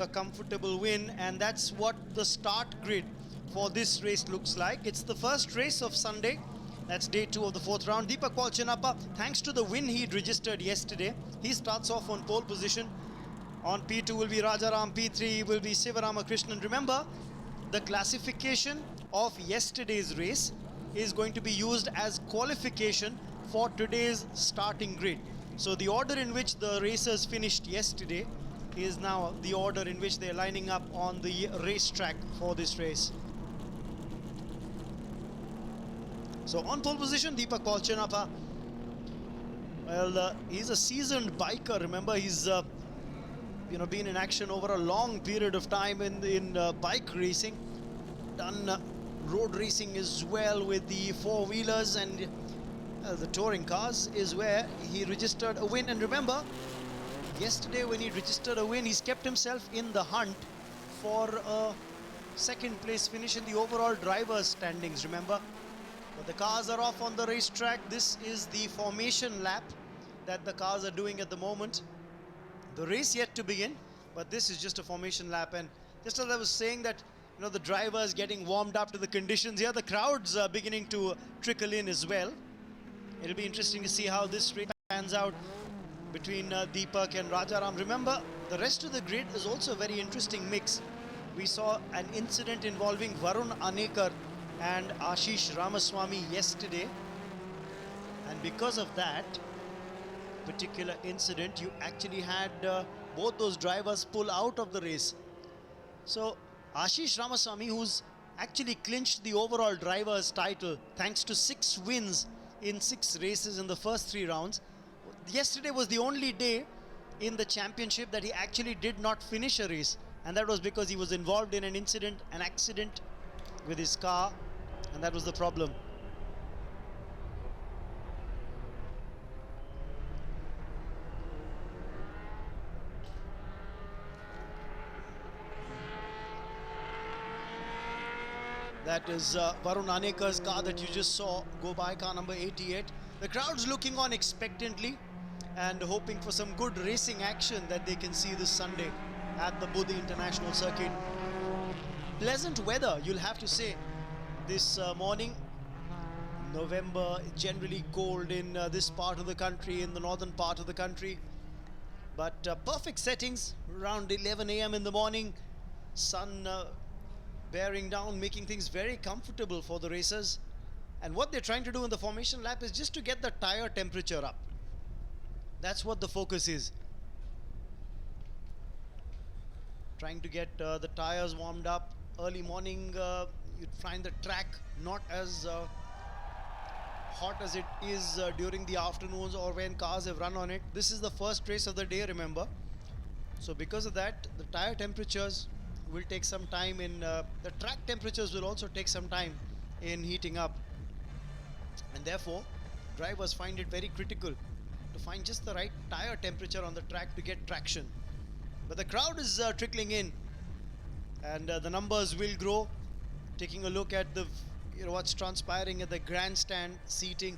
a comfortable win, and that's what the start grid for this race looks like. It's the first race of Sunday. That's day 2 of the 4th round. Deepak Palchanappa, thanks to the win he'd registered yesterday, he starts off on pole position. On P2 will be Rajaram, P3 will be Sivaramakrishnan. Remember, the classification of yesterday's race is going to be used as qualification for today's starting grid. So the order in which the racers finished yesterday is now the order in which they're lining up on the racetrack for this race. So on pole position, Deepak Palchanappa. Well, he's a seasoned biker. Remember, he's been in action over a long period of time in bike racing. Done road racing as well with the four-wheelers, and the touring cars is where he registered a win. And remember, yesterday when he registered a win, he's kept himself in the hunt for a second place finish in the overall drivers standings, remember. But the cars are off on the racetrack. This is the formation lap that the cars are doing at the moment. The race yet to begin, but this is just a formation lap. And just as I was saying that, the drivers getting warmed up to the conditions here, the crowds are beginning to trickle in as well. It'll be interesting to see how this race pans out between Deepak and Rajaram. Remember, the rest of the grid is also a very interesting mix. We saw an incident involving Varun Anekar and Ashish Ramaswamy yesterday, and because of that particular incident, you actually had both those drivers pull out of the race. So Ashish Ramaswamy, who's actually clinched the overall driver's title thanks to 6 wins in 6 races in the first 3 rounds, yesterday was the only day in the championship that he actually did not finish a race, and that was because he was involved in an accident with his car, and that was the problem. That is Varun Anekar's car that you just saw go by, car number 88. The crowd's looking on expectantly and hoping for some good racing action that they can see this Sunday at the Buddha International Circuit. Pleasant weather, you'll have to say, this morning. November, generally cold in this part of the country, in the northern part of the country. But perfect settings, around 11 a.m. in the morning. Sun bearing down, making things very comfortable for the racers. And what they're trying to do in the formation lap is just to get the tire temperature up. That's what the focus is. Trying to get the tires warmed up. Early morning, you'd find the track not as hot as it is during the afternoons or when cars have run on it. This is the first race of the day, remember. So because of that, the tire temperatures will take some time in, the track temperatures will also take some time in heating up. And therefore, drivers find it very critical to find just the right tire temperature on the track to get traction. But the crowd is trickling in, and the numbers will grow. Taking a look at the, what's transpiring at the grandstand seating.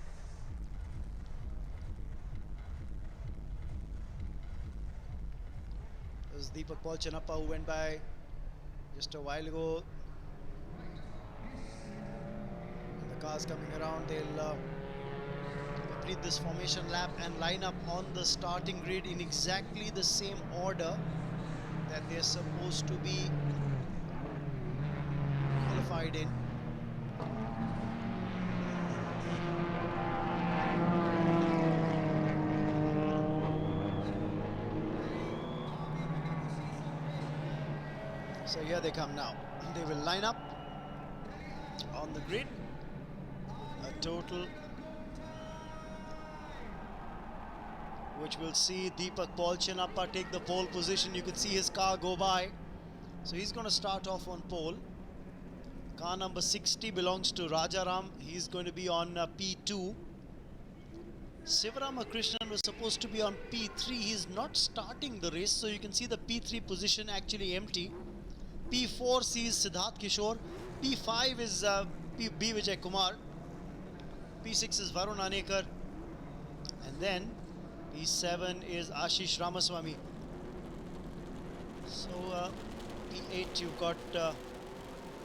There's Deepak Palchanappa, who went by just a while ago. And the cars coming around, they'll complete this formation lap and line up on the starting grid in exactly the same order that they're supposed to be qualified in. So here they come now. They will line up on the grid. A total which will see Deepak Palchanappa take the pole position. You can see his car go by. So he's going to start off on pole. Car number 60 belongs to Rajaram. He's going to be on P2. Sivaramakrishnan was supposed to be on P3. He's not starting the race, so you can see the P3 position actually empty. P4 sees Siddharth Kishore. P5 is B. Vijay Kumar. P6 is Varun Anekar. And then P7 is Ashish Ramaswamy. So P8, you've got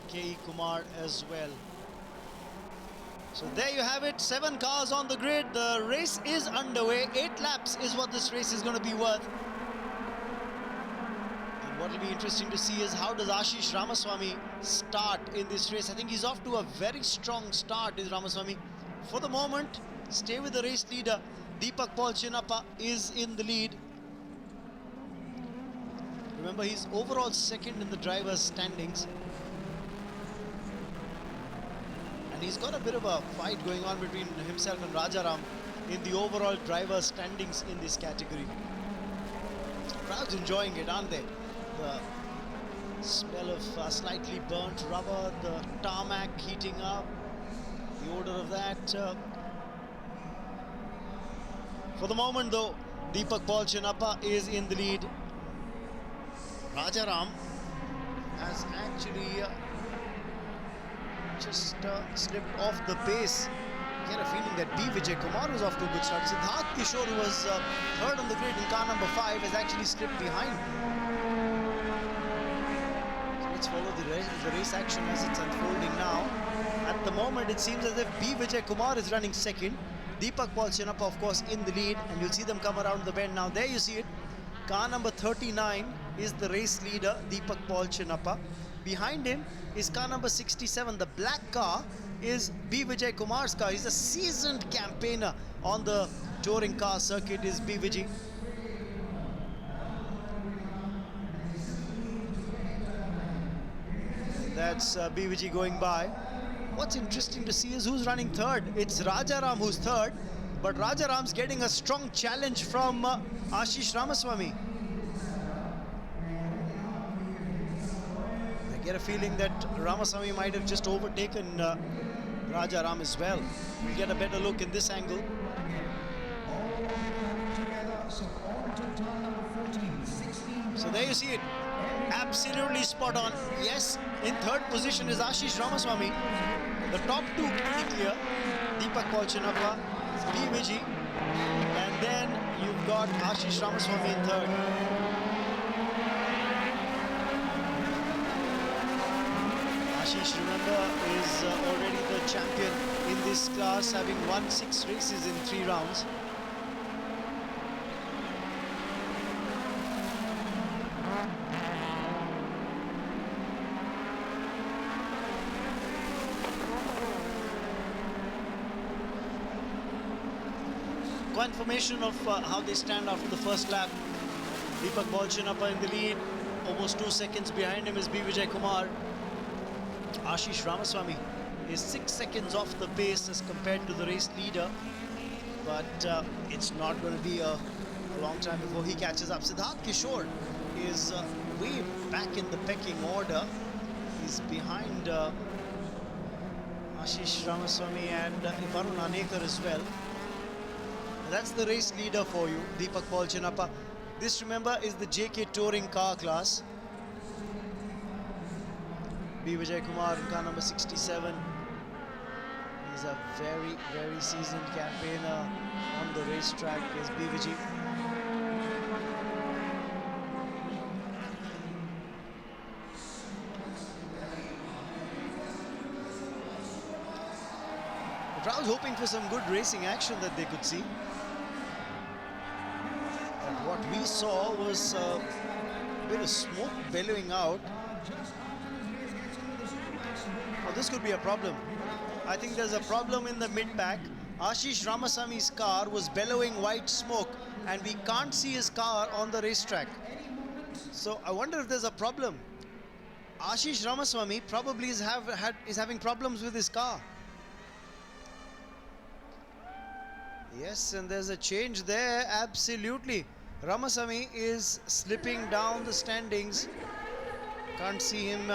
K.E. Kumar as well. So there you have it, 7 cars on the grid. The race is underway. 8 laps is what this race is going to be worth. And what will be interesting to see is how does Ashish Ramaswamy start in this race. I think he's off to a very strong start, is Ramaswamy. For the moment, stay with the race leader. Deepak Paul Chinappa is in the lead. Remember, he's overall second in the driver's standings. And he's got a bit of a fight going on between himself and Rajaram in the overall driver standings in this category. Crowd's enjoying it, aren't they? The smell of slightly burnt rubber, the tarmac heating up, the odor of that. For the moment though, Deepak Paul Chinappa is in the lead. Rajaram has actually just slipped off the pace. I get a feeling that B. Vijay Kumar was off to a good start. Siddharth Kishore, who was third on the grid in car number 5, has actually slipped behind. So let's follow the race action as it's unfolding now. At the moment, it seems as if B. Vijay Kumar is running second. Deepak Paul Chinappa, of course, in the lead, and you'll see them come around the bend. Now, there you see it. Car number 39 is the race leader, Deepak Paul Chinappa. Behind him is car number 67. The black car is B. Vijay Kumar's car. He's a seasoned campaigner on the touring car circuit, is B. Vijay. That's B. Vijay going by. What's interesting to see is who's running third. It's Rajaram who's third, but Rajaram's getting a strong challenge from Ashish Ramaswamy. I get a feeling that Ramaswamy might have just overtaken Rajaram as well. We'll get a better look in this angle. So there you see it. Absolutely spot on. Yes, in third position is Ashish Ramaswamy. The top two pretty clear. Deepak Paul Chinappa, B. Vijay, and then you've got Ashish Ramaswamy in third. Ashish, remember, is already the champion in this class, having won 6 races in 3 rounds. Confirmation of how they stand after the first lap. Deepak Paul Chinappa in the lead. Almost 2 seconds behind him is B. Vijay Kumar. Ashish Ramaswamy is 6 seconds off the pace as compared to the race leader. But it's not going to be a long time before he catches up. Siddharth Kishore is way back in the pecking order. He's behind Ashish Ramaswamy and Varun Anekar as well. That's the race leader for you, Deepak Paul Chinappa. This, remember, is the JK Touring car class. B. Vijay Kumar in car number 67. He's a very, very seasoned campaigner on the racetrack, is B. Vijay. The crowd was hoping for some good racing action that they could see. What we saw was a bit of smoke bellowing out. Oh, this could be a problem. I think there's a problem in the mid-pack. Ashish Ramaswamy's car was bellowing white smoke and we can't see his car on the racetrack. So I wonder if there's a problem. Ashish Ramaswamy probably is having problems with his car. Yes, and there's a change there, absolutely. Ramaswamy is slipping down the standings. Can't see him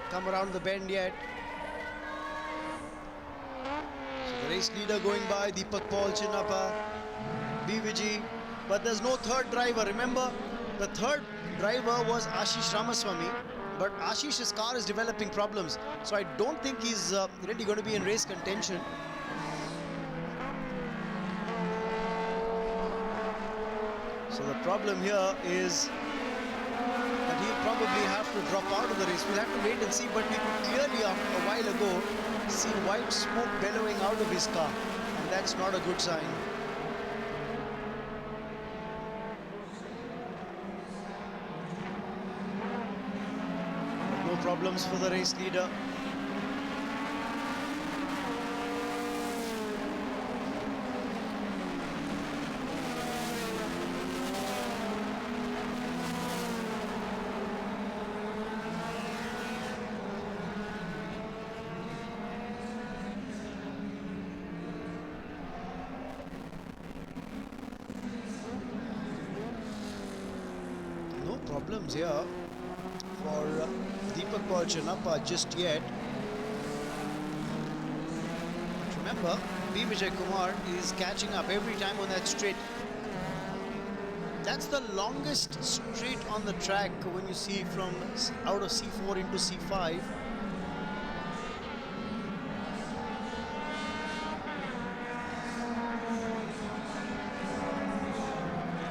come around the bend yet. So the race leader going by, Deepak Paul Chinappa, B. Vijay. But there's no third driver. Remember, the third driver was Ashish Ramaswamy. But Ashish's car is developing problems. So I don't think he's really going to be in race contention. So the problem here is that he'll probably have to drop out of the race. We'll have to wait and see, but we could clearly, a while ago, see white smoke bellowing out of his car, and that's not a good sign. No problems for the race leader. Problems here for Deepak Chinappa just yet. But remember, B. Vijay Kumar is catching up every time on that straight. That's the longest straight on the track when you see from out of C4 into C5.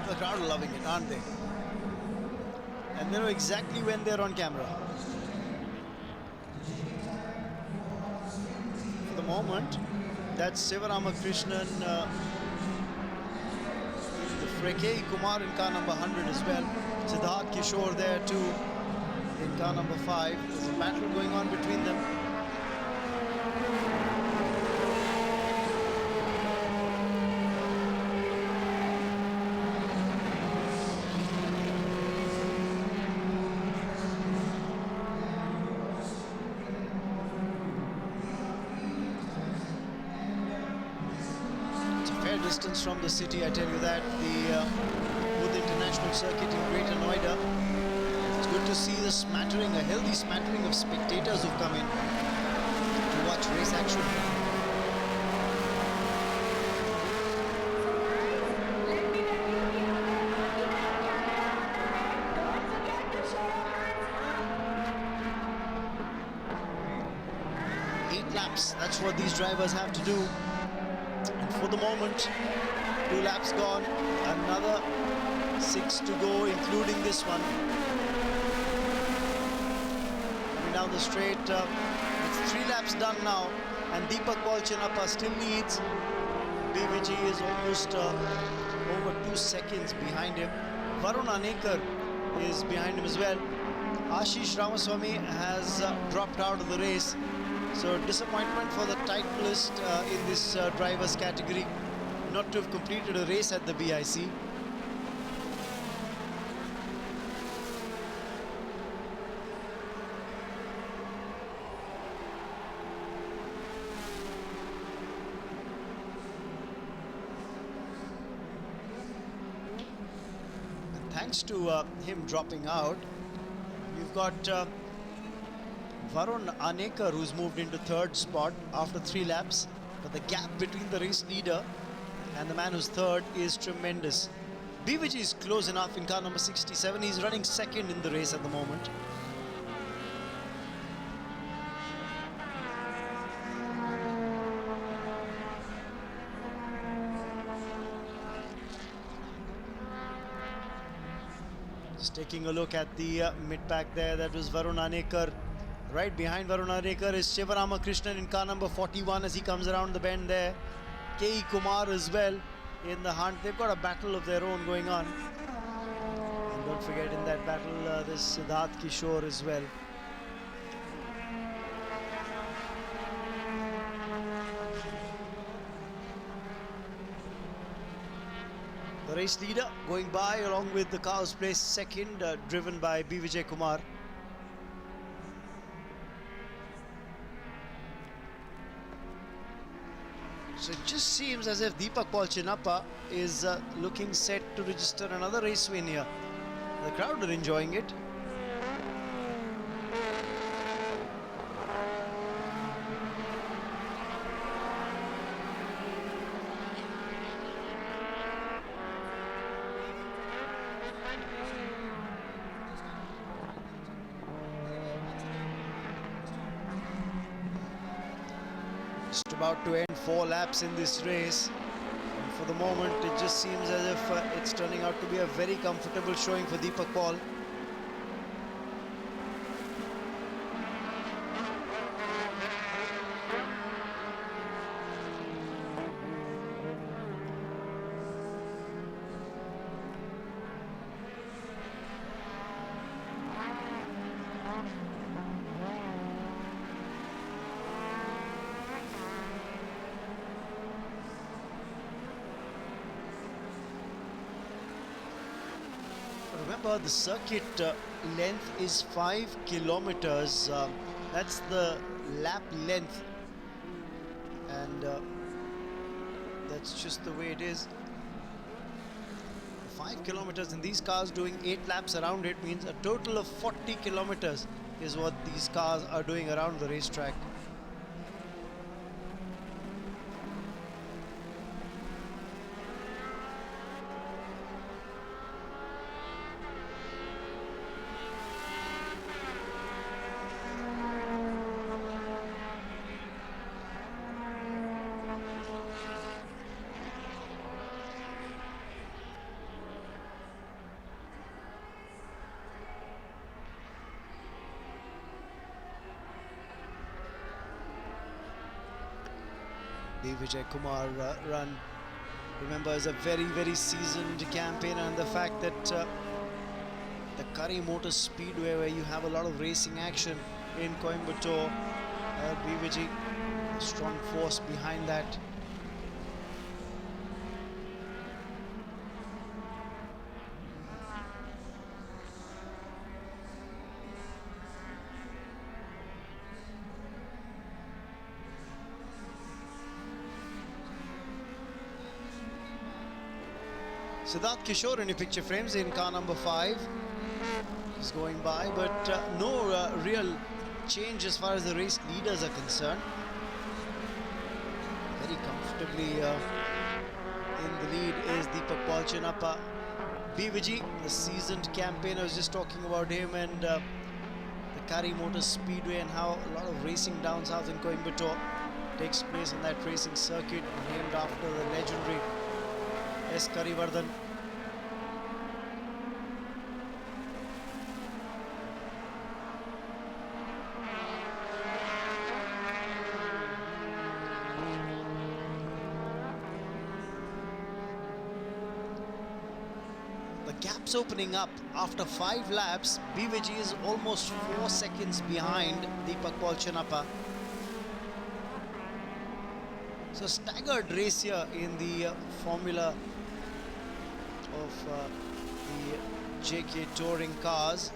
The crowd are loving it, aren't they? And they know exactly when they're on camera. For the moment, that's Sivaramakrishnan, the Freke Kumar in car number 100 as well. Siddharth Kishore there too in car number 5. There's a battle going on between them. Distance from the city, I tell you that. The Wood International Circuit in Greater Noida. It's good to see the smattering, a healthy smattering of spectators who've come in to watch race action. Eight laps, that's what these drivers have to do. And for the moment, 2 laps gone, another 6 to go, including this one. Coming down the straight, it's 3 laps done now, and Deepak Chinappa still leads. BVG is almost over 2 seconds behind him. Varun Anekar is behind him as well. Ashish Ramaswamy has dropped out of the race. So disappointment for the titleist in this drivers category, not to have completed a race at the BIC. And thanks to him dropping out, we've got Varun Anekar, who's moved into 3rd spot after 3 laps. But the gap between the race leader and the man who's 3rd is tremendous. BVG is close enough in car number 67. He's running 2nd in the race at the moment. Just taking a look at the mid-pack there, that was Varun Anekar. Right behind Varun Anekar is Sivaramakrishnan in car number 41 as he comes around the bend there. K.E. Kumar as well in the hunt. They've got a battle of their own going on. And don't forget, in that battle, there's Siddharth Kishore as well. The race leader going by along with the car who's placed 2nd, driven by B. Vijay Kumar. So it just seems as if Deepak Chinappa is looking set to register another race win here. The crowd are enjoying it. Just about to end 4 laps in this race. And for the moment, it just seems as if it's turning out to be a very comfortable showing for Deepak Paul. remember the circuit length is 5 kilometers. That's the lap length, and that's just the way it is. 5 kilometers, and these cars doing 8 laps around it means a total of 40 kilometers is what these cars are doing around the racetrack. Vijay Kumar run, remember, is a very seasoned campaigner, and the fact that the Curry Motor Speedway, where you have a lot of racing action in Coimbatore, Vijay, a strong force behind that. Siddharth Kishore in the picture frames in car number 5 is going by, but no real change as far as the race leaders are concerned. Very comfortably in the lead is Deepak Palchanappa. BVG, the seasoned campaigner, I was just talking about him, and the Curry Motor Speedway and how a lot of racing down south in Coimbatore takes place on that racing circuit named after the legendary S. Karivardhan. The gap's opening up after 5 laps. BVG is almost 4 seconds behind Deepak Palchanappa. So staggered race here in the formula of the JK touring cars.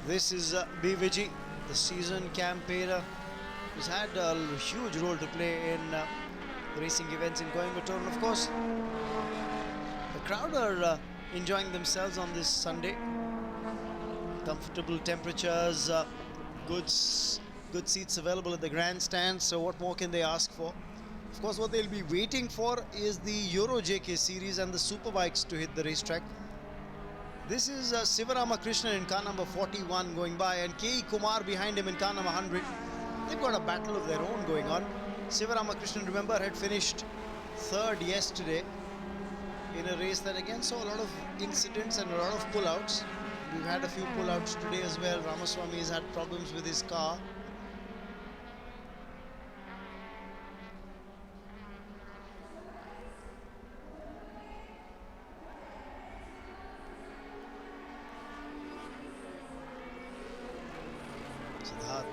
This is BVG, the seasoned campaigner, who's had a huge role to play in racing events in Coimbatore. And of course, the crowd are enjoying themselves on this Sunday. Comfortable temperatures, good seats available at the grandstand, so what more can they ask for? Of course, what they'll be waiting for is the Euro JK series and the Superbikes to hit the racetrack. This is Sivaramakrishnan in car number 41 going by, and K.E. Kumar behind him in car number 100. They've got a battle of their own going on. Sivaramakrishnan, remember, had finished 3rd yesterday in a race that again saw a lot of incidents and a lot of pullouts. We've had a few pullouts today as well. Ramaswamy has had problems with his car.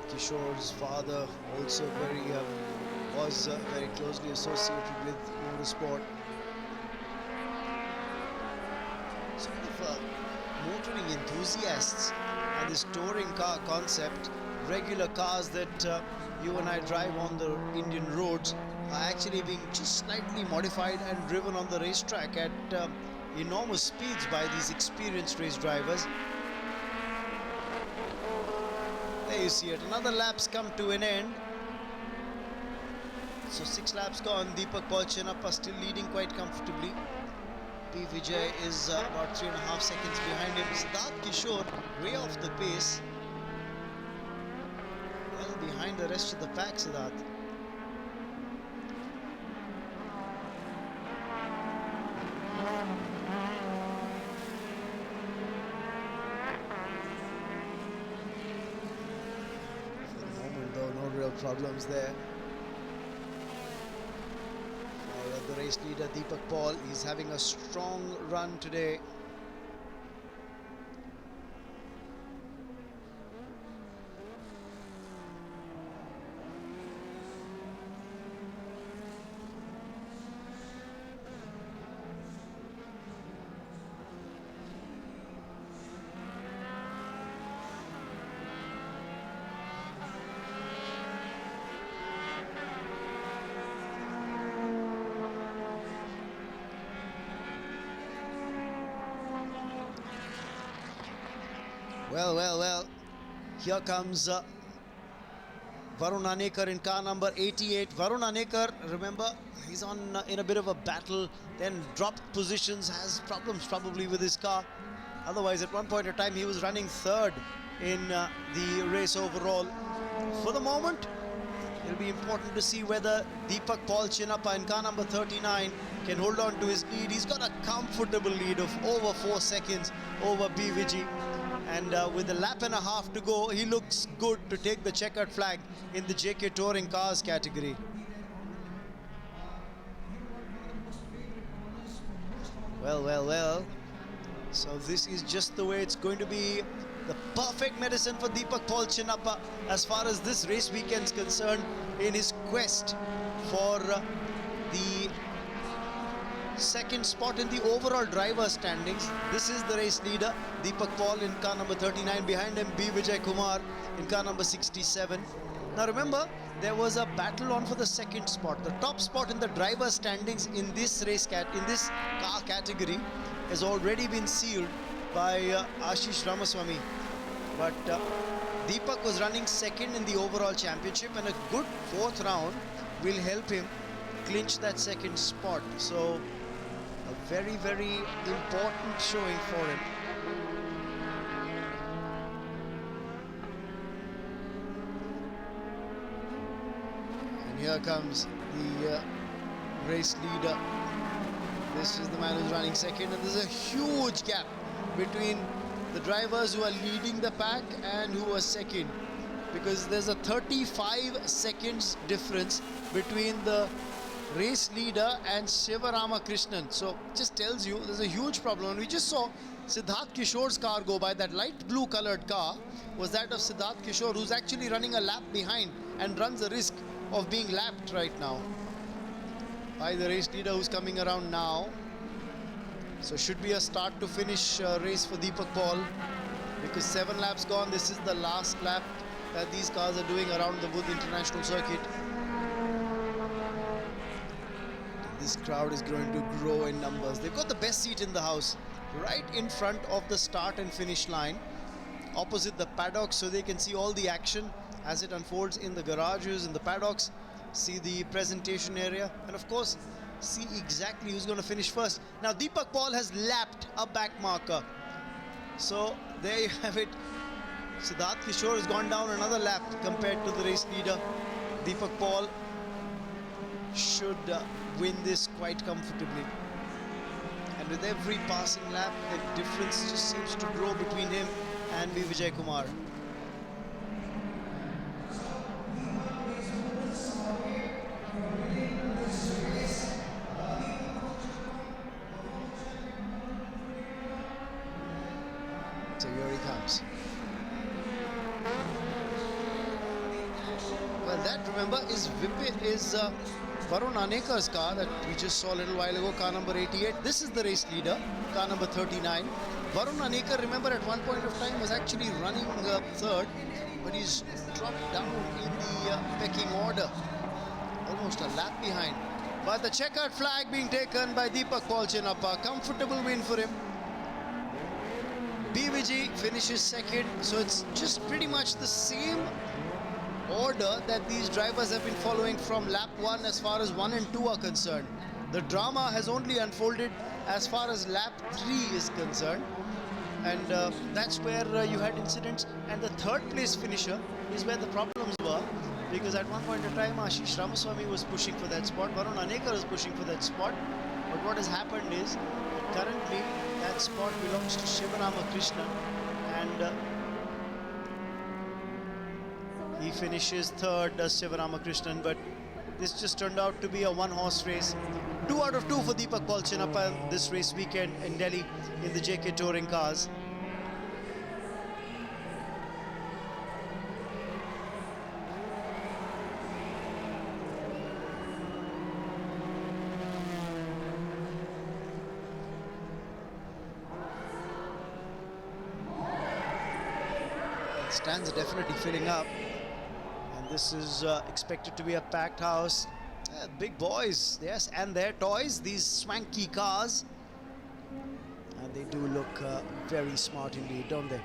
Kishore's father also was very closely associated with motorsport. Sort of motoring enthusiasts and this touring car concept, regular cars that you and I drive on the Indian roads, are actually being just slightly modified and driven on the racetrack at enormous speeds by these experienced race drivers. There you see it. Another lap's come to an end. So 6 laps gone. Deepak Palchanappa still leading quite comfortably. P. Vijay is about 3.5 seconds behind him. Siddharth Kishore way off the pace. Well behind the rest of the pack, Siddharth. Problems there. race leader Deepak Paul. He's having a strong run today. Well, here comes Varun Anekar in car number 88. Varun Anekar, remember, he's on in a bit of a battle, then dropped positions, has problems probably with his car. Otherwise, at one point in time, he was running third in the race overall. For the moment, it'll be important to see whether Deepak Paul Chinnappa in car number 39 can hold on to his lead. He's got a comfortable lead of over 4 seconds over B. Vijay. And with a lap and a half to go, he looks good to take the checkered flag in the JK Touring Cars category. Well. So this is just the way it's going to be. The perfect medicine for Deepak Paul Chinnappa as far as this race weekend is concerned in his quest for the second spot in the overall driver standings. This is the race leader, Deepak Paul in car number 39. Behind him, B. Vijay Kumar in car number 67. Now remember, there was a battle on for the second spot. The top spot in the driver standings in this car category has already been sealed by Ashish Ramaswamy. But Deepak was running second in the overall championship, and a good fourth round will help him clinch that second spot. So a very important showing for him. And here comes the race leader. This is the man who's running second, and there's a huge gap between the drivers who are leading the pack and who are second, because there's a 35 seconds difference between the race leader and Shiva Ramakrishnan. So just tells you there's a huge problem. And we just saw Siddharth Kishore's car go by. That light blue colored car was that of Siddharth Kishore, who's actually running a lap behind and runs the risk of being lapped right now by the race leader who's coming around now. So should be a start to finish race for Deepak Paul, because 7 laps gone. This is the last lap that these cars are doing around the Buddh International Circuit. This crowd is going to grow in numbers. They've got the best seat in the house, right in front of the start and finish line, opposite the paddocks, so they can see all the action as it unfolds in the garages, in the paddocks, see the presentation area, and of course see exactly who's going to finish first. Now Deepak Paul has lapped a back marker, so there you have it. Siddharth Kishore has gone down another lap compared to the race leader. Deepak Paul should win this quite comfortably, and with every passing lap the difference just seems to grow between him and B. Vijay Kumar. So here he comes. Well, that, remember, is Varun Anekar's car that we just saw a little while ago, car number 88. This is the race leader, car number 39. Varun Anekar, remember, at one point of time was actually running third, but he's dropped down in the pecking order, almost a lap behind. But the checkered flag being taken by Deepak Paul Chinnappa. Comfortable win for him. B. Vijay finishes second, so it's just pretty much the same order that these drivers have been following from lap 1 as far as 1 and 2 are concerned. The drama has only unfolded as far as lap 3 is concerned, and that's where you had incidents. And the third place finisher is where the problems were, because at one point in time Ashish Ramaswamy was pushing for that spot, Varun Anekar was pushing for that spot, but what has happened is that currently that spot belongs to Shiva Ramakrishnan, and he finishes third, Shiva Ramakrishnan. But this just turned out to be a one-horse race. 2 out of 2 for Deepak Paul Chinnappa this race weekend in Delhi in the JK Touring cars. Stands are definitely filling up, and this is expected to be a packed house. Big boys, yes, and their toys, these swanky cars, and they do look very smart indeed, don't they?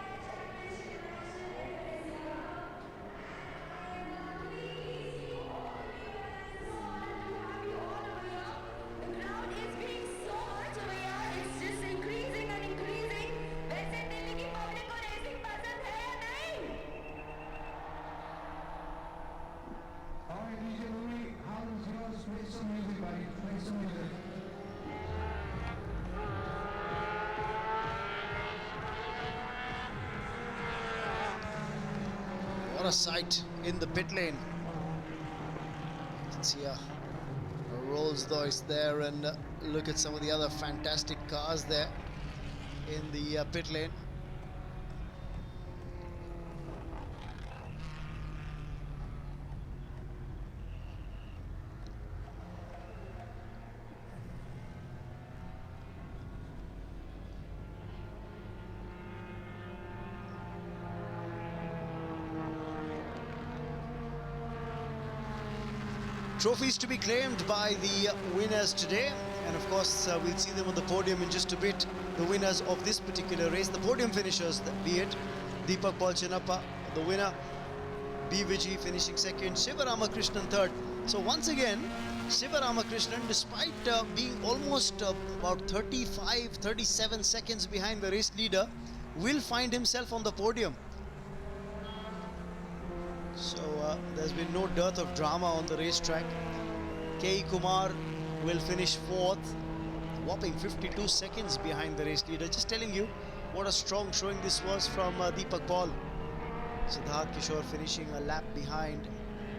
What a sight in the pit lane. You can see a Rolls Royce there, and look at some of the other fantastic cars there in the pit lane. Trophies to be claimed by the winners today, and of course we'll see them on the podium in just a bit. The winners of this particular race, the podium finishers, be it Deepak Paul Chinnappa, the winner, B. Vijay finishing second, Shiva Ramakrishnan third. So once again, Shiva Ramakrishnan, despite being almost about 37 seconds behind the race leader, will find himself on the podium. So there's been no dearth of drama on the racetrack. K. Kumar will finish fourth, whopping 52 seconds behind the race leader. Just telling you what a strong showing this was from Deepak Paul. Siddharth Kishore finishing a lap behind,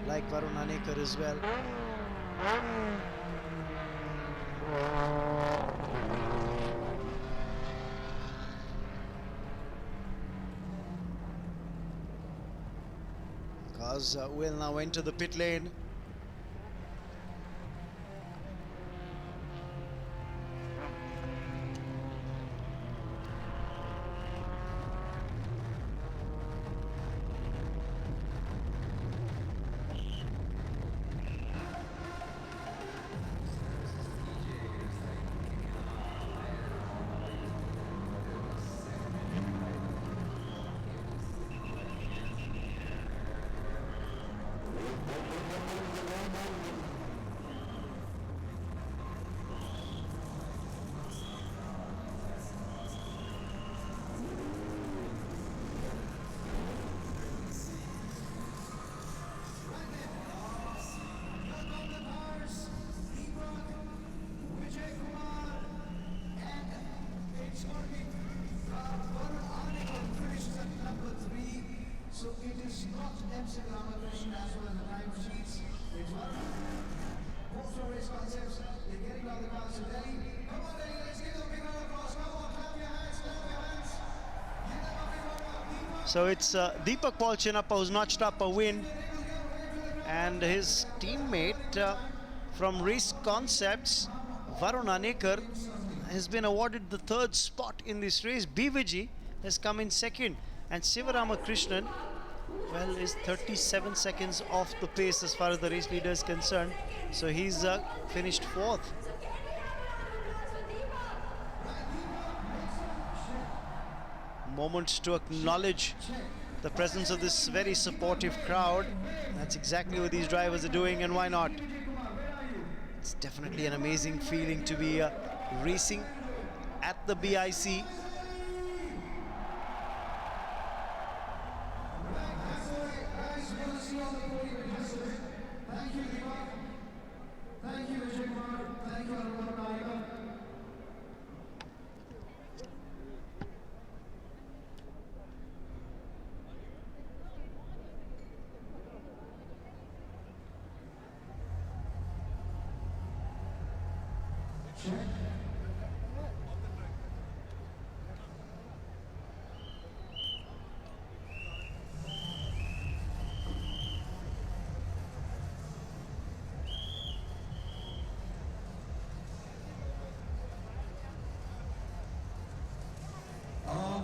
like Varun Hanekar as well. Cars will now enter the pit lane. So it's Deepak Paul Chinnappa who's notched up a win, and his teammate from Race Concepts, Varun Hanekar, has been awarded the third spot in this race. B. Vijay has come in second, and Shiva Ramakrishnan, well, is 37 seconds off the pace as far as the race leader is concerned. So he's finished fourth. Moments to acknowledge the presence of this very supportive crowd. That's exactly what these drivers are doing, and why not? It's definitely an amazing feeling to be racing at the BIC.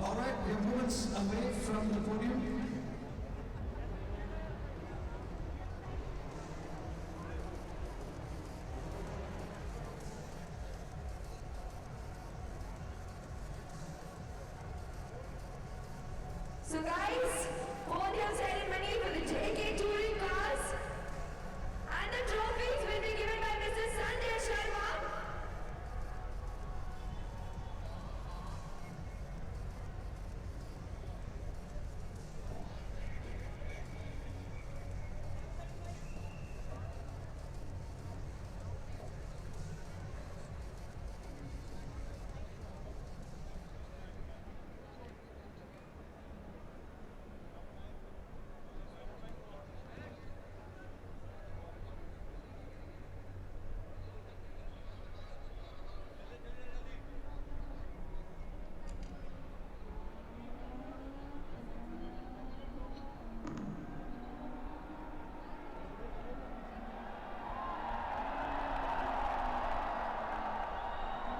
All right, we have moments away from the podium. So guys, podium ceremony for the JK Touring cars and the trophies will be given by Mr. Sanjay Sharma.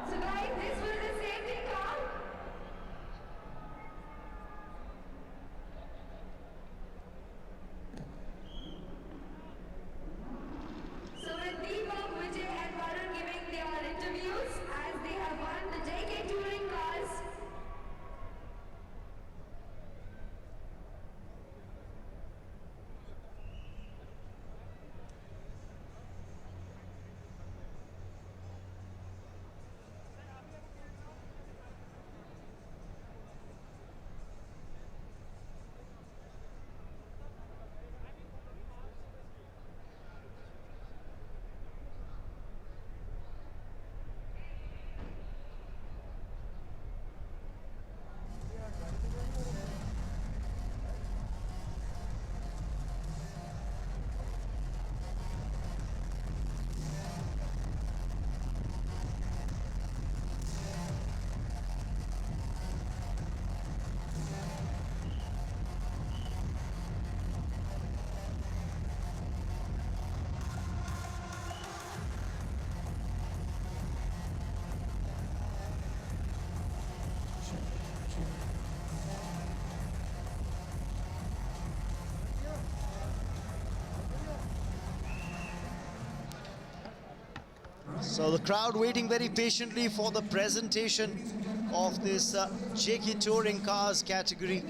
So guys, this was the safety car. So with Deepak, Vijay and Varun giving their interviews as they have won the JK Touring cars. So the crowd waiting very patiently for the presentation of this JK Touring Cars category.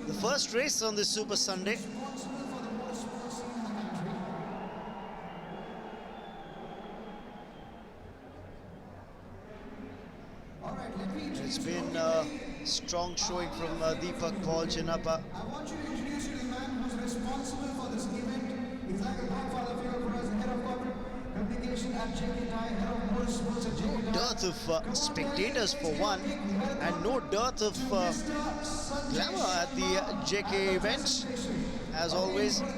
The first race on this Super Sunday. It's been a strong showing from Deepak Paul Chinappa. I want you to introduce you to the man who's responsible for this event. He's like a godfather figure for us, head of corporate communication at JK Tyre, head of motorsports at JK Tyre. Dearth of spectators for one, and no dearth of glamour at the JK event, as always. Come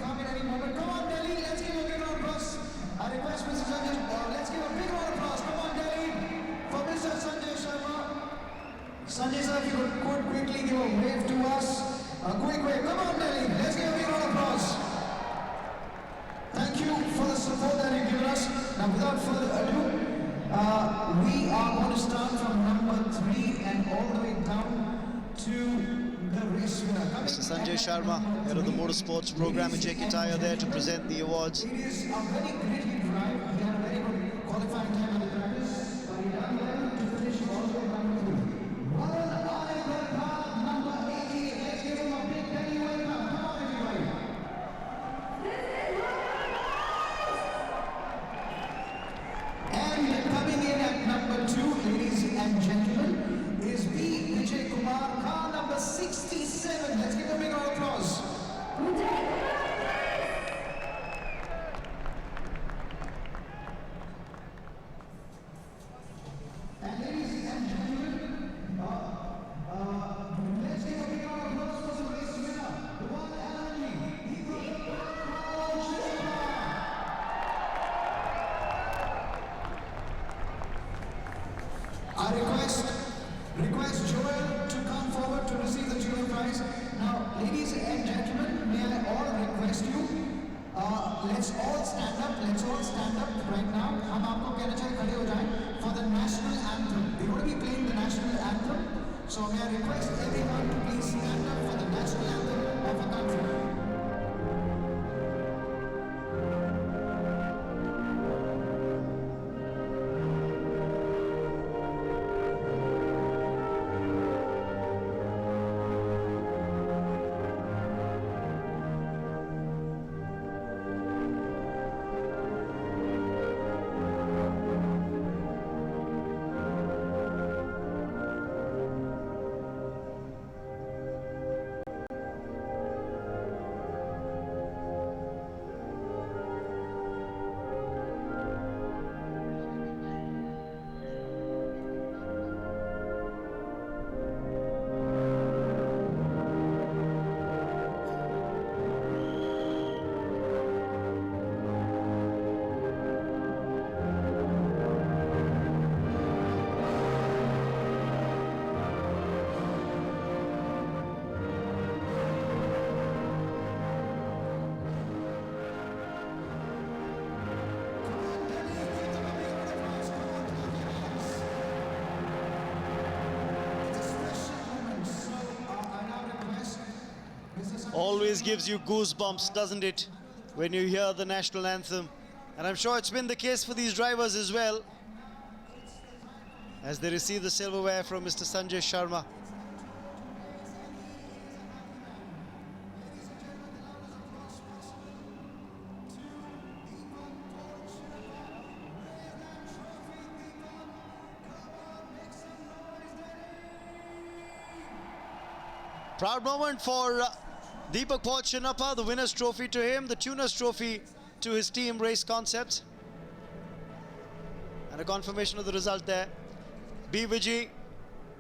on, Delhi, let's give a big round of applause. I request Mr. Sanjay, let's give a big round of applause. Come on, Delhi, for Mr. Sanjay Sharma. Sanjay sir, if you could quickly give a wave to us. A quick wave. Come on, Delhi, let's give a big round of applause. Thank you for the support that you've given us. Now, without further ado, we are going to start from number 3 and all the way down to the race winner. Mr. Sanjay Sharma, head of the motorsports program at JK Tyre, there to present the awards. It is a very great drive. He had a very good qualifying time in the practice, but he done well to finish all the way down to number 80. Let's give him a big belly welcome. Come on, everybody. And coming in at number 2, ladies and gentlemen, is B. Vijay Kumar, car number 67. Let's give a big round of applause. And ladies and gentlemen, let's give a big round of applause for the race winner, the one and only, Deepak Paul Chinappa. I request Joel to come forward to receive the jewel prize. Now, ladies and gentlemen, may I all request you, let's all stand up right now. हम आपको कहना चाहिए खड़े हो जाएं for the national anthem. We're going to be playing the national anthem. So may I request everyone to please stand up for the national anthem of our country. Always gives you goosebumps, doesn't it, when you hear the national anthem? And I'm sure it's been the case for these drivers as well, as they receive the silverware from Mr. Sanjay Sharma. Proud moment for Deepak Chinappa, the winner's trophy to him, the tuner's trophy to his team Race Concepts. And a confirmation of the result there. B. Vijay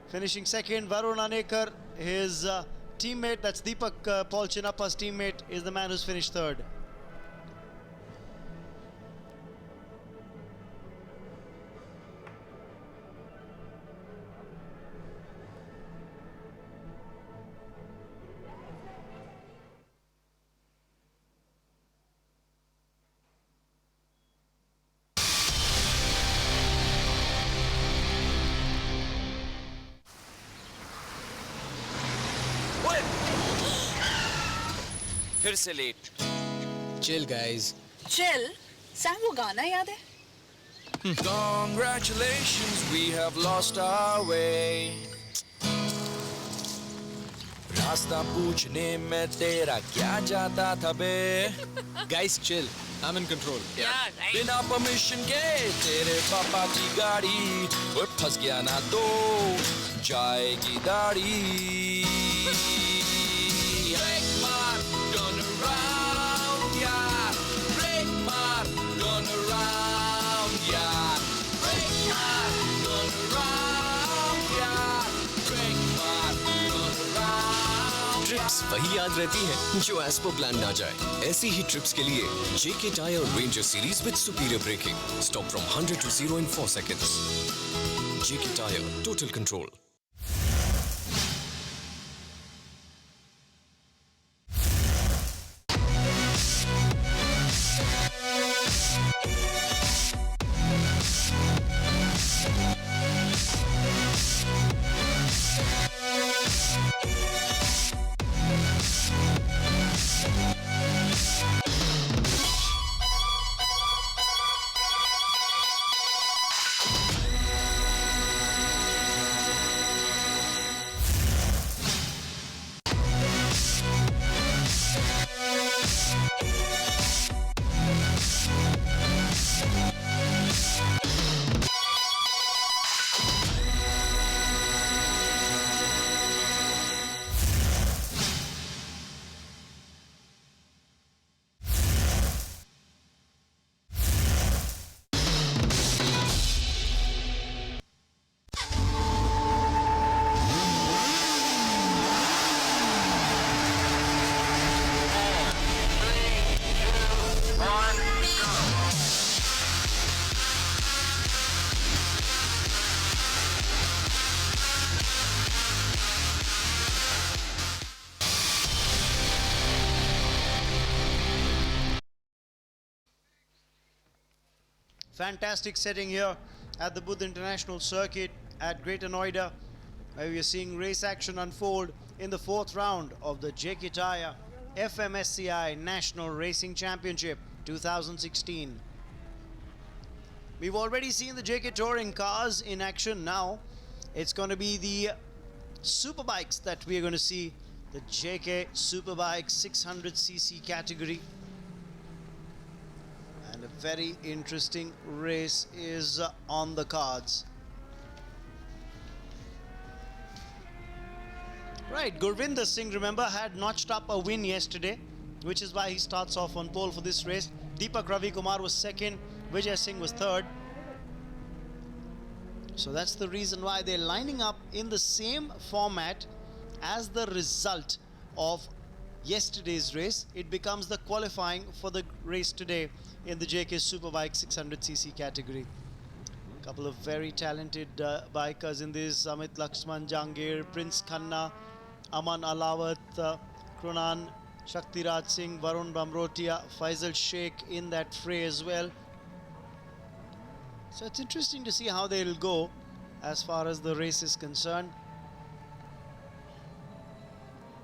finishing second. Varun Anekar, his teammate, that's Deepak Chinappa's teammate, is the man who's finished third. फिर से late Chill guys. Chill सांग वो गाना याद है Congratulations, we have lost our way. रास्ता पूछने में तेरा क्या जाता था बे? Guys chill. I'm in control. बिना परमिशन के तेरे पापा की गाड़ी वो फंस गया ना तो जाएगी दाढ़ी. Break मार, turn around, yeah. Break मार, turn around, yeah. Break मार, turn around, yeah. Break मार, turn around. ट्रिप्स वही याद रहती हैं जो एज पर प्लान ना जाए. ऐसी ही ट्रिप्स के लिए JK Tyre Ranger series with superior braking. Stop from 100 to 0 in 4 seconds. JK Tyre, total control. Fantastic setting here at the Buddha International Circuit at Greater Noida, where we are seeing race action unfold in the fourth round of the JK Tyre FMSCI National Racing Championship 2016. We've already seen the JK Touring cars in action. Now it's going to be the Superbikes that we are going to see. The JK Superbike 600cc category. And a very interesting race is on the cards. Right, Gurvinder Singh, remember, had notched up a win yesterday, which is why he starts off on pole for this race. Deepak Ravi Kumar was second, Vijay Singh was third. So that's the reason why they're lining up in the same format as the result of yesterday's race. It becomes the qualifying for the race today in the JK Superbike 600cc category. A couple of very talented bikers in this: Amit Lakshman Jangir, Prince Khanna, Aman Alawat, Krunan Shaktiraj Singh, Varun Bamrotia, Faisal Sheikh in that fray as well. So it's interesting to see how they'll go as far as the race is concerned.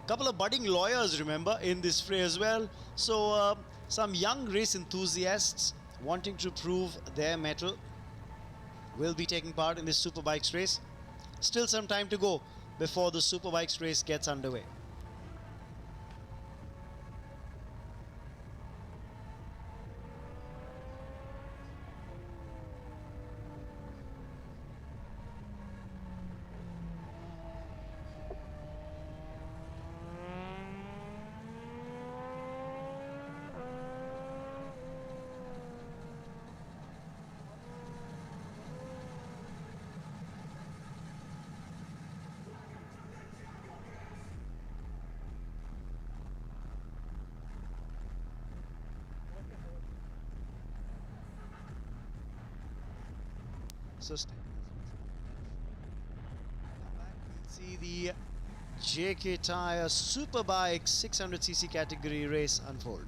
Couple of budding lawyers, remember, in this fray as well. So some young race enthusiasts wanting to prove their mettle will be taking part in this Superbikes race. Still some time to go before the Superbikes race gets underway. So see the JK Tyre Superbike 600cc category race unfold.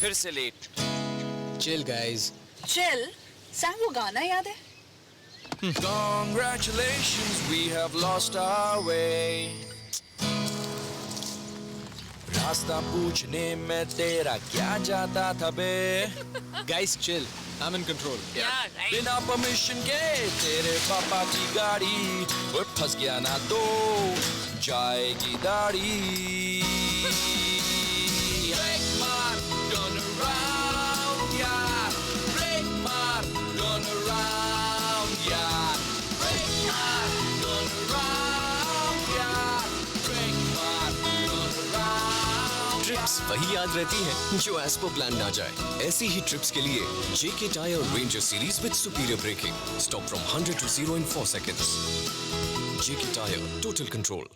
फिर से late. Chill, guys. Chill सांग वो गाना याद है? Congratulations, we have lost our way. रास्ता पूछने में तेरा क्या जाता था बे? Guys, chill. I'm in control. बिना परमिशन के तेरे पापा की गाड़ी वो फंस गया ना तो जाएगी दाढ़ी. Break मार, turn around, yeah. Break मार, turn around, yeah. Break मार, turn around, yeah. Break मार, turn around. ट्रिप्स वही याद रहती हैं जो एज पर प्लान ना जाए. ऐसी ही ट्रिप्स के लिए JK Tyre Ranger series with superior braking. Stop from 100 to 0 in 4 seconds. JK Tyre, total control.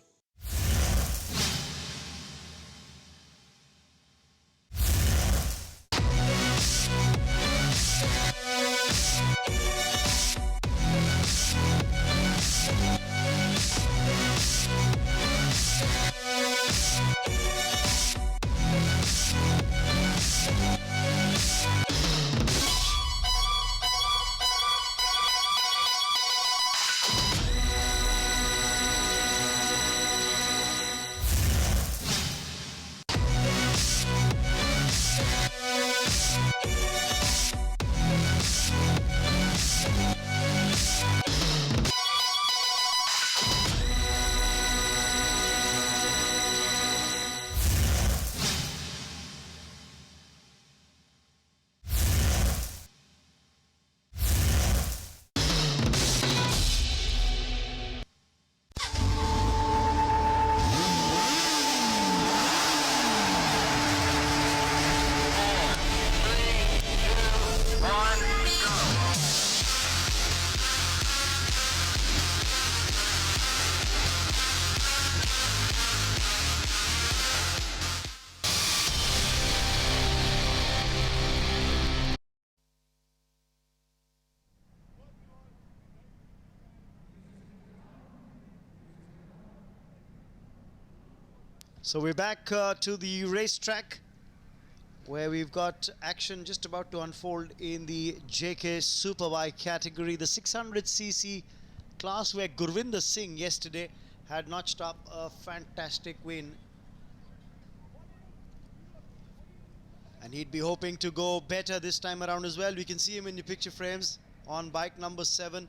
So we're back to the racetrack where we've got action just about to unfold in the JK Superbike category, the 600cc class, where Gurvinder Singh yesterday had notched up a fantastic win. And he'd be hoping to go better this time around as well. We can see him in the picture frames on bike number 7.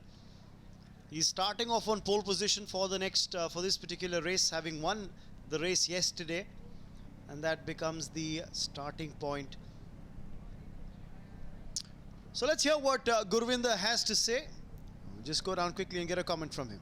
He's starting off on pole position for the next, for this particular race, having won the race yesterday. And that becomes the starting point. So let's hear what Gurvinder has to say. We'll just go down quickly and get a comment from him.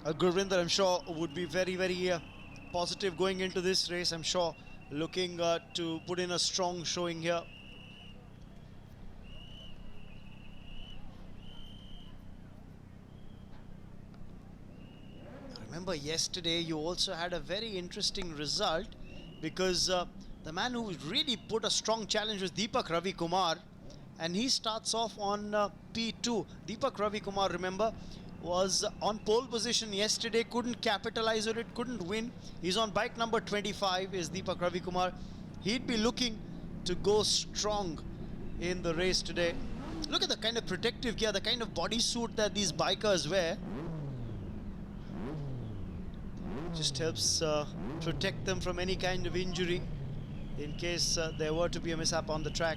Gurvinder, I'm sure, would be very, very positive going into this race. I'm sure looking to put in a strong showing here. Remember, yesterday you also had a very interesting result because the man who really put a strong challenge was Deepak Ravi Kumar, and he starts off on P2. Deepak Ravi Kumar, remember, was on pole position yesterday, couldn't capitalize on it, couldn't win. He's on bike number 25, is Deepak Ravi Kumar. He'd be looking to go strong in the race today. Look at the kind of protective gear, the kind of bodysuit that these bikers wear. Just helps protect them from any kind of injury in case there were to be a mishap on the track.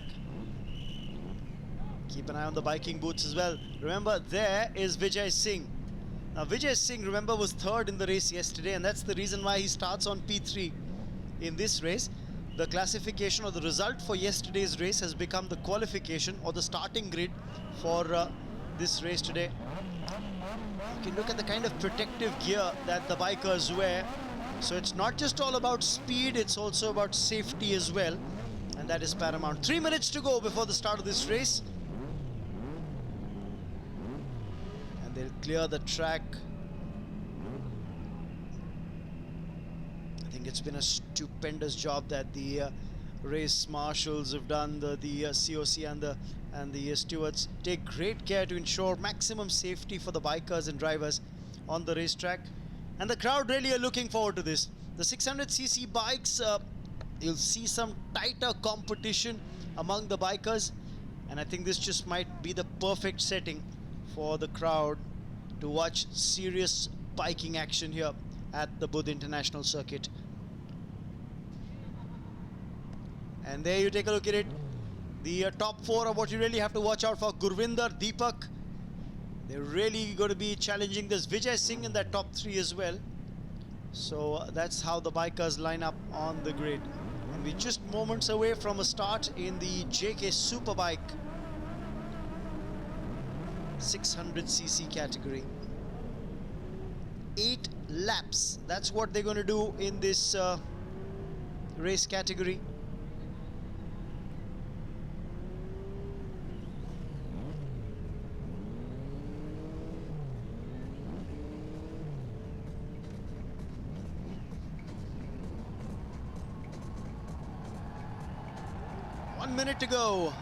Keep an eye on the biking boots as well. Remember, there is Vijay Singh. Now, Vijay Singh, remember, was third in the race yesterday, and that's the reason why he starts on P3 in this race. The classification or the result for yesterday's race has become the qualification or the starting grid for this race today. You can look at the kind of protective gear that the bikers wear. So it's not just all about speed, it's also about safety as well. And that is paramount. 3 minutes to go before the start of this race. And they'll clear the track. I think it's been a stupendous job that the race marshals have done, the COC and the stewards take great care to ensure maximum safety for the bikers and drivers on the racetrack. And the crowd really are looking forward to this. The 600cc bikes, you'll see some tighter competition among the bikers, and I think this just might be the perfect setting for the crowd to watch serious biking action here at the Buddh International Circuit. And there you take a look at it. The top 4 are what you really have to watch out for. Gurvinder, Deepak, they're really going to be challenging this. Vijay Singh in that top 3 as well. So that's how the bikers line up on the grid. And we're just moments away from a start in the JK Superbike 600cc category. 8 laps. That's what they're going to do in this race category. One minute to go.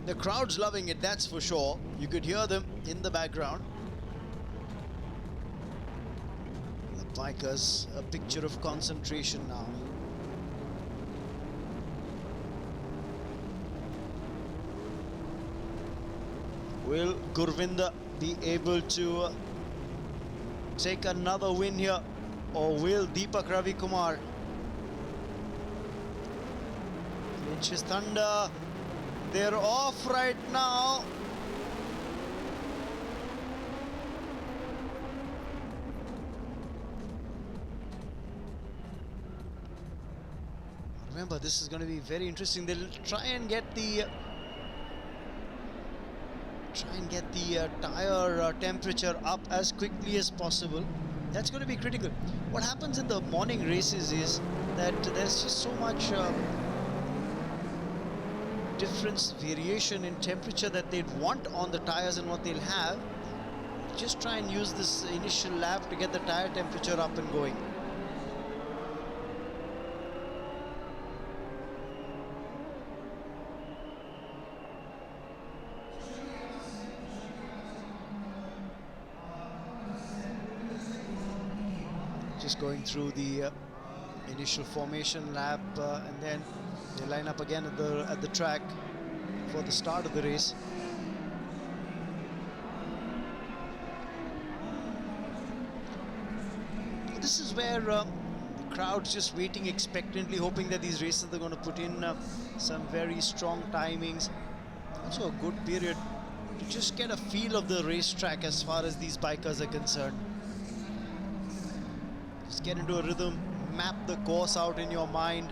The crowd's loving it, that's for sure. You could hear them in the background. The bikers, a picture of concentration now. Will Gurvinder be able to take another win here, or will Deepak Ravi Kumar clinch his thunder? They're off right now. Remember, this is going to be very interesting. They'll try and get the tire temperature up as quickly as possible. That's going to be critical. What happens in the morning races is that there's just so much difference, variation in temperature that they'd want on the tires and what they'll have. Just try and use this initial lap to get the tire temperature up and going. Just going through the initial formation lap, and then they line up again at the track for the start of the race. This is where the crowd's just waiting expectantly, hoping that these races are going to put in some very strong timings. Also a good period to just get a feel of the racetrack as far as these bikers are concerned. Just get into a rhythm, map the course out in your mind,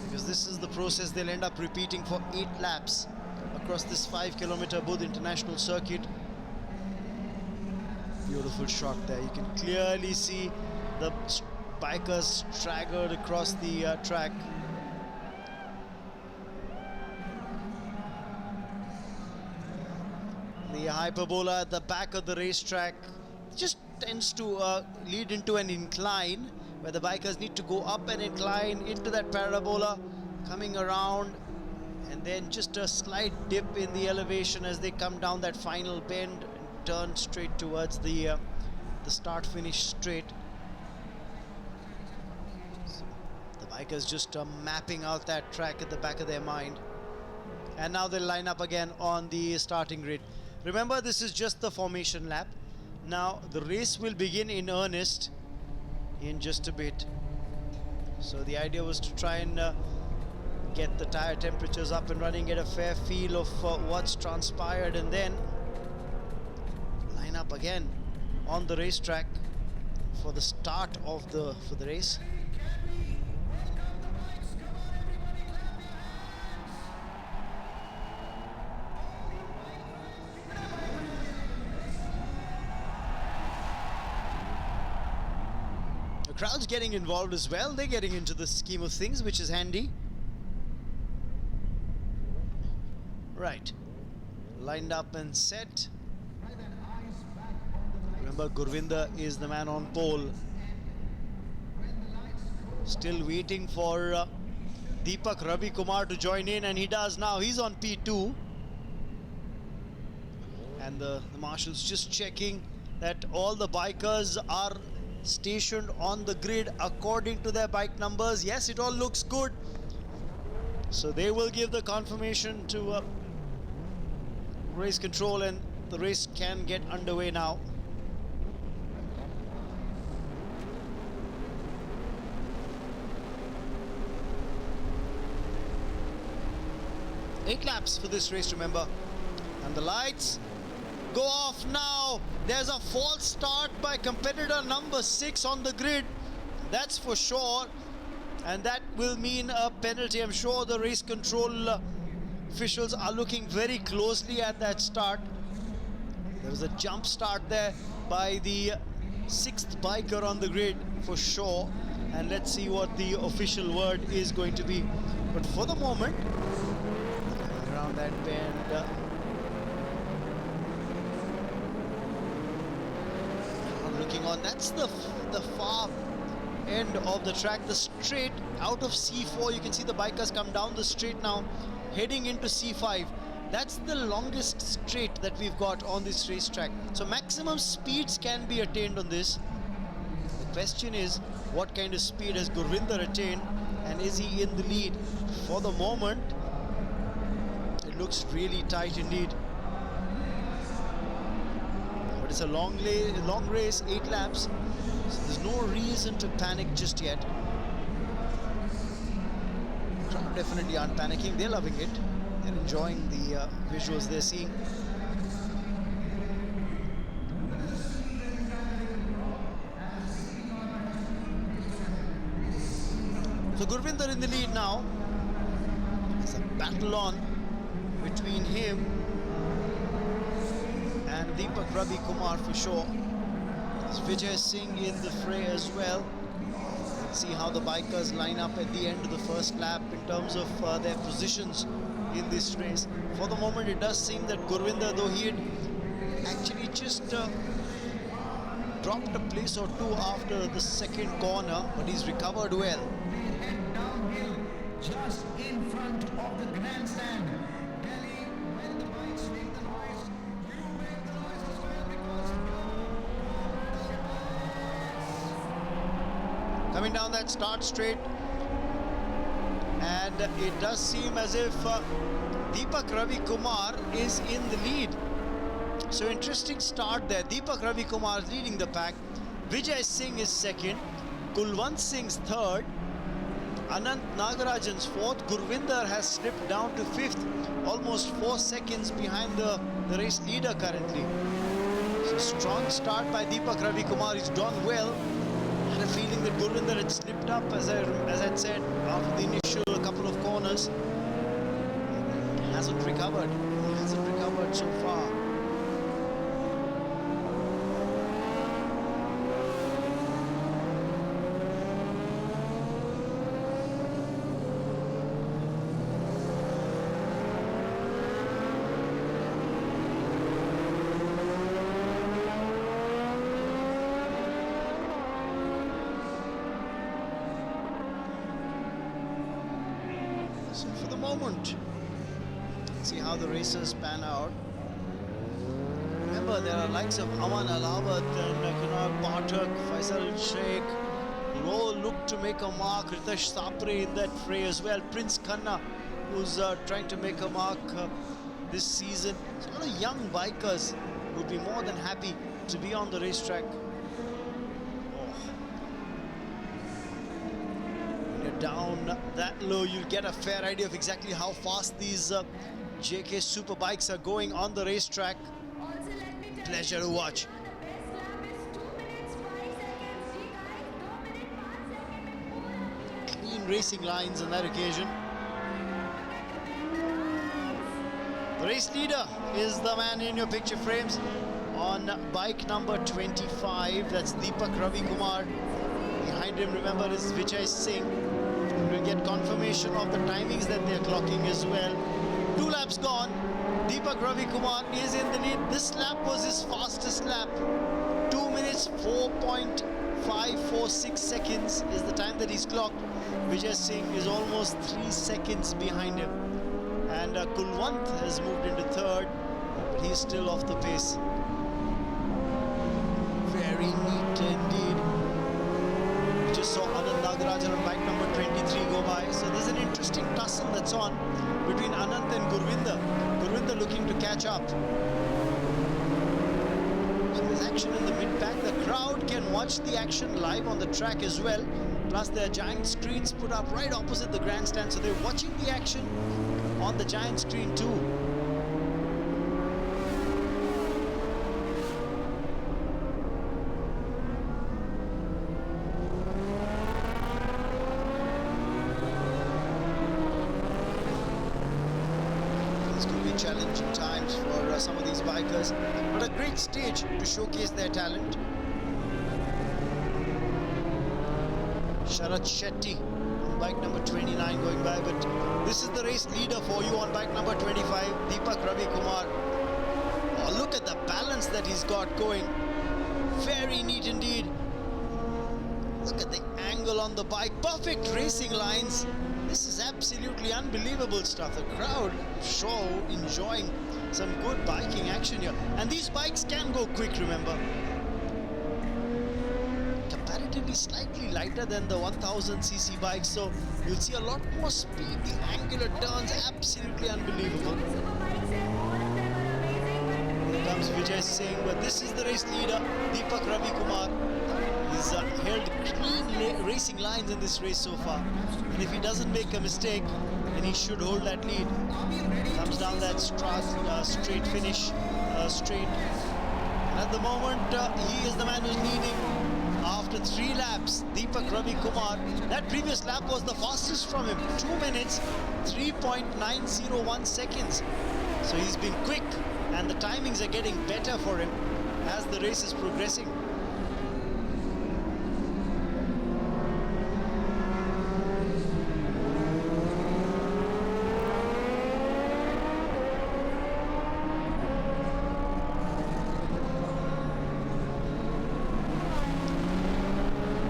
because this is the process they'll end up repeating for 8 laps across this 5-kilometer Budh International Circuit. Beautiful shot there. You can clearly see the bikers staggered across the track. The hyperbola at the back of the racetrack just tends to lead into an incline where the bikers need to go up an incline into that parabola, coming around, and then just a slight dip in the elevation as they come down that final bend and turn straight towards the start-finish straight. So the bikers just mapping out that track at the back of their mind. And now they'll line up again on the starting grid. Remember, this is just the formation lap. Now the race will begin in earnest in just a bit. So the idea was to try and get the tire temperatures up and running, get a fair feel of what's transpired, and then line up again on the racetrack for the start of the race. The crowd's getting involved as well. They're getting into the scheme of things, which is handy. Right, lined up and set. Remember, Gurvinder is the man on pole. Still waiting for Deepak Ravi Kumar to join in, and he does now. He's on P2. And the marshals just checking that all the bikers are stationed on the grid according to their bike numbers. Yes, it all looks good. So they will give the confirmation to race control, and the race can get underway now. Eight laps for this race, remember. And the lights go off now. There's a false start by competitor number 6 on the grid. That's for sure. And that will mean a penalty. I'm sure the race control officials are looking very closely at that start. There was a jump start there by the 6th biker on the grid for sure. And let's see what the official word is going to be. But for the moment, around that bend, looking on, that's the far end of the track, the straight out of C4. You can see the bikers come down the straight now, heading into C5. That's the longest straight that we've got on this racetrack. So maximum speeds can be attained on this. The question is, what kind of speed has Gurvinder attained, and is he in the lead? For the moment, it looks really tight indeed. But it's a long race, 8 laps. So there's no reason to panic just yet. Crowd definitely aren't panicking. They're loving it. They're enjoying the visuals they're seeing. For So Gurvinder in the lead now. There's a battle on between him and Deepak Ravi Kumar for sure. There's Vijay Singh in the fray as well. Let's see how the bikers line up at the end of the first lap in terms of their positions in this race. For the moment, it does seem that Gurvinder, though he had actually just dropped a place or two after the second corner, but he's recovered well. And downhill, just in front of the grandstand. Delhi, when the bikes make the noise, you make the noise as well because Coming down that start straight, and it does seem as if Deepak Ravi Kumar is in the lead. So interesting start there. Deepak Ravi Kumar is leading the pack. Vijay Singh is second. Kulwant Singh's third. Anant Nagarajan's fourth. Gurvinder has slipped down to fifth, almost 4 seconds behind the race leader currently. So strong start by Deepak Ravi Kumar. He's done well. I had a feeling that Gurvinder had slipped up, as I'd said, after the initial couple of corners. He hasn't recovered. He hasn't recovered so far. So for the moment, let's see how the races pan out. Remember, there are likes of Aman Alawat and Kunal Pathak, Faisal Sheikh, who all look to make a mark. Ritesh Sapre in that fray as well. Prince Khanna, who's trying to make a mark this season. So a lot of young bikers would be more than happy to be on the racetrack. Down that low, you'll get a fair idea of exactly how fast these JK Superbikes are going on the racetrack. Also, let me tell Pleasure to watch. the best lap is 2 minutes 5 seconds. Ji guys, 2 minutes 5 seconds. Clean racing lines on that occasion. The race leader is the man in your picture frames on bike number 25. That's Deepak Ravi Kumar. Behind him, remember, is Vijay Singh. We'll get confirmation of the timings that they're clocking as well. 2 laps gone. Deepak Ravi Kumar is in the lead. This lap was his fastest lap. 2 minutes 4.546 seconds is the time that he's clocked. Vijay Singh is almost 3 seconds behind him. And Kulwant has moved into third, but he's still off the pace. Very neat indeed. Just saw Anant Nagarajan on bike number 23 go by. So there's an interesting tussle that's on between Anant and Gurvinder. Gurvinder looking to catch up. So there's action in the mid-pack. The crowd can watch the action live on the track as well. Plus there are giant screens put up right opposite the grandstand. So they're watching the action on the giant screen too. Challenging times for some of these bikers, but a great stage to showcase their talent. Sharat Shetty on bike number 29 going by, but this is the race leader for you on bike number 25, Deepak Ravi Kumar. Oh, look at the balance that he's got going. Very neat indeed. Look at the angle on the bike. Perfect racing lines. This is absolutely unbelievable stuff. The crowd sure enjoying some good biking action here. And these bikes can go quick, remember. Comparatively slightly lighter than the 1000cc bikes, so you'll see a lot more speed. The angular turns, absolutely unbelievable. Superbikes and all of them are amazing. Here comes Vijay Singh, but this is the race leader, Deepak Ravi Kumar. He's held clean racing lines in this race so far. And if he doesn't make a mistake, then he should hold that lead. Comes down that straight finish, straight. And at the moment, he is the man who's leading. after 3 laps. Deepak Ravi Kumar, that previous lap was the fastest from him, 2 minutes 3.901 seconds. So he's been quick and the timings are getting better for him as the race is progressing.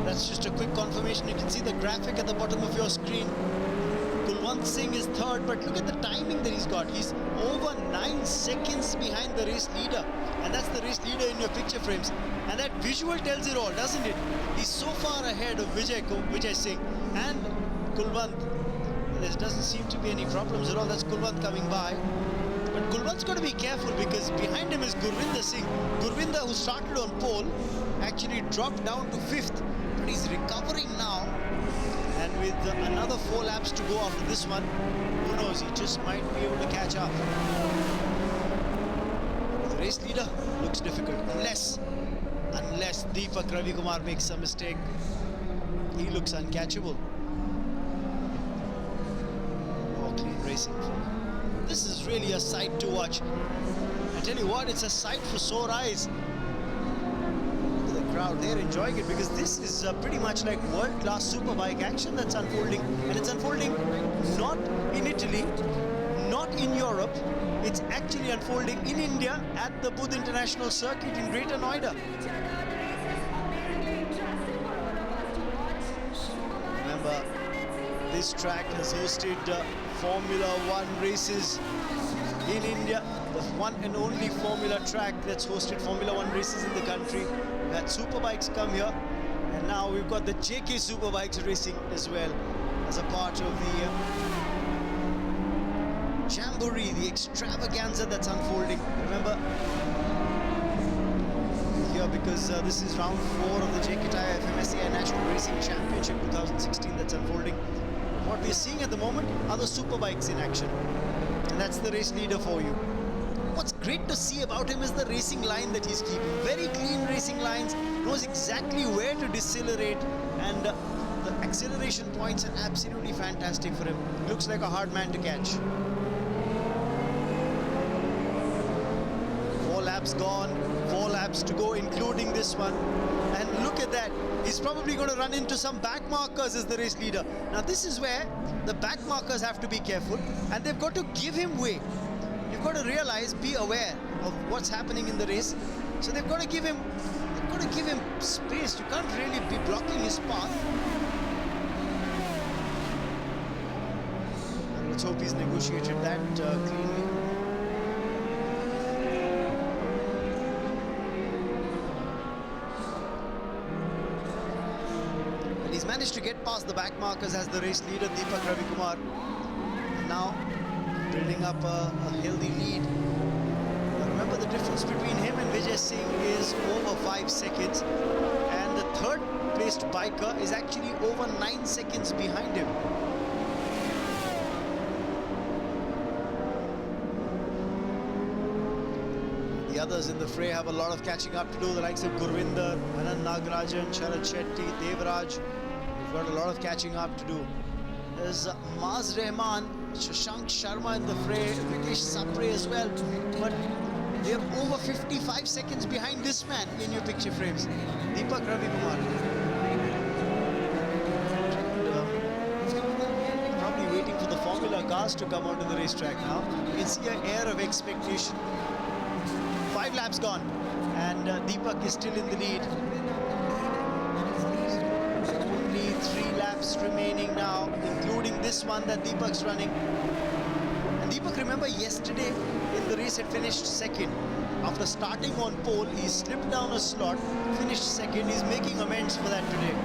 That's just a quick confirmation. You can see the graphic at the bottom of your screen. Kulwant Singh is third, but look at the timing that he's got. He's over 9 seconds behind the race leader, and that's the race leader in your picture frames. And that visual tells it all, doesn't it? He's so far ahead of Vijay Singh and Kulwant. There doesn't seem to be any problems at all. That's Kulwant coming by. But Kulwant's got to be careful because behind him is Gurvinder Singh. Gurvinder, who started on pole, actually dropped down to 5th. But he's recovering now, and with another 4 laps to go after this one, who knows, he just might be able to catch up. The race leader looks difficult unless Deepak Ravi Kumar makes a mistake. He looks uncatchable. Oh, clean racing from him. This is really a sight to watch. I tell you what, it's a sight for sore eyes. Crowd, they're enjoying it because this is pretty much like world-class superbike action that's unfolding, and it's unfolding not in Italy, not in Europe, it's actually unfolding in India at the Budh International Circuit in Greater Noida. Remember, this track has hosted Formula One races in India, the one and only Formula track that's hosted Formula One races in the country. We've had Superbikes come here, and now we've got the JK Superbikes racing as well as a part of the jamboree, the extravaganza that's unfolding. Remember, here because this is round 4 of the JK Tyre FMSAI National Racing Championship 2016 that's unfolding. What we're seeing at the moment are the Superbikes in action, and that's the race leader for you. What's great to see about him is the racing line that he's keeping. Very clean racing lines, knows exactly where to decelerate, and the acceleration points are absolutely fantastic for him. Looks like a hard man to catch. 4 laps gone, 4 laps to go, including this one. And look at that. He's probably going to run into some back markers as the race leader. Now this is where the back markers have to be careful, and they've got to give him way. You've got to realize, be aware of what's happening in the race. So they've got to give him space. You can't really be blocking his path. And let's hope he's negotiated that cleanly. But he's managed to get past the back markers as the race leader, Deepak Ravi Kumar. And now building up a healthy lead. Now remember, the difference between him and Vijay Singh is over 5 seconds, and the third placed biker is actually over 9 seconds behind him. The others in the fray have a lot of catching up to do, the likes of Gurvinder, Anand Nagarajan, Sharad Shetty, Devraj. We've got a lot of catching up to do. There's Maz Rahman, Shashank Sharma in the fray, Vikesh Sapre as well, but they're over 55 seconds behind this man in your picture frames, Deepak Ravi Kumar. Probably waiting for the Formula cars to come onto the racetrack now. You can see an air of expectation. 5 laps gone, and Deepak is still in the lead. Only 3 laps remaining now, including this one that Deepak's running. And Deepak, remember, yesterday in the race had finished second. After starting on pole, he slipped down a slot, finished second. He's making amends for that today.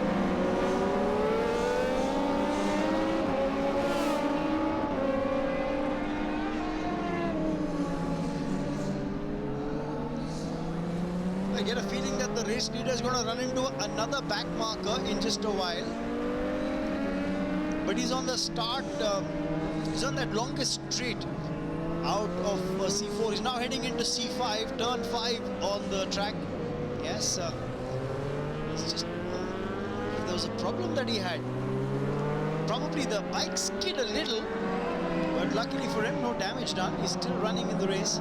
I get a feeling that the race leader is going to run into another back marker in just a while. But he's on the start, he's on that longest straight out of C4. He's now heading into C5, turn 5 on the track. Yes, he's just was a problem that he had. Probably the bike skid a little, but luckily for him, no damage done. He's still running in the race.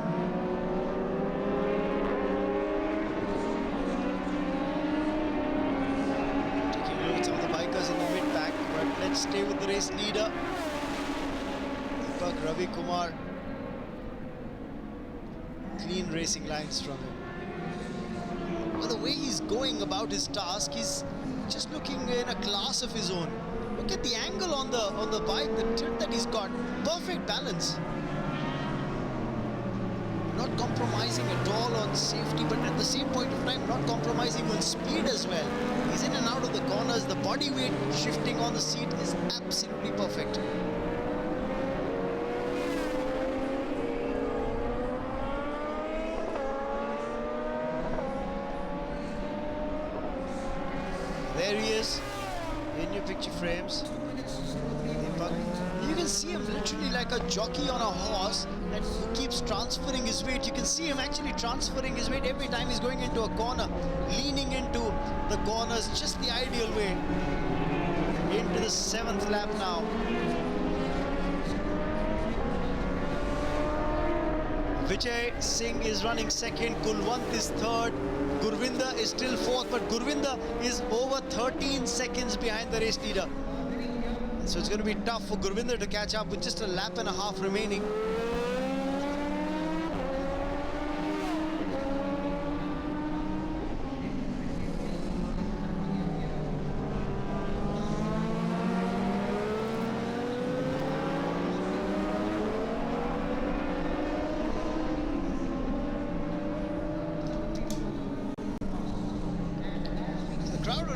Taking a look at some of the bikers in the mid-pack, but let's stay with the race leader, Deepak Ravi Kumar. Clean racing lines from him. Well, the way he's going about his task, he's just looking in a class of his own. Look at the angle on the bike, the tilt that he's got. Perfect balance. Not compromising at all on safety, but at the same point of time, not compromising on speed as well. He's in and out of the corners. The body weight shifting on the seat is absolutely perfect. There he is, in your picture frames. You can see him literally like a jockey on a horse that keeps transferring his weight. You can see him actually transferring his weight every time he's going into a corner, leaning into the corners, just the ideal way. Into the 7th lap now. Vijay Singh is running second, Kulwant is third, Gurvinder is still fourth, but Gurvinder is over 13 seconds behind the race leader. So it's going to be tough for Gurvinder to catch up with just a lap and a half remaining.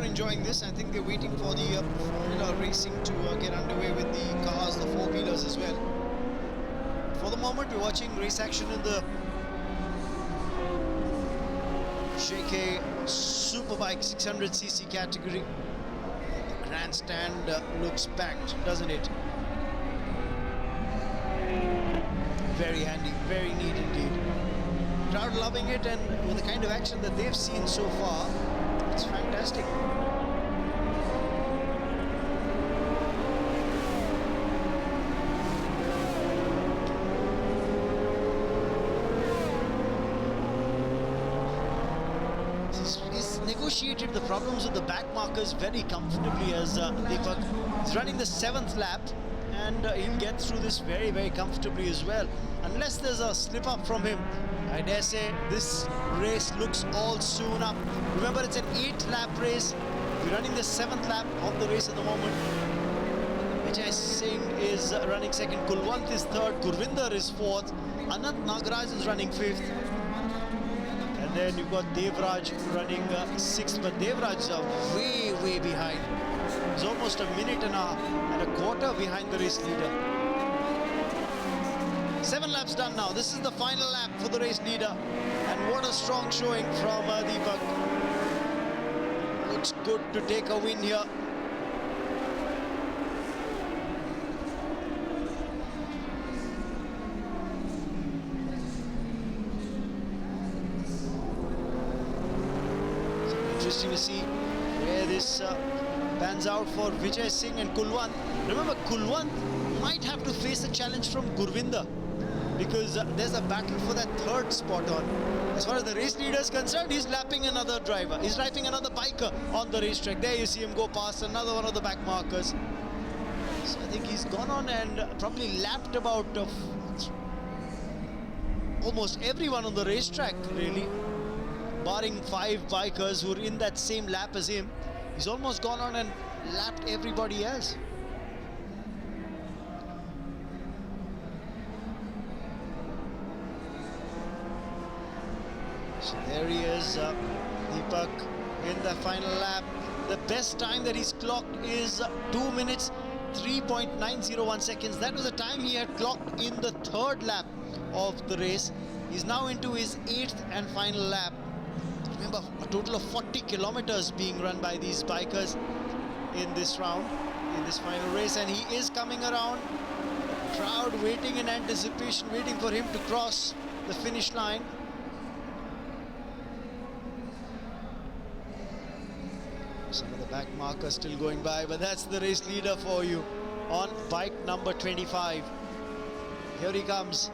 Enjoying this. I think they're waiting for the Formula Racing to get underway with the cars, the four-wheelers as well. For the moment, we're watching race action in the JK Superbike 600cc category. The grandstand looks packed, doesn't it? Very handy, very neat indeed. Crowd loving it, and with the kind of action that they've seen so far, it's fantastic. He's negotiated the problems with the back markers very comfortably as Deepak is running the 7th lap, and he'll get through this very, very comfortably as well. Unless there's a slip up from him, I dare say this race looks all soon up. Remember, it's an 8-lap race. We're running the 7th lap of the race at the moment. Vijay Singh is running second, Kulwant is third, Gurvinder is fourth, Anant Nagaraj is running 5th. And then you've got Devraj running 6th, but Devraj is way, way behind. He's almost a minute and a quarter behind the race leader. 7 laps done now. This is the final lap for the race leader. And what a strong showing from Deepak. Looks good to take a win here. So interesting to see where this pans out for Vijay Singh and Kulwant. Remember, Kulwant might have to face a challenge from Gurvinder, because there's a battle for that 3rd spot on. As far as the race leader is concerned, he's lapping another driver. He's lapping another biker on the racetrack. There you see him go past another one of the back markers. So I think he's gone on and probably lapped about almost everyone on the racetrack, really. Barring 5 bikers who are in that same lap as him. He's almost gone on and lapped everybody else. So there he is, Deepak in the final lap. The best time that he's clocked is 2 minutes 3.901 seconds. That was the time he had clocked in the 3rd lap of the race. He's now into his 8th and final lap. Remember, a total of 40 kilometers being run by these bikers in this round, in this final race, and he is coming around. Crowd waiting in anticipation, waiting for him to cross the finish line. Some of the back markers still going by, but that's the race leader for you on bike number 25. Here he comes.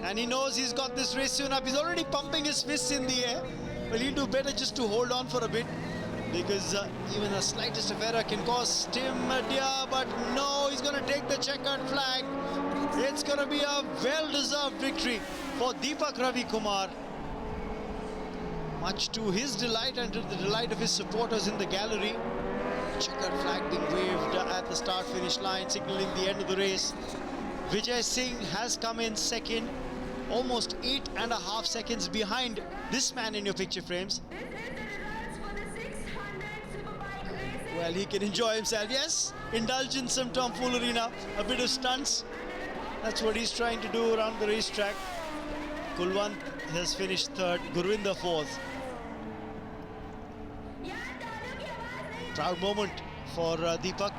And he knows he's got this race soon up. He's already pumping his fists in the air. Well, he'll do better just to hold on for a bit, because even the slightest of error can cost him a dear. But no, he's going to take the checkered flag. It's going to be a well-deserved victory for Deepak Ravi Kumar. Much to his delight and to the delight of his supporters in the gallery. Checkered flag being waved at the start-finish line, signaling the end of the race. Vijay Singh has come in second, almost 8.5 seconds behind this man in your picture frames. This is the results for the 600 Superbike racing. Well, he can enjoy himself. Yes, indulge in some tomfoolery now, a bit of stunts. That's what he's trying to do around the racetrack. Kulwant has finished third, Gurvinder fourth. Proud moment for Deepak.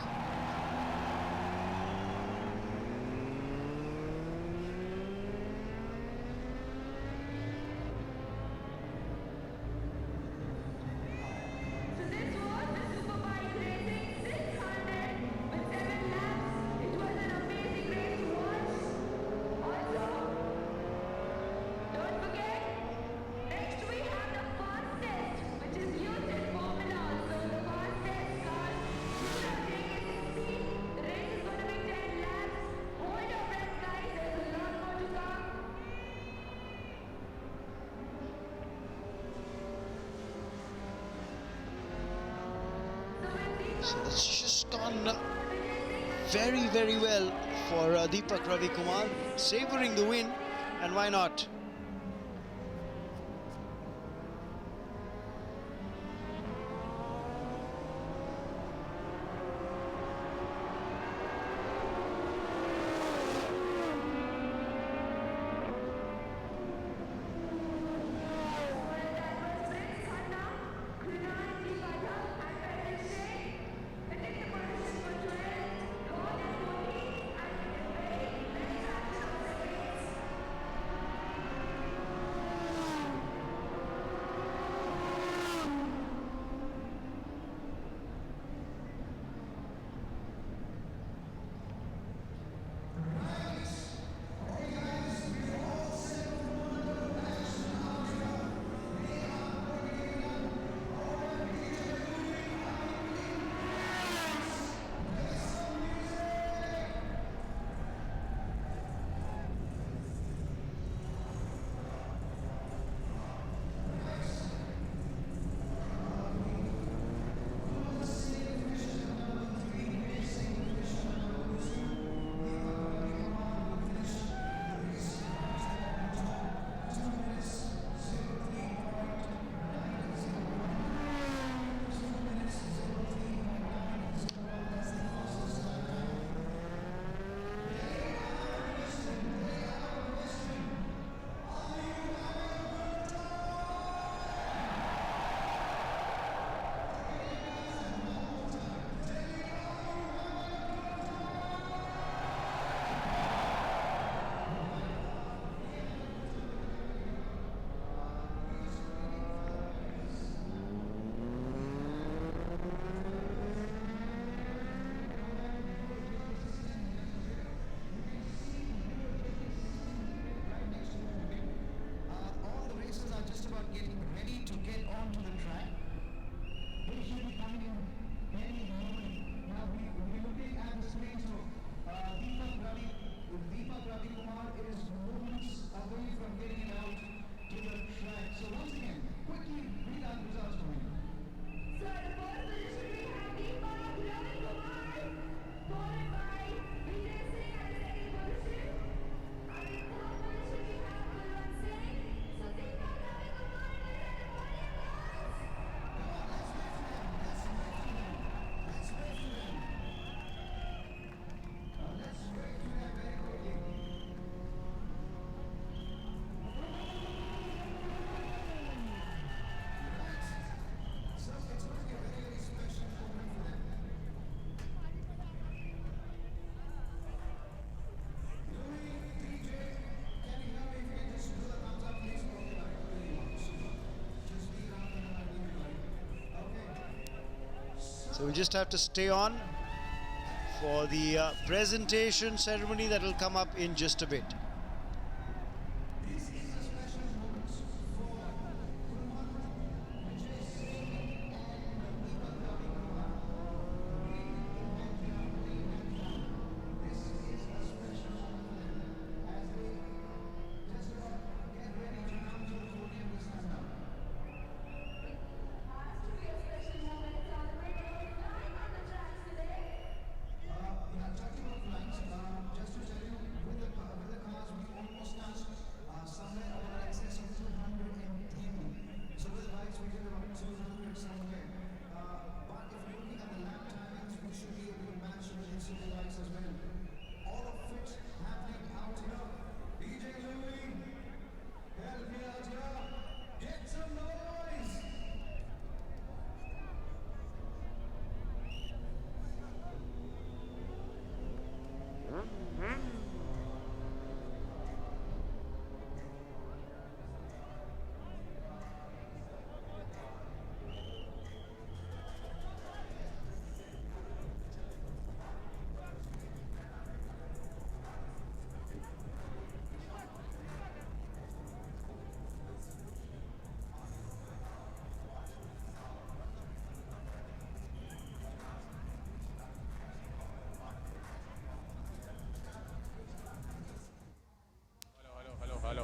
So this was the Superbike racing 600 with 7 laps. It was an amazing race to watch. Also, don't forget, next we have the fastest, which is used in Formula. So the fastest car should have taken 16. The race is going to be 10 laps. Hold your breath, guys. There's a lot more to come. So that's just gone very, very well for Deepak Ravi Kumar, savouring the win, and why not? So we'll just have to stay on for the presentation ceremony that will come up in just a bit.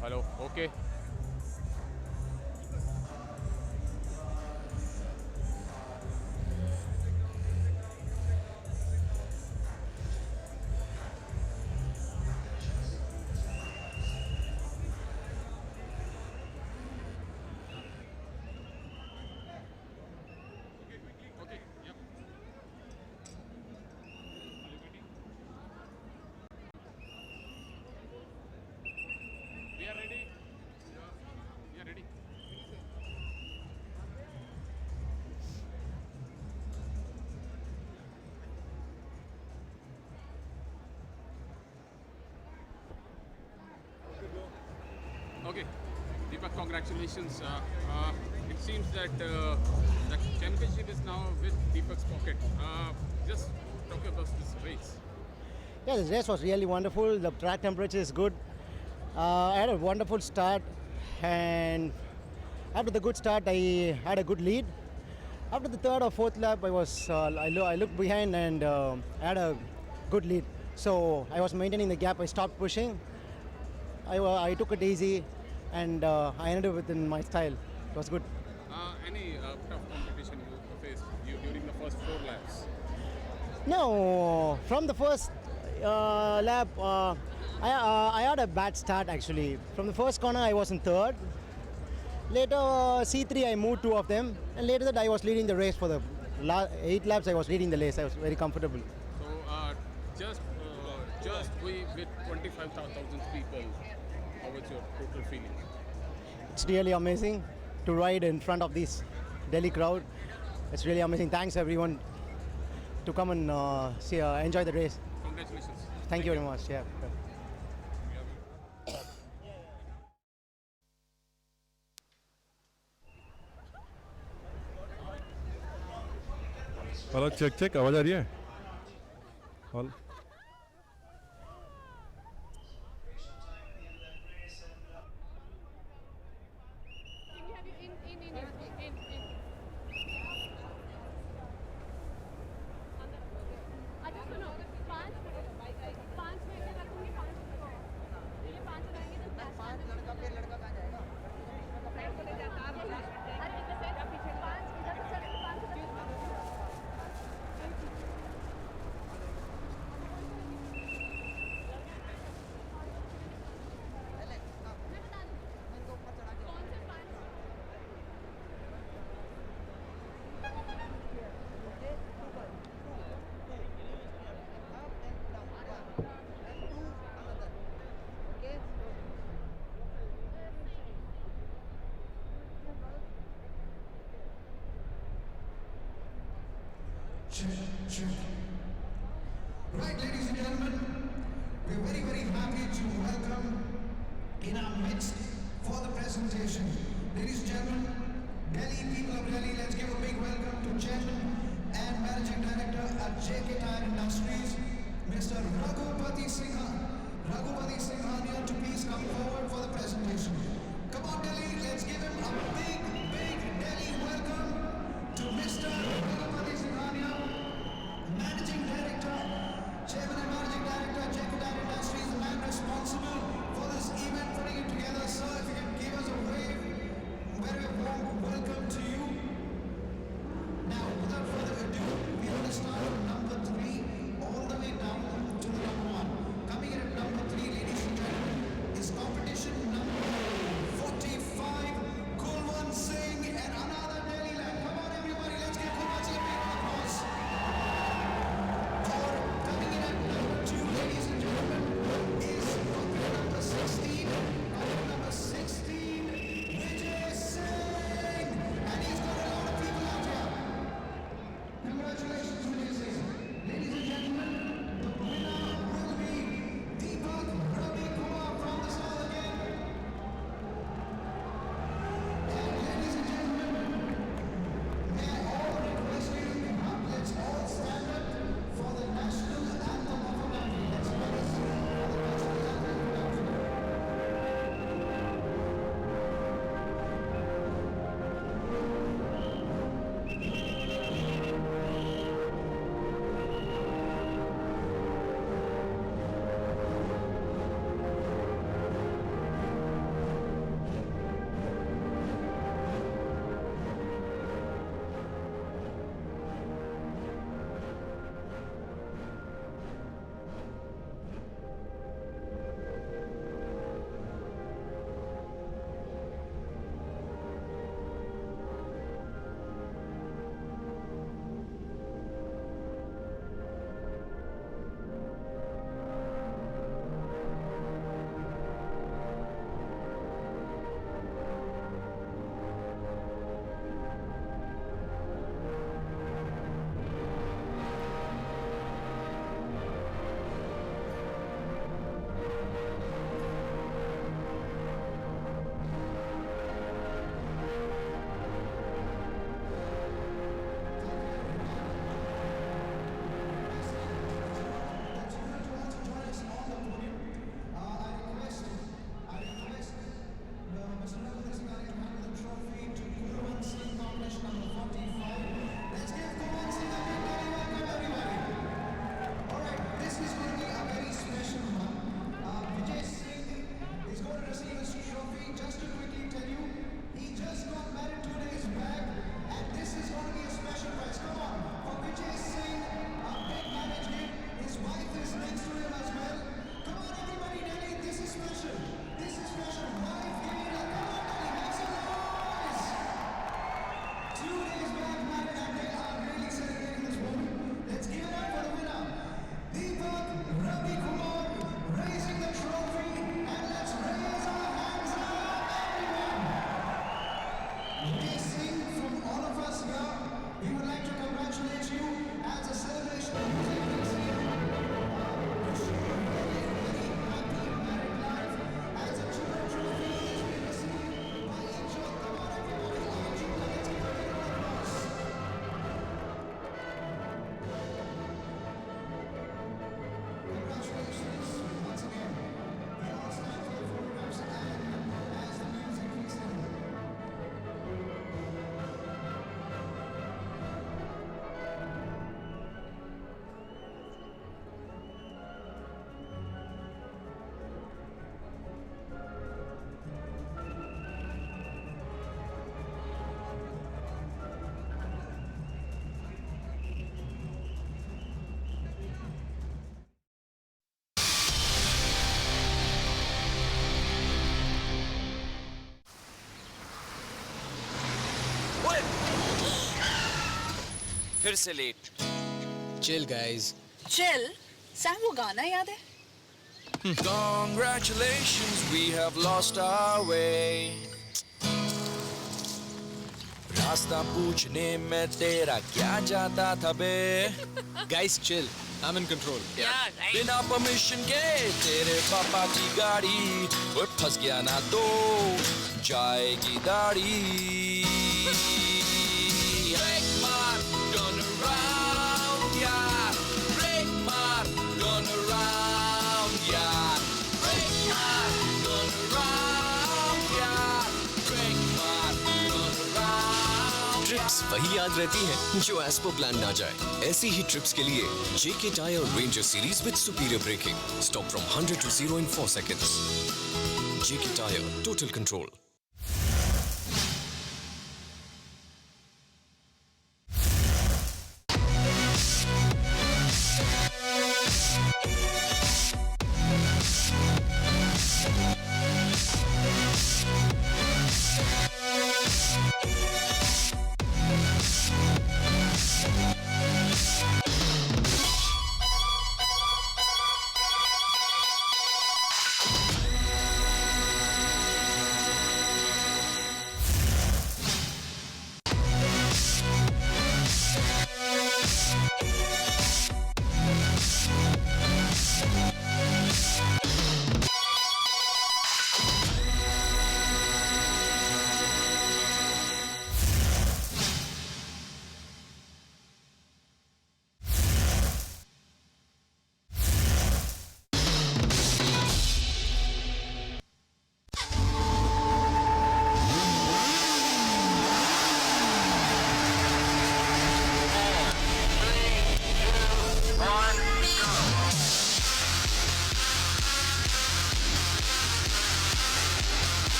Hello. Okay. We are ready. We are ready. Okay, Deepak, congratulations. It seems that the championship is now with Deepak's pocket. Just talk about this race. Yeah, this race was really wonderful. The track temperature is good. I had a wonderful start, and after the good start, I had a good lead. After the third or fourth lap, I looked behind and I had a good lead. So I was maintaining the gap. I stopped pushing. I took it easy, and I ended up within my style. It was good. Any tough competition you faced during the first 4 laps? No, from the first lap, I had a bad start actually. From the first corner, I was in third. Later, C3, I moved 2 of them, and later that I was leading the race for the 8 laps. I was leading the race. I was very comfortable. So just we with 25,000 people, how was your total feeling? It's really amazing to ride in front of this Delhi crowd. It's really amazing. Thanks everyone to come and enjoy the race. Congratulations. Thank you very much. Yeah. Hello check आवाज़ आ रही है hello Right, ladies and gentlemen, we're very, very happy to welcome in our midst for the presentation. Ladies and gentlemen, Delhi, people of Delhi, let's give a big welcome to Chairman and Manager JK Tyre Industries, Mr. Raghupati Singhania to please come forward for the presentation. Come on Delhi, let's give him a big Delhi welcome to Mr. Raghupati Singhania, Managing Director, Chairman and Managing Director, JK Tyre Industries, the man responsible for this event, putting it together. Sir, if you can give us a wave, very warm welcome to you. Now, without further ado, we want to start with number 3 all the way down to the number 1. Coming in at number 3, ladies and gentlemen, is competition number 45, Kulwant Singh and another Delhi lad. Come on everybody, let's give Kulwant Singh a big applause. Or coming in at number 2, ladies and gentlemen, is competitor number 16, Vijay Singh, and he's got a lot of people out here. Congratulations, Vijay Singh. Ladies and gentlemen, the winner will be Deepak Ravi Kumar from the south again. And ladies and gentlemen, may I all request you to come up. Let's all stand up for the national anthem of our country. Let's raise for the national anthem of our country. फिर से late. Chill, guys. Chill Sam वो गाना याद है? Congratulations, we have lost our way. रास्ता पूछने में तेरा क्या जाता था बे? Guys, chill. I'm in control. Yeah, right. बिना परमिशन के तेरे पापा की गाड़ी वो फंस गया ना तो जाएगी दाढ़ी. Break my turn around, yeah. वही याद रहती हैं जो एज पर प्लान ना जाए। ऐसी ही ट्रिप्स के लिए जेके टायर और ranger series with superior braking. Stop from 100 to 0 in 4 seconds. JK tyre, total control.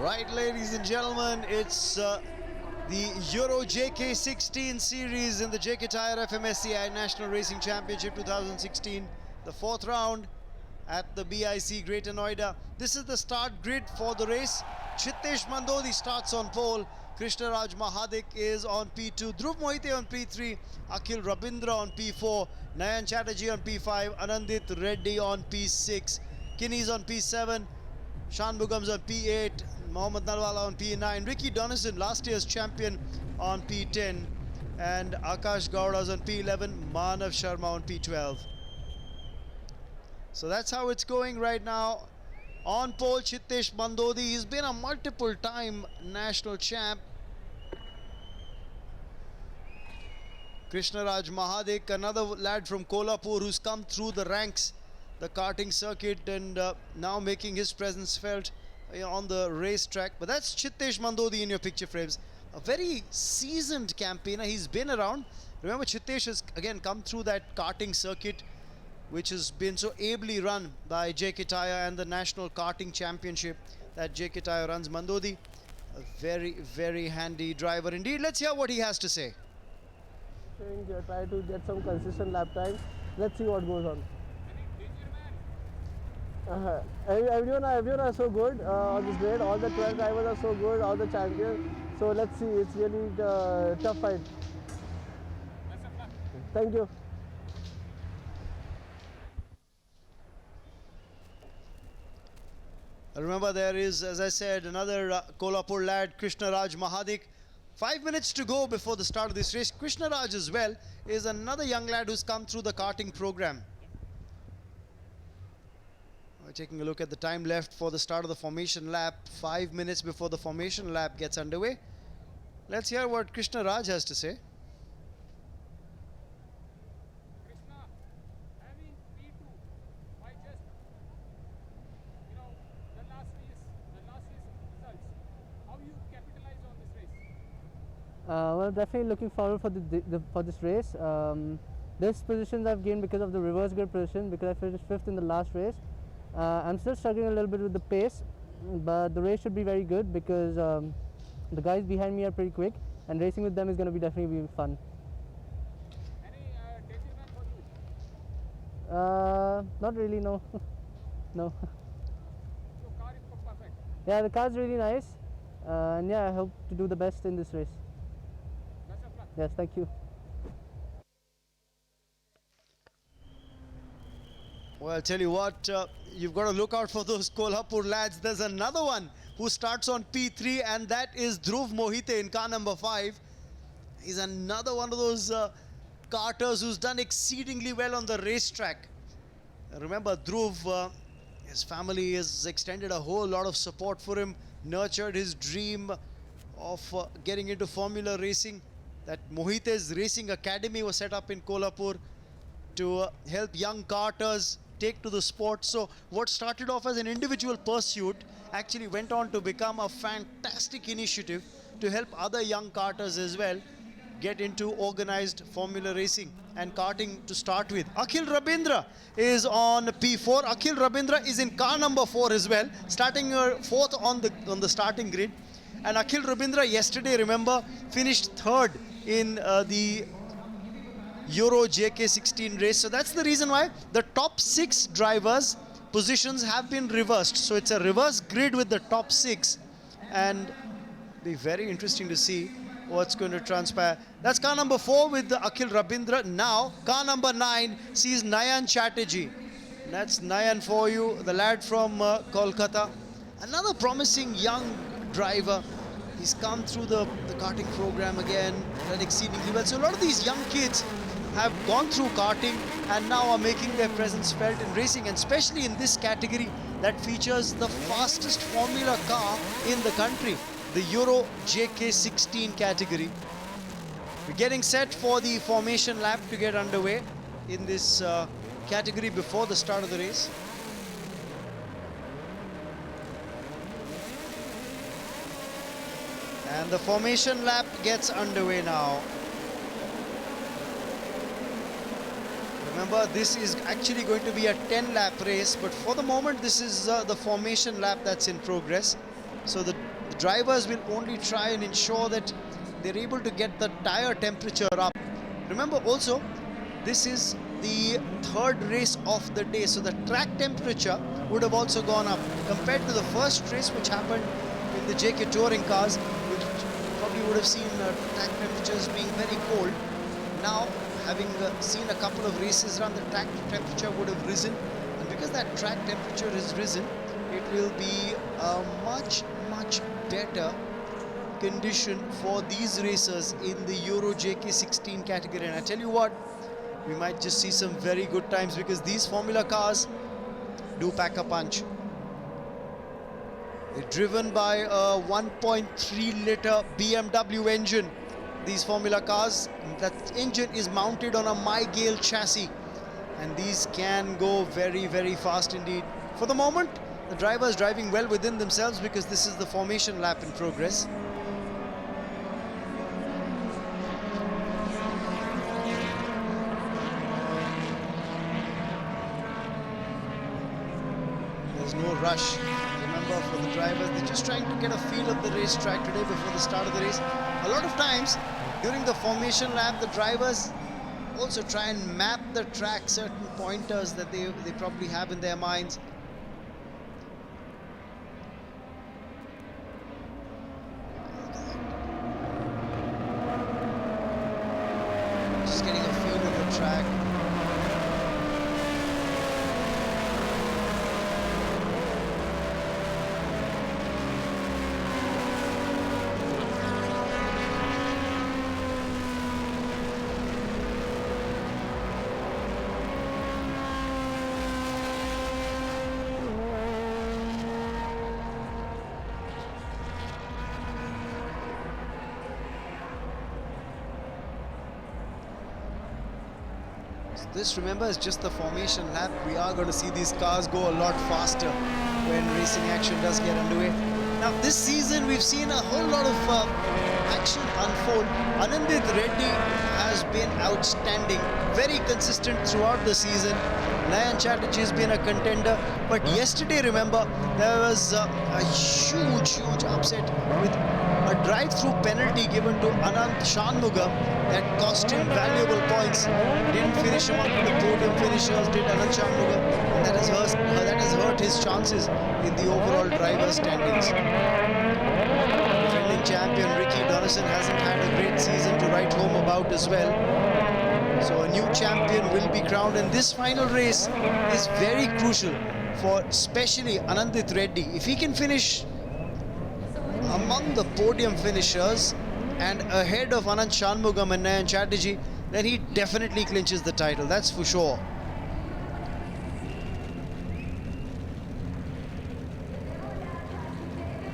Right, ladies and gentlemen, it's the Euro JK16 series in the JK Tyre FMSCI National Racing Championship 2016, the 4th round at the BIC Greater Noida. This is the start grid for the race. Chitesh Mandodi starts on pole. Krishnaraj Mahadik is on P2. Dhruv Mohite on P3. Akhil Rabindra on P4. Nayan Chatterjee on P5. Anandit Reddy on P6. Kinney's on P7. Shanmugam's on P8. Mohammad Narwala on P9. Ricky Donison, last year's champion, on P10. And Akash Gowda's on P11. Manav Sharma on P12. So that's how it's going right now. On pole, Chitesh Mandodi. He's been a multiple-time national champ. Krishnaraj Mahadik, another lad from Kolhapur who's come through the ranks, the karting circuit, and now making his presence felt on the racetrack. But that's Chitesh Mandodi in your picture frames. A very seasoned campaigner. He's been around. Remember, Chitesh has again come through that karting circuit, which has been so ably run by JK Tyre and the National Karting Championship that JK Tyre runs. Mandodi, a very, very handy driver indeed. Let's hear what he has to say. Try to get some consistent lap time. Let's see what goes on. Everyone are so good on this grade. All the 12 drivers are so good, all the champions. So let's see, it's really a tough fight. Thank you. Remember, there is, as I said, another Kolhapur lad, Krishnaraj Mahadik. 5 minutes to go before the start of this race. Krishnaraj as well is another young lad who's come through the karting program. We're taking a look at the time left for the start of the formation lap. 5 minutes before the formation lap gets underway. Let's hear what Krishnaraj has to say. Well, definitely looking forward for for this race. This positions I've gained because of the reverse grid position, because I finished 5th in the last race. I'm still struggling a little bit with the pace, but the race should be very good because the guys behind me are pretty quick, and racing with them is going to be definitely be fun. Any debut for you? Not really, no. No. So car is perfect. Yeah, the car's really nice, and yeah, I hope to do the best in this race. Best of luck. Yes, thank you. Well, I'll tell you what, you've got to look out for those Kolhapur lads. There's another one who starts on P3, and that is Dhruv Mohite in car number 5. He's another one of those karters who's done exceedingly well on the racetrack. Remember, Dhruv, his family has extended a whole lot of support for him, nurtured his dream of getting into Formula racing. That Mohite's Racing Academy was set up in Kolhapur to help young karters take to the sport. So what started off as an individual pursuit actually went on to become a fantastic initiative to help other young karters as well get into organized Formula racing and karting to start with. Akhil Rabindra is on P4. Akhil Rabindra is in car number 4 as well, starting 4th on the starting grid. And Akhil Rabindra yesterday, remember, finished 3rd in the Euro JK16 race. So that's the reason why the top 6 drivers' positions have been reversed. So it's a reverse grid with the top 6, and be very interesting to see what's going to transpire. That's car number 4 with the Akhil Rabindra. Now car number 9 sees Nayan Chatterjee. That's Nayan for you, the lad from Kolkata. Another promising young driver. He's come through the karting program again, done exceedingly well. So a lot of these young kids have gone through karting and now are making their presence felt in racing, and especially in this category that features the fastest Formula car in the country, the Euro JK16 category. We're getting set for the formation lap to get underway in this category before the start of the race. And the formation lap gets underway now. Remember, this is actually going to be a 10-lap race, but for the moment, this is the formation lap that's in progress. So the drivers will only try and ensure that they're able to get the tire temperature up. Remember also, this is the third race of the day, so the track temperature would have also gone up compared to the first race which happened in the JK Touring cars, which probably would have seen track temperatures being very cold. Now, having seen a couple of races run, the track temperature would have risen, and because that track temperature has risen, it will be a much better condition for these racers in the Euro JK16 category. And I tell you what, we might just see some very good times, because these Formula cars do pack a punch. They're driven by a 1.3 litre BMW engine. These Formula cars, that engine is mounted on a My Gale chassis, and these can go very fast indeed. For the moment, the drivers driving well within themselves, because this is the formation lap in progress. There's no rush, remember, for the drivers. They're just trying to get a feel of the racetrack today before the start of the race. A lot of times during the formation lap, the drivers also try and map the track, certain pointers that they probably have in their minds. Just getting a feel of the track. This, remember, is just the formation lap. We are going to see these cars go a lot faster when racing action does get underway. Now, this season we've seen a whole lot of action unfold. Anandit Reddy has been outstanding, very consistent throughout the season. Nayan Chatterjee has been a contender, but yesterday, remember, there was a huge upset with a drive-through penalty given to Anand Shanmugam that cost him valuable points. Didn't finish among the podium finishers, did Anand Shanmugam, and that has hurt his chances in the overall driver standings. Defending champion Ricky Donnison hasn't had a great season to write home about as well. So a new champion will be crowned, and this final race is very crucial for especially Anandit Reddy. If he can finish among the podium finishers and ahead of Anand Shanmugam and Nayan Chatterjee, then he definitely clinches the title, that's for sure.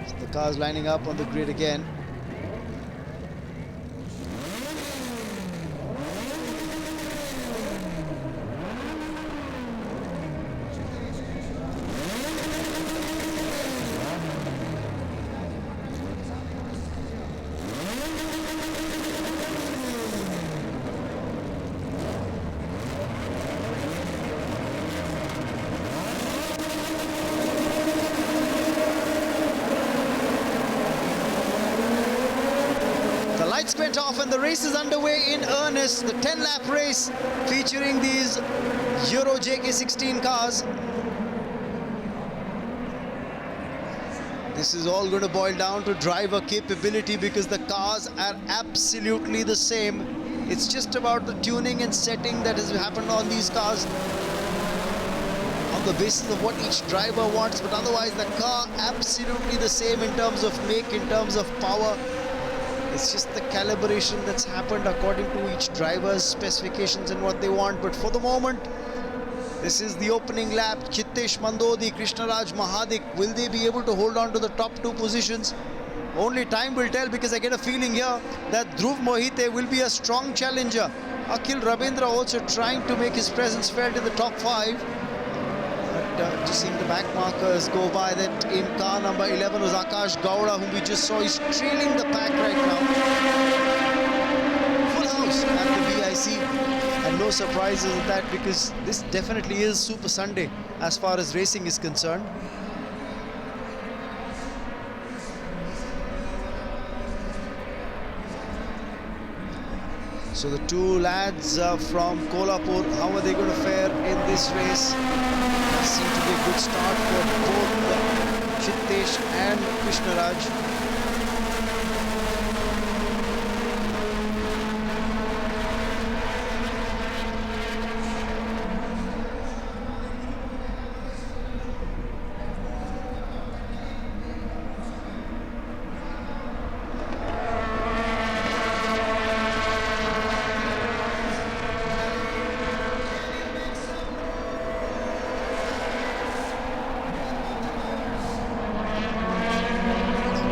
So the cars lining up on the grid again. Lights went off and the race is underway in earnest. The 10-lap race featuring these Euro JK16 cars. This is all going to boil down to driver capability, because the cars are absolutely the same. It's just about the tuning and setting that has happened on these cars on the basis of what each driver wants, but otherwise the car absolutely the same in terms of make, in terms of power. It's just the calibration that's happened according to each driver's specifications and what they want. But for the moment, this is the opening lap. Chittesh Mandodi, Krishnaraj Mahadik, will they be able to hold on to the top two positions? Only time will tell, because I get a feeling here that Dhruv Mohite will be a strong challenger. Akhil Rabindra also trying to make his presence felt in the top 5. But just seeing the back markers go by, that in car number 11 was Akash Gowda, whom we just saw. He's trailing the pack right now. Full house at the VIC, and no surprises at that, because this definitely is Super Sunday as far as racing is concerned. So the two lads from Kolhapur, how are they going to fare in this race? That seemed to be a good start for both Chittesh and Krishnaraj.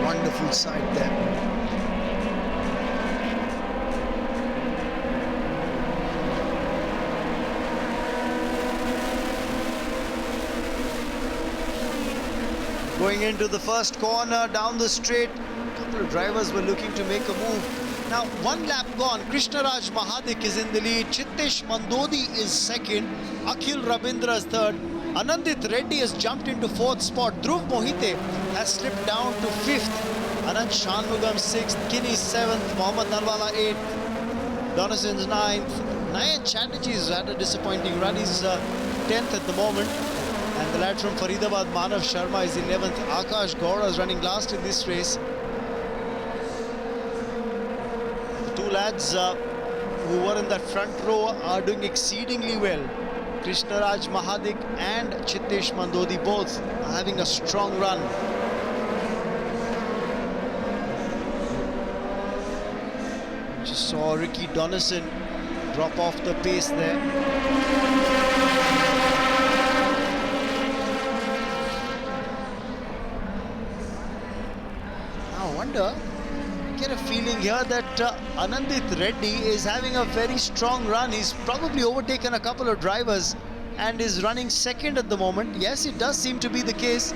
Wonderful sight there. Going into the first corner down the straight, a couple of drivers were looking to make a move. Now, one lap gone, Krishnaraj Mahadik is in the lead, Chittesh Mandodi is second, Akhil Rabindra is third, Anandit Reddy has jumped into fourth spot, Dhruv Mohite has slipped down to fifth, Anand Shanmugam sixth, Kinney seventh, Mohammad Narwala eighth, Donison's ninth, Nayan Chatterjee has had a disappointing run, he's 10th at the moment. And the lad from Faridabad, Manav Sharma, is 11th. Akash Gaura is running last in this race. The two lads who were in that front row are doing exceedingly well. Krishnaraj Mahadik and Chittesh Mandodi both are having a strong run. Just saw Ricky Donison drop off the pace there. Get a feeling here that Anandit Reddy is having a very strong run. He's probably overtaken a couple of drivers and is running second at the moment. Yes, it does seem to be the case.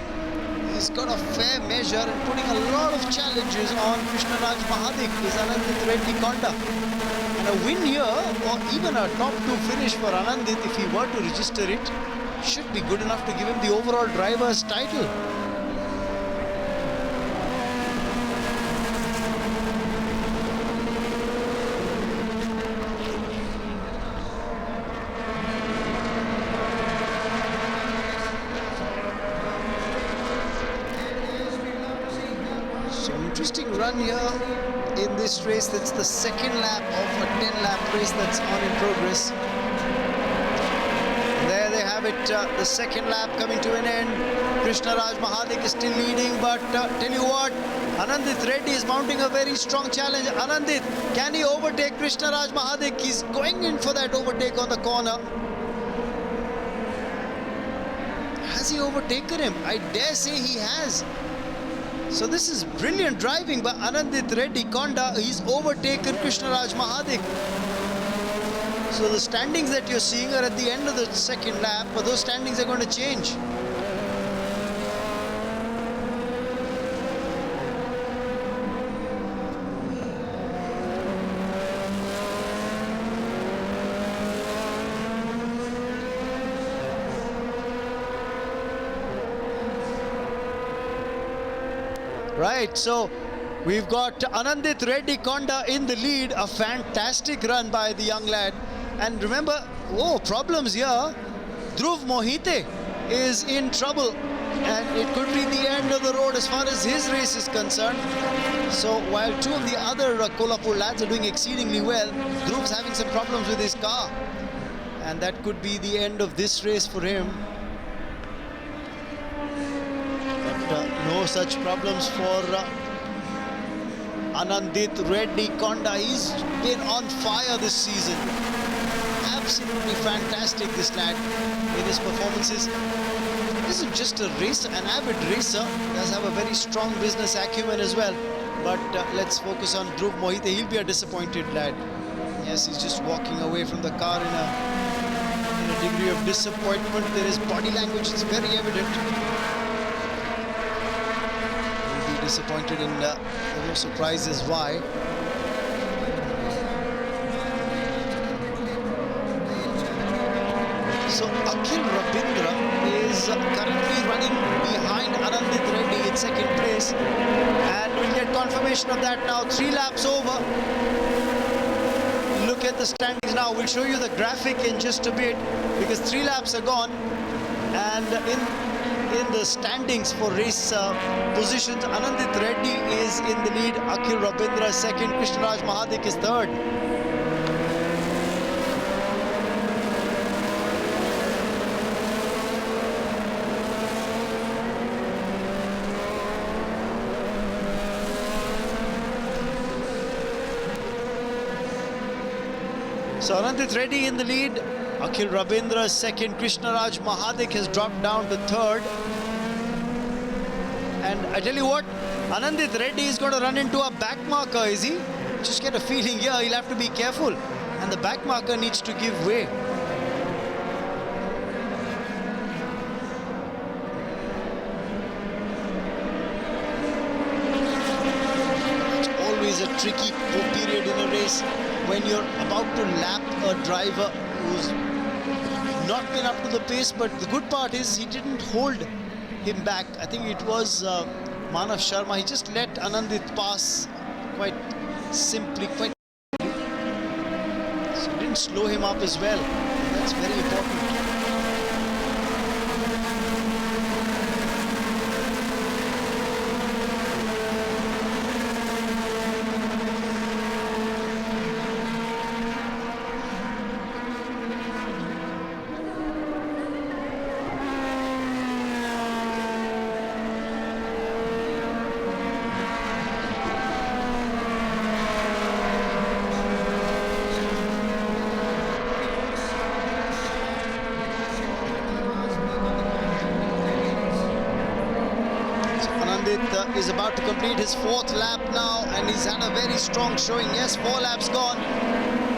He's got a fair measure and putting a lot of challenges on Krishnaraj Mahadik is Anandit Reddy Konda. And a win here, or even a top two finish for Anandit, if he were to register it, should be good enough to give him the overall driver's title. Interesting run here in this race. That's the second lap of a 10-lap race that's on in progress. There they have it, the second lap coming to an end. Krishnaraj Mahadik is still leading, but tell you what, Anandit Reddy is mounting a very strong challenge. Anandit, can he overtake Krishnaraj Mahadik? He's going in for that overtake on the corner. Has he overtaken him? I dare say he has. So this is brilliant driving by Anandit Reddy Konda. He's overtaken Krishnaraj Mahadik. So the standings that you're seeing are at the end of the second lap, but those standings are going to change. Right, so we've got Anandit Reddy Konda in the lead. A fantastic run by the young lad. And remember, problems here. Dhruv Mohite is in trouble. And it could be the end of the road as far as his race is concerned. So while two of the other Kolhapur lads are doing exceedingly well, Dhruv's having some problems with his car. And that could be the end of this race for him. No such problems for Anandit Reddy Konda. He's been on fire this season. Absolutely fantastic, this lad, in his performances. This is just a racer, an avid racer. He does have a very strong business acumen as well. But let's focus on Dhruv Mohite. He'll be a disappointed lad. Yes, he's just walking away from the car in a degree of disappointment. There is body language, it's very evident. Disappointed, and there are no surprises why. So Akhil Rabindra is currently running behind Anandit Reddy in second place, and we'll get confirmation of that now. 3 laps over. look at the standings now. We'll show you the graphic in just a bit because 3 laps are gone, and in the standings for race positions, Anandit Reddy is in the lead, Akhil Rabindra is second, Krishnaraj Mahadik is third. So Anandit Reddy in the lead, Akhil Rabindra is second, Krishnaraj Mahadik has dropped down to third. And I tell you what, Anandit Reddy is going to run into a back marker, is he? Just get a feeling here, he'll have to be careful. And the back marker needs to give way. It's always a tricky period in a race when you're about to lap a driver who's not been up to the pace, but the good part is he didn't hold him back. I think it was Manav Sharma. He just let Anandit pass quite simply, quite. So he didn't slow him up as well. That's very important. Is about to complete his 4th lap now, and he's had a very strong showing. Yes, 4 laps gone.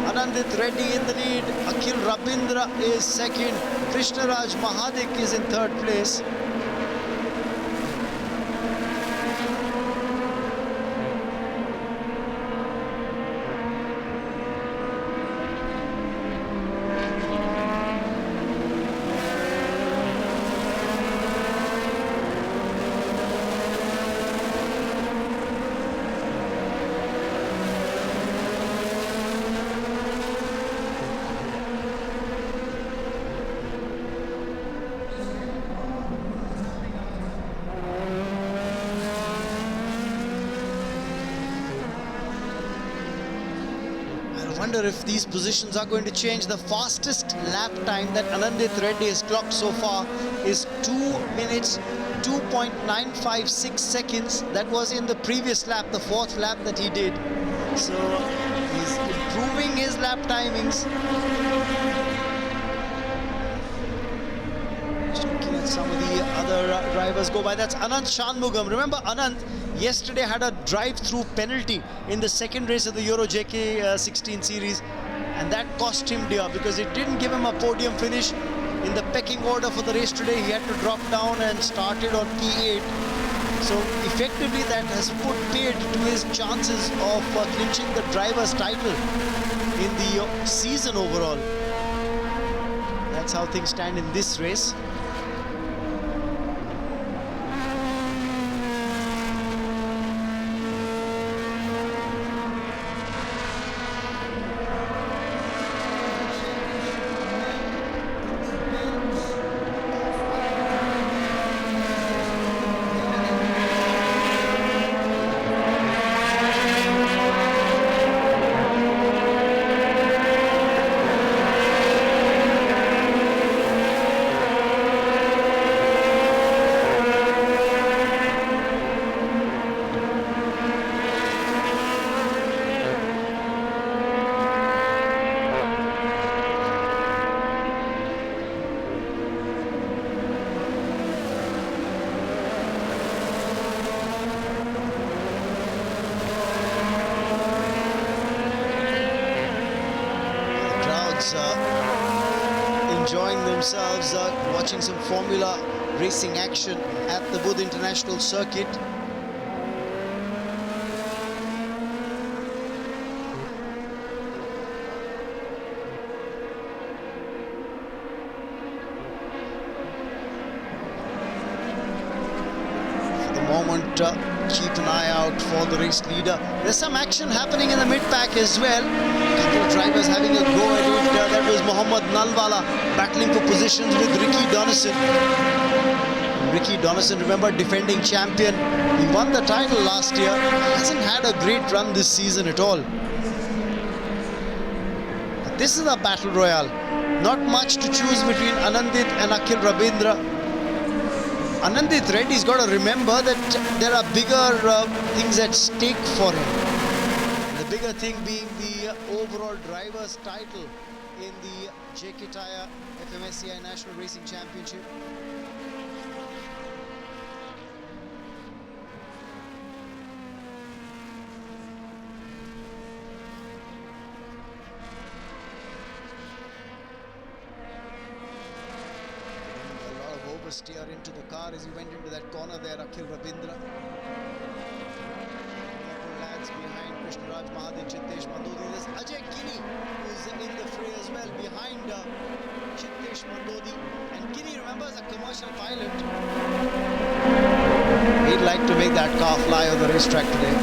Anandit Reddy in the lead, Akhil Rabindra is second, Krishnaraj Mahadik is in 3rd place. I wonder if these positions are going to change. The fastest lap time that Anandit Reddy has clocked so far is 2 minutes 2.956 seconds. That was in the previous lap, the 4th lap that he did. So he's improving his lap timings. Just looking at some of the other drivers go by. That's Anand Shanmugam. Remember, Anand yesterday had a drive-through penalty in the 2nd race of the Euro JK16 series, and that cost him dear because it didn't give him a podium finish. In the pecking order for the race today, he had to drop down and started on P8. So effectively that has put paid to his chances of clinching the driver's title in the season overall. That's how things stand in this race. Enjoying themselves, watching some Formula racing action at the Buddh International Circuit. For the moment, keep an eye out for the race leader. There's some action happening in the mid-pack as well. A couple of drivers having a go at it. That was Mohammad Nalwala battling for positions with Ricky Donnison. Ricky Donnison, remember, defending champion. He won the title last year. Hasn't had a great run this season at all. But this is a battle royale. Not much to choose between Anandit and Akhil Rabindra. Anandit Reddy's got to remember that there are bigger things at stake for him. The bigger thing being the overall driver's title in the JK Tyre FMSCI National Racing Championship. Steer into the car as he went into that corner there, Akhil Rabindra. Couple lads behind Krishnaraj Mahadev, Chittesh Mandodi. There's Ajay Kini who's in the fray as well behind Chittesh Mandodi. And Kini, remember, is a commercial pilot. He'd like to make that car fly on the racetrack today.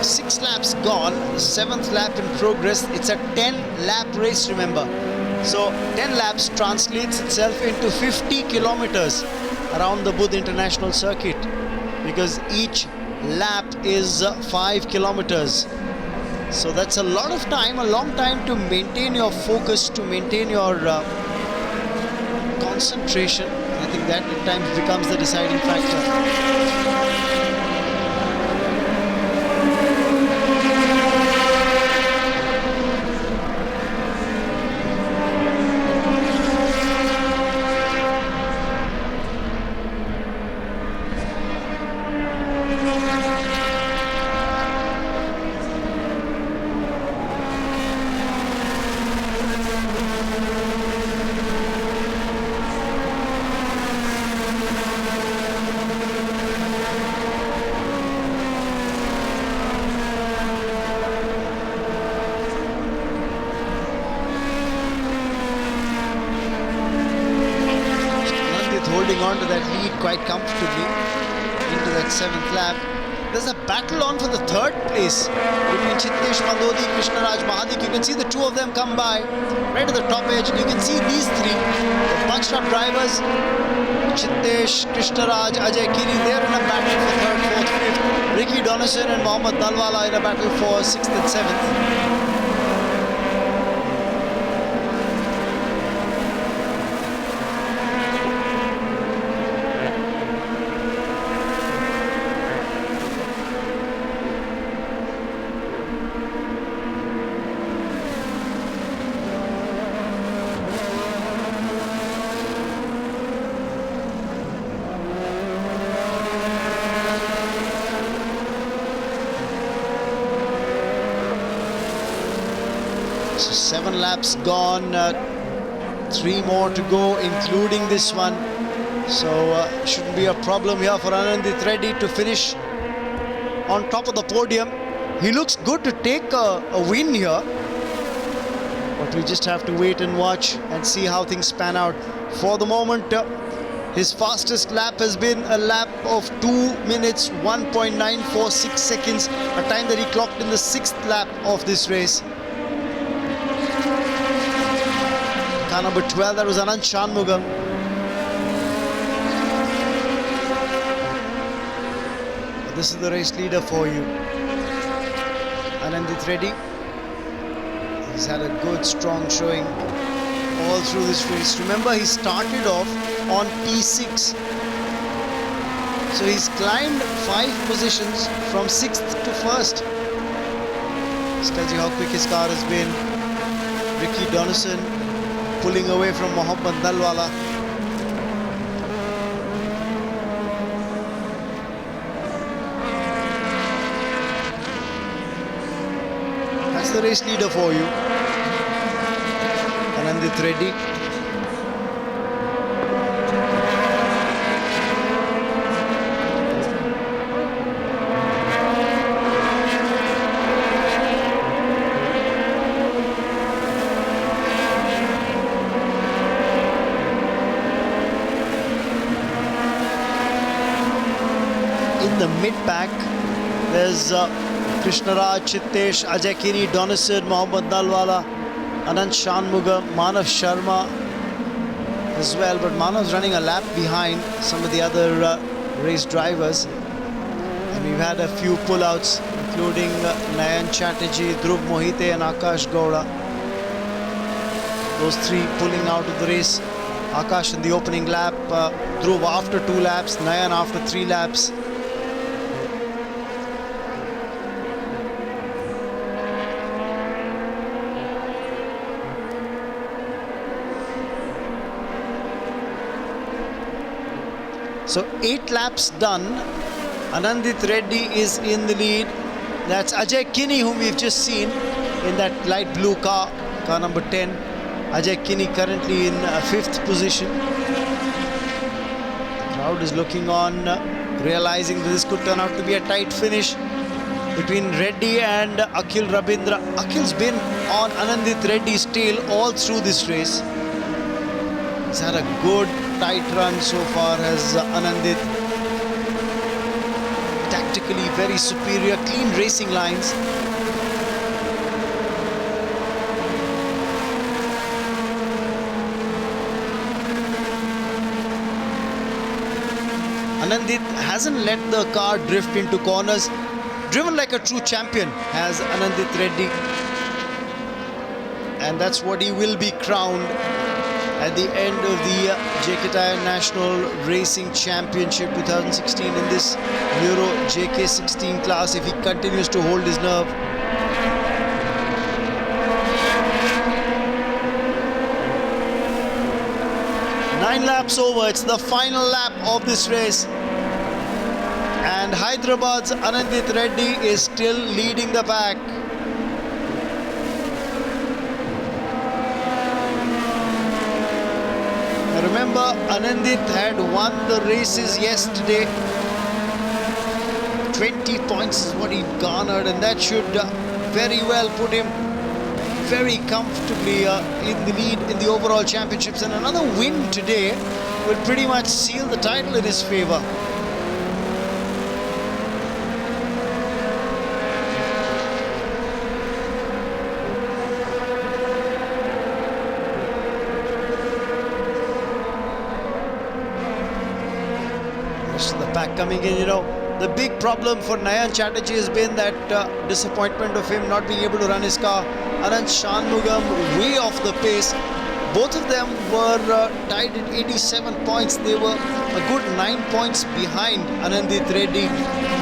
6 laps gone, 7th lap in progress. It's a 10-lap race, remember. So 10 laps translates itself into 50 kilometers around the Buddh International Circuit, because each lap is 5 kilometers. So that's a lot of time, a long time to maintain your focus, to maintain your concentration. I think that at times becomes the deciding factor. Holding on to that lead quite comfortably into that 7th lap. There's a battle on for the 3rd place between Chittesh Mandodi, Krishnaraj Mahadik. You can see the two of them come by right at the top edge, and you can see these three, the bunched up drivers, Chittesh, Krishnaraj, Ajay Kiri, they're in a battle for 3rd, 4th, 5th. Ricky Donnison and Mohammad Nalwala in a battle for 6th and 7th. So 7 laps gone, 3 more to go, including this one. So shouldn't be a problem here for Anandit Reddy to finish on top of the podium. He looks good to take a win here, but we just have to wait and watch and see how things pan out. For the moment, his fastest lap has been a lap of 2 minutes, 1.946 seconds, a time that he clocked in the 6th lap of this race. Car number 12, that was Anand Shanmugam. This is the race leader for you, Anandit Reddy. He's had a good, strong showing all through this race. Remember, he started off on P6. So he's climbed 5 positions from 6th to 1st. This tells you how quick his car has been. Ricky Donnison pulling away from Mohammad Nalwala. That's That's the race leader for you, Anandit Reddy. In the mid-pack, there's Krishnaraj, Chittesh, Ajay Kini, Donison, Mohammad Nalwala, Anand Shanmugam, Manav Sharma as well. But Manav's running a lap behind some of the other race drivers. And we've had a few pullouts, including Nayan Chatterjee, Dhruv Mohite and Akash Gowda. Those three pulling out of the race. Akash in the opening lap, Dhruv after 2 laps, Nayan after 3 laps. So 8 laps done. Anandit Reddy is in the lead. That's Ajay Kini, whom we've just seen in that light blue car, car number 10. Ajay Kini currently in 5th position. The crowd is looking on, realizing that this could turn out to be a tight finish between Reddy and Akhil Rabindra. Akhil's been on Anandit Reddy's tail all through this race. He's had a good tight run so far as Anandit. Tactically very superior, clean racing lines. Anandit hasn't let the car drift into corners. Driven like a true champion has Anandit Reddy. And that's what he will be crowned at the end of the JK Tyre National Racing Championship 2016 in this Euro JK16 class, if he continues to hold his nerve. Nine laps over, it's the final lap of this race. And Hyderabad's Anandit Reddy is still leading the pack. Remember, Anandit had won the races yesterday. 20 points is what he garnered, and that should very well put him very comfortably in the lead in the overall championships. And another win today will pretty much seal the title in his favor. The pack coming in, you know, the big problem for Nayan Chatterjee has been that disappointment of him not being able to run his car. Anand Shanmugam way off the pace. Both of them were tied at 87 points. They were a good 9 points behind Anandit Reddy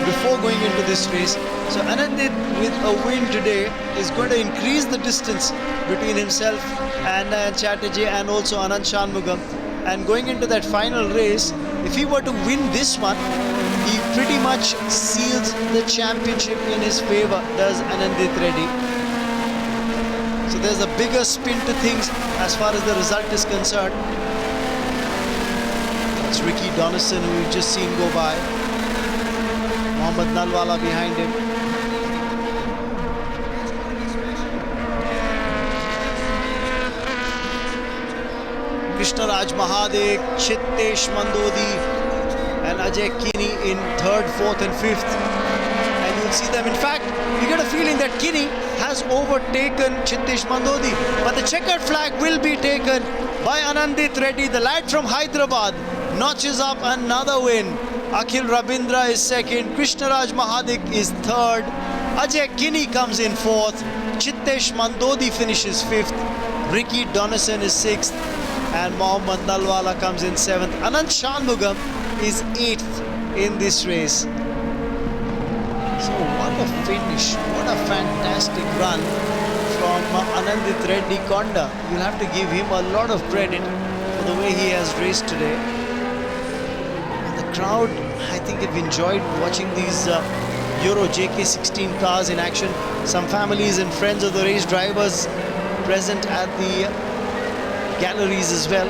before going into this race. So Anandit, with a win today, is going to increase the distance between himself and Nayan Chatterjee and also Anand Shanmugam. And going into that final race, if he were to win this one, he pretty much seals the championship in his favor, does Anandit Reddy. So there's a bigger spin to things as far as the result is concerned. That's Ricky Donison, who we've just seen go by. Mohammad Nalwala behind him. Krishnaraj Mahadik, Chittesh Mandodi and Ajay Kini in 3rd, 4th and 5th. And you'll see them. In fact, you get a feeling that Kini has overtaken Chittesh Mandodi. But the checkered flag will be taken by Anandit Reddy. The lad from Hyderabad notches up another win. Akhil Rabindra is 2nd. Krishnaraj Mahadik is 3rd. Ajay Kini comes in 4th. Chittesh Mandodi finishes 5th. Ricky Donison is 6th. And Mohammad Nalwala comes in 7th. Anand Shanmugam is 8th in this race. So what a finish, what a fantastic run from Anandit Reddy Konda. You'll have to give him a lot of credit for the way he has raced today. And the crowd, I think, have enjoyed watching these Euro JK16 cars in action. Some families and friends of the race drivers present at the galleries as well.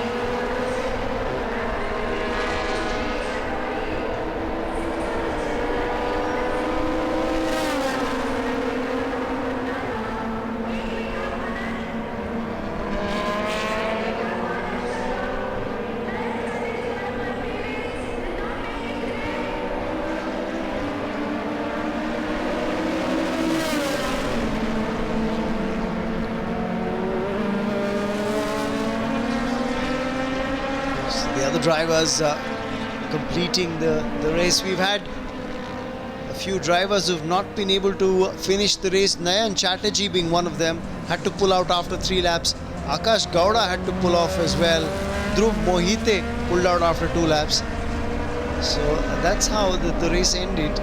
The other drivers completing the race. We've had a few drivers who've not been able to finish the race. Nayan Chatterjee being one of them, had to pull out after 3 laps. Akash Gowda had to pull off as well. Dhruv Mohite pulled out after 2 laps. So that's how the race ended.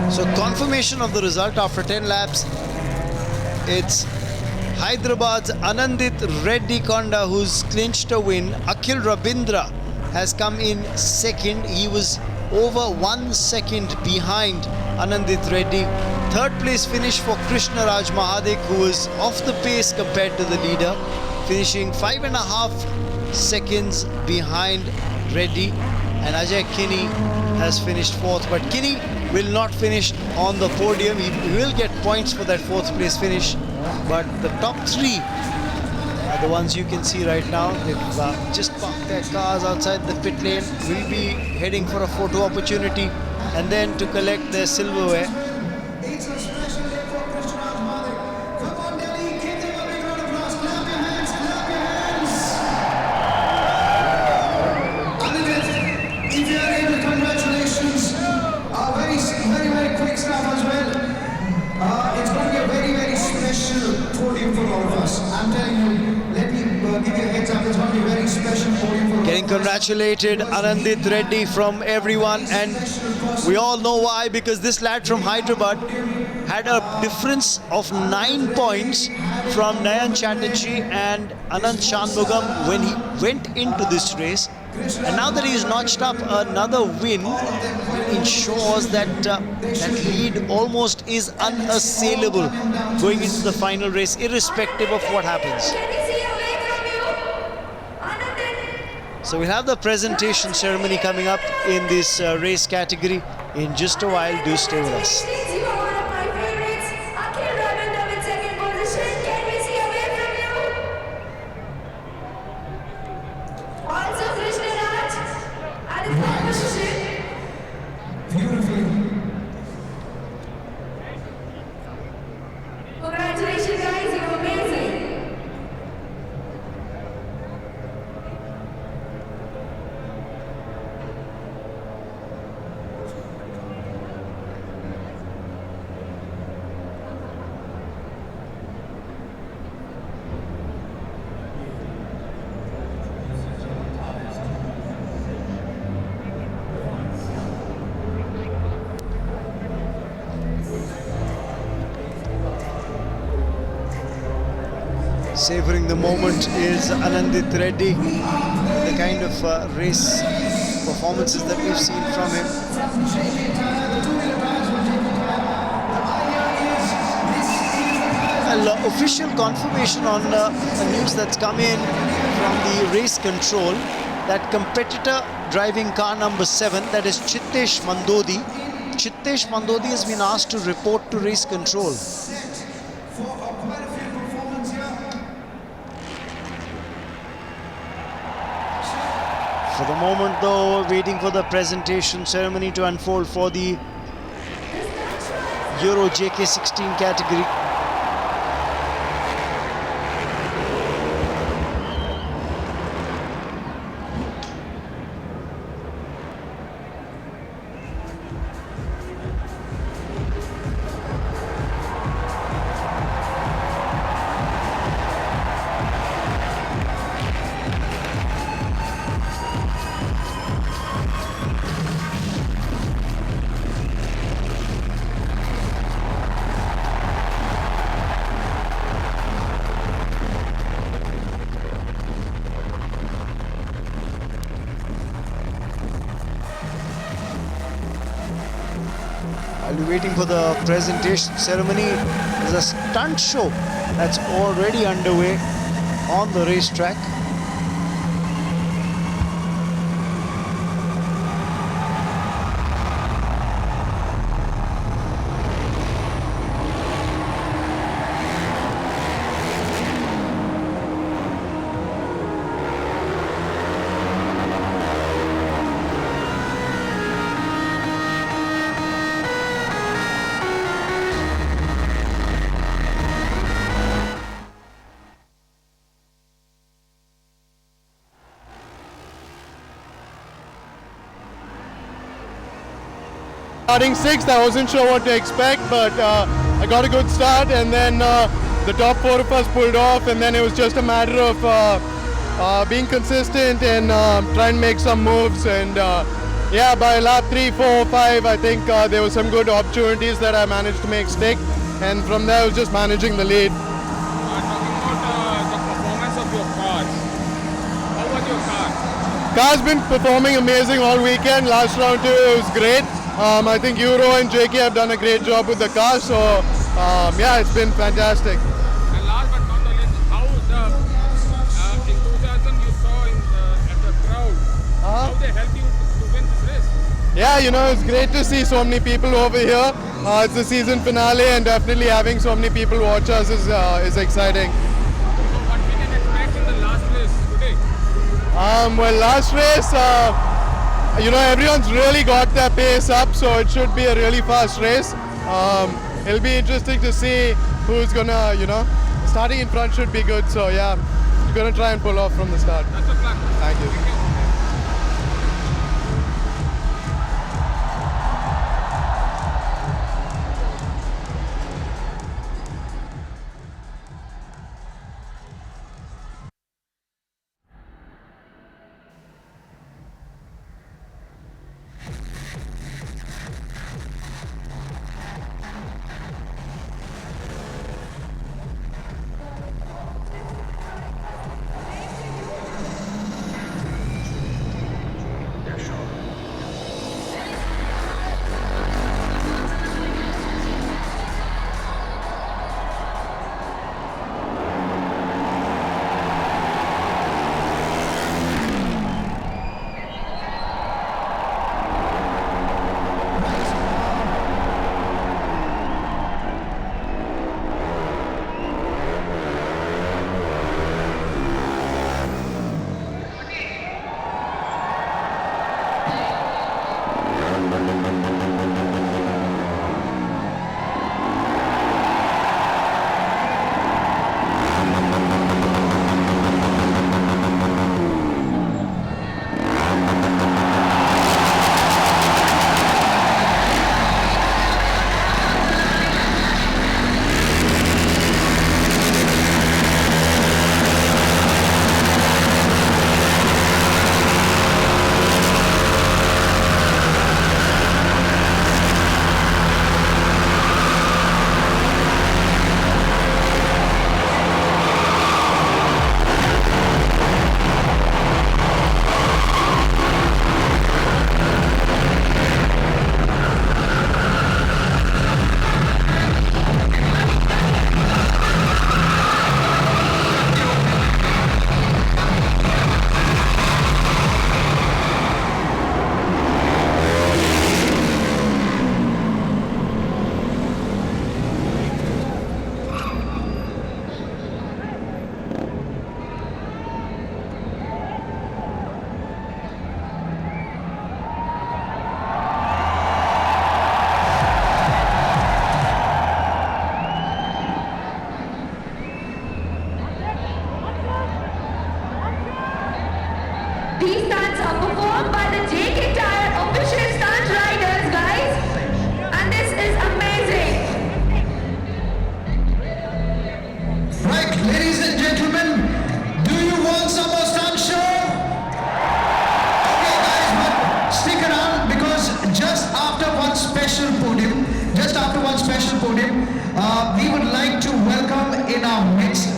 So confirmation of the result after 10 laps. It's Hyderabad's Anandit Reddy Konda who's clinched a win. Akhil Rabindra has come in second. He was over 1 second behind Anandit Reddy. Third place finish for Krishna Raj Mahadik, who was off the pace compared to the leader, finishing 5.5 seconds behind Reddy. And Ajay Kinney has finished fourth, but Kinney will not finish on the podium. He will get points for that fourth place finish, but the top 3 are the ones you can see right now. They've just parked their cars outside the pit lane, will be heading for a photo opportunity and then to collect their silverware. It's a special day for Krishna Raj Mahadik. Come on, Delhi, give them a big round of applause. Clap your hands, clap your hands. Anandit, if you are able, congratulations. Very quick stuff as well. It's going to be a very special podium for all of us. I'm telling you, let me give you a heads up. It's going to be a very special podium for all of us. Getting congratulated, Anandit Reddy, from everyone, and we all know why, because this lad from Hyderabad had a difference of 9 points from Nayan Chatterjee and Anand Shanmugam when he went into this race. And now that he's notched up another win, ensures that that lead almost is unassailable going into the final race, irrespective of what happens. So we'll have the presentation ceremony coming up in this race category in just a while. Do stay with us. Congratulations, guys, you're amazing. Savouring the moment is Anandit Reddy, the kind of race performances that we've seen from him. Well, official confirmation on news that's come in from the race control that competitor driving car number 7, that is Chittesh Mandodi. Chittesh Mandodi has been asked to report to race control. For the moment though, waiting for the presentation ceremony to unfold for the Euro JK16 category. While we're waiting for the presentation ceremony, there's a stunt show that's already underway on the racetrack. Starting sixth, I wasn't sure what to expect, but I got a good start, and then the top four of us pulled off, and then it was just a matter of being consistent and trying to make some moves. And yeah, by lap 3, 4, 5, I think there were some good opportunities that I managed to make stick, and from there I was just managing the lead. Talking about the performance of your cars, how was your car? Car's been performing amazing all weekend. Last round too, it was great. I think Euro and JK have done a great job with the car, so yeah, it's been fantastic. And last but not the least, how the in 2000 you saw at the crowd, how they helped you to win this race? Yeah, you know, it's great to see so many people over here. It's the season finale, and definitely having so many people watch us is exciting. So what we can expect in the last race today? Well, last race, you know, everyone's really got their pace up, so it should be a really fast race. It'll be interesting to see who's gonna, you know, starting in front should be good. So yeah, we're gonna try and pull off from the start. That's the plan. Thank you.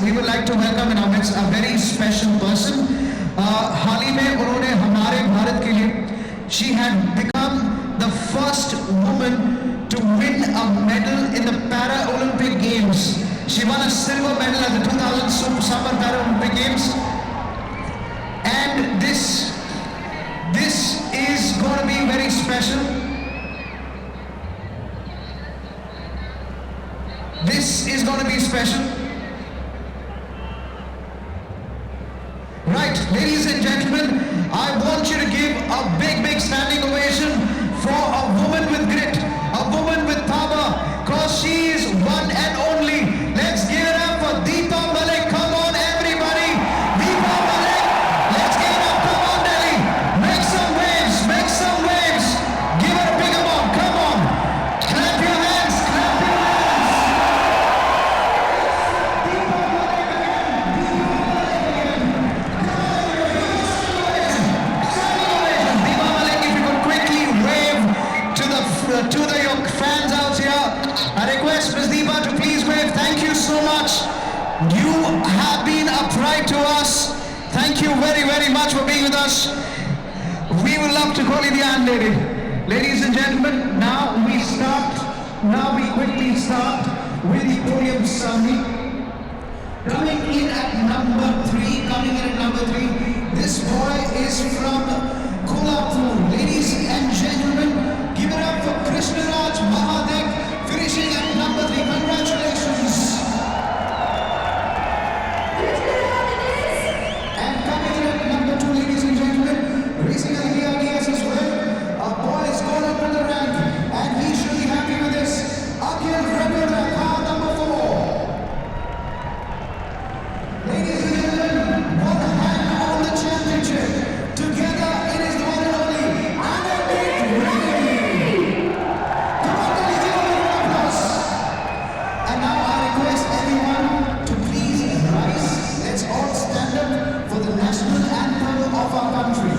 we would like to welcome in our midst a very special person. हाल ही में उन्होंने हमारे भारत के लिए, she had become the first woman to win a medal in the Paralympic Games. She won a silver medal at the 2000 Summer Paralympic Games. And this is going to be very special. This is going to be special. Right, ladies and gentlemen, I want you to give a big standing ovation for a woman with grit, a woman with power, cause she is one and only. Let's give it up for Deepa Malik. Come on everybody, Deepa Malik. Let's give it up, come on Delhi. Make some waves, make some waves. Give it a big amount, come on. Clap your hands, clap your hands. Deepa Malik again, Deepa Malik again. Standing ovation. Deepa Malik, if you could quickly wave to your fans out here. I request Ms. Deepa to please wave. Thank you so much. You have been a pride to us. Thank you very much for being with us. We would love to call you the Iron Lady. Ladies and gentlemen, now we quickly start with the podium ceremony. Coming in at number 3, this boy is from Kolhapur. Ladies and gentlemen, give it up for Krishnaraj Mahadev, finishing at number 3. Congratulations. And coming in at number 2, ladies and gentlemen, racing at the RDS as well. A boy is going up in the rank, and he should be happy with this. Akhil Rabindra, car number 4. Ladies and gentlemen, one hand on the championship. Together, it is the one and only Anandit Reddy. Come on, ladies, give a big round of applause. And now I request everyone to please rise. Let's all stand up for the national anthem of our country.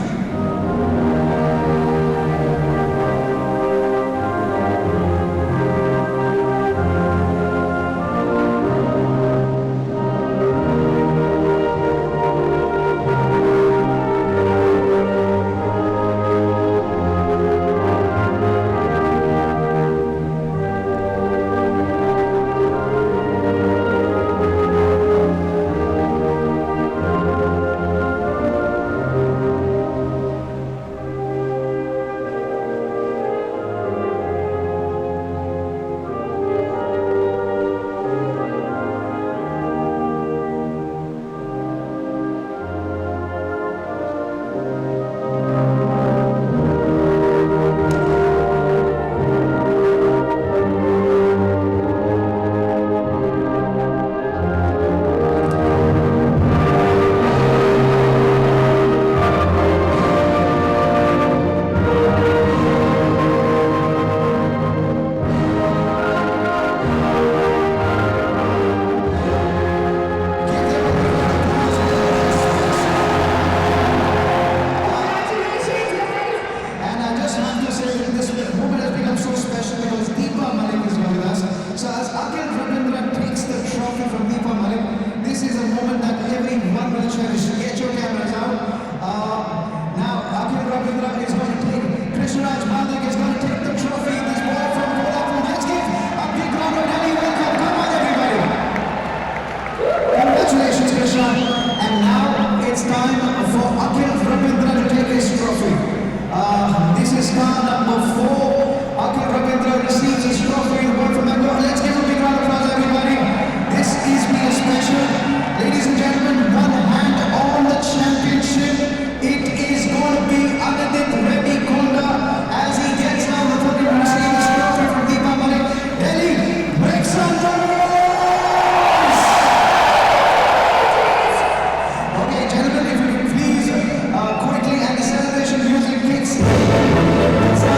Thank you.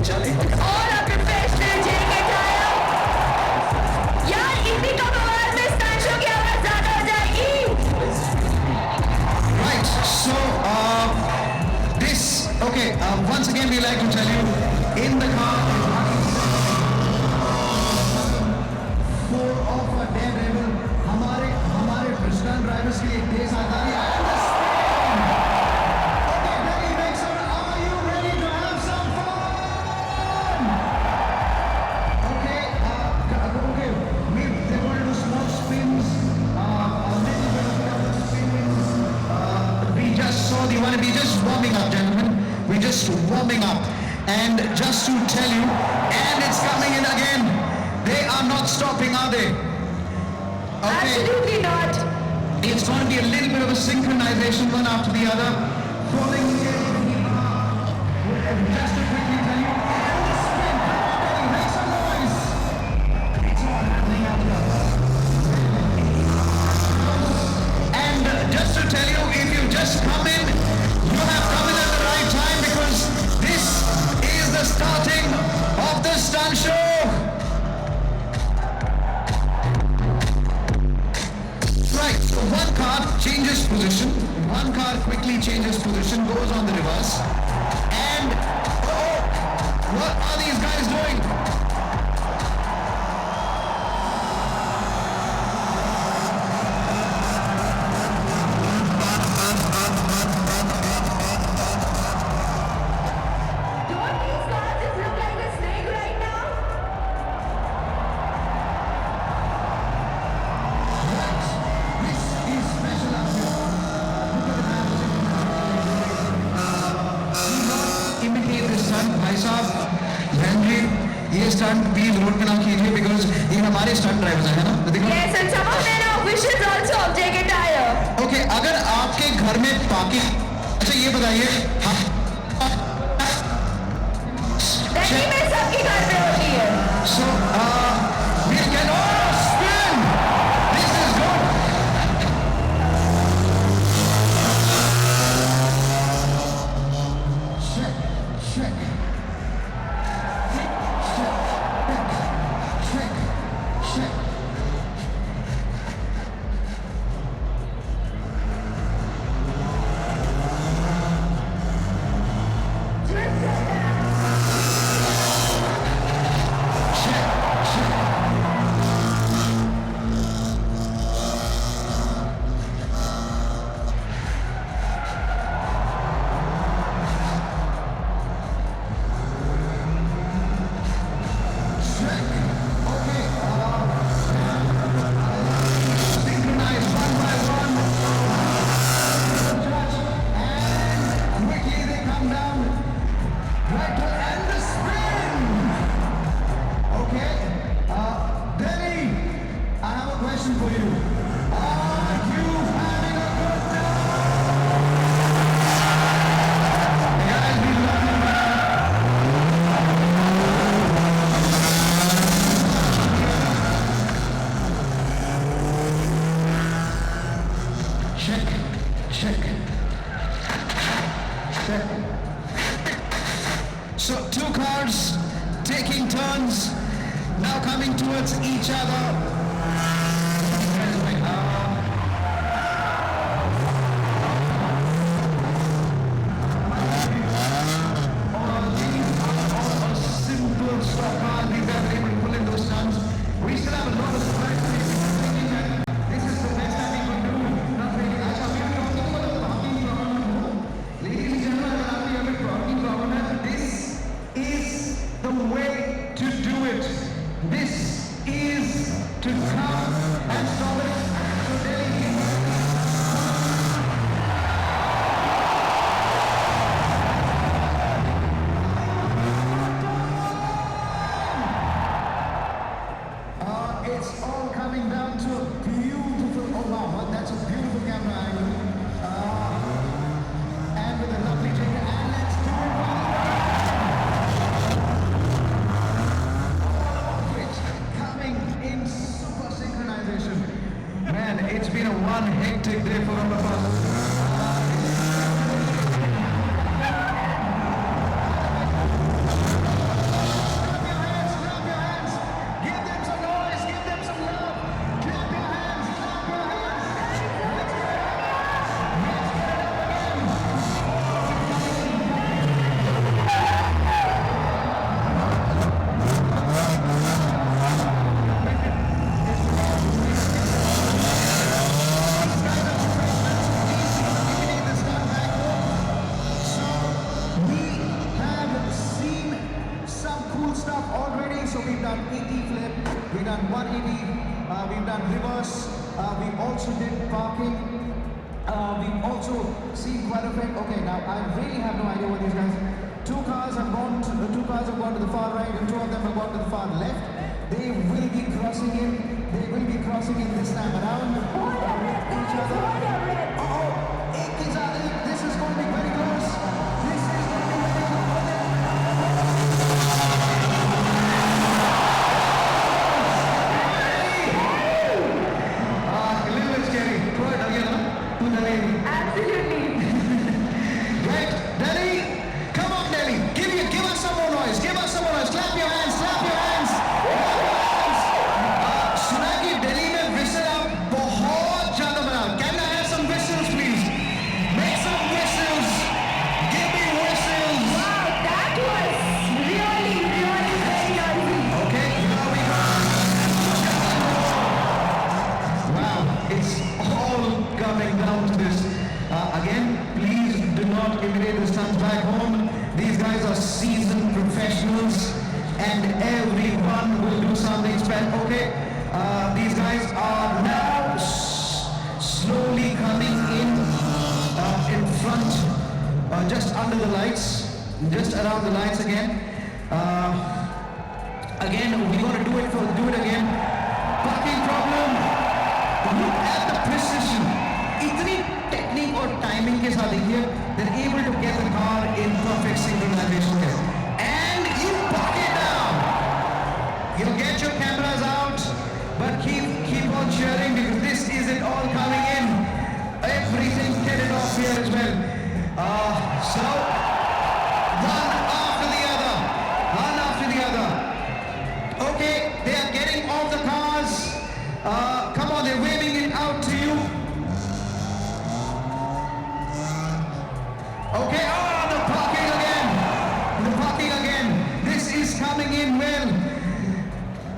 और a professional JK Tyre. यार इतनी कम आवाज में stunt show की आवाज ज्यादा हो जाएगी. Right, so once again we like to tell you, in the car is four of a dead rebel. हमारे Bristol drivers के लिए देश आजादी. Okay, Delhi, make some. Are you ready to have some fun? Okay, they're going to do small spins, a little bit of spins. We just saw we're just warming up, gentlemen. We're just warming up. And just to tell you, and it's coming in again. They are not stopping, are they? Okay. Absolutely not. It's going to be a little bit of a synchronization, one after the other. Falling in. Just to quickly tell you, and the spin. Come on, Delhi, make some noise. It's all happening out here. And just to tell you, if you just come in, you have come in at the right time, because this is the starting of the stunt show. Right, so one car changes position, one car quickly changes position, goes on the reverse, and what are these guys doing? Don't these cars just look like a snake right now? This is special up here. Do not imitate this stunt, भाई साहब, बहन जी, ये stunt please road पे ना कीजिए, because ये हमारे stunt drivers हैं, है ना? देखो। Yes, and some of them are officials also of JK Tyre. Okay, अगर आपके घर में पार्किंग, अच्छा ये बताइए, दिल्ली में सबके घर पे होती है. so we'll get spin. This is good. Check. Check. So two cars taking turns, now coming towards each other. Simple stock car, these guys are able to pull in those turns. We still have a lot of surprise. This is the best that we could do. Not really. Ladies and gentlemen, this is the way to do it. This is to come and stop it. So Delhi. It's all coming down to a beautiful, oh wow, that's a beautiful camera angle. And with a lovely trigger, and let's do it one which coming in super synchronization. Man, it's been a one hectic day for all of us. stuff already. So we've done 80 flip, we've done 180, we've done reverse, we also did parking. We've also seen quite a bit. Okay, now I really have no idea what these guys. Two cars have gone to the far right, and two of them have gone to the far left. They will be crossing in. They will be crossing in this time around. Each other. This is going to be very close. This is going to be very close. A little bit scary. Go ahead, Daniela. Absolutely. Right, Delhi. Come on, Delhi. Give us some more noise. Give us some more noise. Clap your hands. Clap your hands. सुना कि दिल्ली में whistle आप बहुत ज़्यादा बनाओ. Can I have some whistles, please? Make some whistles. Give me whistles. Wow, that was really, really very noisy. Okay, here we go. Wow, it's all coming down to this. Again, please do not imitate the stunts back home. These guys are seasoned professionals, and everyone will do something special. Okay, these guys are now slowly coming in front, just under the lights, just around the lights again. Again, we're going to do it again. Parking problem. Look at the precision. इतनी technique और timing के साथ देखिए, they're able to get the car in perfect synchronization there. And you park it down. You get your cameras out, but keep on cheering because this is it all coming in. Everything headed off here as well. So one after the other. Okay, they are getting off the cars. Come on, they're waving it out to you. Okay, the parking again. This is coming in well.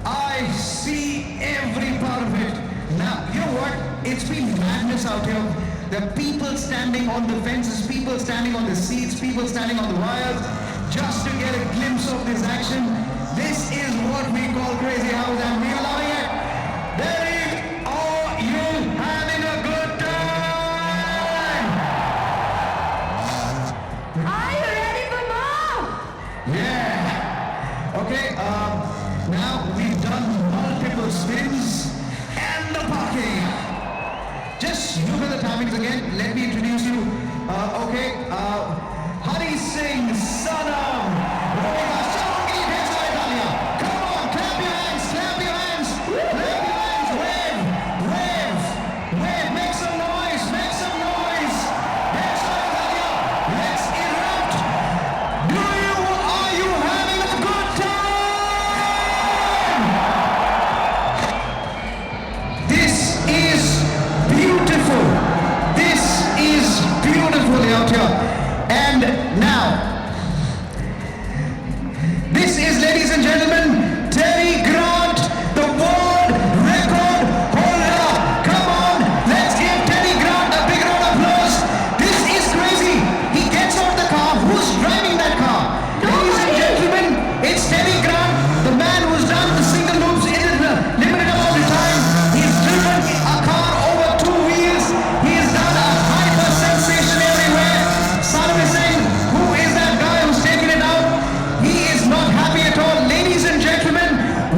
I see every part of it. Now, you know what? It's been madness out here. There are people standing on the fences, people standing on the seats, people standing on the wires, just to get a glimpse of this action. This is what we call crazy house, and we're loving it. Dave, are you having a good time? Are you ready for more? Yeah. Okay, now we've done multiple spins and the parking. Just look at the timings again. Let me introduce you. Okay, Hari Singh, Sanam, Rohita, come on, clap your hands, clap your hands, wave, make some noise, let's erupt. Are you having a good time? This is beautiful. Out here. And now, this is, ladies and gentlemen, Terry Grant, the world record holder. Come on, let's give Terry Grant a big round of applause. This is crazy. He gets out the car. Who's driving that car? Ladies and gentlemen, it's Terry Grant, the man who's done the single loops in a limited amount of time. He's driven a car over 2 wheels. He's done a hyper sensation everywhere. Sanam is saying, who is that guy who's taking it out? He is not happy at all. Ladies and gentlemen,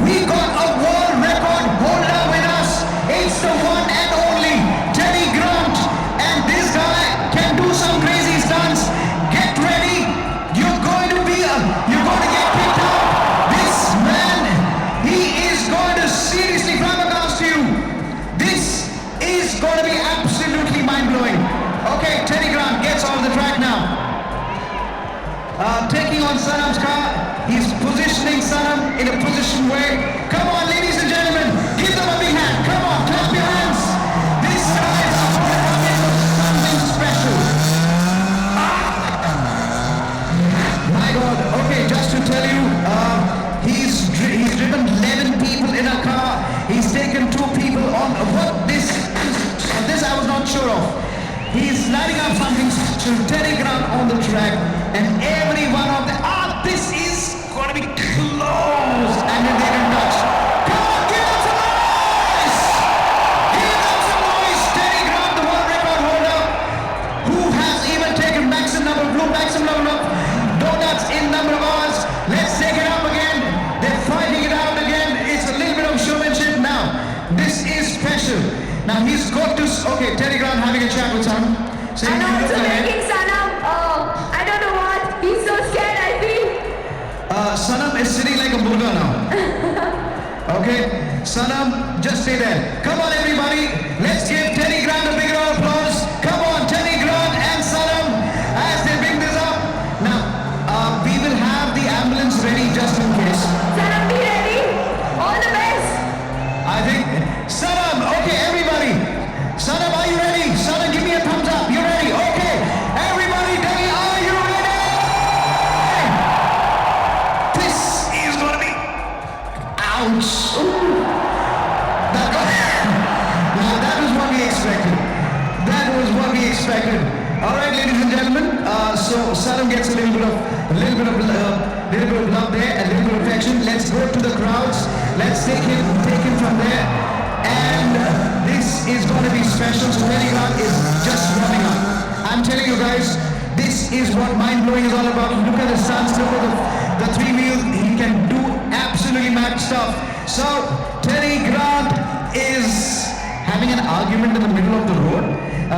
we got a world record holder with us. It's the one and only Terry Grant. And this guy can do some crazy stunts. Get ready. You're going to get picked up. This man, he is going to seriously flabbergast you. This is going to be absolutely mind-blowing. Okay, Terry Grant gets off the track now. Taking on Sanam's car. He's positioning Sanam in a position where, come on, ladies and gentlemen, give them a big hand. Come on, clap your hands. This guy is something special. My God. Okay, just to tell you, he's driven 11 people in a car. He's taken 2 people on. What this I was not sure of. He's lining up something to Terry Grant on the track, and every one of them. This is going to be close. he's got to. Okay, Terry Grant having a chat with Sanam. Saying, And "You look also ahead." making Sanam, I don't know what, he's so scared, I feel. Sanam is sitting like a murga now. Okay, Sanam, just stay there. Come on, everybody. Let's give Terry Grant a big round of applause. Come on, Terry Grant and Sanam, as they bring this up. Now, we will have the ambulance ready just in case. Sanam, be ready. All the best. I think Sanam. Okay, everybody. Sanam, are you ready? Sanam, give me a thumbs up. You ready? Okay, everybody, Delhi, are you ready? This is gonna be. Ouch. That was what we expected. That was what we expected. All right, ladies and gentlemen. So Sanam gets a little bit of love there, a little bit of affection. Let's go to the crowds. Let's take him from there. And this is going to be special. So Terry Grant is just warming up. I'm telling you guys, this is what mind blowing is all about. Look at the stunts. Look at the three wheels. He can do absolutely mad stuff. So Terry Grant is having an argument in the middle of the road.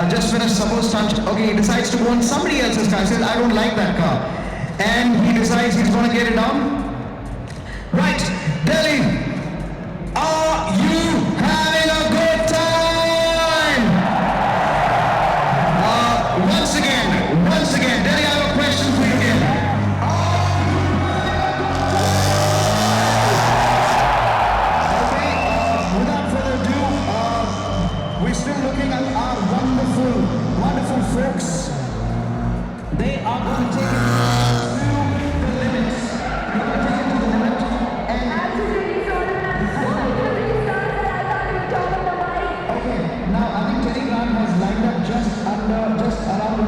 Just when a supposed stunt, okay, he decides to go on somebody else's car. He says, I don't like that car. And he decides he's going to get it down. Right, Delhi, are you having a good time? Once again, Delhi, I have a question for you again. Okay, without further ado, we're still looking at our wonderful folks. They are going to take it to the limits. They're going to take it to the limit. And okay, now I think Terry Grant has lined up just around the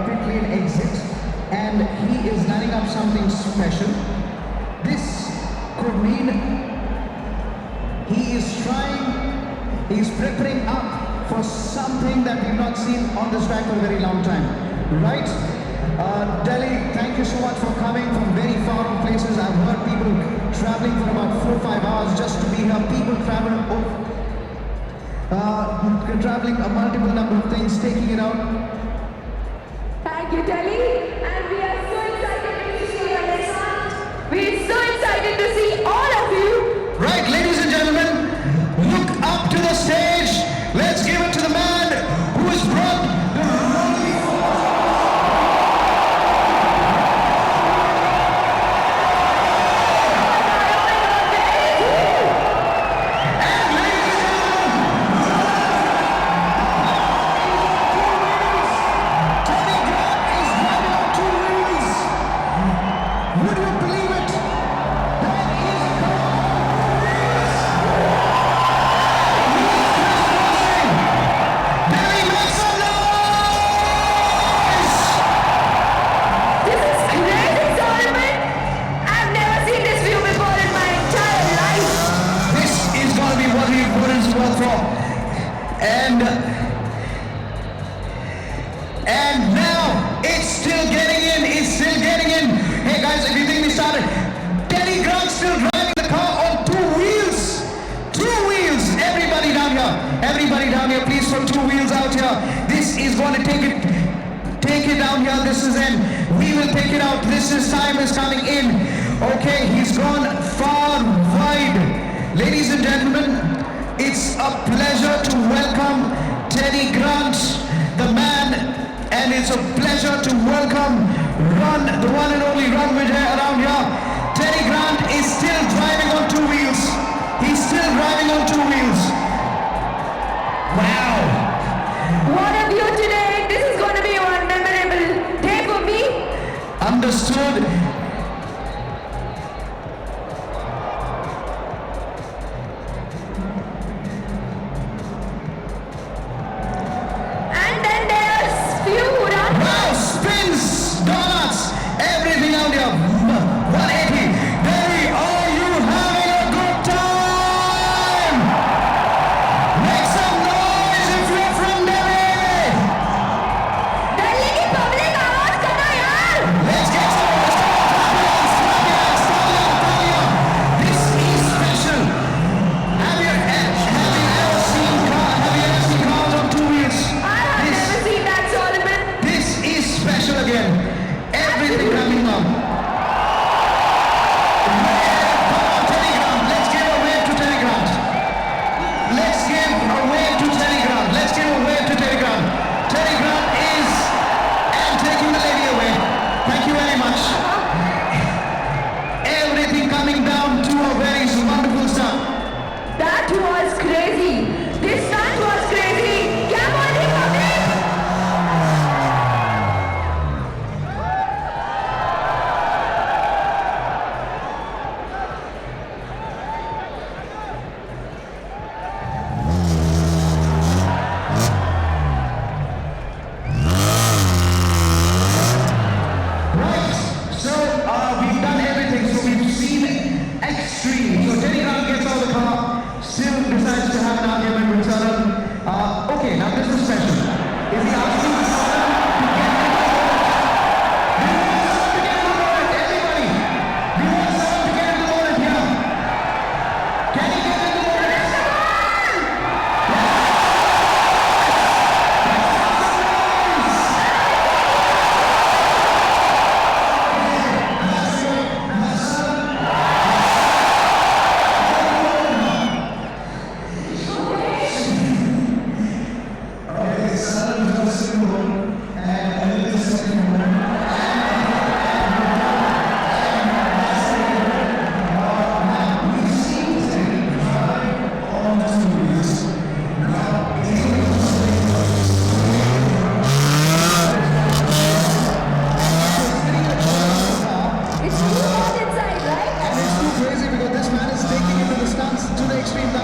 pit lane exit, and he is lining up something special. This could mean he's preparing up for something that we've not seen on this track for a very long time. Right? Delhi, thank you so much for coming from very far places. I've heard people traveling for about 4 or 5 hours just to be here. People traveling a multiple number of things, taking it out. Thank you, Delhi. And we are so excited to see you next month. We're so excited to see all of you. Right, ladies and gentlemen, look up to the stage. Let's give it to the man who has brought the rolling And now it's still getting in. Hey guys, if you think we started, Terry Grant still driving the car on two wheels. Everybody down here, please, from two wheels out here. This is going to take it down here. This is in. We will take it out. Time is coming in. Okay, he's gone far wide. Ladies and gentlemen, it's a pleasure to welcome Terry Grant, the man, and it's a pleasure to welcome the one and only Run Vijay around here. Terry Grant is still driving on two wheels. He's still driving on two wheels. Wow. What a view today. This is going to be one memorable day for me. Understood. And then there's few runs. Wow, spins, donuts, everything out here. 180. Delhi, are you having a good time? Make some noise if you're from Delhi. Delhi की public आवाज करो यार. Let's get some.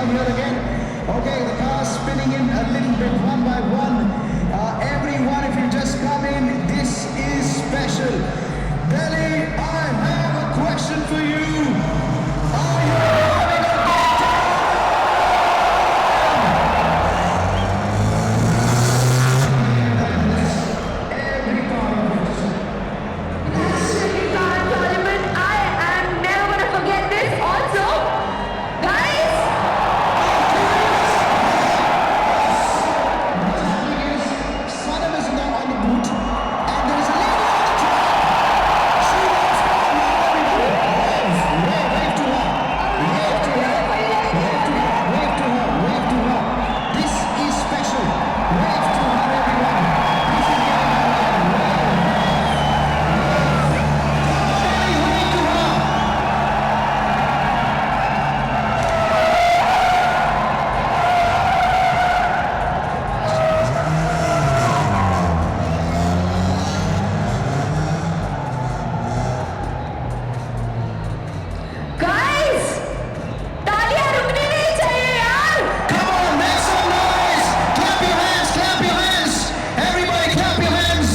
down here again. Okay, the car's spinning in a little bit one by one. Everyone, if you just come in, this is special. Delhi, I have a question for you. Are you having a good I am never gonna forget this. Also, guys, Sanam is now on the boot, and there is a lady on the track. She wants to come on. Wave to her. Wave to her. Wave to her. Wave to her. Wave to her. This is special. Wave to her, everyone. This is getting wave to her. guys, तालियां रुकनी नहीं चाहिए यार. Come on, make some noise! Clap your hands, clap your hands! Everybody clap your hands!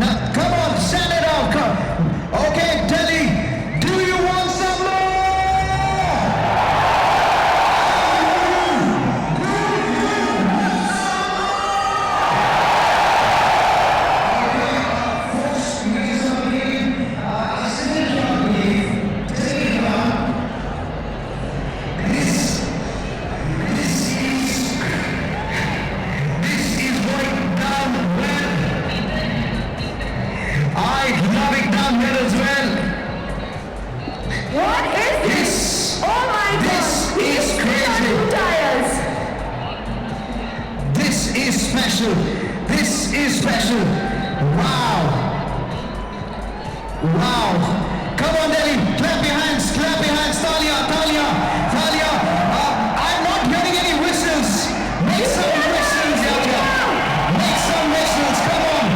Now, come on, stand it up, come. Okay, Delhi, do you want some more? I love it down here as well. What is this? Oh my This God! is He's crazy. on 2 tires. This is special. This is special. Wow. Wow. Come on, Delhi. Clap your hands. Clap your hands. Talia, Talia, Talia. I'm not getting any whistles. Make some whistles out here. Make some whistles. Come on.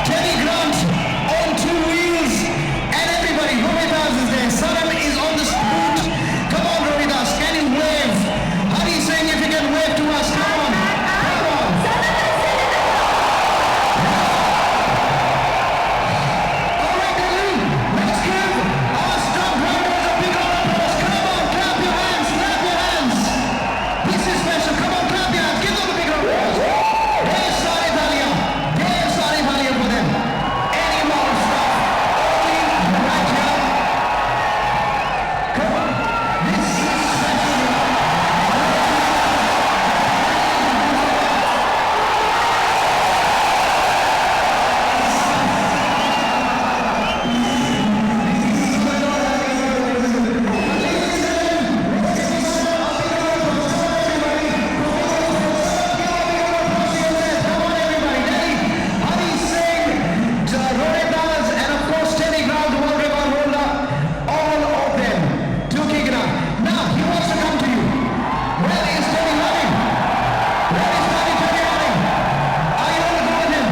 Teddy Grant on 2 wheels. And everybody. Rohitas is there. Sanam is on the boot. Come on, Rohitas. Can you wave? Hari saying if you can wave to us. Come on. Come on. All right, Delhi. Let's give our stunt riders a big round of applause. Come on, clap your hands. Clap your hands. This is special. Come on, clap your hands. Give them a big round of applause. There's Sari Thalia. There's Sari Thalia for them. Any more stuff. Only right here. Come on. This is special. Come on, everybody. Delhi, Hari Singh, Rohitas, and of course Teddy Grant, World Record holder, all of them to kick it up. Now, he wants to come to you. Where is Teddy running? Where is Teddy running? Are you going to go with him?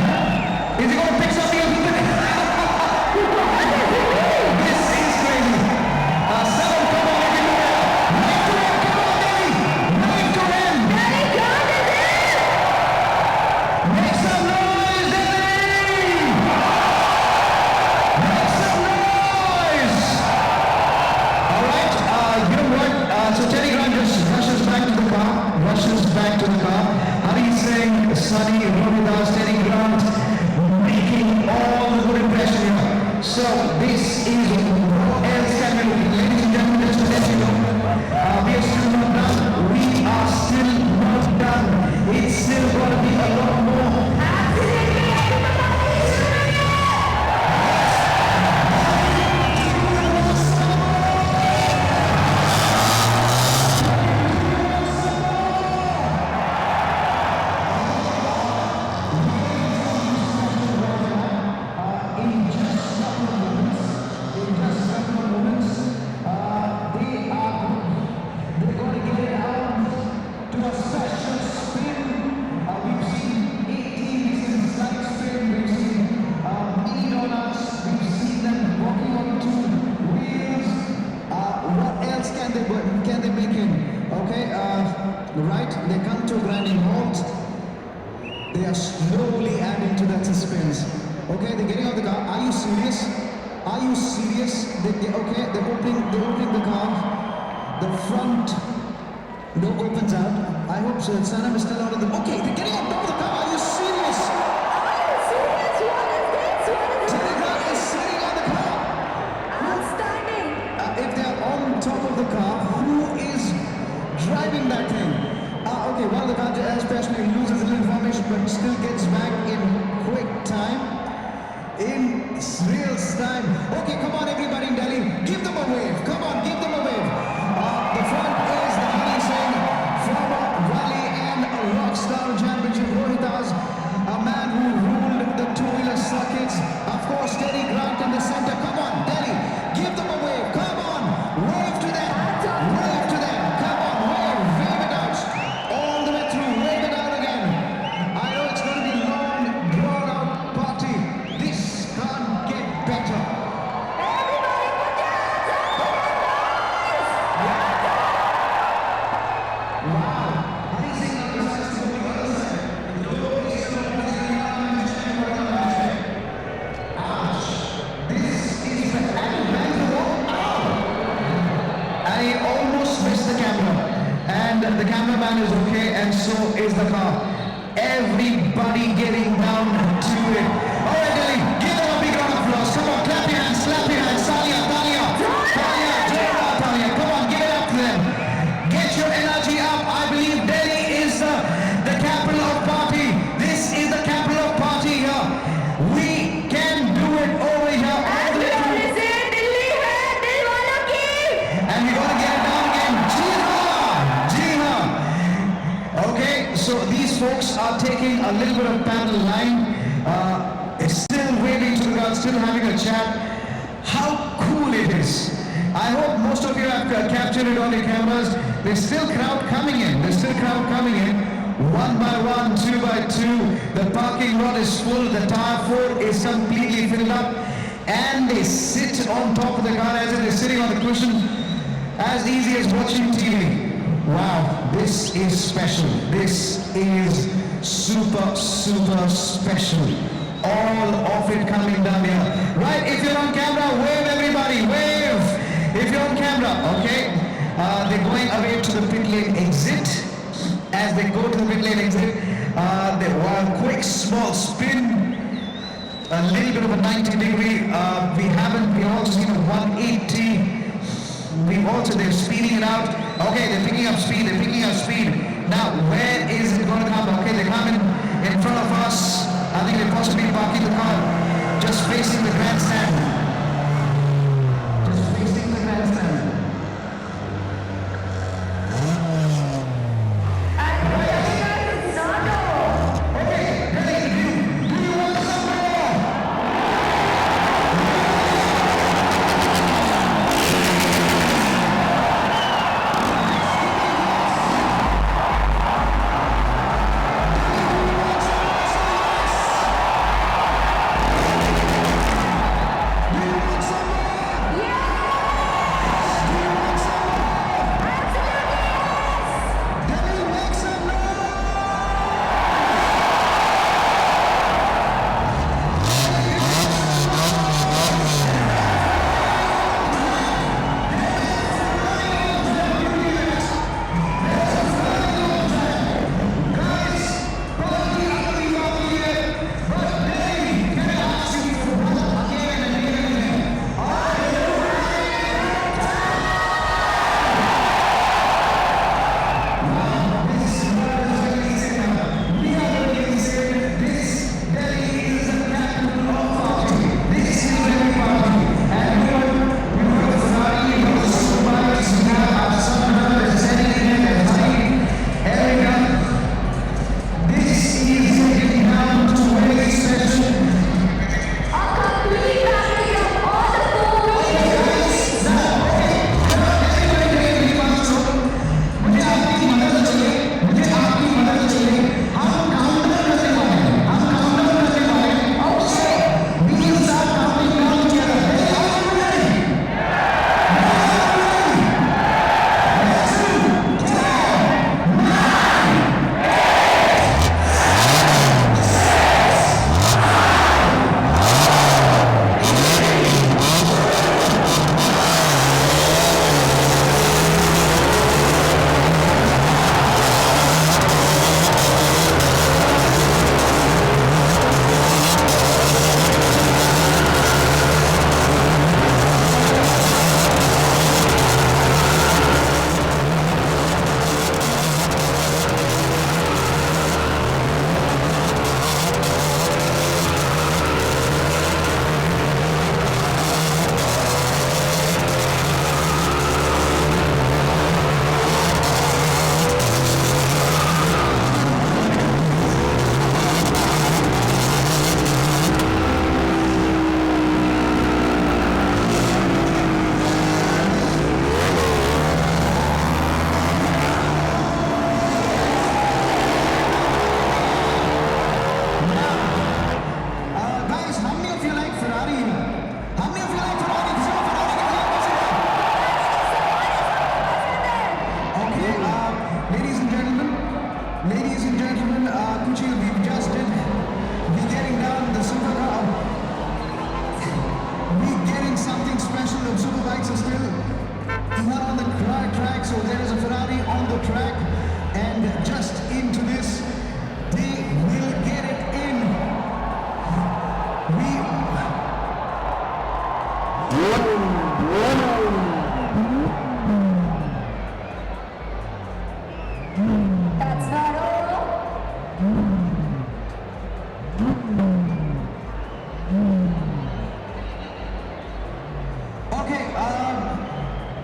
Is he going to pick something up? This is crazy. Seven, come on, everybody. Wave to him. Come on, Delhi. Wave to him. Make some noise, Delhi! Make some noise! All right, you know what? So Teddy Grant just rushes back to the car. Hari Singh, Sunny, Rohitas, Teddy Grant, making all the good impression here. So this is what else can we do? Ladies and gentlemen, just to let you know, we are still not done. We are still not done. It's still going to be a lot more. In just a couple of moments, right? They come to a grinding halt. They are slowly adding to that suspense. Okay, they're getting out the car. Are you serious? Are you serious? Okay, they're opening the car. The front door opens out. I hope so. Sanam is still out of the. Okay, they're getting on top of the car. Are you serious? Telegram is sitting on the car. Outstanding. If they're on top of the car, who is driving that thing? Okay, one of the cars especially loses a little information, but still gets back in quick time. In real time. Okay, come on, everybody in Delhi, give them a wave. Come on, give them a wave. The front is the Hari Singh, former rally and rock star championship Rohitas, a man who ruled the two-wheeler circuits. Of course, Teddy Grant in the center. Come on, Delhi, give them a wave. Come on, wave to them. Wave to them. Come on, wave it out. All the way through, wave it out again. I know it's going to be a long, drawn-out party. This can't get better. I almost missed the camera, and the cameraman is okay, and so is the car. Everybody getting down to it. All right, Delhi, give them a big round of applause. Come on, clap your hands, Talia, Talia, Talia. Come on, give it up to them. Get your energy up. I believe Delhi is the capital of party. This is the capital of party here. We can do it over here. All the way through. And we're going to get it down again. Jee ha. Okay, so these folks are taking a little bit of panel line. It's still waving to the crowd, still having a chat. How cool it is. I hope most of you have captured it on your cameras. There's still crowd coming in. One by one, two by two. The parking lot is full. The Tyre 4 is completely filled up. And they sit on top of the car as if they're sitting on the cushion. As easy as watching TV. Wow, this is special. This is super, super special. All of it coming down here. Right, if you're on camera, wave everybody, wave. If you're on camera, okay. They're going away to the pit lane exit. As they go to the pit lane exit, they want a quick small spin. A little bit of a 90-degree. We also seen a 180. They're speeding it out. Okay, they're picking up speed. Now, where is it going to come? Okay, they're coming in front of us. I think they're possibly parking the car just facing the grandstand.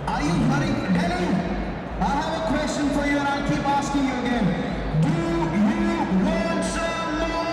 Are you hurry? Delhi, I have a question for you and I'll keep asking you again. Do you want some more?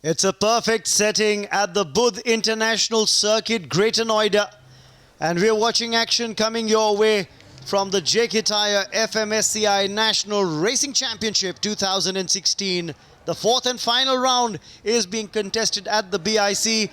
It's a perfect setting at the Budh International Circuit, Greater Noida. And we're watching action coming your way from the JK Tyre FMSCI National Racing Championship 2016. The fourth and final round is being contested at the BIC.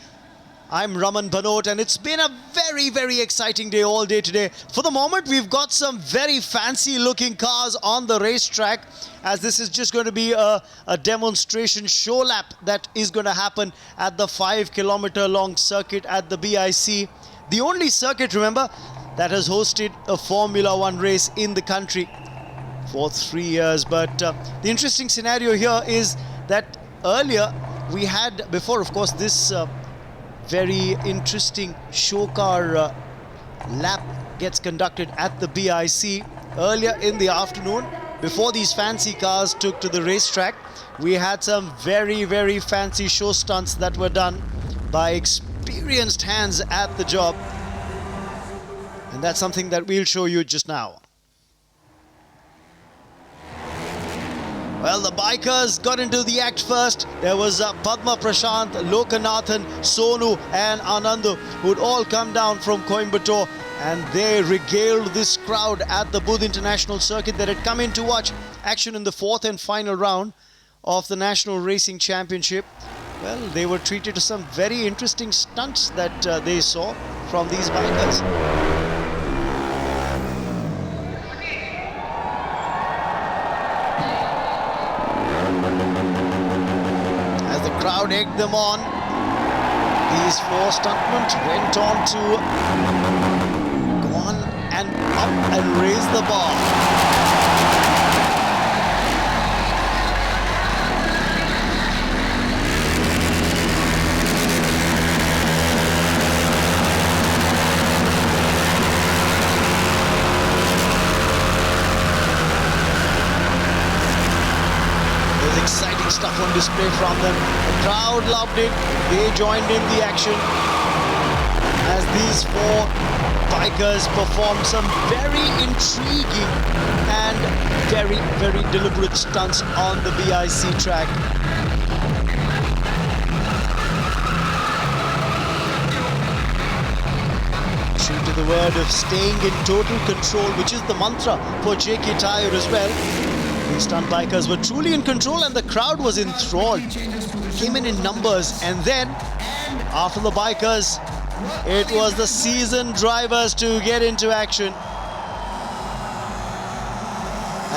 I'm Raman Bhanot, and it's been a very, very exciting day all day today. For the moment, we've got some very fancy looking cars on the racetrack, as this is just going to be a demonstration show lap that is going to happen at the 5-kilometer long circuit at the BIC. The only circuit, remember, that has hosted a Formula One race in the country for 3 years. But the interesting scenario here is that earlier we had, before of course this very interesting show car lap gets conducted at the BIC, earlier in the afternoon, before these fancy cars took to the racetrack, we had some very, very fancy show stunts that were done by experienced hands at the job. And that's something that we'll show you just now. Well, the bikers got into the act first. There was Padma Prashant, Lokanathan, Sonu and Anandu, who'd all come down from Coimbatore, and they regaled this crowd at the Budh International Circuit that had come in to watch action in the fourth and final round of the National Racing Championship. Well, they were treated to some very interesting stunts that they saw from these bikers. As the crowd egged them on, these four stuntmen went on to go on and up and raise the bar. Exciting stuff on display from them. The crowd loved it. They joined in the action as these four bikers performed some very intriguing and very, very deliberate stunts on the BIC track. True to the word of staying in total control, which is the mantra for JK Tyre as well. These stunt bikers were truly in control and the crowd was enthralled. Came in numbers, and then after the bikers, it was the seasoned drivers to get into action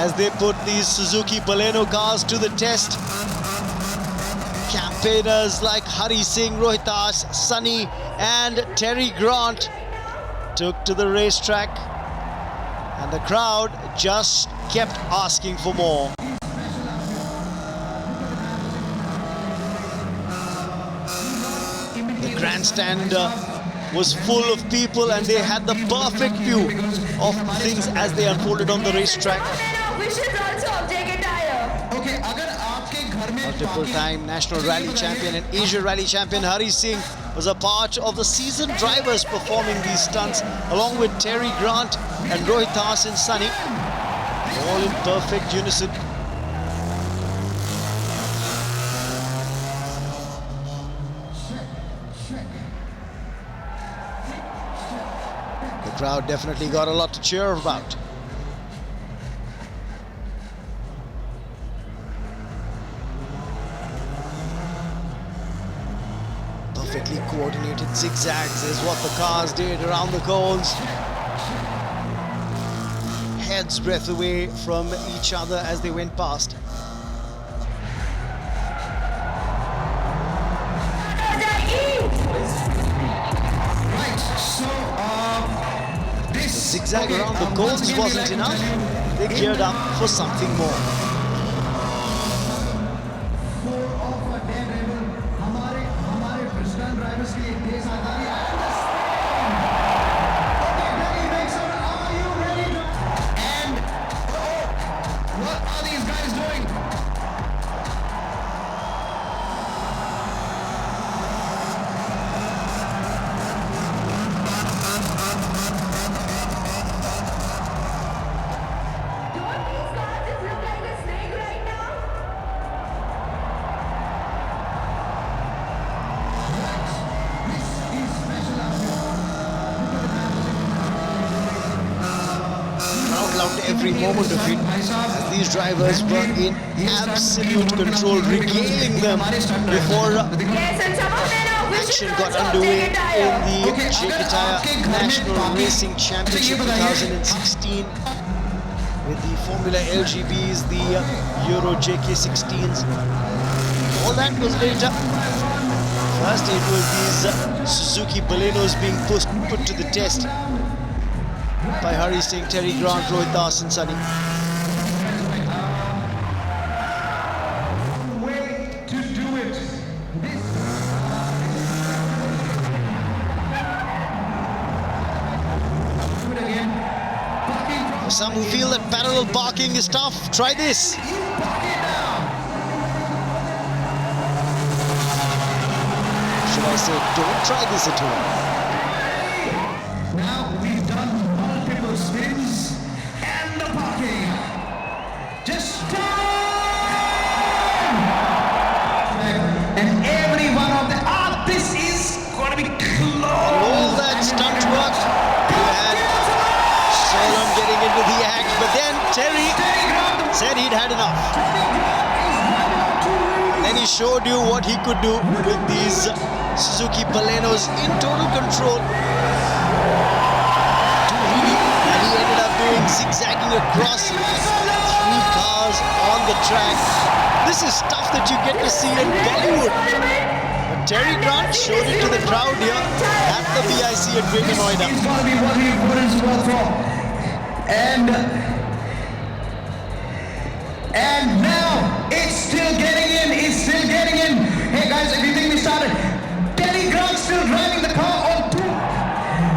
as they put these Suzuki Baleno cars to the test. Campaigners like Hari Singh, Rohitas, Sunny and Terry Grant took to the racetrack, and the crowd just kept asking for more. The grandstand was full of people, and they had the perfect view of things as they unfolded on the racetrack. Multiple-time National Rally Champion and Asia Rally Champion Hari Singh was a part of the seasoned drivers performing these stunts, along with Terry Grant and Rohitas and Sunny, all in perfect unison. The crowd definitely got a lot to cheer about. Perfectly coordinated zigzags is what the cars did around the cones. Heads breadth away from each other as they went past. The zigzag around the cones wasn't enough. They geared up for something more. every moment of it, as these drivers were in absolute control, regaling them before action got underway in the JK Tyre National Racing Championship 2016 with the Formula LGBs, the Euro JK16s. All that was later. First it was these Suzuki Balenos being put to the test by Hari Singh, Terry Grant, Rohit Das and Sunny. For some who feel that parallel parking is tough, try this. Should I say, don't try this at home. Now we've done multiple spins and the parking. Just and every one of the this is going to be close. All that stunt work, you had Solom getting into the act, but then Terry said he'd had enough. And then he showed you what he could do with these Suzuki Balenos in total control. And he ended up doing zigzagging across 3 cars on the track. This is stuff that you get to see in Bollywood. But Terry Grant showed it to the crowd here at the BIC at Greater Noida. It's going to be what he put his work for. And now it's still getting in. It's still getting in. Hey guys, if you think we started, Terry Grant still driving the car on 2.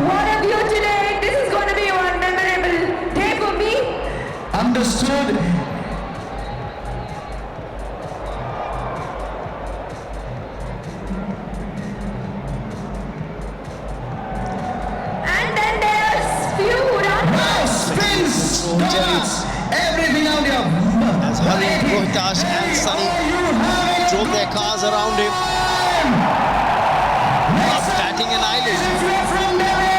What a view today. This is going to be one memorable day for me. Understood. And then there's few runs. Now spins, donuts, everything out here. As Hari, Rohit Das and Sunny drove their cars around him, not batting an eyelid. From Delhi.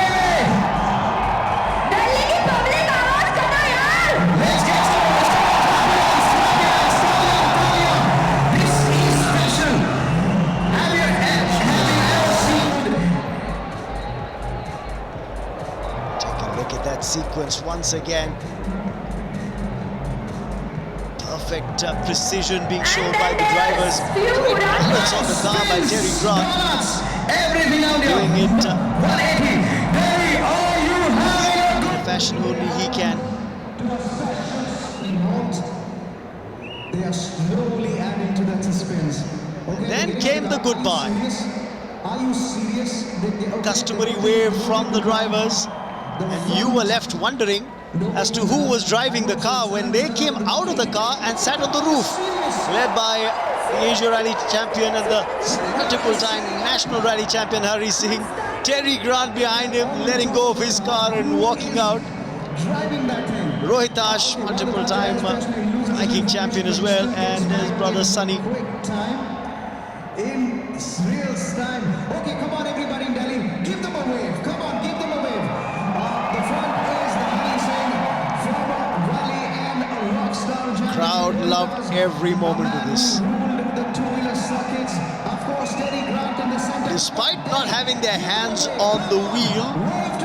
Delhi की public आवाज करना यार. Let's get started. This is special. Have you ever seen? Take a look at that sequence once again. Perfect precision being shown by the drivers. Great balance on the car by Terry Grant. Everything out here. Doing it 180. Terry, are you having in a fashion only he can. They are slowly adding to that suspense. Okay, Then came the goodbye. Are you serious? Customary wave from the drivers, and you were left wondering as to who was driving the car when they came out of the car and sat on the roof, led by the Asia Rally champion and the multiple-time national rally champion Hari Singh. Terry Grant behind him, letting go of his car and walking out. Rohit Das, multiple-time biking champion as well, and his brother Sunny. In real time. Okay, come on everybody in Delhi. Give them a wave. Come on, give them a wave. The front is the Hari Singh former rally and a rock star champion. Crowd loved every moment of this. The two-wheeler circuits. Of course, Terry Grant in the center. Despite not having their hands on the wheel,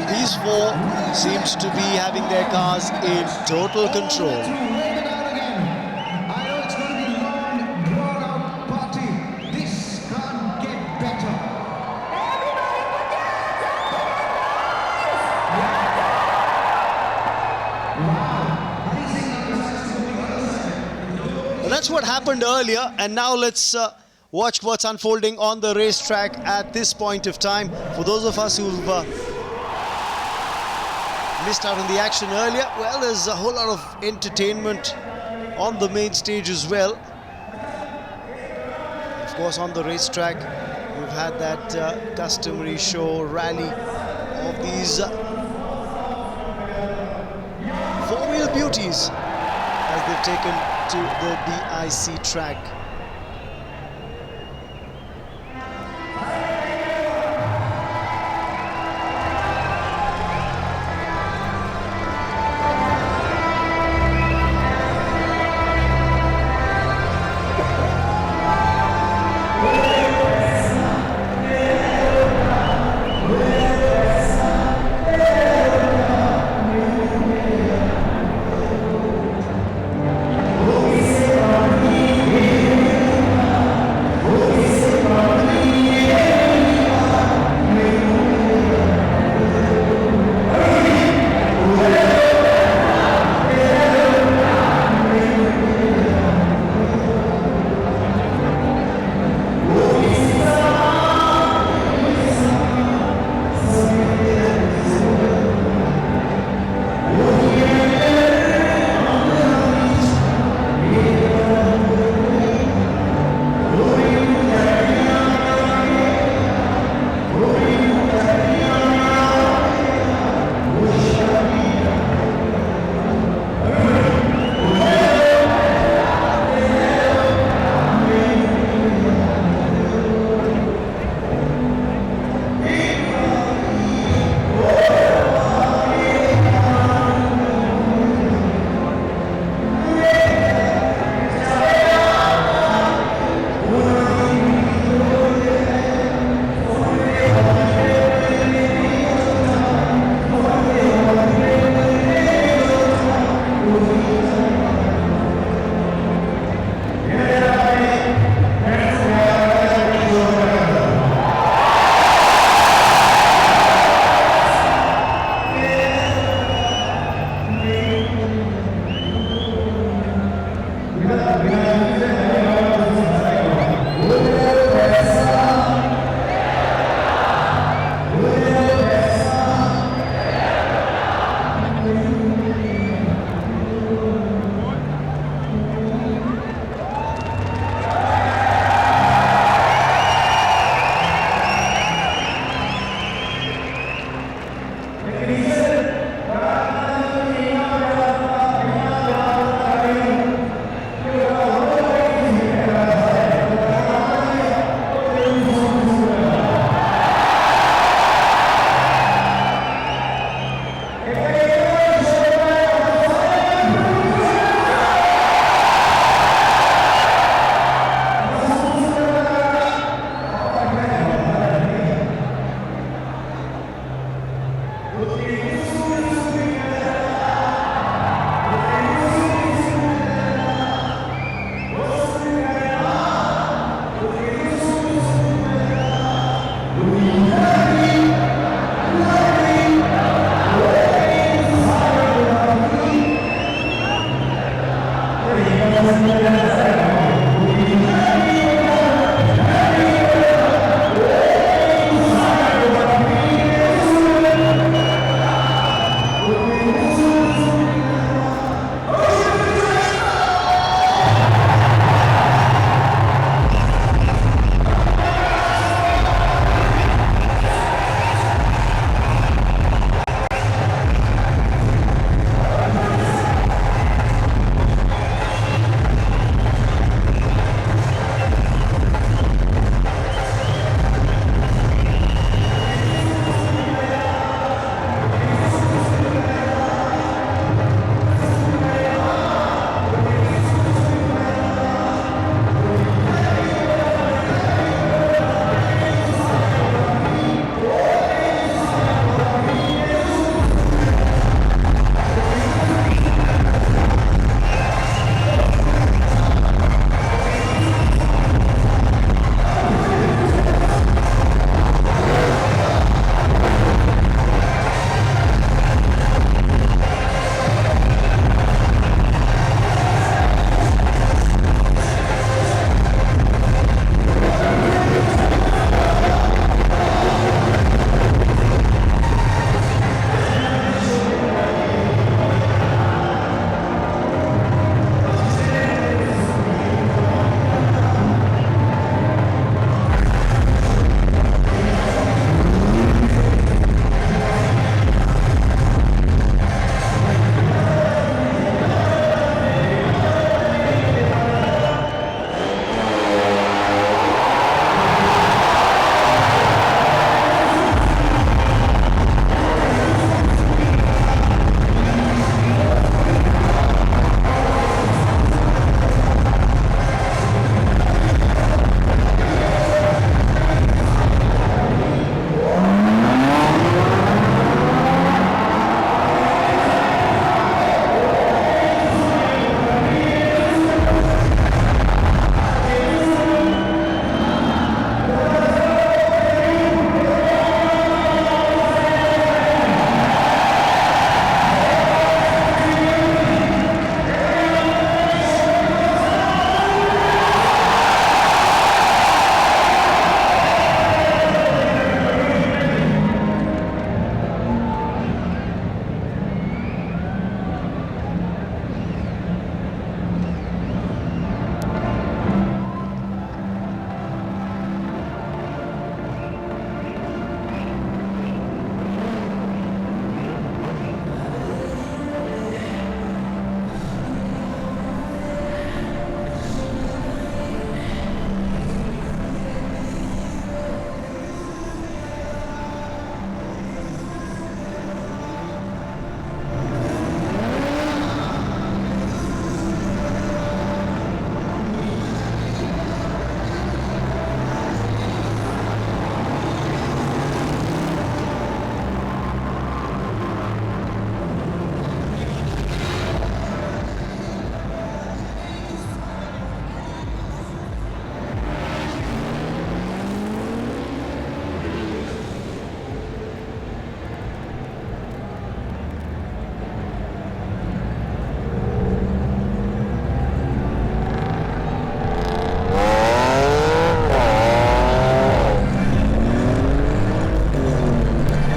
these four seems to be having their cars in total control. Wave it out again. I know it's going to be a long, drawn-out party. This can't get better. Well, that's what happened earlier, and now let's watch what's unfolding on the racetrack at this point of time. For those of us who've missed out on the action earlier, well, there's a whole lot of entertainment on the main stage as well. Of course, on the racetrack, we've had that customary show rally of these four-wheel beauties as they've taken to the BIC track.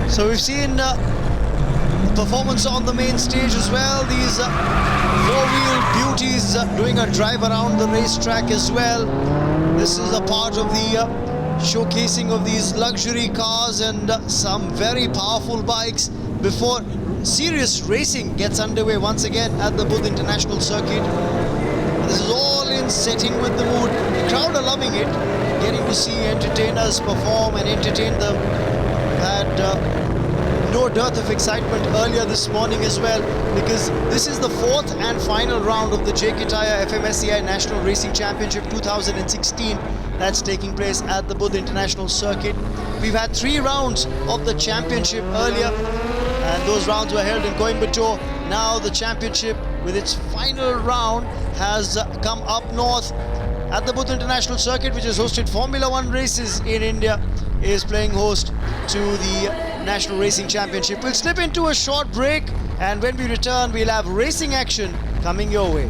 So we've seen performance on the main stage as well. These four-wheel beauties doing a drive around the racetrack as well. This is a part of the showcasing of these luxury cars and some very powerful bikes before serious racing gets underway once again at the Buddh International Circuit. This is all in setting with the mood. The crowd are loving it, getting to see entertainers perform and entertain them. Had no dearth of excitement earlier this morning as well, because this is the fourth and final round of the JK Tyre FMSCI National Racing Championship 2016 that's taking place at the Buddh International Circuit. We've had 3 rounds of the championship earlier, and those rounds were held in Coimbatore. Now the championship with its final round has come up north at the Buddha International Circuit, which has hosted Formula One races in India, is playing host to the National Racing Championship. We'll slip into a short break, and when we return, we'll have racing action coming your way.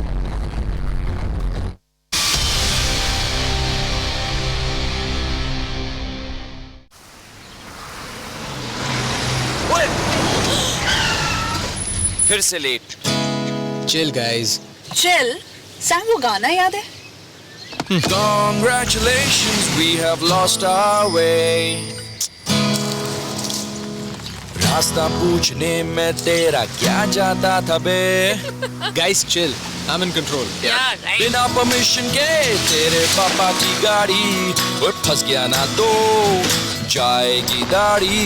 फिर से late Chill, guys. Chill Sam वो गाना याद है Congratulations, we have lost our way. रास्ता पूछने में तेरा क्या जाता था बे? Guys, chill. I'm in control. बिना परमिशन के तेरे पापा की गाड़ी और फंस गया ना तो जाएगी दाढ़ी.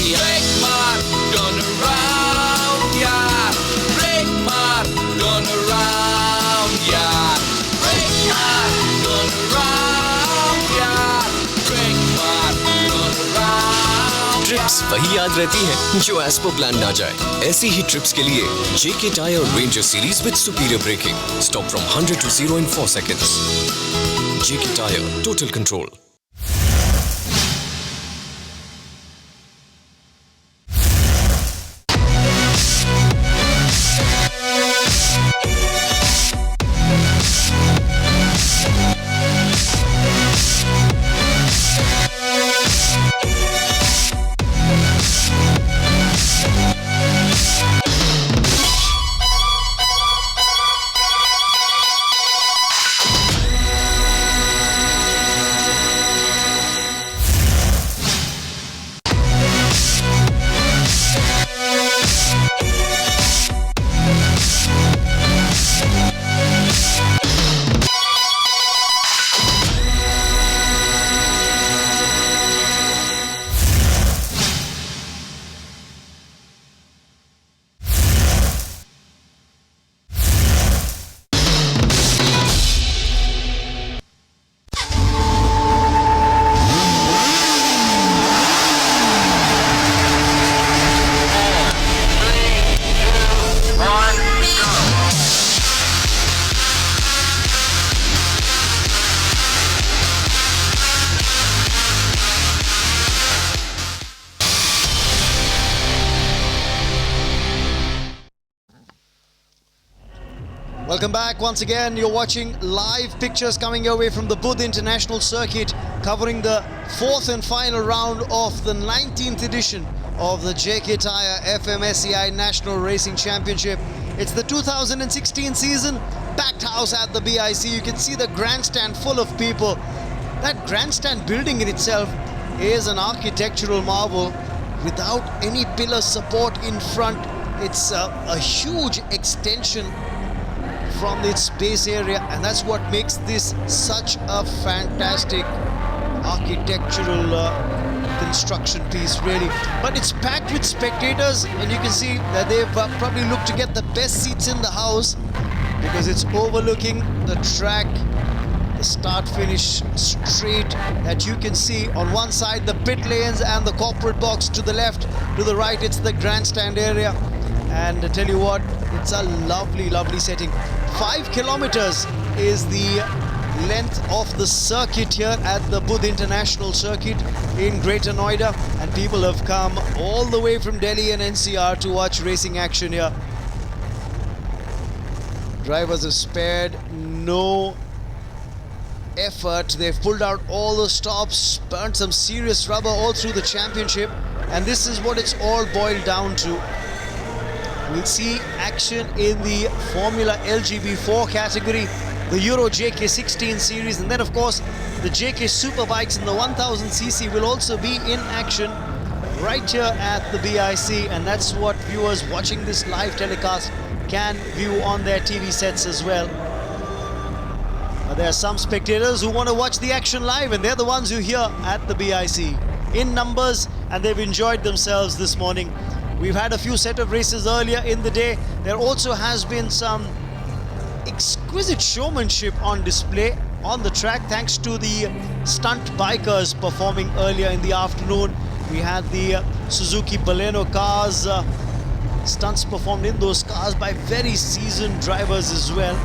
Break मार, turn around, yeah. Break मार, turn around, yeah. Break मार, turn around, yeah. Break मार, turn around. ट्रिप्स वही याद रहती हैं जो एज पर प्लान ना जाए. ऐसी ही ट्रिप्स के लिए JK Tyre Ranger series with superior braking. Stop from 100 to 0 in 4 seconds. JK Tyre, total control. Welcome back once again. You're watching live pictures coming your way from the Buddha International Circuit, covering the fourth and final round of the 19th edition of the JK Tyre FMSCI National Racing Championship. It's the 2016 season, packed house at the BIC. You can see the grandstand full of people. That grandstand building in itself is an architectural marvel without any pillar support in front. It's a huge extension from its base area, and that's what makes this such a fantastic architectural construction piece, really. But it's packed with spectators, and you can see that they've probably looked to get the best seats in the house because it's overlooking the track, the start-finish straight that you can see. On one side the pit lanes and the corporate box, to the left, to the right it's the grandstand area. And I tell you what, it's a lovely setting. 5 kilometers is the length of the circuit here at the Buddha International Circuit in Greater Noida, and people have come all the way from Delhi and NCR to watch racing action here. Drivers have spared no effort. They've pulled out all the stops, burnt some serious rubber all through the championship, and this is what it's all boiled down to. We'll see action in the Formula LGB4 category, the Euro JK16 series, and then of course the JK Superbikes in the 1000cc will also be in action right here at the BIC, and that's what viewers watching this live telecast can view on their TV sets as well. But there are some spectators who want to watch the action live, and they're the ones who are here at the BIC in numbers, and they've enjoyed themselves this morning. We've had a few set of races earlier in the day. There also has been some exquisite showmanship on display on the track thanks to the stunt bikers performing earlier in the afternoon. We had the Suzuki Baleno cars, stunts performed in those cars by very seasoned drivers as well.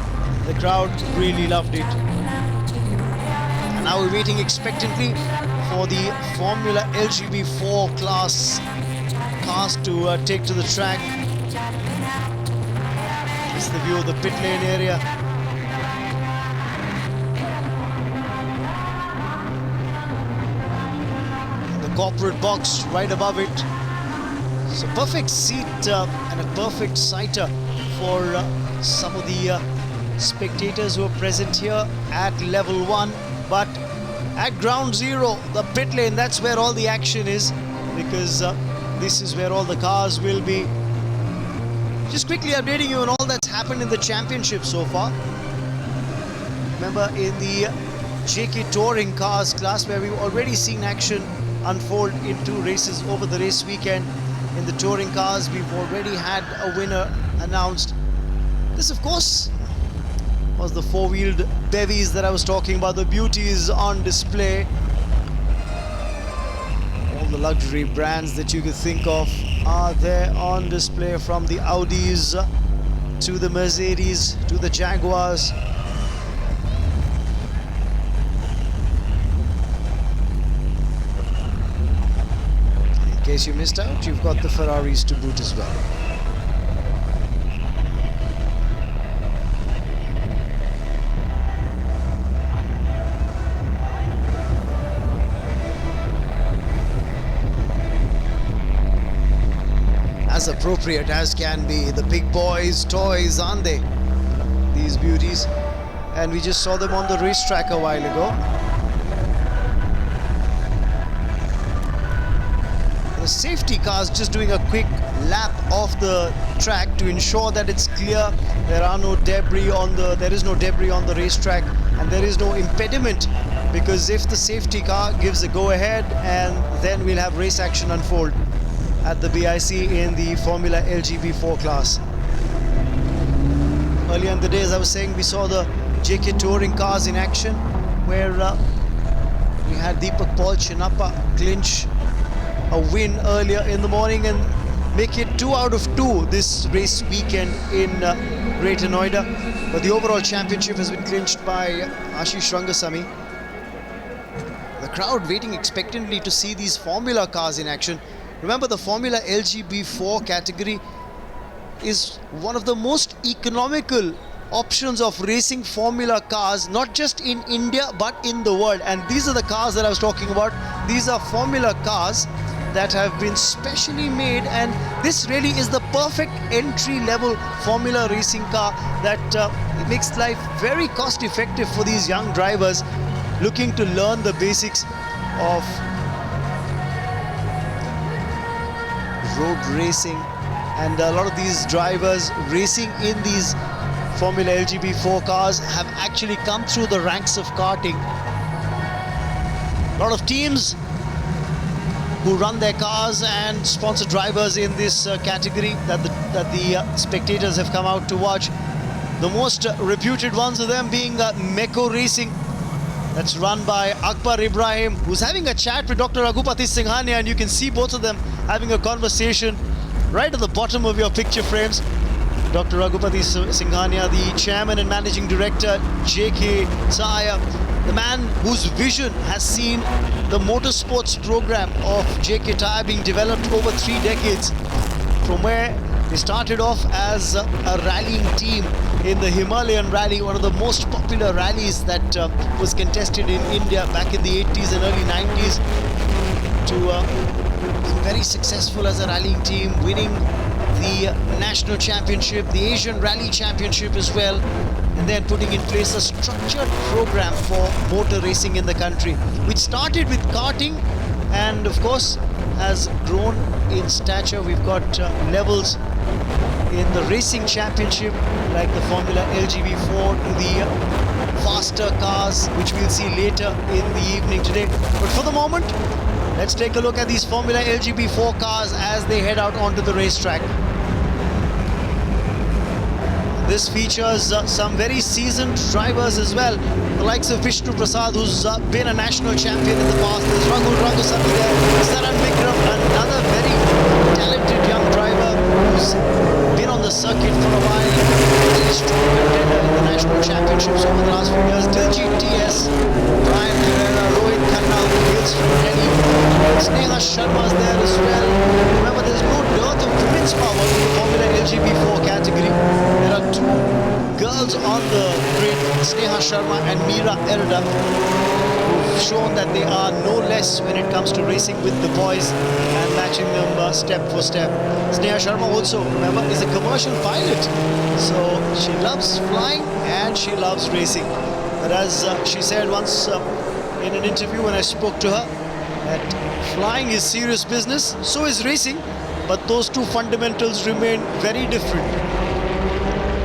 The crowd really loved it. And now we're waiting expectantly for the Formula LGB4 class cars to take to the track. This is the view of the pit lane area. The corporate box right above it. So perfect seat and a perfect sighter for some of the spectators who are present here at level 1. But at ground zero, the pit lane, that's where all the action is, because this is where all the cars will be. Just quickly updating you on all that's happened in the championship so far. Remember, in the JK Touring Cars class, where we've already seen action unfold in 2 races over the race weekend. In the touring cars, we've already had a winner announced. This, of course, was the 4-wheeled bevies that I was talking about. The beauties on display. All the luxury brands that you could think of are there on display, from the Audis to the Mercedes to the Jaguars. In case you missed out, you've got the Ferraris to boot as well. As appropriate as can be, the big boys' toys, aren't they? These beauties. And we just saw them on the racetrack a while ago. The safety cars just doing a quick lap of the track to ensure that it's clear. There is no debris on the racetrack, and there is no impediment, because if the safety car gives a go ahead, and then we'll have race action unfold at the BIC in the Formula LGB4 class. Earlier in the day, as I was saying, we saw the JK Touring cars in action, where we had Deepak Paul Chinappa clinch a win earlier in the morning and make it 2 out of 2 this race weekend in Greater Noida. But the overall championship has been clinched by Ashish Rangasamy. The crowd waiting expectantly to see these Formula cars in action. Remember, the Formula LGB4 category is one of the most economical options of racing Formula cars, not just in India but in the world. And these are the cars that I was talking about. These are Formula cars that have been specially made, and this really is the perfect entry-level Formula racing car that makes life very cost-effective for these young drivers looking to learn the basics of road racing. And a lot of these drivers racing in these Formula LGB4 cars have actually come through the ranks of karting. A lot of teams who run their cars and sponsor drivers in this category that the spectators have come out to watch. The most reputed ones of them being Meko Racing, that's run by Akbar Ibrahim, who's having a chat with Dr. Raghupati Singhania, and you can see both of them having a conversation right at the bottom of your picture frames. Dr. Raghupati Singhania, the chairman and managing director, JK Tyre, the man whose vision has seen the motorsports program of JK Tyre being developed over 3 decades, from where they started off as a rallying team in the Himalayan Rally, one of the most popular rallies that was contested in India back in the 80s and early 90s, to being very successful as a rallying team, winning the national championship, the Asian Rally Championship as well, and then putting in place a structured program for motor racing in the country, which started with karting and of course has grown in stature. We've got levels in the racing championship like the Formula LGB4 to the faster cars, which we'll see later in the evening today. But for the moment, let's take a look at these Formula LGB4 cars as they head out onto the racetrack. This features some very seasoned drivers as well, the likes of Vishnu Prasad, who's been a national champion in the past. There's Raghu Rangasamy there, Saran Vikram, Sneha Sharma is there as well. Remember, there's no dearth of women's power in the Formula LGB4 category. There are two girls on the grid, Sneha Sharma and Meera Erda, who've shown that they are no less when it comes to racing with the boys and matching them step for step. Sneha Sharma also, remember, is a commercial pilot. So she loves flying and she loves racing. But as she said once in an interview when I spoke to her, that flying is serious business, so is racing, but those two fundamentals remain very different.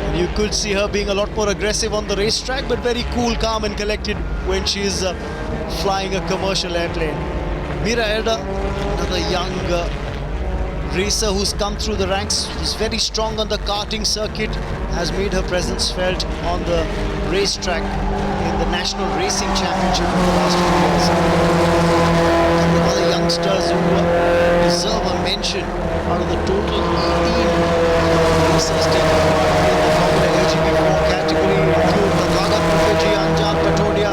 And you could see her being a lot more aggressive on the racetrack, but very cool, calm and collected when she's flying a commercial airplane. Meera Erda, another young racer who's come through the ranks, who's very strong on the karting circuit, has made her presence felt on the racetrack in the National Racing Championship for the last few years. And the other youngsters who deserve a mention out of the total 18 racers taking part in the Formula LGB4 category include Tyre, Anjan Patodia,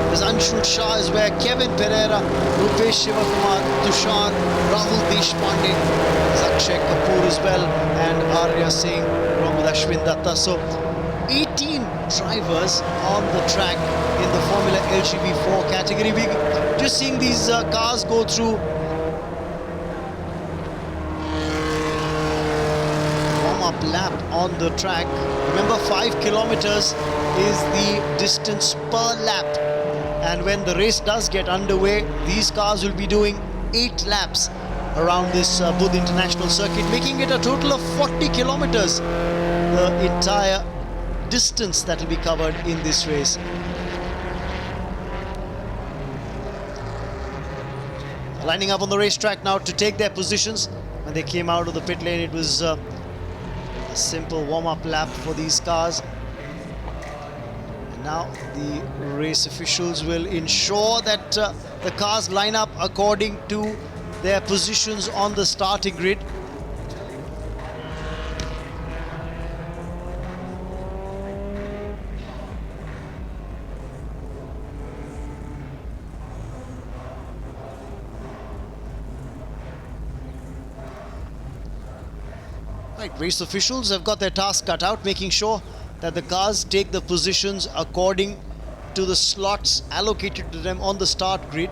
there's Anshul Shah is where, Kevin Pereira, Rupesh Shivakumar, Tushar, Rahul Deshpande, Akshay Kapoor as well, and Arya Singh along with Ashwin Datta. So 18 drivers on the track in the Formula LGB4 category. We're just seeing these cars go through warm-up lap on the track. Remember, 5 kilometers is the distance per lap. And when the race does get underway, these cars will be doing 8 laps around this Budh International Circuit, making it a total of 40 kilometers, the entire distance that will be covered in this race. Lining up on the racetrack now to take their positions. When they came out of the pit lane, it was a simple warm-up lap for these cars. And now the race officials will ensure that the cars line up according to their positions on the starting grid. Right, race officials have got their task cut out, making sure that the cars take the positions according to the slots allocated to them on the start grid.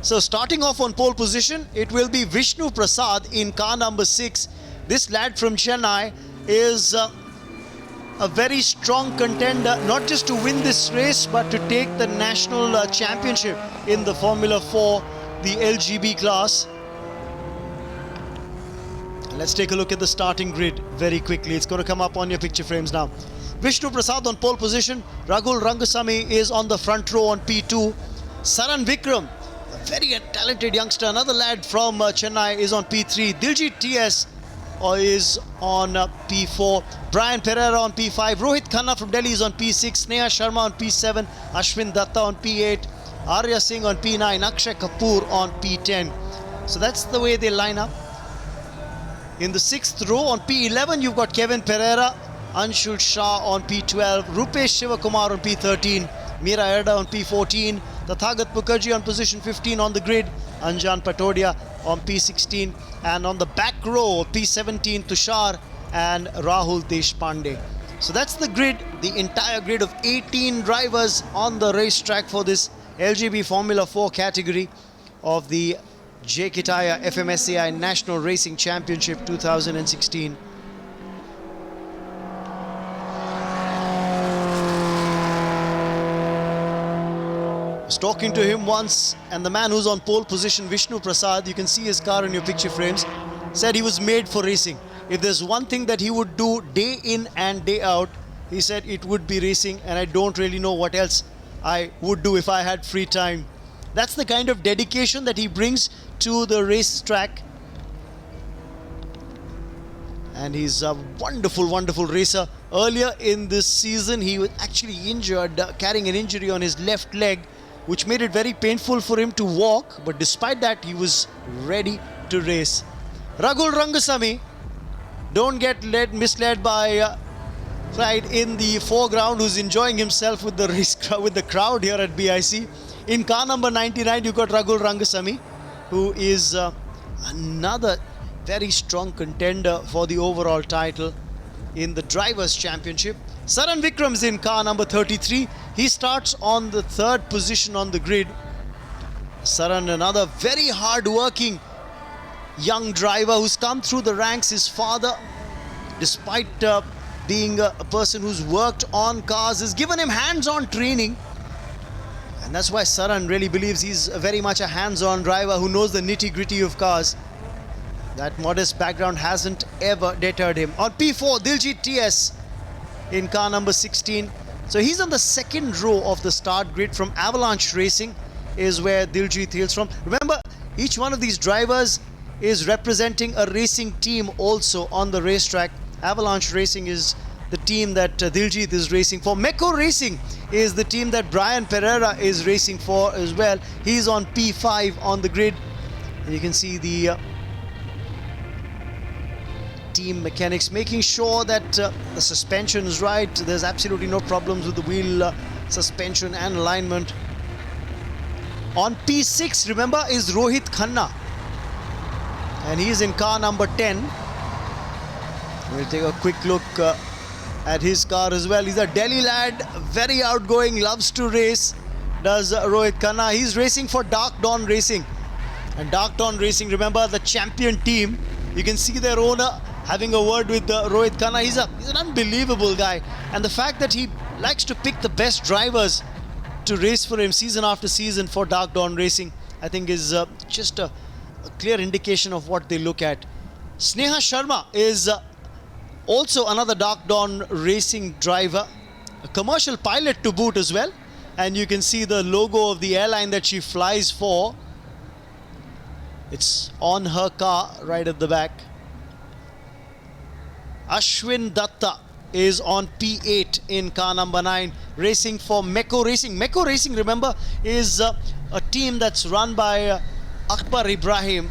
So starting off on pole position, it will be Vishnu Prasad in car number 6. This lad from Chennai is a very strong contender, not just to win this race, but to take the national championship in the Formula 4, the LGB class. Let's take a look at the starting grid very quickly. It's going to come up on your picture frames now. Vishnu Prasad on pole position. Raghul Rangasamy is on the front row on P2. Saran Vikram, a very talented youngster, another lad from Chennai, is on P3. Diljit TS is on P4. Brian Pereira on P5. Rohit Khanna from Delhi is on P6. Sneha Sharma on P7. Ashwin Datta on P8. Arya Singh on P9. Akshay Kapoor on P10. So that's the way they line up. In the 6th row on P11, you've got Kevin Pereira, Anshul Shah on P12, Rupesh Shivakumar on P13, Meera Erda on P14, Tathagat Mukherjee on position 15 on the grid, Anjan Patodia on P16, and on the back row, P17, Tushar and Rahul Deshpande. So that's the grid, the entire grid of 18 drivers on the racetrack for this LGB Formula 4 category of the JK Tyre FMSCI National Racing Championship 2016. I was talking to him once, and the man who's on pole position, Vishnu Prasad, you can see his car in your picture frames, said he was made for racing. If there's one thing that he would do day in and day out, he said it would be racing, and I don't really know what else I would do if I had free time. That's the kind of dedication that he brings to the racetrack. And he's a wonderful, wonderful racer. Earlier in this season, he was actually injured, carrying an injury on his left leg, which made it very painful for him to walk. But despite that, he was ready to race. Raghul Rangasamy, Don't get misled by Clyde in the foreground, who's enjoying himself with the race with the crowd here at BIC. In car number 99, you got Ragul Rangasamy, who is another very strong contender for the overall title in the Drivers' Championship. Saran Vikram's in car number 33. He starts on the 3rd position on the grid. Saran, another very hard-working young driver who's come through the ranks. His father, despite being a person who's worked on cars, has given him hands-on training. And that's why Saran really believes he's very much a hands-on driver who knows the nitty-gritty of cars. That modest background hasn't ever deterred him. On P4, Diljit TS in car number 16. So he's on the 2nd row of the start grid. From Avalanche Racing is where Diljit hails from. Remember, each one of these drivers is representing a racing team also on the racetrack. Avalanche Racing is the team that Diljit is racing for. Meko Racing is the team that Brian Pereira is racing for as well. He's on P5 on the grid. And you can see the team mechanics making sure that the suspension is right. There's absolutely no problems with the wheel suspension and alignment. On P6, remember, is Rohit Khanna, and he's in car number 10. We'll take a quick look at his car as well. He's a Delhi lad, very outgoing, loves to race, does Rohit Khanna. He's racing for Dark Dawn Racing. And Dark Dawn Racing, remember, the champion team. You can see their owner having a word with Rohit Khanna. He's an unbelievable guy. And the fact that he likes to pick the best drivers to race for him season after season for Dark Dawn Racing, I think is just a clear indication of what they look at. Sneha Sharma is also another Dark Dawn Racing driver, a commercial pilot to boot as well. And you can see the logo of the airline that she flies for. It's on her car right at the back. Ashwin Datta is on P8 in car number 9, racing for Meko Racing. Meko Racing, remember, is a team that's run by Akbar Ibrahim.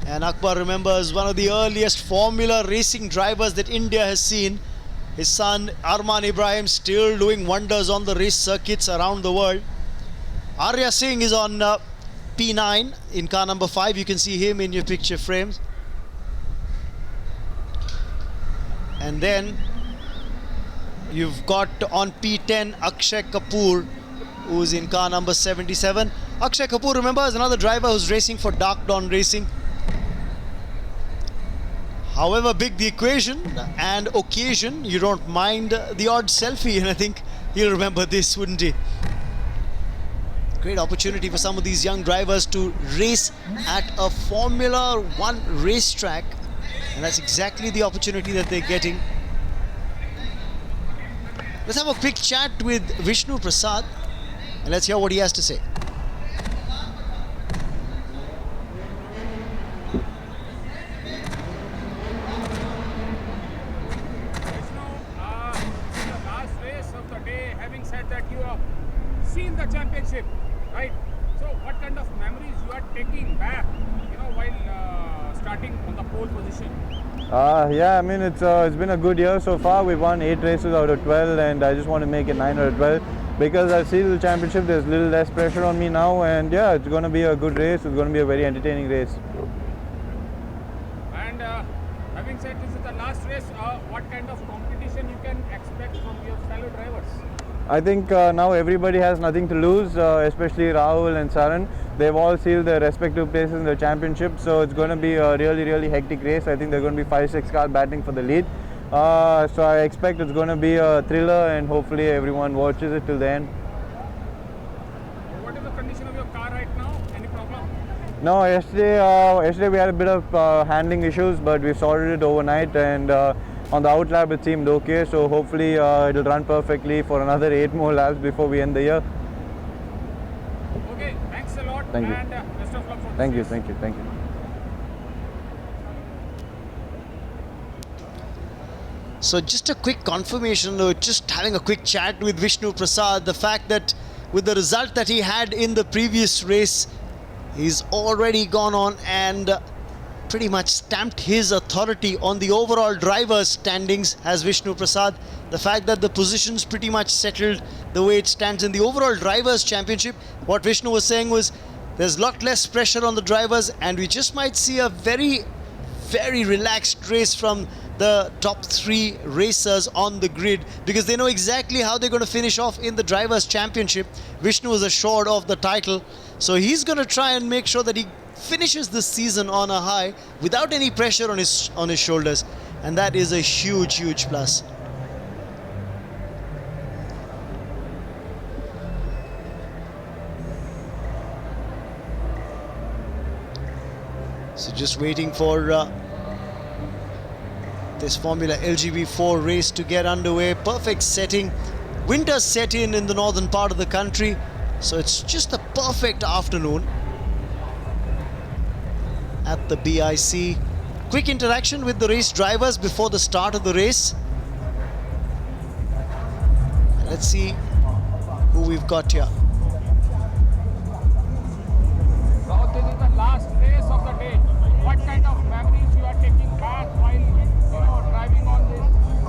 And Akbar, remember, is one of the earliest Formula racing drivers that India has seen. His son Arman Ibrahim still doing wonders on the race circuits around the world. Arya Singh is on P9 in car number 5. You can see him in your picture frames. And then you've got on P10 Akshay Kapoor, who's in car number 77. Akshay Kapoor, remember, is another driver who's racing for Dark Dawn Racing. However big the equation and occasion, you don't mind the odd selfie, and I think he'll remember this, wouldn't he? Great opportunity for some of these young drivers to race at a Formula One racetrack, and that's exactly the opportunity that they're getting. Let's have a quick chat with Vishnu Prasad and let's hear what he has to say. Seen the championship, right? So what kind of memories you are taking back, while starting on the pole position? Yeah, I mean, it's been a good year so far. We've won 8 races out of 12, and I just want to make it 9 out of 12 because I've seen the championship. There's a little less pressure on me now, and yeah, it's going to be a good race. It's going to be a very entertaining race. And having said this is the last race, what kind of competition you can expect from your fellow drivers? I think now everybody has nothing to lose, especially Rahul and Saran. They've all sealed their respective places in the championship, so it's going to be a really, really hectic race. I think there are going to be 5-6 cars battling for the lead. So I expect it's going to be a thriller, and hopefully everyone watches it till the end. What is the condition of your car right now? Any problem? No, yesterday we had a bit of handling issues, but we sorted it overnight, and on the out lap it seemed okay, so hopefully it'll run perfectly for another 8 more laps before we end the year. Okay, thanks a lot. Thank you. And best of luck for Thank you, this. thank you, thank you. So just a quick confirmation, just having a quick chat with Vishnu Prasad, the fact that with the result that he had in the previous race, he's already gone on and pretty much stamped his authority on the overall drivers' standings as Vishnu Prasad. The fact that the positions pretty much settled the way it stands in the overall drivers' championship. What Vishnu was saying was there's a lot less pressure on the drivers, and we just might see a very, very relaxed race from the top 3 racers on the grid, because they know exactly how they're going to finish off in the drivers' championship. Vishnu is assured of the title, so he's going to try and make sure that he finishes this season on a high without any pressure on his shoulders, and that is a huge plus. So just waiting for this Formula LGB4 race to get underway. Perfect setting. Winter set in the northern part of the country, so it's just a perfect afternoon at the BIC. Quick interaction with the race drivers before the start of the race. Let's see who we've got here. So this is the last race of the day. What kind of memories you are taking back while driving on this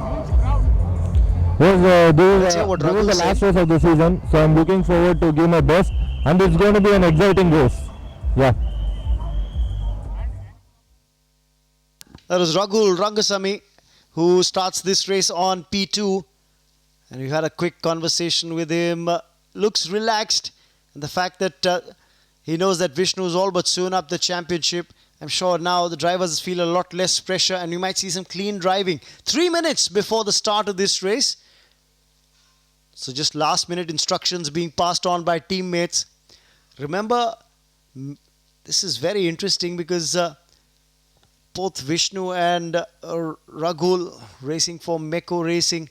huge crowd? This is the last race of the season, so I'm looking forward to give my best, and it's going to be an exciting race. Yeah. That was Raghul Rangasamy, who starts this race on P2, and we had a quick conversation with him. Looks relaxed, and the fact that he knows that Vishnu is all but soon up the championship, I'm sure now the drivers feel a lot less pressure, and we might see some clean driving. 3 minutes before the start of this race, so just last minute instructions being passed on by teammates. Remember, this is very interesting because both Vishnu and Raghul racing for Meko Racing.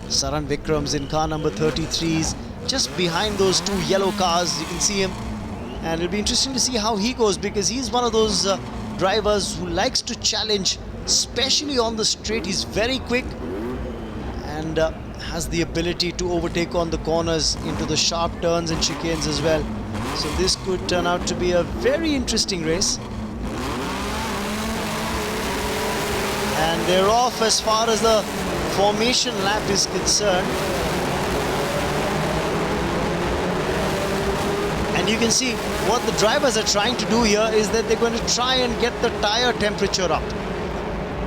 Saran Vikram's in car number 33s, just behind those 2 yellow cars. You can see him, and it'll be interesting to see how he goes, because he's one of those drivers who likes to challenge, especially on the straight. He's very quick and has the ability to overtake on the corners into the sharp turns and chicanes as well. So this could turn out to be a very interesting race. And they're off as far as the formation lap is concerned. And you can see what the drivers are trying to do here is that they're going to try and get the tire temperature up.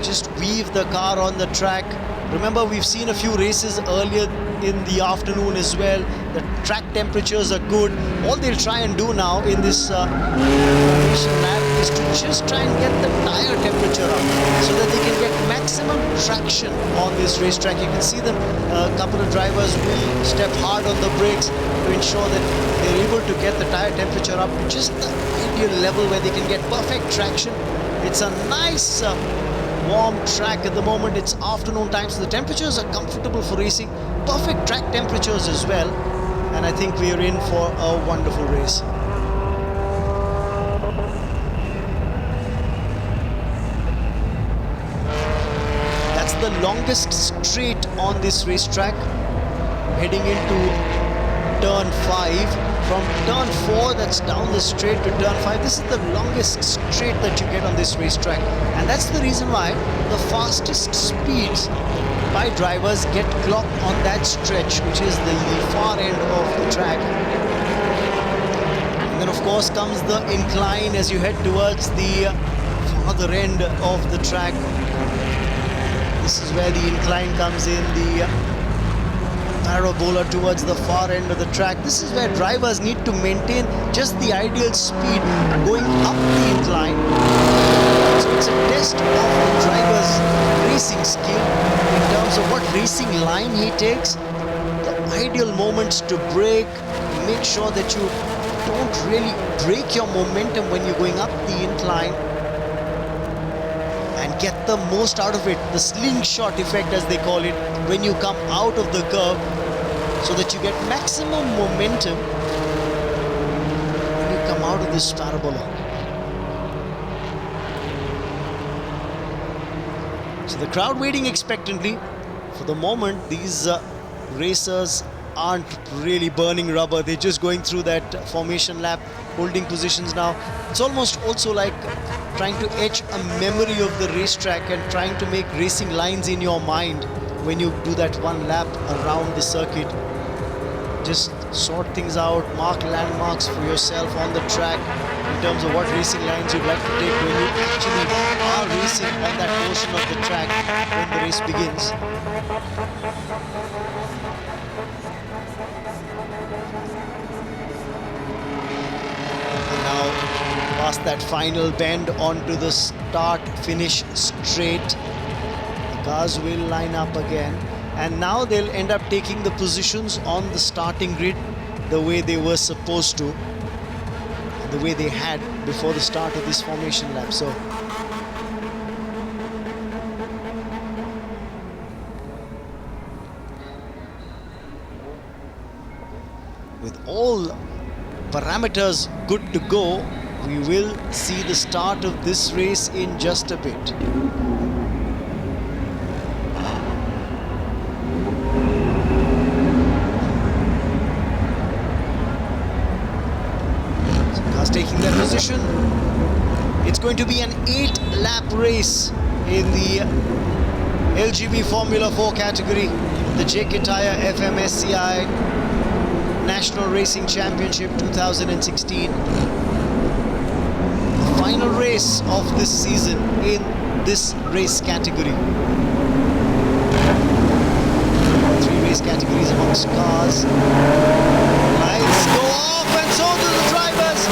Just weave the car on the track. Remember, we've seen a few races earlier in the afternoon as well. The track temperatures are good. All they'll try and do now in this formation lap is to just try and get the tire temperature up so that they can get maximum traction on this racetrack. You can see them, a couple of drivers will step hard on the brakes to ensure that they're able to get the tire temperature up to just the ideal level where they can get perfect traction. It's a nice warm track at the moment. It's afternoon time, so the temperatures are comfortable for racing. Perfect track temperatures as well, and I think we are in for a wonderful race. That's the longest straight on this racetrack, heading into turn 5. From turn 4, that's down the straight, to turn 5. This is the longest straight that you get on this racetrack, and that's the reason why the fastest speeds by drivers get clocked on that stretch, which is the far end of the track. And then of course comes the incline as you head towards the farther end of the track. This is where the incline comes in, the parabola towards the far end of the track. This is where drivers need to maintain just the ideal speed going up the incline. So it's a test of the driver's racing skill in terms of what racing line he takes, the ideal moments to brake, make sure that you don't really break your momentum when you're going up the incline, and get the most out of it, the slingshot effect as they call it, when you come out of the curve, so that you get maximum momentum when you come out of this parabola. So the crowd waiting expectantly. For the moment, these racers aren't really burning rubber. They're just going through that formation lap, holding positions now. It's almost also like trying to etch a memory of the racetrack and trying to make racing lines in your mind when you do that one lap around the circuit. Just sort things out, mark landmarks for yourself on the track in terms of what racing lines you'd like to take when you actually are racing on that portion of the track when the race begins. And now past that final bend onto the start-finish straight. The cars will line up again. And now they'll end up taking the positions on the starting grid the way they were supposed to, the way they had before the start of this formation lap. So with all parameters good to go, we will see the start of this race in just a bit. Taking their position. It's going to be an 8-lap race in the LGB Formula 4 category, the JK Tyre FMSCI National Racing Championship 2016. The final race of this season in this race category. 3 race categories amongst cars. Lights go off and so do the drivers.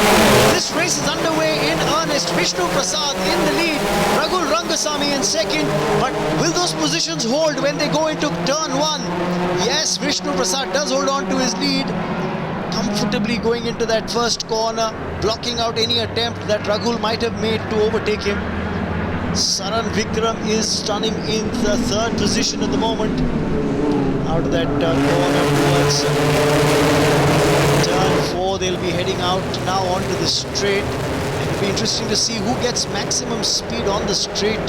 This race is underway in earnest. Vishnu Prasad in the lead, Ragul Rangasamy in second. But will those positions hold when they go into turn 1? Yes, Vishnu Prasad does hold on to his lead, comfortably going into that first corner, blocking out any attempt that Ragul might have made to overtake him. Saran Vikram is stunning in the 3rd position at the moment. Out of that corner towards turn 4, they'll be heading out now onto the straight. And it'll be interesting to see who gets maximum speed on the straight.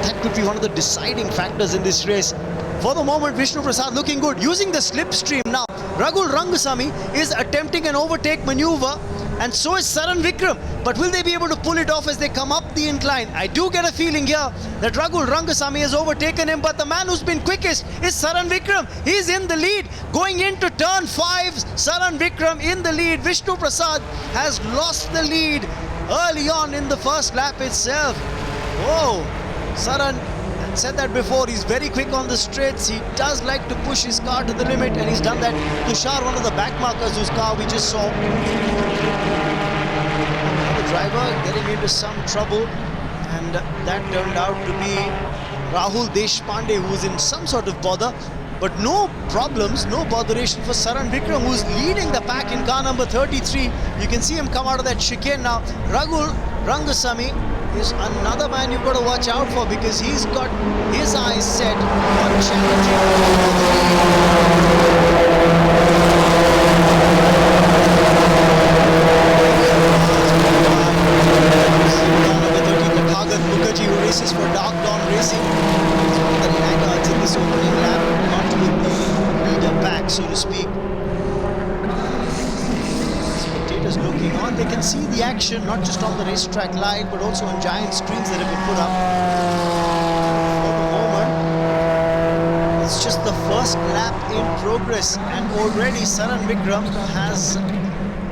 That could be one of the deciding factors in this race. For the moment, Vishnu Prasad looking good, using the slipstream now. Ragul Rangasamy is attempting an overtake maneuver, and so is Saran Vikram. But will they be able to pull it off as they come up the incline? I do get a feeling here that Ragul Rangasamy has overtaken him, but the man who's been quickest is Saran Vikram. He's in the lead. Going into turn 5, Saran Vikram in the lead. Vishnu Prasad has lost the lead early on in the first lap itself. Whoa, Saran, I said that before, he's very quick on the straights. He does like to push his car to the limit, and he's done that. Tushar, one of the back markers whose car we just saw. The driver getting into some trouble, and that turned out to be Rahul Deshpande, who's in some sort of bother. But no problems, no botheration for Saran Vikram, who's leading the pack in car number 33. You can see him come out of that chicane now. Ragul Rangasamy is another man you've got to watch out for, because he's got his eyes set on challenging Mukherjee, who races for Dark Dawn Racing. He's one of the laggards in this opening lap, not with the leader back, so to speak. Spectators looking on, they can see the action not just on the racetrack live, but also on giant screens that have been put up. For the moment, it's just the first lap in progress, and already Saran Vikram has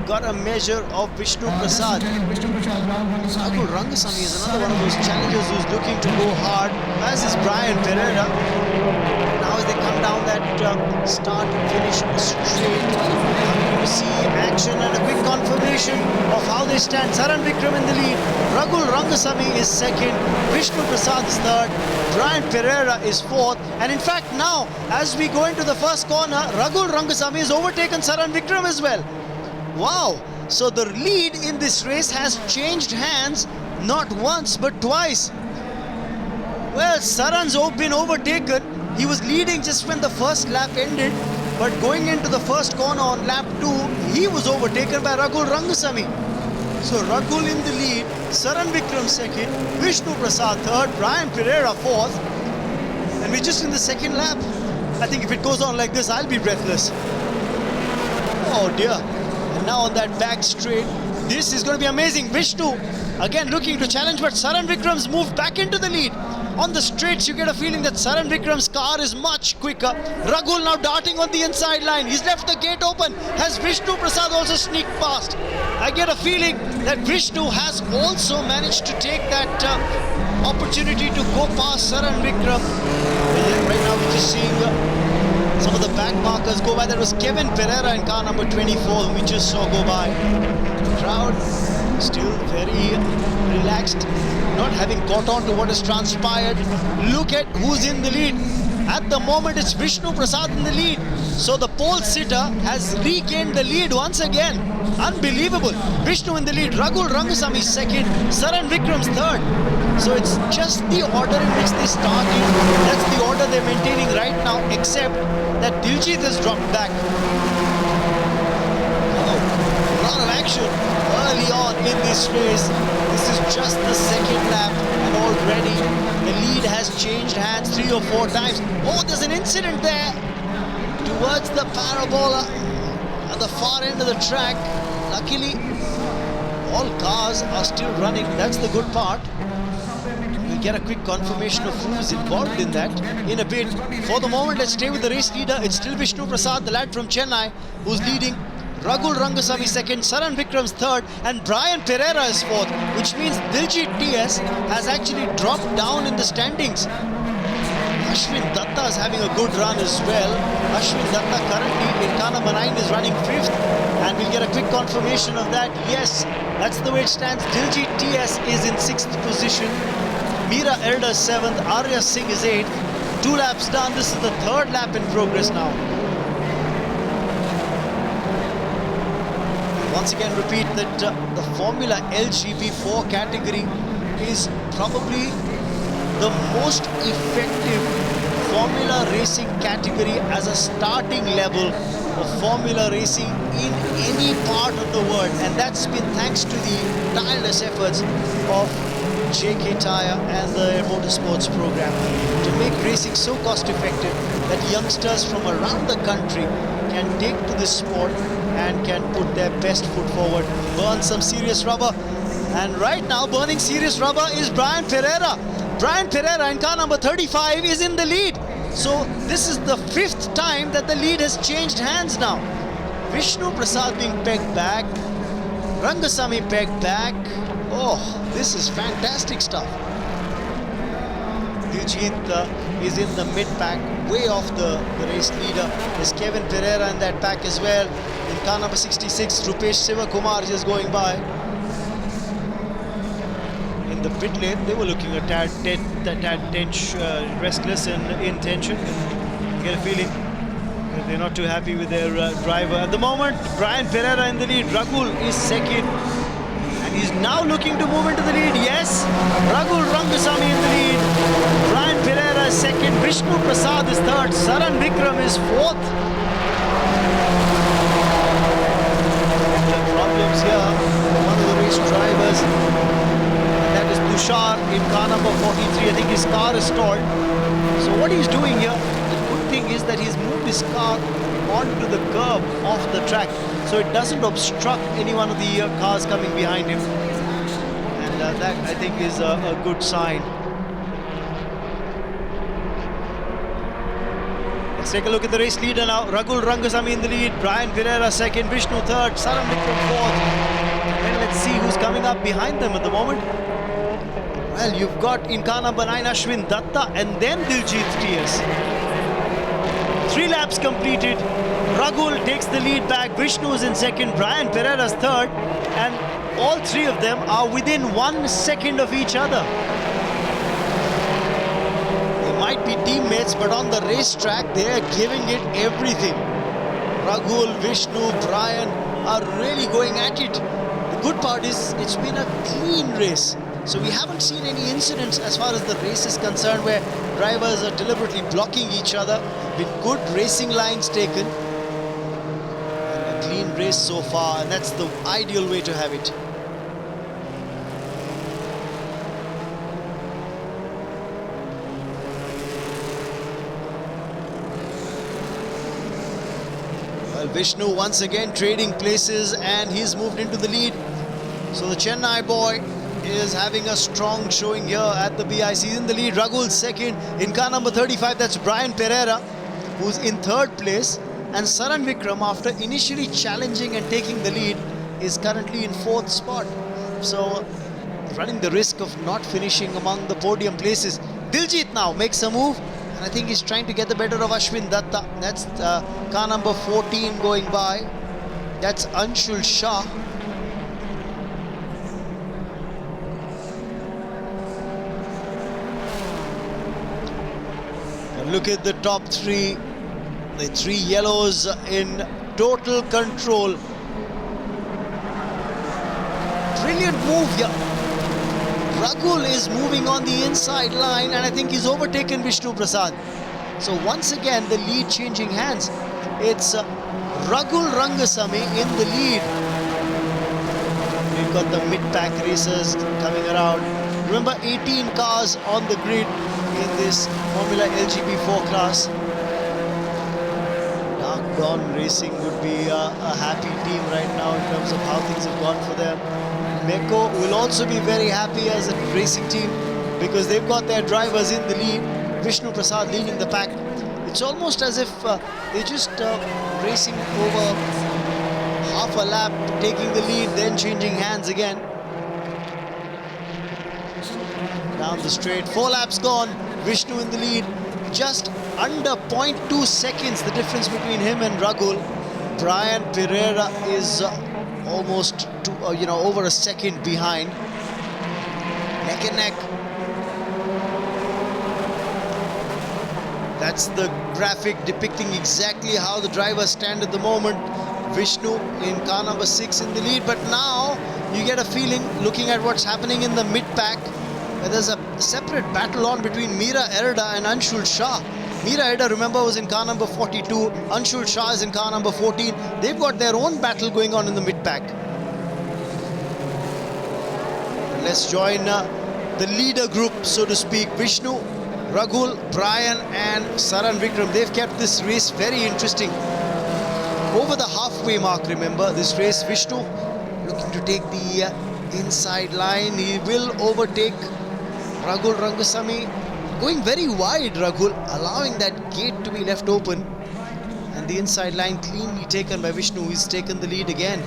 got a measure of Vishnu Prasad. Ragul Rangasamy is another one of those challengers who's looking to go hard, as is Brian Pereira. Now as they come down that start and finish straight, you see action and a quick confirmation of how they stand. Saran Vikram in the lead, Ragul Rangasamy is second, Vishnu Prasad is third, Brian Pereira is fourth, and in fact now as we go into the first corner, Ragul Rangasamy has overtaken Saran Vikram as well. Wow, so the lead in this race has changed hands not once but twice. Well, Saran's been overtaken. He was leading just when the first lap ended, but going into the first corner on lap 2, he was overtaken by Ragul Rangasamy. So Ragul in the lead, Saran Vikram second, Vishnu Prasad third, Brian Pereira fourth, and we're just in the second lap. I think if it goes on like this, I'll be breathless. Oh dear. And now on that back straight. This is going to be amazing. Vishnu again looking to challenge, but Saran Vikram's moved back into the lead. On the straights, you get a feeling that Saran Vikram's car is much quicker. Ragul now darting on the inside line. He's left the gate open. Has Vishnu Prasad also sneaked past? I get a feeling that Vishnu has also managed to take that opportunity to go past Saran Vikram. Right now we're just seeing some of the back markers go by. That was Kevin Pereira in car number 24 whom we just saw go by. The crowd still very relaxed, not having caught on to what has transpired. Look at who's in the lead. At the moment it's Vishnu Prasad in the lead. So the pole sitter has regained the lead once again. Unbelievable. Vishnu in the lead, Ragul Rangasamy second, Saran Vikram's third. So it's just the order in which they started. That's the order they're maintaining right now, except that Diljit has dropped back. A lot of action early on in this race. This is just the second lap and already the lead has changed hands 3 or 4 times. Oh, there's an incident there towards the parabola at the far end of the track. Luckily, all cars are still running. That's the good part. We'll get a quick confirmation of who's involved in that in a bit. For the moment, let's stay with the race leader. It's still Vishnu Prasad, the lad from Chennai, who's leading. Ragul Rangasamy second, Saran Vikram's third, and Brian Pereira is fourth, which means Diljit TS has actually dropped down in the standings. Ashwin Datta is having a good run as well. Ashwin Datta currently in car number 9 is running 5th, and we'll get a quick confirmation of that. Yes, that's the way it stands. Diljit TS is in 6th position. Meera Elder 7th, Arya Singh is 8th. 2 laps done. This is the 3rd lap in progress now. Once again repeat that the Formula LGB4 category is probably the most effective Formula racing category as a starting level of Formula racing in any part of the world, and that's been thanks to the tireless efforts of JK Tyre and the Motorsports program to make racing so cost effective that youngsters from around the country can take to this sport and can put their best foot forward, burn some serious rubber. And right now burning serious rubber is Brian Pereira. Brian Pereira in car number 35 is in the lead. So this is the 5th time that the lead has changed hands now. Vishnu Prasad being pegged back, Rangasamy pegged back. Oh, this is fantastic stuff. Diljit is in the mid-pack, way off the race leader. There's Kevin Pereira in that pack as well. In car number 66, Rupesh Sivakumar just going by. In the pit lane, they were looking a tad restless and in tension. You get a feeling that they're not too happy with their driver. At the moment, Brian Pereira in the lead. Ragul is second. And he's now looking to move into the lead. Yes, Ragul Rangasamy in the lead. Brian Pereira is second. Vishnu Prasad is third. Saran Vikram is fourth. Problems here. One of the race drivers. And that is Tushar in car number 43. I think his car is stalled. So what he's doing here, the good thing is that he's moved his car onto the curb of the track, so it doesn't obstruct any one of the cars coming behind him, and that I think is a good sign. Let's take a look at the race leader now. Ragul Rangasamy in the lead, Brian Pereira second, Vishnu third, Saran Vikram fourth, and let's see who's coming up behind them at the moment. Well, you've got in car number 9 Ashwin Datta and then Diljit TS. 3 laps completed. Ragul takes the lead back. Vishnu is in second. Brian Pereira's third. And all 3 of them are within 1 second of each other. They might be teammates, but on the racetrack, they are giving it everything. Ragul, Vishnu, Brian are really going at it. The good part is it's been a clean race. So we haven't seen any incidents as far as the race is concerned where drivers are deliberately blocking each other. With good racing lines taken. And a clean race so far, and that's the ideal way to have it. Well, Vishnu once again trading places and he's moved into the lead. So the Chennai boy is having a strong showing here at the BIC. He's in the lead. Ragul second. In car number 35, that's Brian Pereira, who's in third place. And Saran Vikram, after initially challenging and taking the lead, is currently in fourth spot. So running the risk of not finishing among the podium places. Diljit now makes a move. And I think he's trying to get the better of Ashwin Datta. That's car number 14 going by. That's Anshul Shah. And look at the top three. The three yellows in total control. Brilliant move here. Ragul is moving on the inside line and I think he's overtaken Vishnu Prasad. So once again the lead changing hands. It's Ragul Rangasamy in the lead. We've got the mid-pack racers coming around. Remember, 18 cars on the grid in this Formula LGB4 class. Dark Dawn Racing would be a happy team right now in terms of how things have gone for them. Meko will also be very happy as a racing team because they've got their drivers in the lead. Vishnu Prasad leading the pack. It's almost as if they're just racing over half a lap, taking the lead, then changing hands again. Down the straight, 4 laps gone. Vishnu in the lead, just under 0.2 seconds the difference between him and Ragul. Brian Pereira is almost over a second behind. Neck and neck. That's the graphic depicting exactly how the drivers stand at the moment. Vishnu in car number 6 in the lead, but now you get a feeling looking at what's happening in the mid-pack where there's a separate battle on between Meera Erda and Anshul Shah. Meera Erda, remember, was in car number 42. Anshul Shah is in car number 14. They've got their own battle going on in the mid-pack. Let's join the leader group, so to speak. Vishnu, Ragul, Brian and Saran Vikram. They've kept this race very interesting. Over the halfway mark, remember, this race, Vishnu looking to take the inside line. He will overtake Ragul Rangasamy. Going very wide, Ragul, allowing that gate to be left open. And the inside line cleanly taken by Vishnu, who's taken the lead again.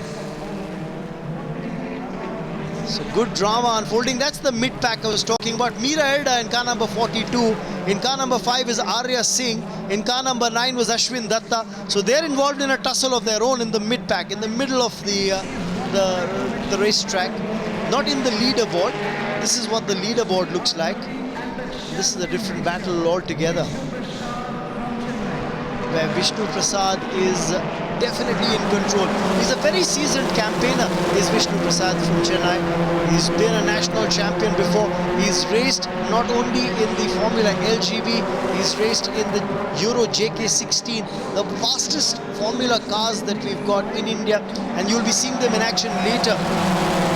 So good drama unfolding. That's the mid-pack I was talking about. Meera Erda in car number 42. In car number 5 is Arya Singh. In car number 9 was Ashwin Datta. So they're involved in a tussle of their own in the mid-pack, in the middle of the racetrack. Not in the leaderboard. This is what the leaderboard looks like. This is a different battle altogether, where Vishnu Prasad is definitely in control. He's a very seasoned campaigner, is Vishnu Prasad from Chennai. He's been a national champion before. He's raced not only in the Formula LGB, he's raced in the Euro JK16, the fastest Formula cars that we've got in India. And you'll be seeing them in action later,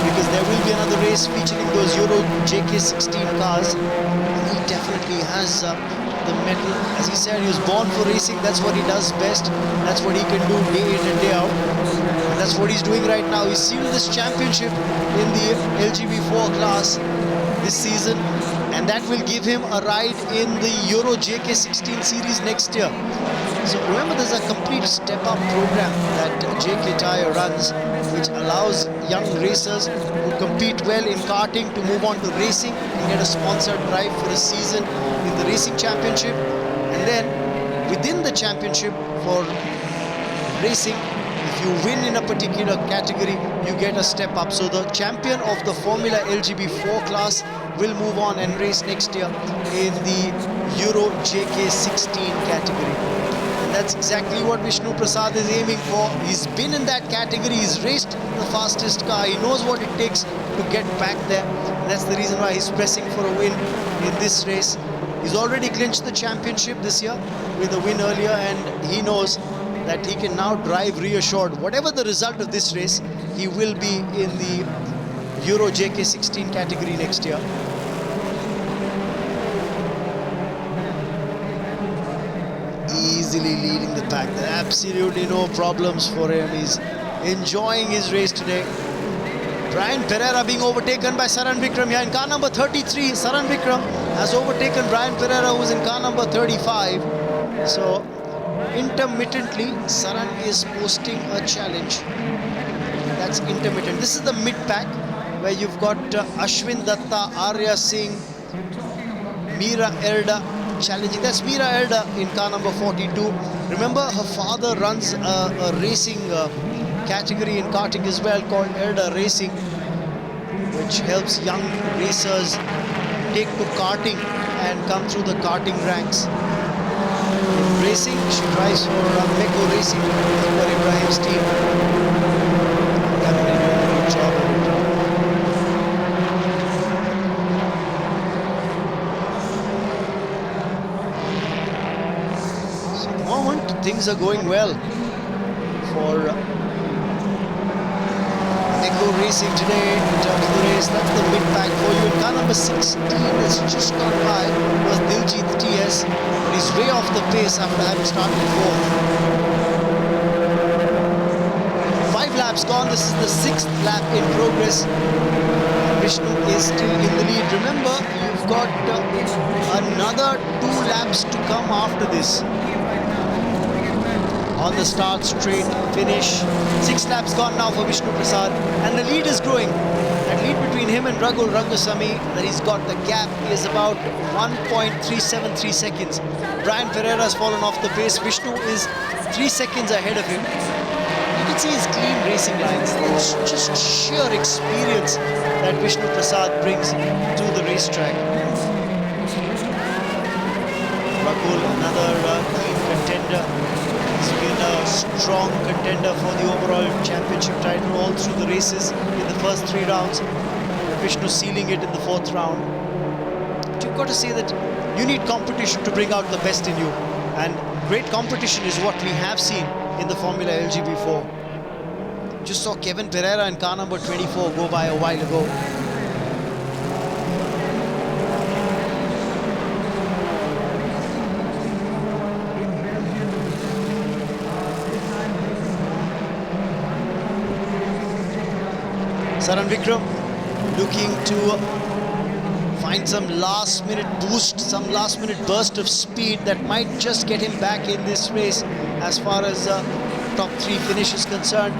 because there will be another race featuring those Euro JK16 cars. And he definitely has the medal. As he said, he was born for racing. That's what he does best. That's what he can do day in and day out. And that's what he's doing right now. He's sealed this championship in the LGB4 class this season, and that will give him a ride in the Euro JK16 series next year. So remember, there's a complete step-up program that JK Tyre runs, which allows young racers who compete well in karting to move on to racing and get a sponsored drive for a season in the racing championship. And then within the championship for racing, if you win in a particular category, you get a step up. So the champion of the Formula LGB4 class will move on and race next year in the Euro JK16 category. And that's exactly what Vishnu Prasad is aiming for. He's been in that category, he's raced the fastest car, he knows what it takes to get back there. And that's the reason why he's pressing for a win in this race. He's already clinched the championship this year with a win earlier, and he knows that he can now drive reassured. Whatever the result of this race, he will be in the Euro JK16 category next year. easily leading the pack. There are absolutely no problems for him. He's enjoying his race today. Brian Pereira being overtaken by Saran Vikram here in car number 33. Saran Vikram has overtaken Brian Pereira, who's in car number 35. So intermittently, Saran is posting a challenge. That's intermittent. This is the mid-pack where you've got Ashwin Datta, Arya Singh, Meera Erda challenging. That's Meera Erda in car number 42. Remember, her father runs a racing category in karting as well called Erda Racing, which helps young racers take to karting and come through the karting ranks. In racing, she drives for Meko Racing, for Ibrahim's team. Currently doing a good job of it. So at the moment, things are going well for Racing today in terms of the race. That's the mid-pack for you. In car number 16 that's just gone by was Diljit TS, but he's way off the pace after having started fourth. 5 laps gone. This is the 6th lap in progress. Vishnu is still in the lead. Remember, you've got another 2 laps to come after this. On the start straight finish. 6 laps gone now for Vishnu Prasad, and the lead is growing. That lead between him and Ragul Rangasamy that he's got, the gap is about 1.373 seconds. Brian Pereira has fallen off the pace. Vishnu is 3 seconds ahead of him. You can see his clean racing lines. It's just sheer experience that Vishnu Prasad brings to the racetrack. Ragul, another keen contender. He's been a strong contender for the overall championship title all through the races in the first 3 rounds. Vishnu sealing it in the 4th round. But you've got to say that you need competition to bring out the best in you. And great competition is what we have seen in the Formula LGB4. Just saw Kevin Pereira in car number 24 go by a while ago. Saran Vikram looking to find some last minute boost, some last minute burst of speed that might just get him back in this race as far as top 3 finish is concerned.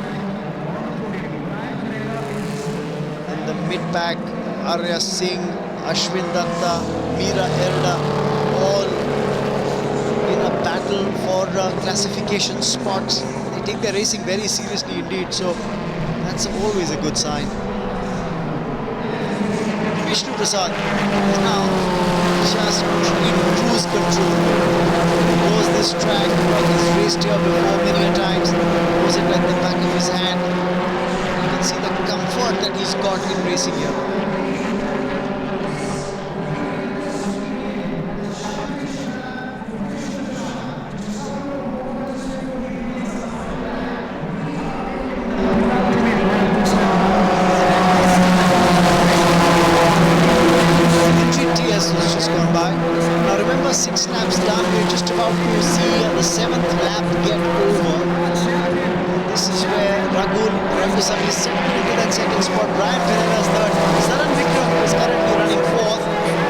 And the mid-pack, Arya Singh, Ashwin Datta, Meera Erda, all in a battle for classification spots. They take their racing very seriously indeed, so that's always a good sign. Vishnu Prasad is now just in cruise control. He knows this track, he's raced here before many a times, knows it like the back of his hand. You can see the comfort that he's got in racing here. Just gone by. Now remember, 6 laps down, we're just about to see the 7th lap get over. This is where Ragul Rangasamy is settling into that 2nd spot. Brian Pereira is 3rd. Saran Vikram is currently running 4th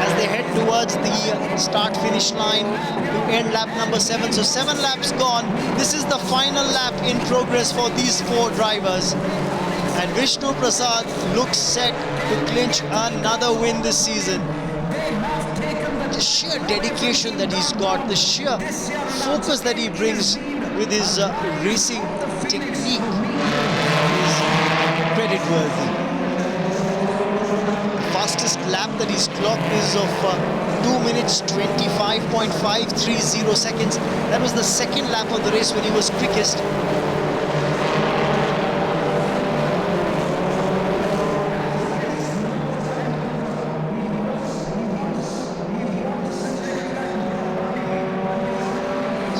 as they head towards the start-finish line to end lap number 7. So 7 laps gone. This is the final lap in progress for these 4 drivers. And Vishnu Prasad looks set to clinch another win this season. The sheer dedication that he's got, the sheer focus that he brings with his racing technique is credit-worthy. The fastest lap that he's clocked is of 2 minutes 25.530 seconds. That was the 2nd lap of the race when he was quickest.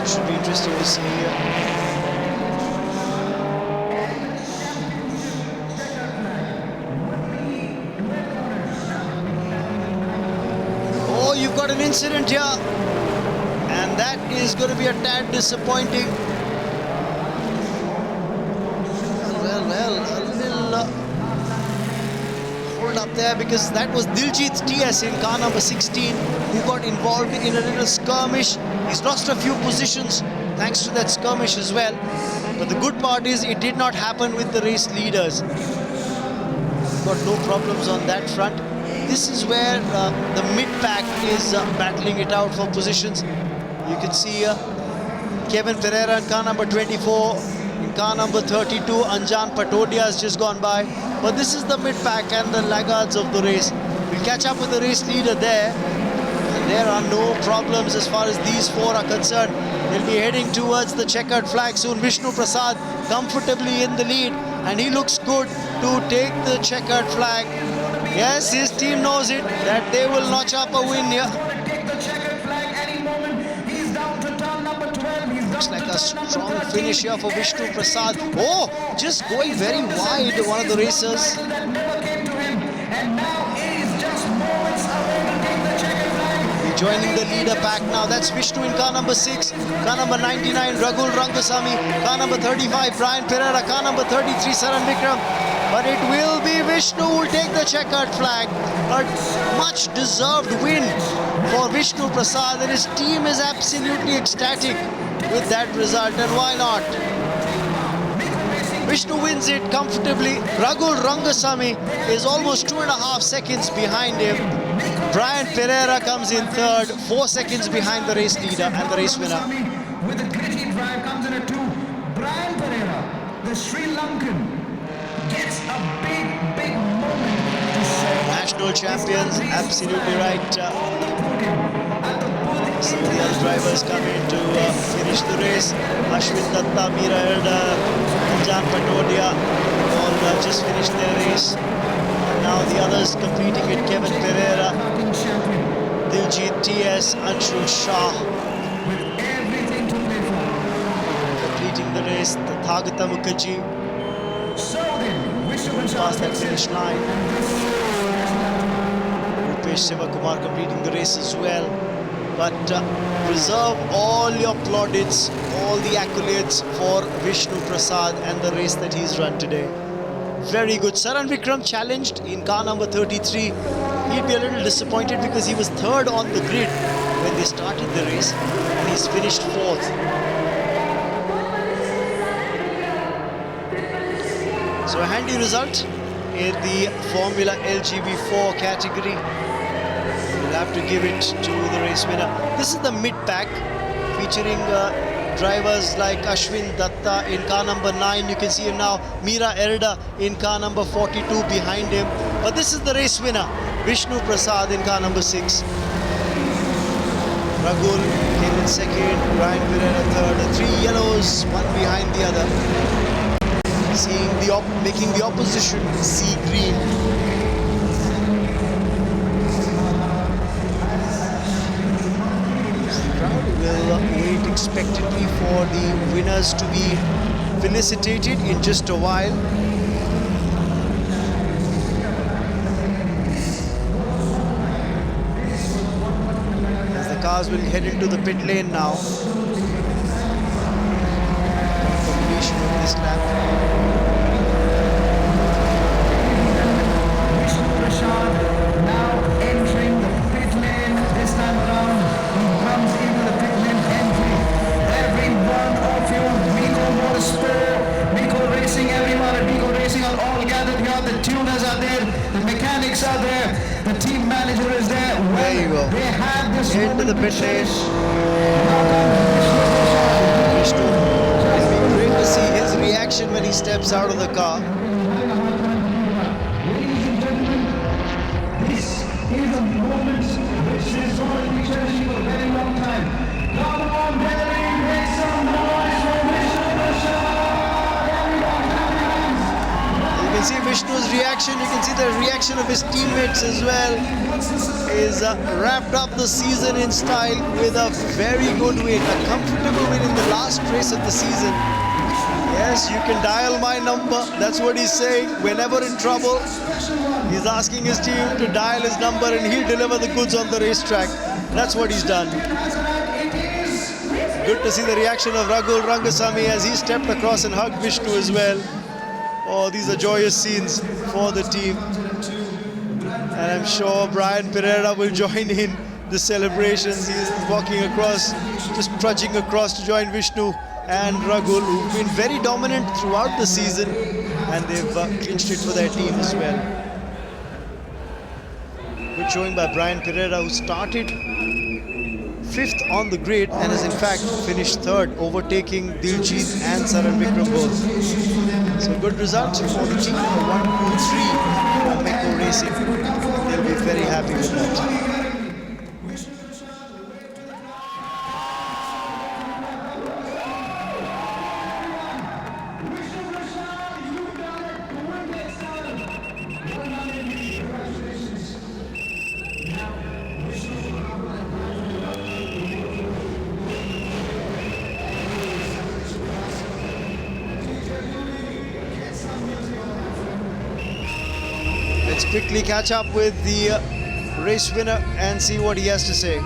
Should be interesting to see. Oh, you've got an incident here, and that is going to be a tad disappointing. Well, a little hold up there, because that was Diljit TS in car number 16 who got involved in a little skirmish. He's lost a few positions thanks to that skirmish as well. But the good part is it did not happen with the race leaders. Got no problems on that front. This is where the mid-pack is battling it out for positions. You can see Kevin Pereira in car number 24. In car number 32, Anjan Patodia has just gone by. But this is the mid-pack and the laggards of the race. We'll catch up with the race leader there. And there are no problems as far as these four are concerned. They'll be heading towards the checkered flag soon. Vishnu Prasad comfortably in the lead. And he looks good to take the checkered flag. Yes, his team knows it, that they will notch up a win here. Looks like a strong finish here for Vishnu Prasad. Oh, just going very wide, one of the racers. Joining the leader pack now, that's Vishnu in car number 6, car number 99, Ragul Rangasamy, car number 35, Brian Pereira, car number 33, Saran Vikram. But it will be Vishnu who will take the checkered flag. A much deserved win for Vishnu Prasad, and his team is absolutely ecstatic with that result, and why not? Vishnu wins it comfortably. Ragul Rangasamy is almost 2.5 seconds behind him. Brian Pereira comes in third, 4 seconds behind the race leader and the race winner. With a gritty drive comes in at 2. Brian Pereira, the Sri Lankan, gets a big moment to show. National champions, absolutely right. Some of the other drivers come in to finish the race. Ashwin Datta, Meera Erda, Anjan Patodia all just finished their race. And now the others completing it: Kevin Pereira, Diljit TS, Anshul Shah. Completing the race, Tathagata Mukherjee past that finish line. Rupesh Sivakumar completing the race as well. But reserve all your plaudits, all the accolades for Vishnu Prasad and the race that he's run today. Very good. Saran Vikram challenged in car number 33. He'd be a little disappointed because he was third on the grid when they started the race, and he's finished fourth. So a handy result in the Formula LGB4 category. We'll have to give it to the race winner. This is the mid-pack featuring drivers like Ashwin Datta in car number 9. You can see him now. Meera Erda in car number 42 behind him. But this is the race winner, Vishnu Prasad in car number 6. Ragul came in second, Brian Pereira third. 3 yellows, one behind the other. Making the opposition see green. Will wait expectantly for the winners to be felicitated in just a while. As the cars will head into the pit lane now. Completion of this lap. Now entering the pit lane this time around. He comes into the pit lane entry. Every one of you, Miko Motorsport, Miko Racing, everyone at Miko Racing are all gathered here. The tuners are there, the mechanics are there, the team manager is there. There you go. They have this into the pit lane. It'll be great to see his reaction when he steps out of the car. Is a moment which is going to be cherishing for a very long time. Come on, Delhi, make some noise for Vishnu Prasad! You can see Vishnu's reaction, you can see the reaction of his teammates as well. He's wrapped up the season in style with a very good win, a comfortable win in the last race of the season. Yes, you can dial my number, that's what he's saying. Whenever in trouble, he's asking his team to dial his number and he'll deliver the goods on the racetrack. That's what he's done. It is good to see the reaction of Ragul Rangasamy as he stepped across and hugged Vishnu as well. Oh, these are joyous scenes for the team. And I'm sure Brian Pereira will join in the celebrations. He's walking across, just trudging across to join Vishnu and Ragul, who've been very dominant throughout the season, and they've clinched it for their team as well. Good showing by Brian Pereira, who started 5th on the grid and has in fact finished 3rd, overtaking Diljit and Saran Vikram both. So good result for the team, 1, 2, 3 for Meko Racing. They'll be very happy with that. Let's quickly catch up with the race winner and see what he has to say.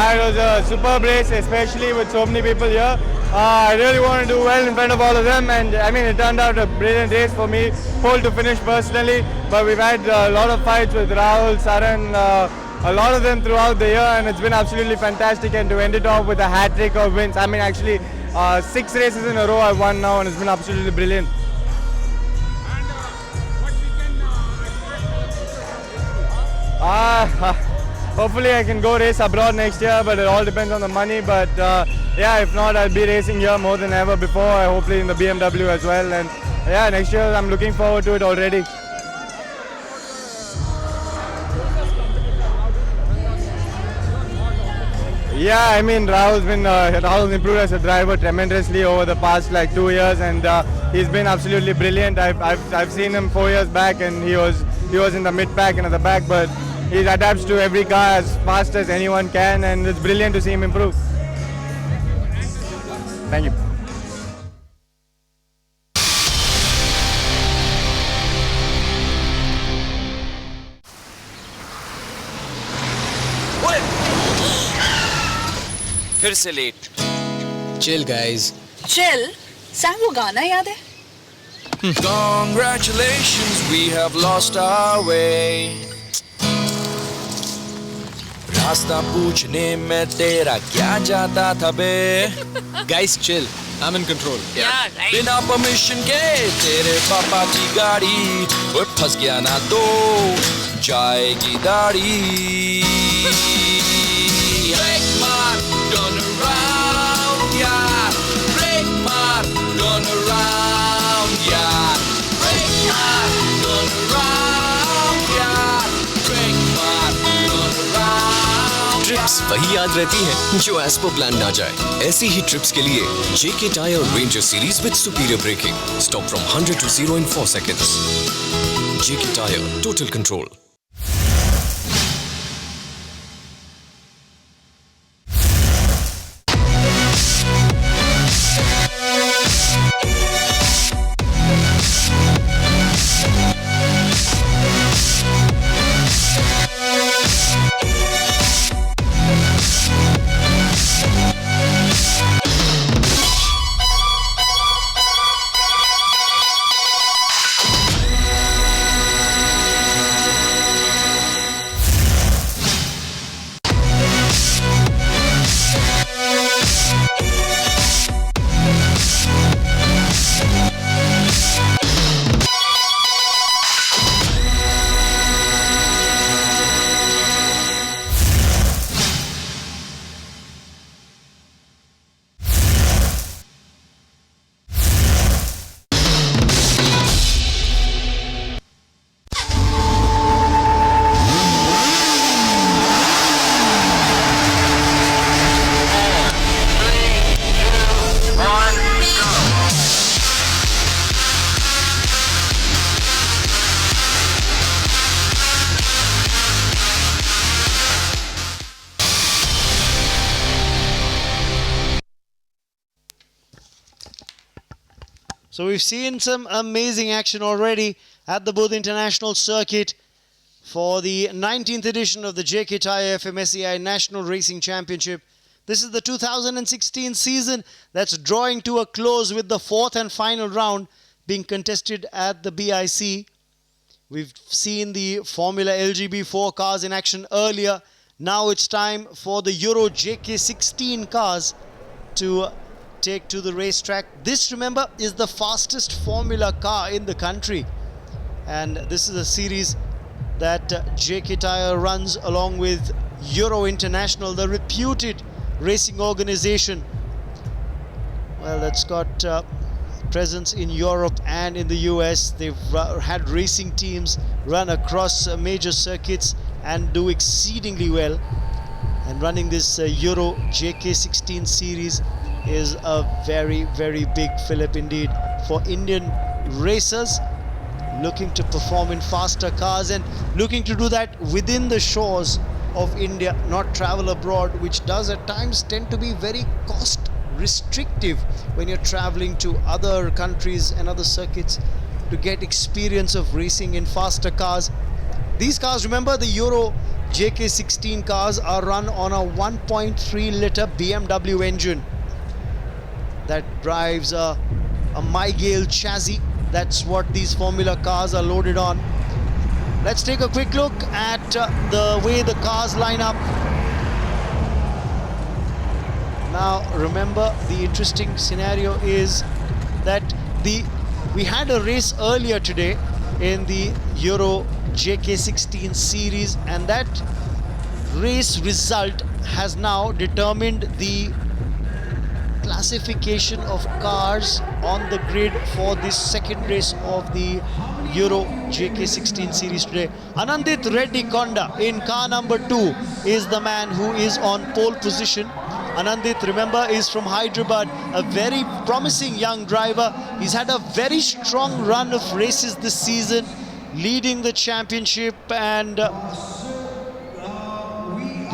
It was a superb race, especially with so many people here. I really want to do well in front of all of them, and I mean, it turned out a brilliant race for me, pole to finish personally, but we've had a lot of fights with Rahul, Saran, a lot of them throughout the year, and it's been absolutely fantastic, and to end it off with a hat-trick of wins. I mean, actually 6 races in a row I've won now, and it's been absolutely brilliant. Hopefully I can go race abroad next year, but it all depends on the money. But yeah, if not, I'll be racing here more than ever before, hopefully in the BMW as well. And yeah, next year I'm looking forward to it already. Yeah, I mean, Rahul's improved as a driver tremendously over the past like 2 years, and he's been absolutely brilliant. I've seen him 4 years back, and he was in the mid pack and at the back, but he adapts to every car as fast as anyone can, and it's brilliant to see him improve. Thank you. फिर से late. Chill, guys. Chill सांग वो गाना याद है? Congratulations, we have lost our way. रास्ता पूछने में तेरा क्या जाता था बे? Guys, chill. I'm in control. Yeah, right. बिना परमिशन के तेरे पापा की गाड़ी और फंस गया ना तो जाएगी दाढ़ी. Break मार, turn around, yeah. Break मार, turn around, yeah. Break मार, turn around, yeah. Break मार, turn around. ट्रिप्स वही याद रहती हैं जो एज पर प्लान ना जाए. ऐसी ही ट्रिप्स के लिए JK Tyre Ranger series with superior braking. Stop from 100 to 0 in 4 seconds. JK Tyre, total control. So we've seen some amazing action already at the Bodh International Circuit for the 19th edition of the JK Tyre FMSCI National Racing Championship. This is the 2016 season that's drawing to a close with the fourth and final round being contested at the BIC. We've seen the Formula LGB4 cars in action earlier. Now it's time for the Euro JK16 cars to take to the racetrack. This, remember, is the fastest Formula car in the country. And this is a series that JK Tyre runs along with Euro International, the reputed racing organization. Well, that's got presence in Europe and in the US. They've had racing teams run across major circuits and do exceedingly well. And running this Euro JK16 series is a very, very big fillip indeed for Indian racers looking to perform in faster cars and looking to do that within the shores of India, not travel abroad, which does at times tend to be very cost restrictive when you're traveling to other countries and other circuits to get experience of racing in faster cars. These cars, remember, the Euro JK16 cars are run on a 1.3 litre BMW engine that drives a Mygale chassis. That's what these Formula cars are loaded on. Let's take a quick look at the way the cars line up. Now, remember, the interesting scenario is that we had a race earlier today in the Euro JK16 series, and that race result has now determined the classification of cars on the grid for this second race of the Euro JK16 series today. Anandit Reddy Konda in car number 2 is the man who is on pole position. Anandit, remember, is from Hyderabad, a very promising young driver. He's had a very strong run of races this season, leading the championship and the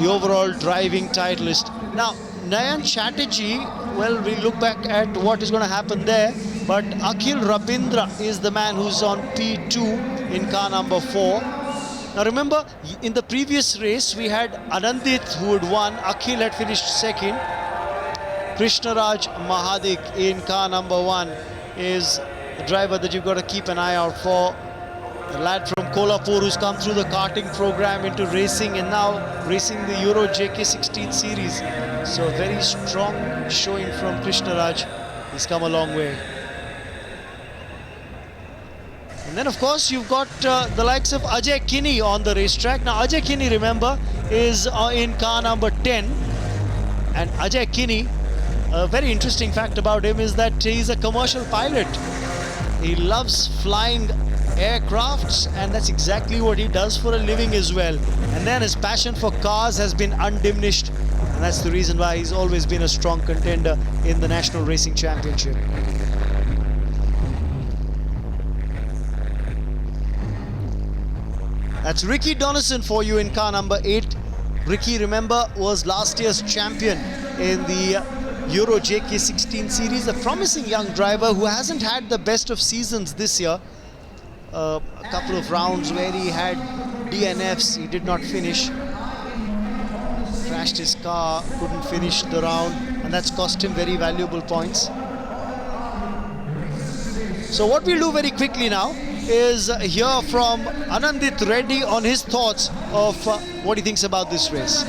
overall driving titleist. Now, Nayan Chatterjee, well, we look back at what is going to happen there, but Akhil Rabindra is the man who's on P2 in car number 4. Now remember, in the previous race we had Anandit who had won, Akhil had finished second. Krishnaraj Mahadik in car number 1 is the driver that you've got to keep an eye out for. The lad from Kolhapur who's come through the karting program into racing and now racing the Euro JK16 series. So a very strong showing from Krishnaraj. He's come a long way. And then, of course, you've got the likes of Ajay Kinney on the racetrack. Now, Ajay Kinney, remember, is in car number 10. And Ajay Kinney, a very interesting fact about him is that he's a commercial pilot. He loves flying aircrafts, and that's exactly what he does for a living as well. And then his passion for cars has been undiminished. And that's the reason why he's always been a strong contender in the National Racing Championship. That's Ricky Donnison for you in car number 8. Ricky, remember, was last year's champion in the Euro JK16 series. A promising young driver who hasn't had the best of seasons this year. A couple of rounds where he had DNFs, he did not finish. Crashed his car, couldn't finish the round, and that's cost him very valuable points. So what we'll do very quickly now is hear from Anandit Reddy on his thoughts of what he thinks about this race.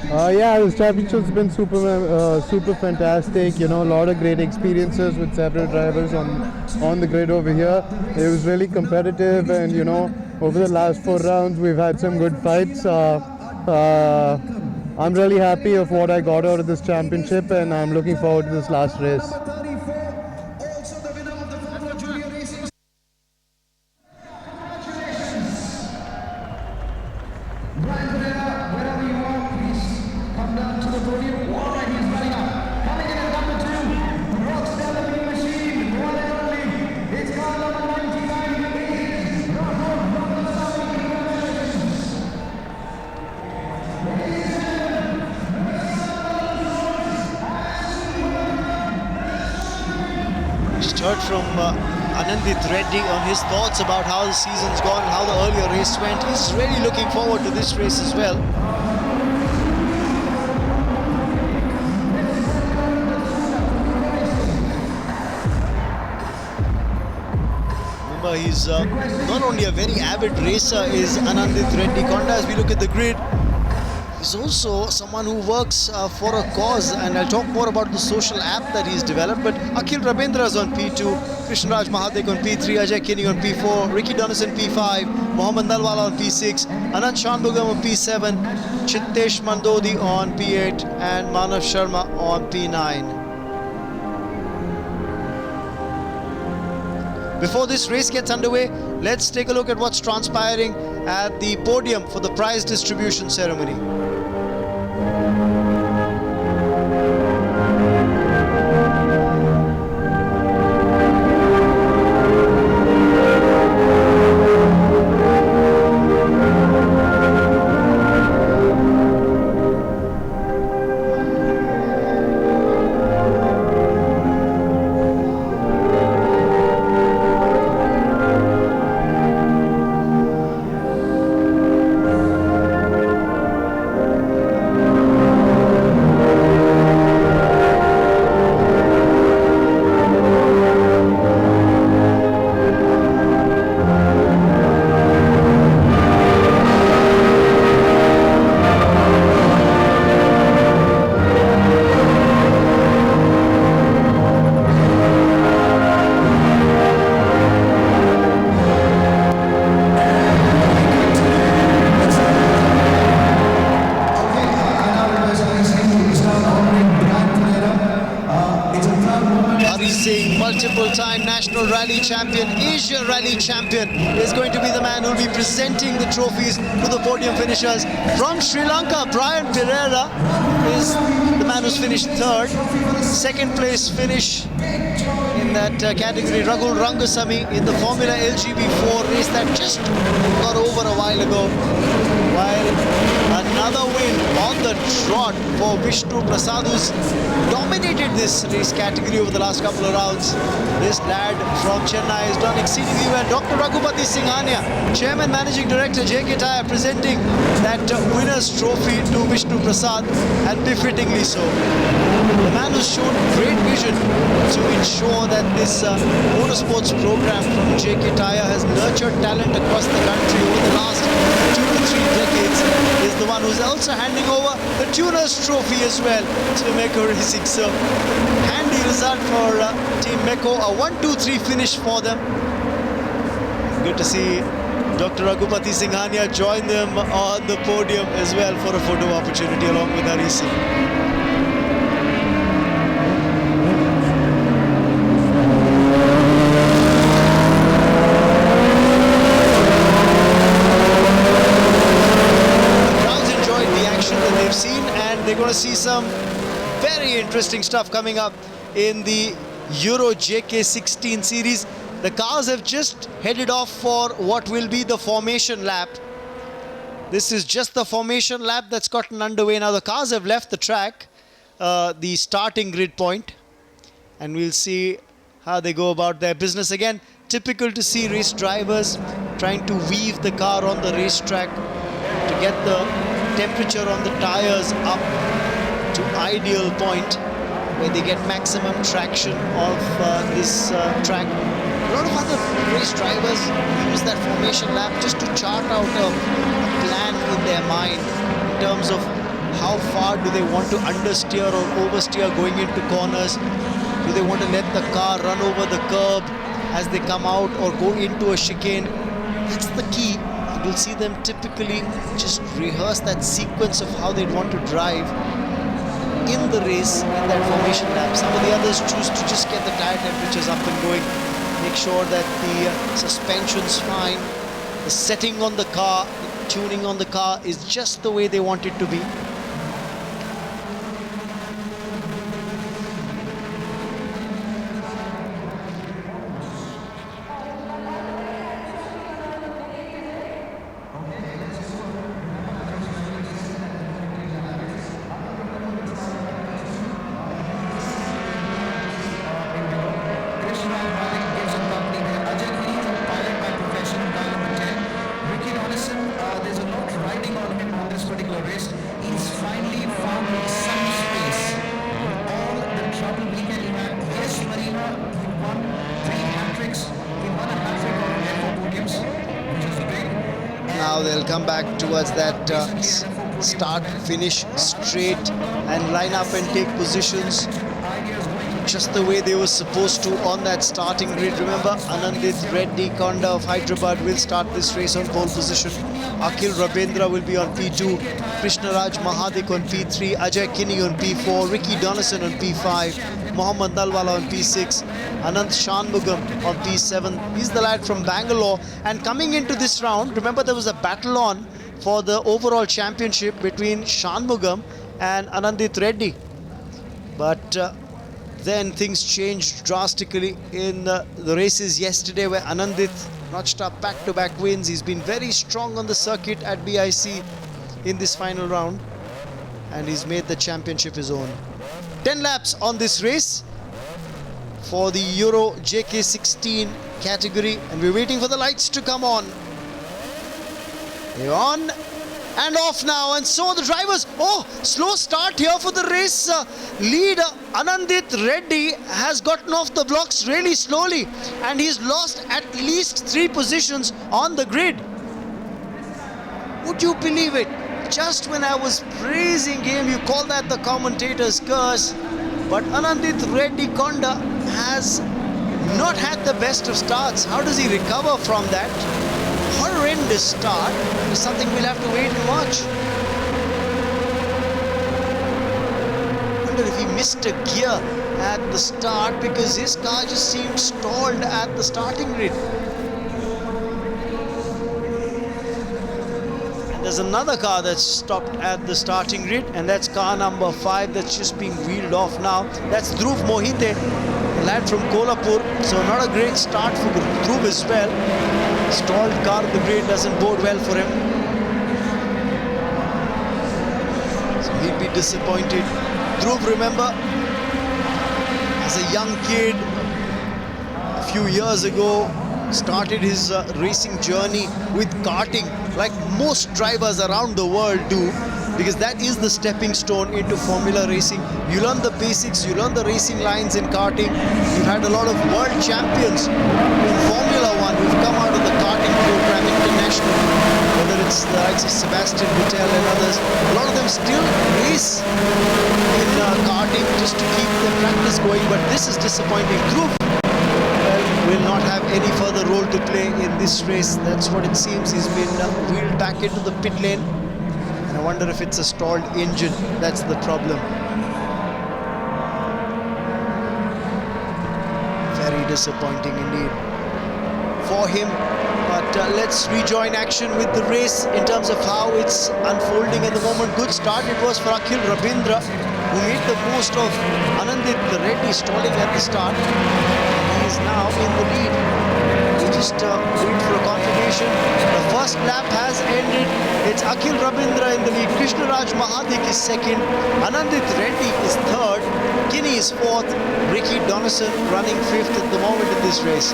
Yeah, this championship's been super fantastic. You know, a lot of great experiences with several drivers on the grid over here. It was really competitive, and you know, over the last 4 rounds, we've had some good fights. I'm really happy of what I got out of this championship, and I'm looking forward to this last race. Wherever you are, please come down to the podium. All right, he's running up. Coming in at number 2, Rock's Developing Machine, one and only. It's car number 99. It is Rahul. Congratulations. heard from Anandit Reddy on his thoughts about how the season's gone and how the earlier race went. He's really looking forward to this race as well. Remember, he's not only a very avid racer, is Anandit Reddy Konda. As we look at the grid, he's also someone who works for a cause, and I'll talk more about the social app that he's developed. But Akhil Rabindra is on P2, Krishnaraj Mahadik on P3, Ajay Kini on P4, Ricky Donnison P5, Mohammad Nalwala on P6, Anand Shanmugam on P7, Chittesh Mandodi on P8, and Manav Sharma on P9. Before this race gets underway, let's take a look at what's transpiring at the podium for the prize distribution ceremony. Multiple-time National Rally Champion, Asia Rally Champion, is going to be the man who will be presenting the trophies to the podium finishers. From Sri Lanka, Brian Pereira is the man who's finished third. Second place finish in that category, Raghul Rangasamy in the Formula LGB4 race that just got over a while ago. While another win on the trot for Vishnu Prasad, who's dominated this race category over the last couple of rounds. This lad from Chennai has done exceedingly well. Dr. Raghupati Singhania, Chairman Managing Director JK Tyre, presenting that winner's trophy to Vishnu Prasad, and befittingly so. The man who's shown great vision to ensure that this motorsports program from JK Tyre has nurtured talent across the country over the last 2 to 3 decades, is the one who's also handing over the Tuner's Trophy as well to Meko Racing. So, handy result for Team Meko, a 1-2-3 finish for them. Good to see Dr. Raghupati Singhania join them on the podium as well for a photo opportunity along with Hari Singh. They're going to see some very interesting stuff coming up in the Euro JK16 series. The cars have just headed off for what will be the formation lap. This is just the formation lap that's gotten underway. Now the cars have left the track, the starting grid point, and we'll see how they go about their business. Again, typical to see race drivers trying to weave the car on the racetrack to get the temperature on the tires up to ideal point where they get maximum traction of this track. A lot of other race drivers use that formation lap just to chart out a plan in their mind in terms of how far do they want to understeer or oversteer going into corners. Do they want to let the car run over the curb as they come out or go into a chicane? That's the key. You'll see them typically just rehearse that sequence of how they'd want to drive in the race in that formation lap. Some of the others choose to just get the tire temperatures up and going, make sure that the suspension's fine, the setting on the car, the tuning on the car is just the way they want it to be. Krishna now they'll come back towards that start, finish straight and line up and take positions just the way they were supposed to on that starting grid. Remember, Anandit Reddy Konda of Hyderabad will start this race on pole position. Akhil Rabindra will be on P2, Krishnaraj Mahadik on P3, Ajay Kinney on P4, Ricky Donaldson on P5, Mohammad Nalwala on P6, Anant Shanmugam on P7. He's the lad from Bangalore. And coming into this round, remember there was a battle on for the overall championship between Shanmugam and Anandit Reddy. But then things changed drastically in the races yesterday, where Anandit notched up back-to-back wins. He's been very strong on the circuit at BIC in this final round, and he's made the championship his own. 10 laps on this race for the Euro JK16 category, and we're waiting for the lights to come on. They're on and off now, and so the drivers, slow start here for the race lead. Anandit Reddy has gotten off the blocks really slowly, and he's lost at least 3 positions on the grid. Would you believe it? Just when I was praising him, you call that the commentator's curse. But Anandit Reddy Konda has not had the best of starts. How does he recover from that horrendous start is something we'll have to wait and watch. I wonder if he missed a gear at the start, because his car just seemed stalled at the starting grid. And there's another car that's stopped at the starting grid, and that's car number 5 that's just being wheeled off now. That's Dhruv Mohite, the lad from Kolhapur. So not a great start for Dhruv as well. Stalled car at the grid doesn't bode well for him. So he'd be disappointed. Dhruv, remember, as a young kid, a few years ago, started his racing journey with karting, like most drivers around the world do, because that is the stepping stone into Formula racing. You learn the basics, you learn the racing lines in karting. You've had a lot of world champions in Formula 1 who've come out of the karting program international, whether it's the likes of Sebastian Vettel and others. A lot of them still race in karting just to keep their practice going, but this is disappointing. Dhruv will not have any further role to play in this race. That's what it seems. He's been wheeled back into the pit lane. I wonder if it's a stalled engine. That's the problem. Very disappointing indeed for him. But let's rejoin action with the race in terms of how it's unfolding at the moment. Good start it was for Akhil Rabindra, who made the most of Anandit Reddy stalling at the start. He is now in the lead. We just wait for a confirmation. The first lap has ended. It's Akhil Rabindra in the lead. Krishnaraj Mahadik is second. Anandit Reddy is third. Kinney is fourth. Ricky Donaldson running fifth at the moment in this race.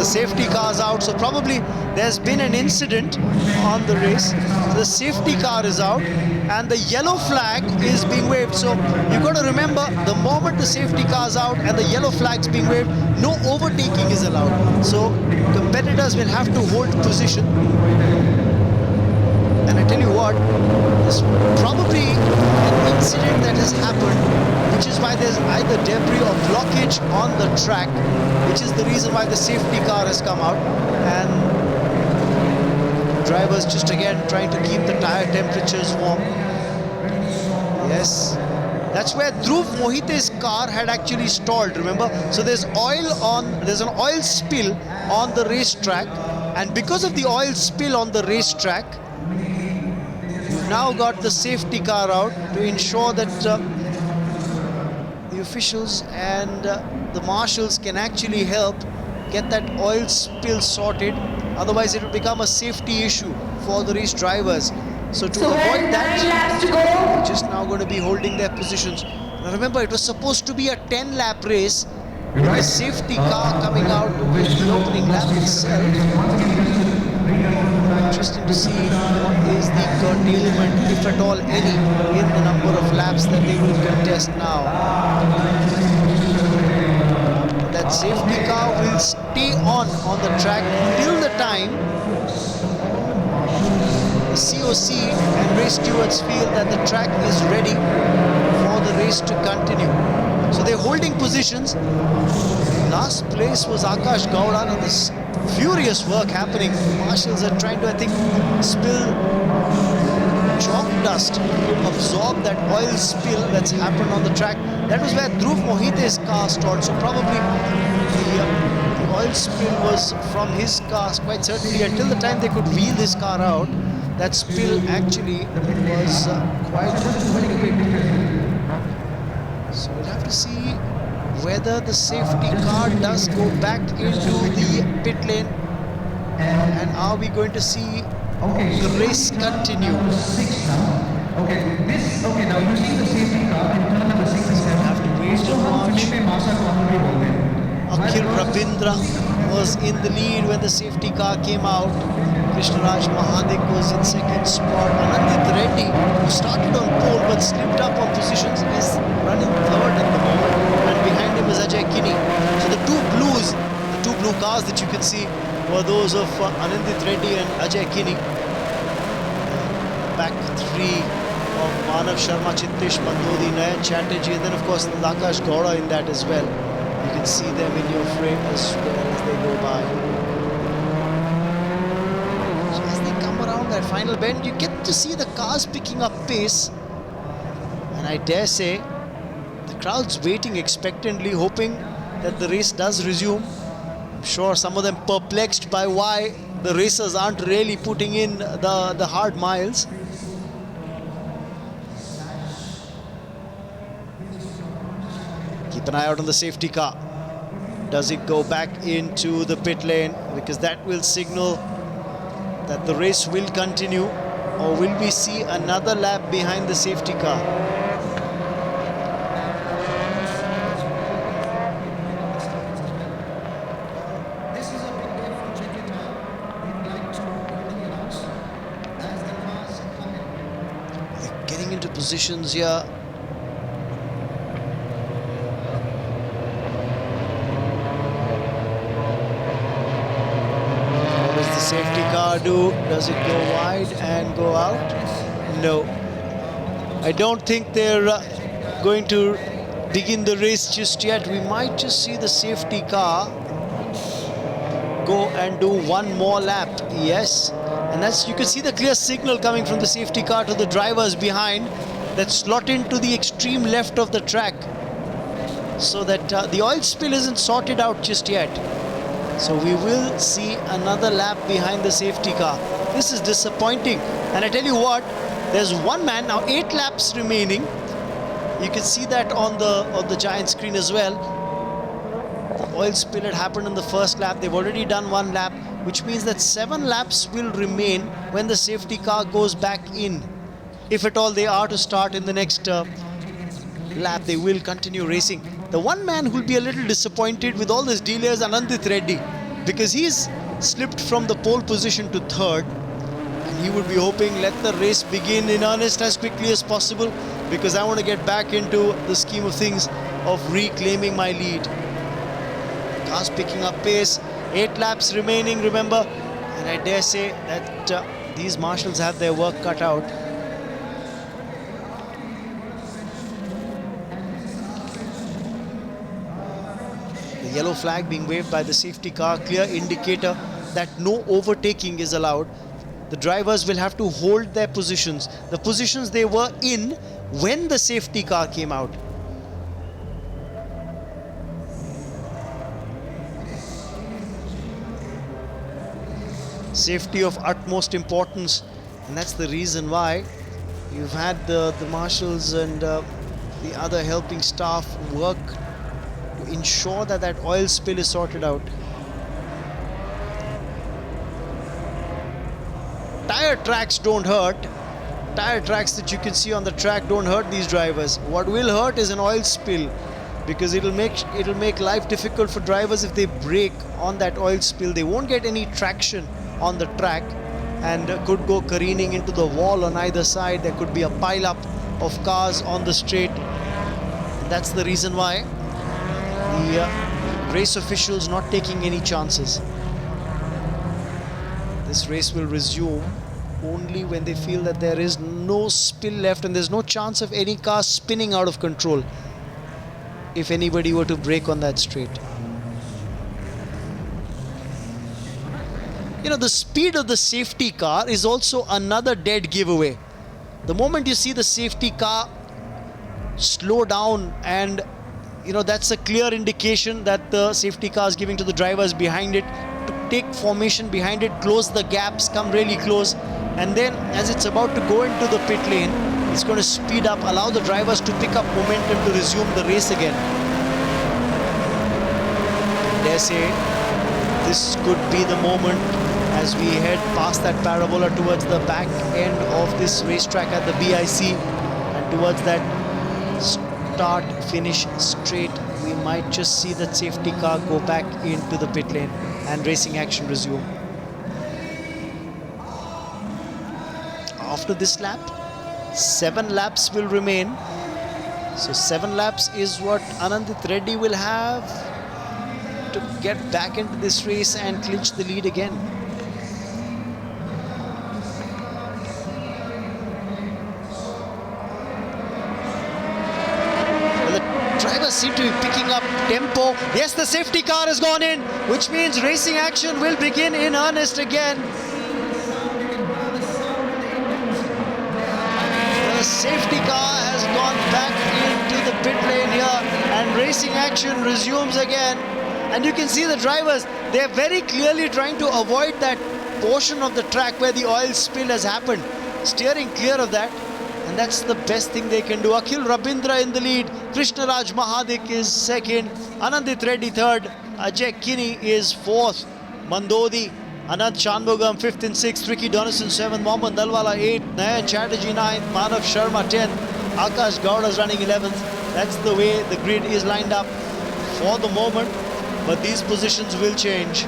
Safety cars out, so probably there's been an incident on the race. The safety car is out and the yellow flag is being waved. So you've got to remember, the moment the safety car's out and the yellow flag's being waved, no overtaking is allowed. So competitors will have to hold position. And I tell you what, there's probably an incident that has happened, which is why there's either debris or blockage on the track, which is the reason why the safety car has come out, and drivers just again trying to keep the tire temperatures warm. Yes, that's where Dhruv Mohite's car had actually stalled, remember? So there's an oil spill on the racetrack, and because of the oil spill on the racetrack, you've now got the safety car out to ensure that the officials and the marshals can actually help get that oil spill sorted. Otherwise it will become a safety issue for the race drivers. So to avoid that, they're just now going to be holding their positions. Now remember, it was supposed to be a 10-lap race with a safety car coming out with the opening lap itself. Interesting to see what is the curtailment, if at all any, in the number of laps that they will contest now. That safety car will stay on the track till the time the COC and race stewards feel that the track is ready for the race to continue. So they're holding positions. Last place was Akash Gowda, and this furious work happening. Marshals are trying to, I think, spill chalk dust, absorb that oil spill that's happened on the track. That was where Dhruv Mohite's car stalled. So probably the oil spill was from his car, quite certainly, until the time they could wheel his car out. That spill actually was quite big. So we'll have to see whether the safety car does go back into the pit lane, and are we going to see the race continue? Now you see the safety car in turn number 6 and 7. Have to wait and watch. Akhil Ravindra was in the lead when the safety car came out. Krishnaraj Mahadik was in second spot. Anandit Reddy, who started on pole but slipped up on positions, is running third at the moment, and behind him is Ajay Kini. So the two blue cars that you can see were those of Anandit Reddy and Ajay Kini. Back three of Manav Sharma, Chintesh Mandodi, Nayan Chatterjee, and then of course Akash Gowda in that as well. You can see them in your frame as well as they go by. So as they come around that final bend, you get to see the cars picking up pace, and I dare say the crowd's waiting expectantly, hoping that the race does resume. I'm sure some of them perplexed by why the racers aren't really putting in the hard miles. Keep an eye out on the safety car. Does it go back into the pit lane? Because that will signal that the race will continue, or will we see another lap behind the safety car? This is a big day for JK Tyre. We'd like to quickly announce as the cars come in. They're getting into positions here. Safety car do? Does it go wide and go out? No. I don't think they're going to begin the race just yet. We might just see the safety car go and do one more lap. Yes. And that's, you can see the clear signal coming from the safety car to the drivers behind that slot into the extreme left of the track, so that the oil spill isn't sorted out just yet. So we will see another lap behind the safety car. This is disappointing. And I tell you what, there's one man now, 8 laps remaining. You can see that on the giant screen as well. The oil spill had happened in the first lap. They've already done 1 lap, which means that 7 laps will remain when the safety car goes back in. If at all they are to start in the next lap, they will continue racing. The one man who will be a little disappointed with all this delay is Anandit Reddy, because he's slipped from the pole position to third, and he would be hoping, let the race begin in earnest as quickly as possible, because I want to get back into the scheme of things of reclaiming my lead. Cars picking up pace, 8 laps remaining, remember, and I dare say that these marshals have their work cut out. Yellow flag being waved by the safety car, clear indicator that no overtaking is allowed. The drivers will have to hold their positions, the positions they were in when the safety car came out. Safety of utmost importance, and that's the reason why you've had the marshals and the other helping staff work to ensure that that oil spill is sorted out. Tire tracks don't hurt. Tire tracks that you can see on the track don't hurt these drivers. What will hurt is an oil spill, because it'll make life difficult for drivers if they brake on that oil spill. They won't get any traction on the track and could go careening into the wall on either side. There could be a pile-up of cars on the straight. That's the reason why the race officials not taking any chances. This race will resume only when they feel that there is no spill left and there's no chance of any car spinning out of control if anybody were to brake on that straight. You know, the speed of the safety car is also another dead giveaway. The moment you see the safety car slow down, and you know, that's a clear indication that the safety car is giving to the drivers behind it to take formation behind it, close the gaps, come really close, and then as it's about to go into the pit lane, it's going to speed up, allow the drivers to pick up momentum to resume the race again. Dare say this could be the moment as we head past that parabola towards the back end of this racetrack at the BIC and towards that start finish straight. We might just see that safety car go back into the pit lane and racing action resume. After this lap, 7 laps will remain. So 7 laps is what Anandit Reddy will have to get back into this race and clinch the lead again. Drivers seem to be picking up tempo. Yes, the safety car has gone in, which means racing action will begin in earnest again. The safety car has gone back into the pit lane here and racing action resumes again. And you can see the drivers, they're very clearly trying to avoid that portion of the track where the oil spill has happened, steering clear of that. And that's the best thing they can do. Akhil Rabindra in the lead. Krishnaraj Mahadik is second. Anandit Reddy third. Ajay Kini is fourth. Mandodi, Anand Shanmugam 5th and 6th. Ricky Donison 7th. Mohammad Dalwala 8th. Nayan Chatterjee 9th. Manav Sharma 10th. Akash Gowda is running 11th. That's the way the grid is lined up for the moment. But these positions will change.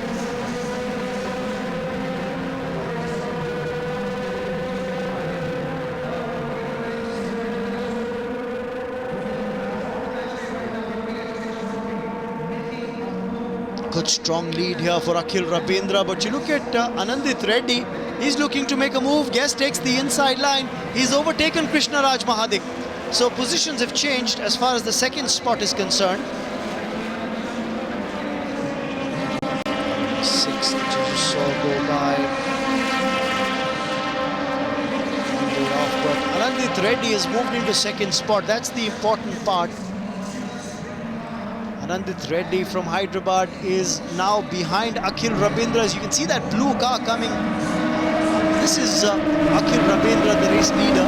Good strong lead here for Akhil Rabindra, but you look at Anandit Reddy, he's looking to make a move. Guest takes the inside line. He's overtaken Krishnaraj Mahadik. So positions have changed as far as the second spot is concerned. 6th you saw go by. But Anandit Reddy has moved into second spot. That's the important part. Anandit Reddy from Hyderabad is now behind Akhil Rabindra. As you can see that blue car coming. This is Akhil Rabindra, the race leader.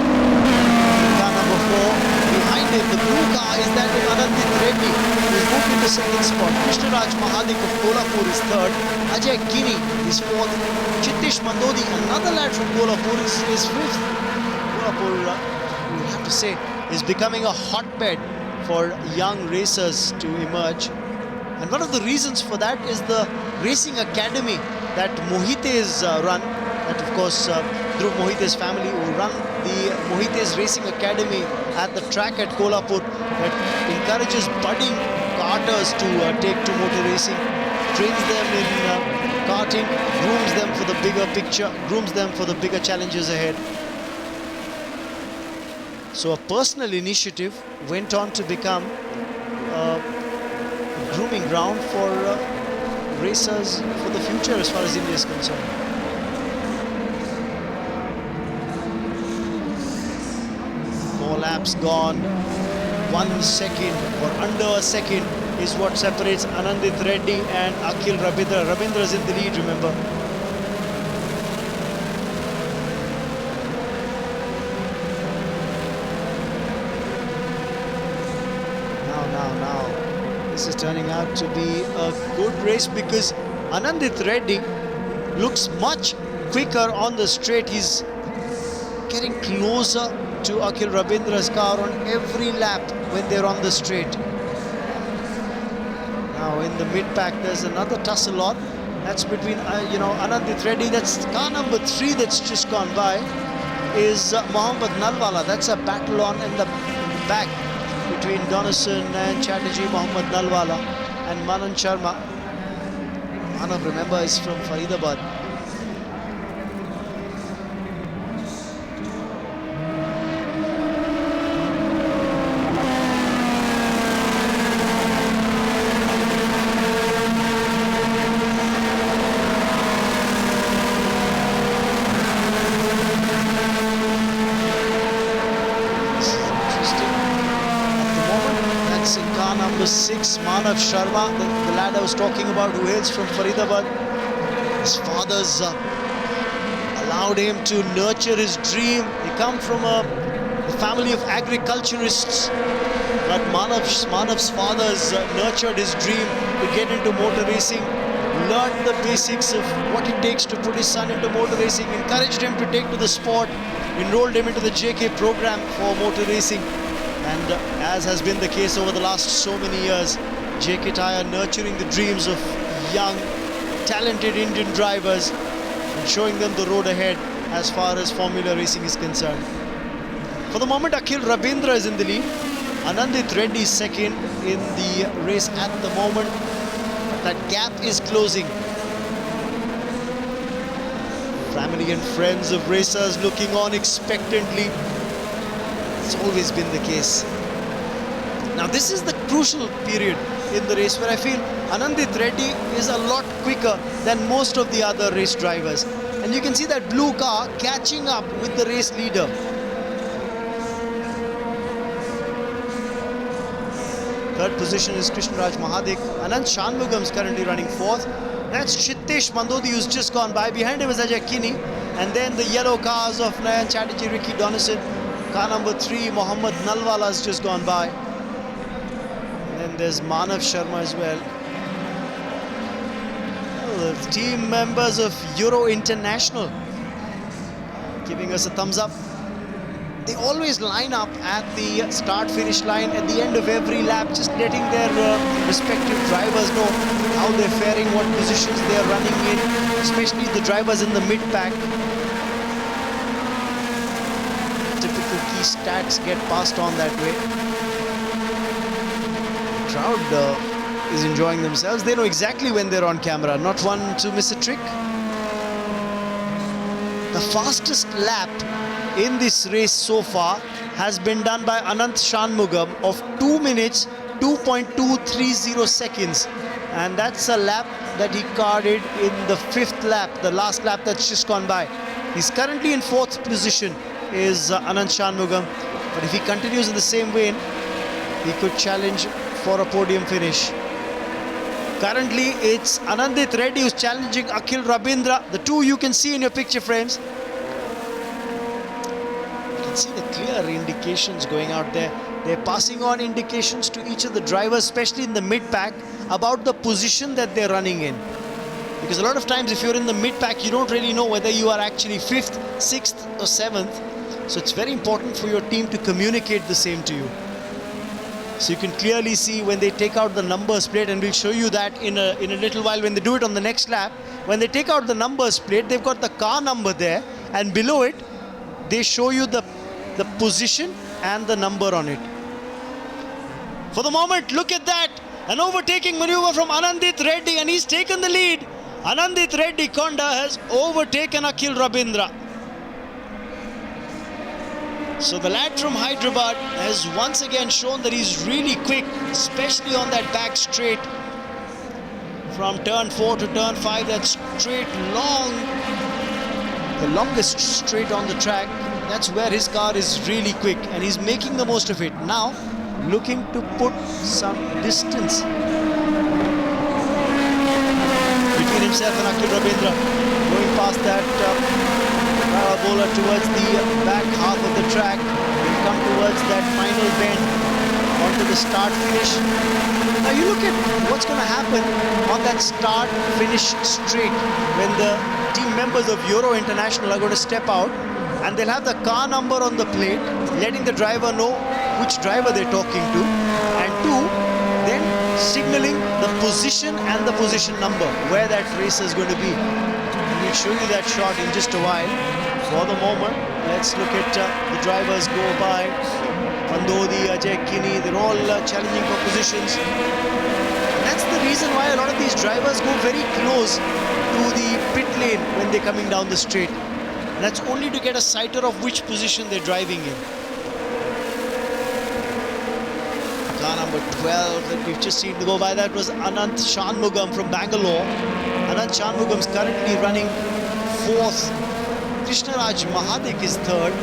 Car number 4. Behind him, the blue car is that of Anandit Reddy, who has moved into second spot. Krishnaraj Mahadik of Kolhapur is third. Ajay Kini is fourth. Chittish Mandodi, another lad from Kolhapur, is fifth. Kolhapur, we have to say, is becoming a hotbed for young racers to emerge. And one of the reasons for that is the racing academy that Mohite's run. That of course Dhruv Mohite's family who run the Mohite's Racing Academy at the track at Kolhapur, that encourages budding karters to take to motor racing, trains them in karting, grooms them for the bigger picture, grooms them for the bigger challenges ahead. So a personal initiative went on to become a grooming ground for racers for the future as far as India is concerned. Four laps gone, 1 second or under a second is what separates Anandit Reddy and Akhil Rabindra. Rabindra is in the lead, remember. This is turning out to be a good race because Anandit Reddy looks much quicker on the straight. He's getting closer to Akhil Rabindra's car on every lap when they're on the straight. Now in the mid-pack there's another tussle on, That's between, Anandit Reddy. That's car number 3 that's just gone by. Is Mohammad Nalwala. That's a battle on in the back between Donison and Chatterjee. Mohammad Nalwala and Manan Sharma. Manav, remember, is from Faridabad. Number 6, Manav Sharma, the lad I was talking about, who hails from Faridabad. His father's allowed him to nurture his dream. They come from a family of agriculturists, but Manav's father's nurtured his dream to get into motor racing, learned the basics of what it takes to put his son into motor racing, encouraged him to take to the sport, enrolled him into the JK program for motor racing. And as has been the case over the last so many years, JK Tyre nurturing the dreams of young, talented Indian drivers and showing them the road ahead as far as Formula racing is concerned. For the moment, Akhil Rabindra is in the lead. Anandit Reddy is second in the race at the moment. That gap is closing. Family and friends of racers looking on expectantly. It's always been the case. Now this is the crucial period in the race where I feel Anandit Reddy is a lot quicker than most of the other race drivers. And you can see that blue car catching up with the race leader. Third position is Krishnaraj Mahadik. Anand Shanmugam is currently running fourth. That's Chittesh Mandodi, who's just gone by. Behind him is Ajay Kini. And then the yellow cars of Nayan Chatterjee, Ricky Donison. Car number 3, Mohammad Nalwala, has just gone by. And then there's Manav Sharma as well. Oh, the team members of Euro International giving us a thumbs up. They always line up at the start-finish line at the end of every lap, just letting their respective drivers know how they're faring, what positions they're running in, especially the drivers in the mid-pack. Typical key stats get passed on that way. The crowd is enjoying themselves. They know exactly when they're on camera, not one to miss a trick. The fastest lap in this race so far has been done by Anant Shanmugam of 2 minutes 2.230 seconds, and that's a lap that he carded in the 5th lap, the last lap that's just gone by. He's currently in 4th position, is Anant Shanmugam, but if he continues in the same vein, he could challenge for a podium finish. Currently it's Anandit Reddy who's challenging Akhil Rabindra, the two you can see in your picture frames. You can see the clear indications going out there. They're passing on indications to each of the drivers, especially in the mid-pack, about the position that they're running in. Because a lot of times if you're in the mid-pack, you don't really know whether you are actually 5th, 6th or 7th. So it's very important for your team to communicate the same to you. So you can clearly see when they take out the numbers plate, and we'll show you that in a little while when they do it on the next lap. When they take out the numbers plate, they've got the car number there, and below it, they show you the position and the number on it. For the moment, look at that. An overtaking maneuver from Anandit Reddy, and he's taken the lead. Anandit Reddy Konda has overtaken Akhil Rabindra. So the lad from Hyderabad has once again shown that he's really quick, especially on that back straight. From turn 4 to turn 5, that straight long, the longest straight on the track, that's where his car is really quick, and he's making the most of it. Now, looking to put some distance between himself and Akhil Rabindra, going past that parabola towards the back half of the track. We'll come towards that final bend onto the start finish. Now you look at what's going to happen on that start finish straight when the team members of Euro International are going to step out, and they'll have the car number on the plate, letting the driver know which driver they're talking to, and 2, then signaling the position and the position number, where that racer is going to be. We'll show you that shot in just a while. For the moment, let's look at the drivers go by. Mandodi, Ajay Kini, they're all challenging for positions. That's the reason why a lot of these drivers go very close to the pit lane when they're coming down the straight. And that's only to get a sighter of which position they're driving in. Car number 12 that we've just seen go by, that was Anant Shanmugam from Bangalore. Anant Shanmugam's currently running 4th. Krishnaraj Mahadik is 3rd.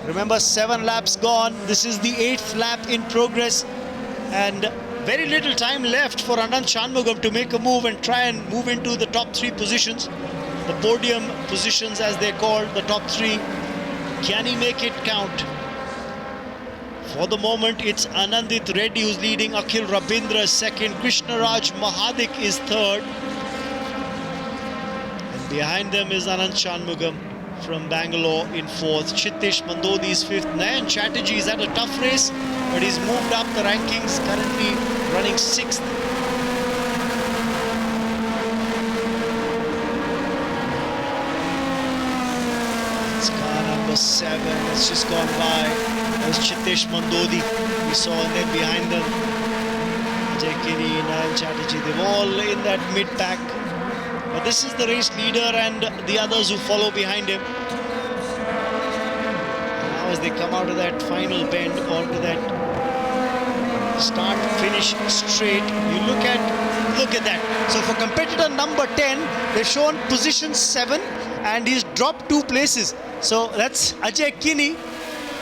Remember, 7 laps gone. This is the 8th lap in progress, and very little time left for Anant Shanmugam to make a move and try and move into the top 3 positions. The podium positions, as they're called, the top 3. Can he make it count? For the moment, it's Anandit Reddy who's leading. Akhil Rabindra is 2nd. Krishnaraj Mahadik is 3rd. And behind them is Anant Shanmugam from Bangalore in 4th. Chittesh Mandodi is 5th. Nayan Chatterjee is at a tough race, but he's moved up the rankings, currently running 6th. It's car number 7 that's just gone by. There's Chittesh Mandodi we saw, and then behind them Ajay Kini, Nayan Chatterjee, they're all in that mid-pack. But this is the race leader and the others who follow behind him. Now as they come out of that final bend onto that start-finish straight, you look at that. So for competitor number 10, they've shown position 7 and he's dropped 2 places. So that's Ajay Kini.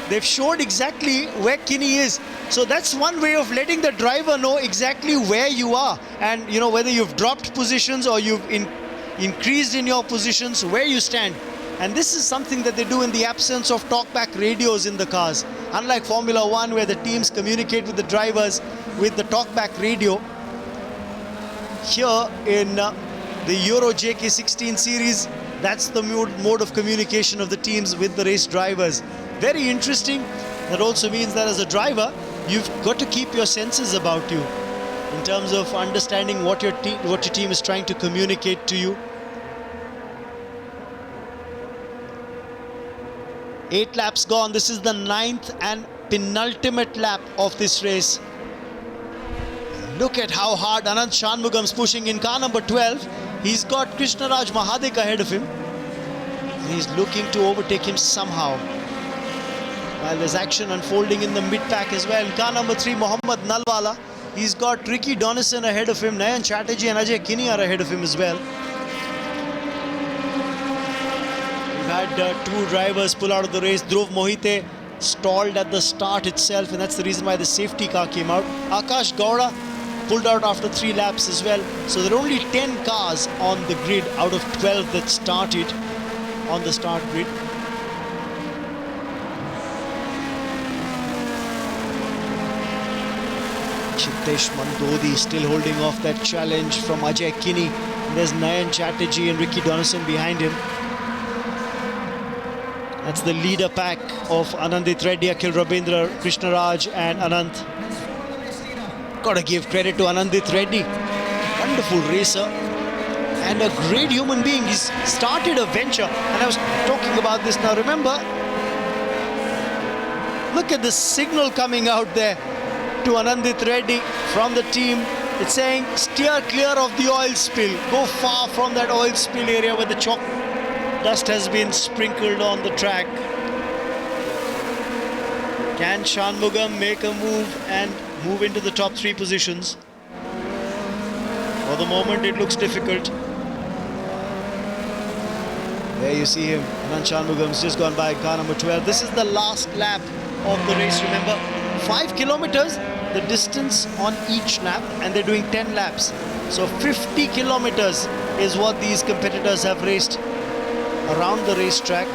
They've showed exactly where Kini is. So that's one way of letting the driver know exactly where you are, and you know whether you've dropped positions or you've increased in your positions, where you stand. And this is something that they do in the absence of talkback radios in the cars. Unlike Formula 1, where the teams communicate with the drivers with the talkback radio, here in the Euro JK16 series, that's the mode of communication of the teams with the race drivers. Very interesting. That also means that as a driver, you've got to keep your senses about you in terms of understanding what your team is trying to communicate to you. 8 laps gone. This is the 9th and penultimate lap of this race. Look at how hard Anant Shanmugam's pushing in car number 12. He's got Krishnaraj Mahadik ahead of him. He's looking to overtake him somehow. While there's action unfolding in the mid-pack as well. In car number 3, Mohammad Nalwala. He's got Ricky Donnison ahead of him. Nayan Chatterjee and Ajay Kini are ahead of him as well. We've had 2 drivers pull out of the race. Dhruv Mohite stalled at the start itself, and that's the reason why the safety car came out. Akash Gowda pulled out after 3 laps as well. So there are only 10 cars on the grid out of 12 that started on the start grid. Chittesh Mandodi still holding off that challenge from Ajay Kini. And there's Nayan Chatterjee and Ricky Donnison behind him. That's the leader pack of Anandit Reddy, Akhil Rabindra, Krishnaraj and Anant. Gotta give credit to Anandit Reddy. Wonderful racer and a great human being. He's started a venture, and I was talking about this now. Remember, look at the signal coming out there to Anandit Reddy from the team. It's saying steer clear of the oil spill, go far from that oil spill area where the chalk dust has been sprinkled on the track. Can Shanmugam make a move and move into the top 3 positions? For the moment it looks difficult. There you see him, Anant Shanmugam's just gone by car number 12. This is the last lap of the race, remember. 5 kilometers, the distance on each lap, and they're doing 10 laps. So 50 kilometers is what these competitors have raced around the racetrack.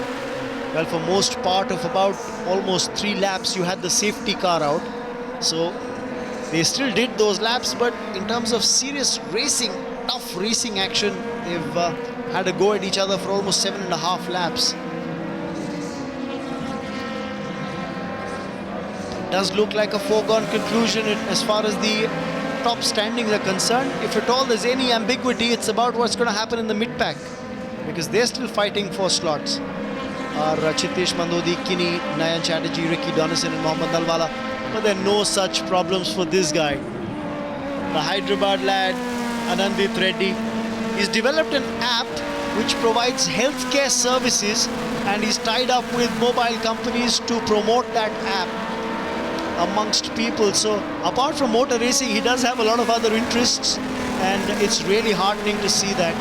Well, for most part of about almost 3 laps, you had the safety car out. So they still did those laps, but in terms of serious racing, tough racing action, they've had a go at each other for almost 7.5 laps. It does look like a foregone conclusion as far as the top standings are concerned. If at all there's any ambiguity, it's about what's going to happen in the mid-pack, because they're still fighting for slots. Chitesh Mandodi, Kinney, Nayan Chatterjee, Ricky Donison and Mohammad Dalwala. But there are no such problems for this guy. The Hyderabad lad, Anandit Reddy. He's developed an app which provides healthcare services, and he's tied up with mobile companies to promote that app amongst people. So apart from motor racing, he does have a lot of other interests, and it's really heartening to see that.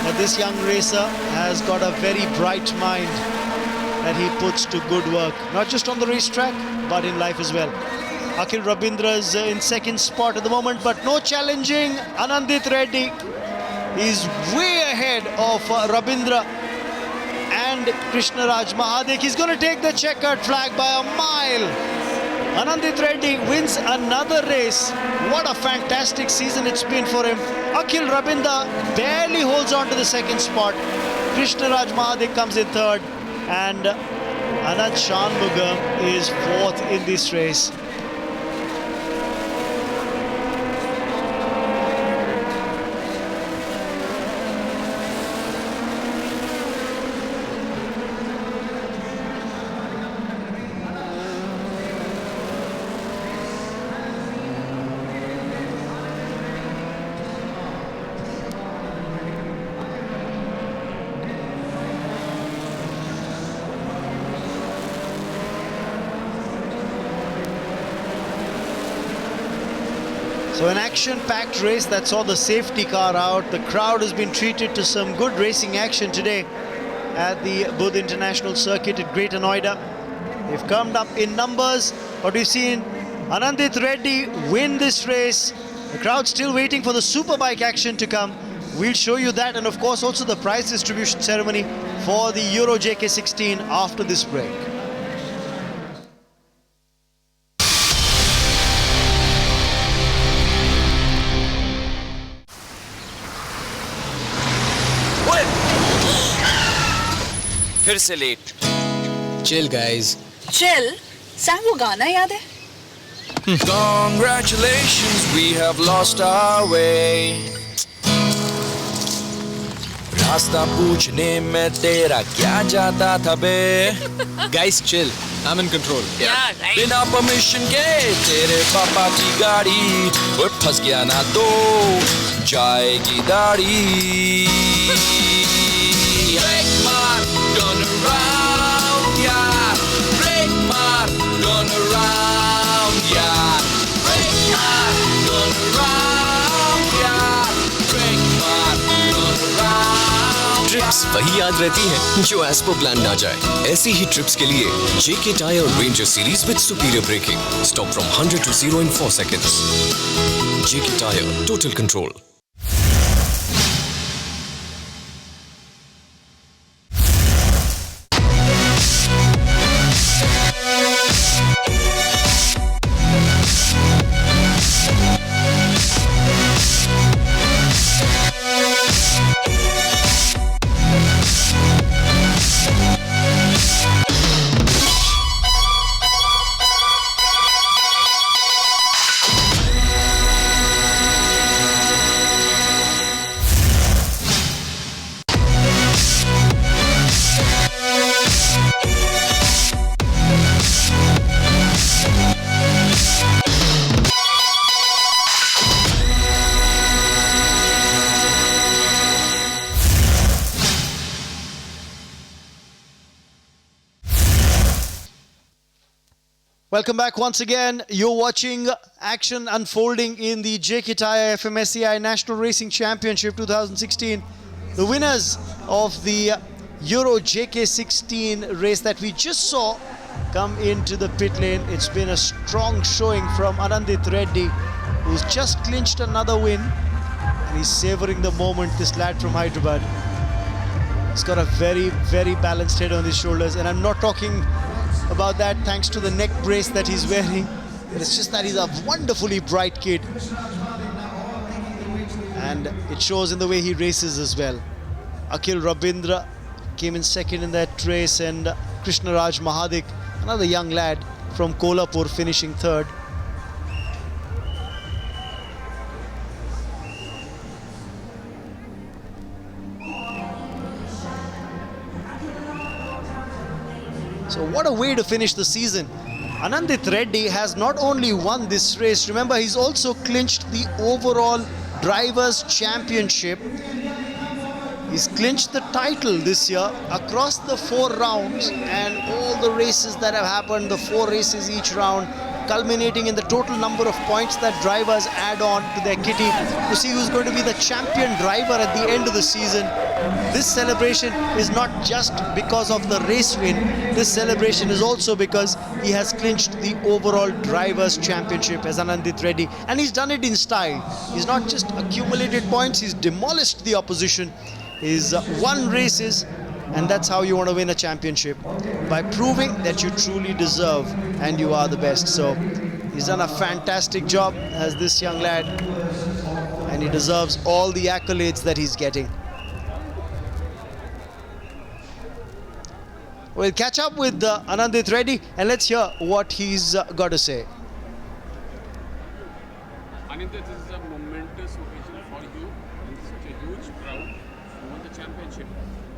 But this young racer has got a very bright mind that he puts to good work, not just on the racetrack, but in life as well. Akhil Rabindra is in second spot at the moment, but no challenging Anandit Reddy. He's way ahead of Rabindra and Krishnaraj Mahadik. He's going to take the checkered flag by a mile. Anandit Reddy wins another race. What a fantastic season it's been for him. Akhil Rabindra barely holds on to the second spot. Krishnaraj Mahadik comes in third, and Anand Shanmugam is fourth in this race. So an action-packed race that saw the safety car out. The crowd has been treated to some good racing action today at the Budh International Circuit at Greater Noida. They've come up in numbers, but we've seen Anandit Reddy win this race. The crowd's still waiting for the Superbike action to come. We'll show you that, and of course also the prize distribution ceremony for the Euro JK16 after this break. फिर से late Chill guys. Chill Sam वो गाना याद है? Congratulations, we have lost our way. रास्ता पूछने में तेरा क्या जाता था बे? Guys, chill. I'm in control. Yeah, right. बिना परमिशन के तेरे पापा की गाड़ी और फंस गया ना तो जाएगी दाढ़ी. Break मार, turn around, yeah. Break मार, turn around, yeah. Break मार, turn around, yeah. Break मार, turn around. ट्रिप्स वही याद रहती हैं जो एज पर प्लान ना जाए. ऐसी ही ट्रिप्स के लिए JK Tyre Ranger series with superior braking. Stop from 100 to 0 in 4 seconds. JK Tyre, total control. Welcome back once again. You're watching action unfolding in the JK Tyre FMSCI National Racing Championship 2016. The winners of the Euro JK16 race that we just saw come into the pit lane. It's been a strong showing from Anandit Reddy, who's just clinched another win. And he's savouring the moment, this lad from Hyderabad. He's got a very, very balanced head on his shoulders, and I'm not talking about that thanks to the neck brace that he's wearing. It's just that he's a wonderfully bright kid, and it shows in the way he races as well. Akhil Rabindra came in second in that race, and Krishna Raj Mahadik, another young lad from Kolhapur, finishing third. So what a way to finish the season. Anandit Reddy has not only won this race, remember he's also clinched the overall Drivers' Championship. He's clinched the title this year across the 4 rounds, and all the races that have happened, the 4 races each round, culminating in the total number of points that drivers add on to their kitty to see who's going to be the champion driver at the end of the season. This celebration is not just because of the race win. This celebration is also because he has clinched the overall Drivers' Championship as Anandit Reddy, and he's done it in style. He's not just accumulated points, he's demolished the opposition. He's won races, and that's how you want to win a championship, by proving that you truly deserve and you are the best. So he's done a fantastic job as this young lad, and he deserves all the accolades that he's getting. We'll catch up with Anandit Reddy, and let's hear what he's got to say. Anandit, this is a momentous occasion for you, and such a huge crowd. You won the championship.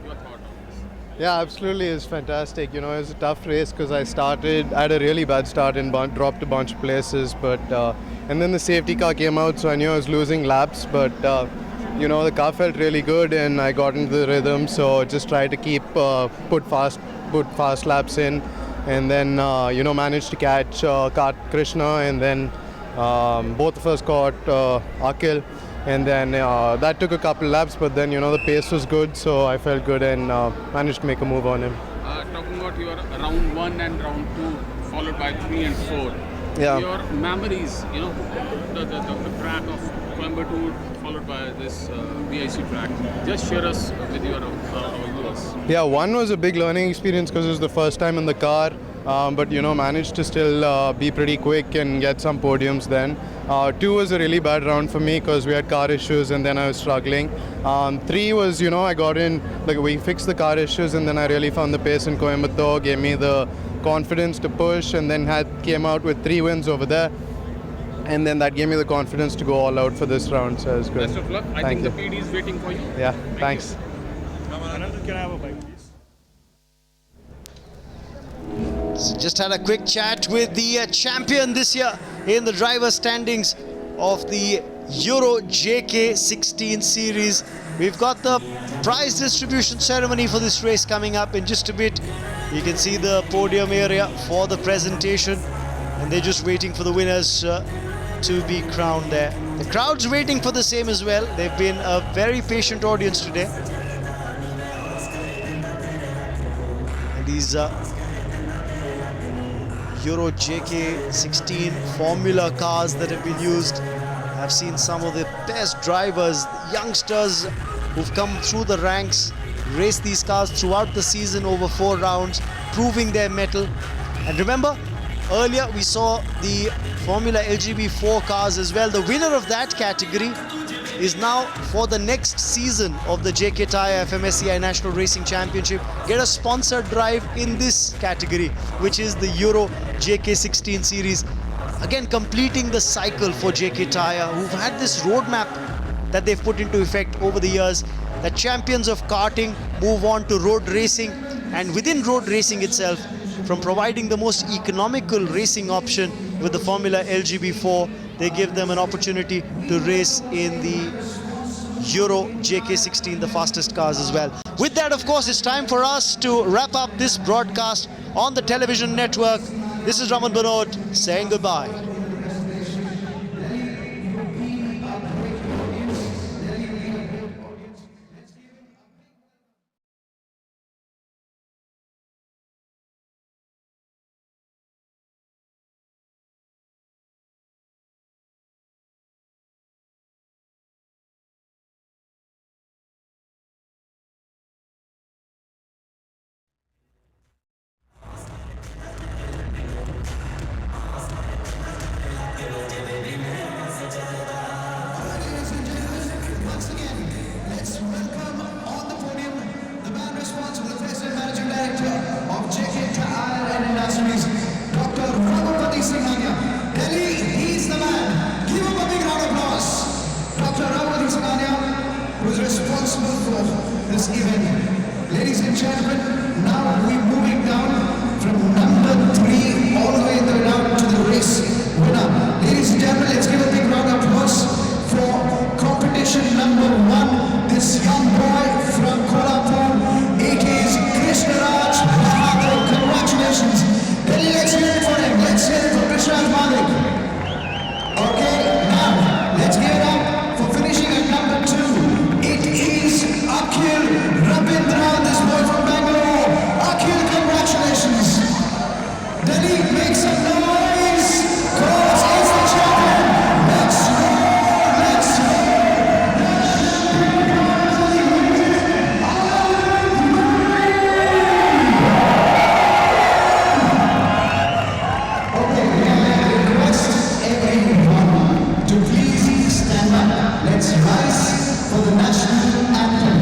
Your thought on this? Yeah, absolutely, it's fantastic. You know, it was a tough race because I had a really bad start and dropped a bunch of places, but and then the safety car came out, so I knew I was losing laps, but you know, the car felt really good and I got into the rhythm, so just tried to keep put fast laps in, and then you know, managed to catch Krishna, and then both of us caught Akhil, and then that took a couple laps, but then you know, the pace was good, so I felt good and managed to make a move on him. Talking about your round 1 and round 2 followed by 3 and 4, Yeah. your memories, you know, the track of Coimbatore followed by this VIC track, just share us with your viewers. Yeah, 1 was a big learning experience because it was the first time in the car, but you know, managed to still be pretty quick and get some podiums then. 2 was a really bad round for me because we had car issues and then I was struggling. 3 was, you know, I got in, like we fixed the car issues, and then I really found the pace in Coimbatore, gave me the confidence to push, and then came out with 3 wins over there. And then that gave me the confidence to go all out for this round, so it was good. Best of luck. I think the PD is waiting for you. Yeah, thanks. Anandit, can I have a bike, please? So just had a quick chat with the champion this year in the driver standings of the Euro JK16 series. We've got the prize distribution ceremony for this race coming up in just a bit. You can see the podium area for the presentation, and they're just waiting for the winners to be crowned there. The crowd's waiting for the same as well. They've been a very patient audience today. And these Euro JK16 Formula cars that have been used, I've seen some of the best drivers, youngsters who've come through the ranks, race these cars throughout the season over 4 rounds, proving their mettle. And remember, earlier we saw the Formula LGB4 cars as well. The winner of that category is now, for the next season of the JK Tyre FMSCI National Racing Championship, get a sponsored drive in this category, which is the Euro JK16 series. Again, completing the cycle for JK Tyre, who've had this roadmap that they've put into effect over the years, that champions of karting move on to road racing, and within road racing itself, from providing the most economical racing option with the Formula LGB4, they give them an opportunity to race in the Euro JK16, the fastest cars as well. With that, of course, it's time for us to wrap up this broadcast on the television network. This is Raman Banod saying goodbye. Ladies and gentlemen, now we're moving down from number 3 all the way down to the race winner. Ladies and gentlemen, let's give a big round of applause for competition number 1. This young boy from Kolhapur, it is Krishnaraj Mahadev. Congratulations. Delhi, let's hear it for him. Let's hear it for Krishnaraj Mahadev. Okay, now let's give it up for finishing at number 2. It is Akhil Rabindra, this boy from Bangalore. Akhil, congratulations. Delhi, make some noise, cause he's the champion. Let's roar, let's to please stand up. Let's rise for the national anthem.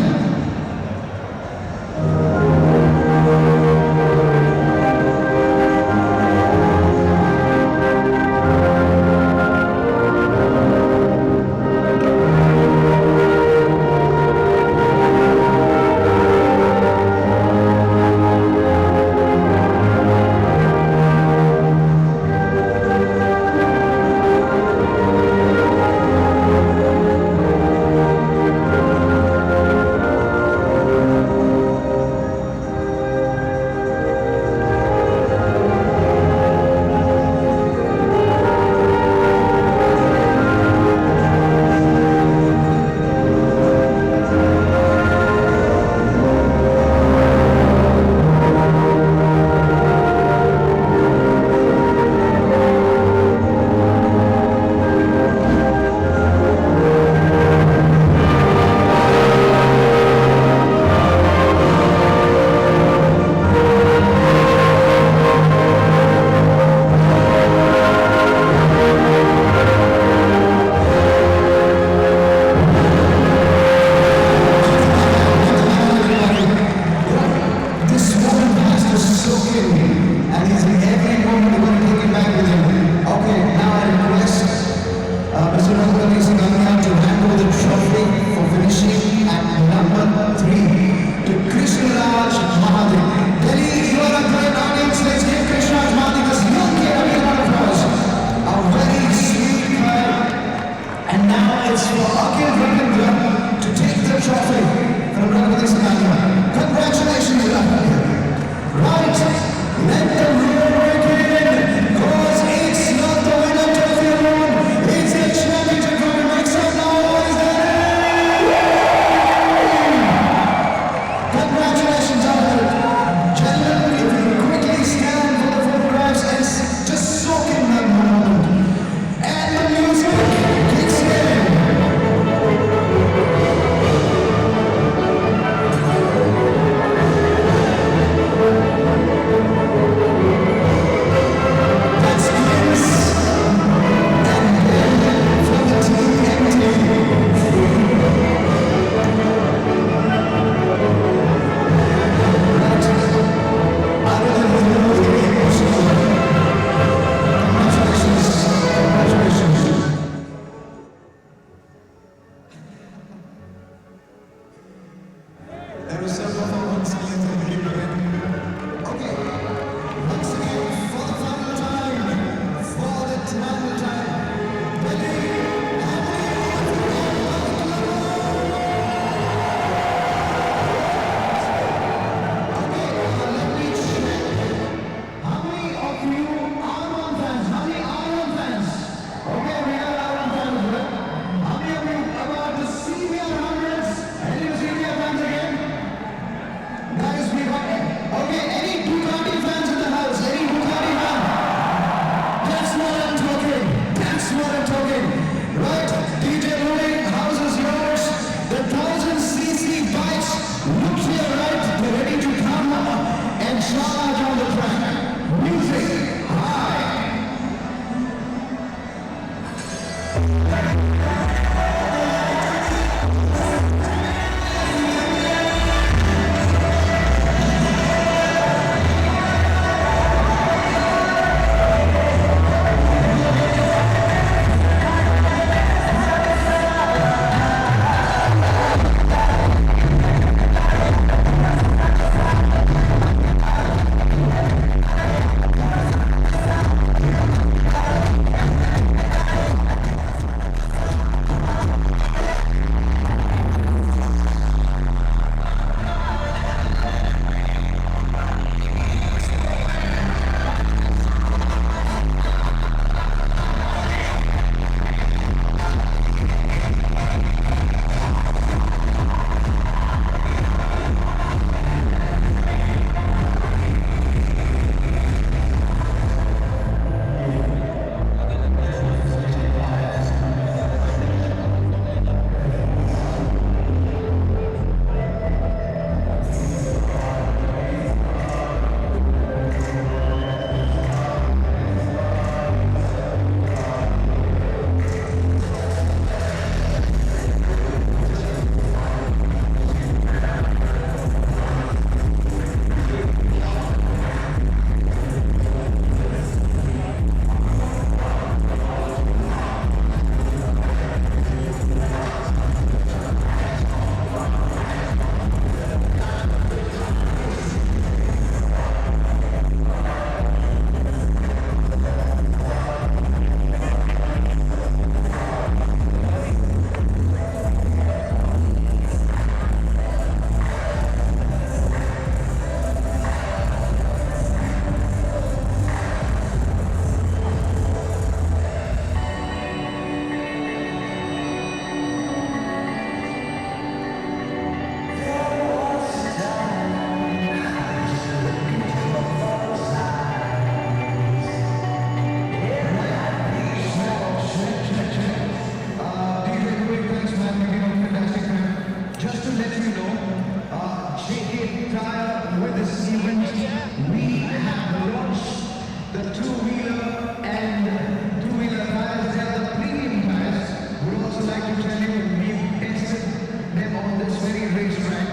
on this very racetrack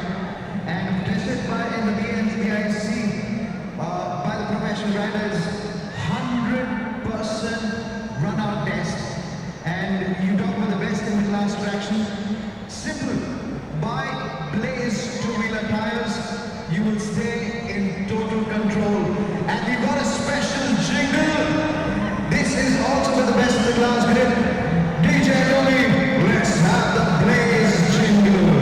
and tested in the BIC by the professional riders, 100% run-out test. And you talk about the best in the class traction. Simple. Buy Blaze two-wheeler tires. You will stay in total control. And we've got a special jingle. This is also for the best in the class grid. DJ Romy, let's have the Blaze jingle.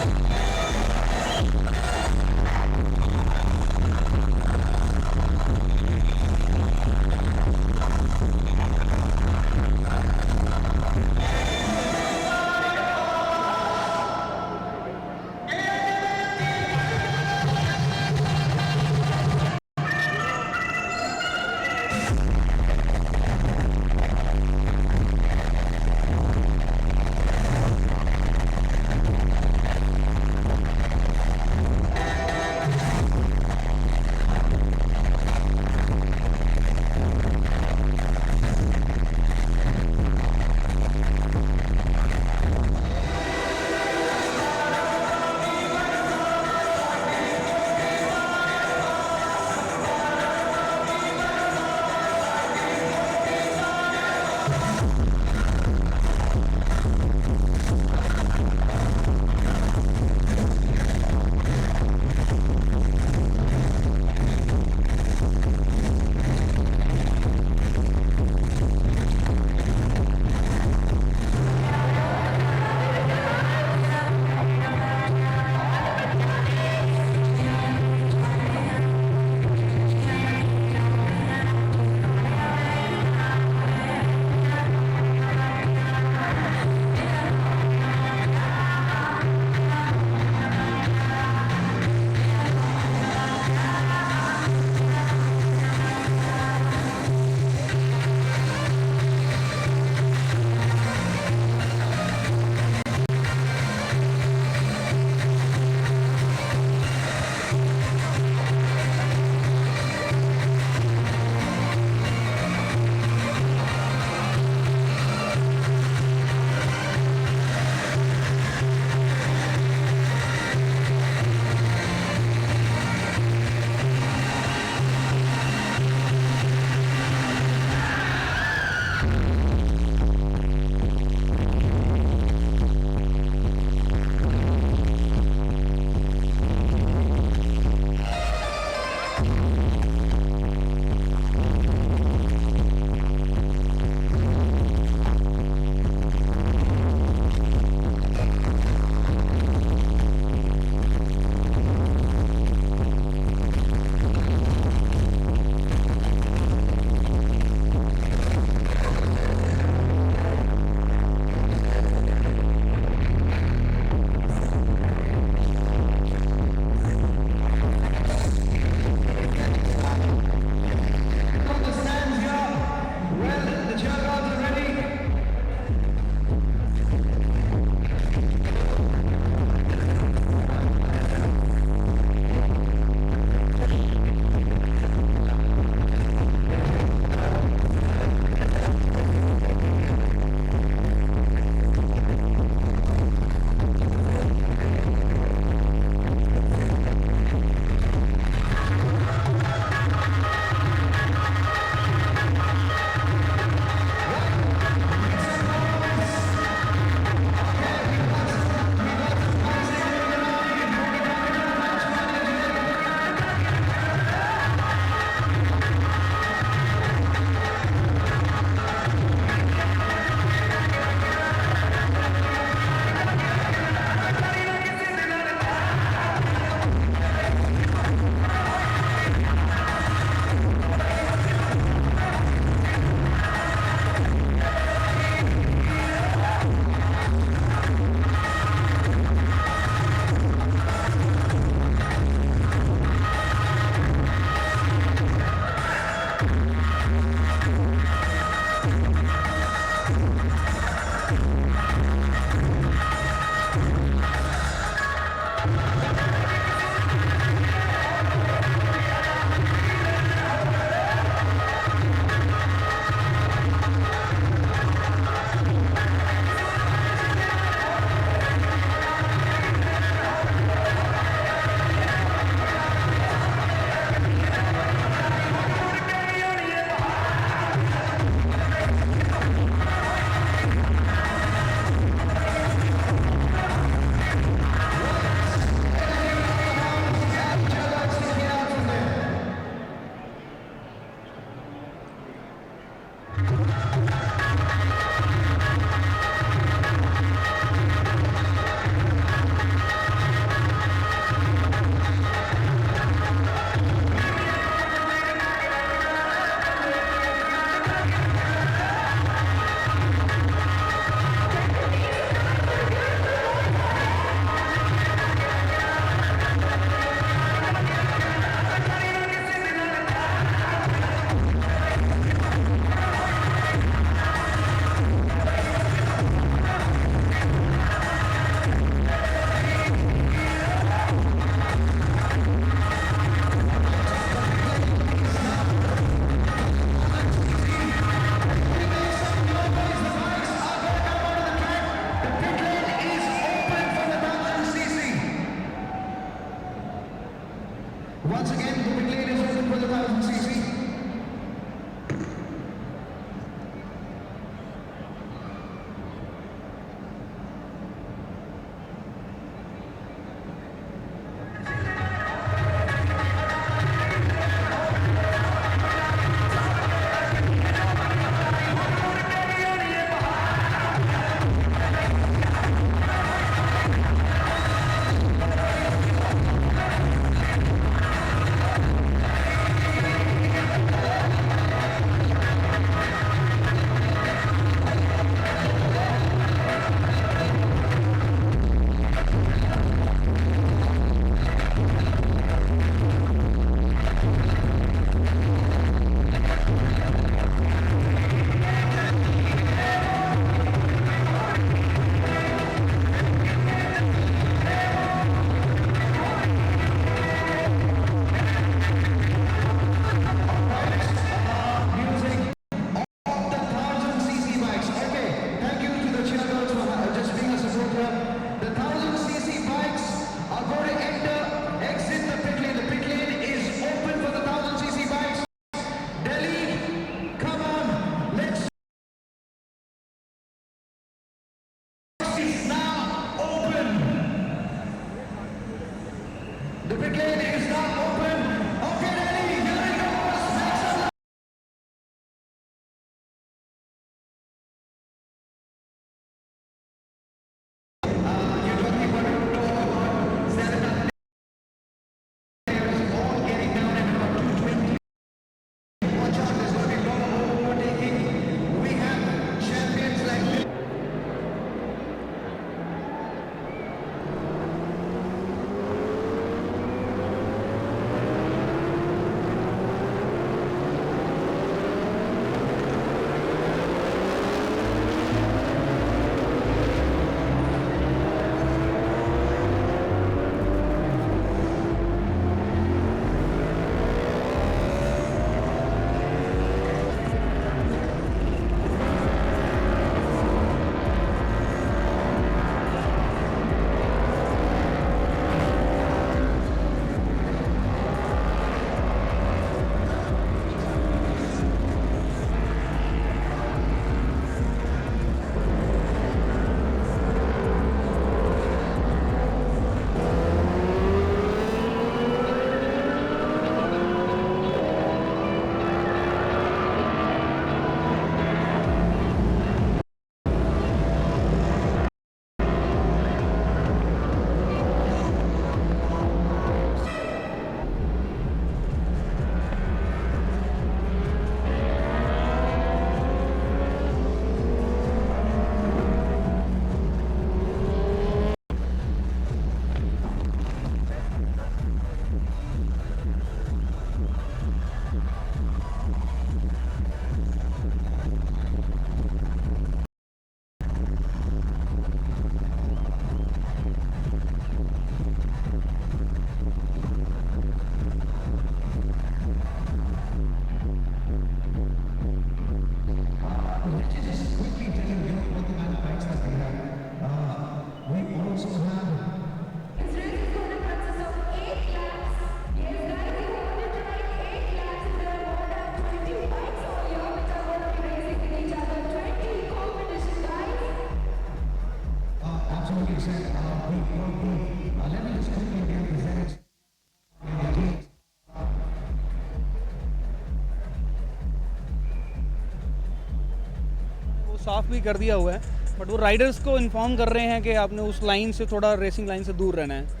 साफ़ भी कर दिया हुआ है, but वो Riders को inform कर रहे हैं कि आपने उस लाइन से थोड़ा रेसिंग लाइन से दूर रहना है.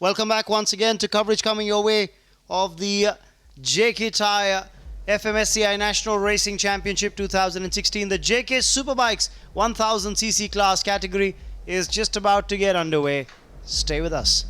Welcome back once again to coverage coming your way of the JK Tyre FMSCI National Racing Championship 2016. The JK Superbikes 1000cc class category is just about to get underway. Stay with us.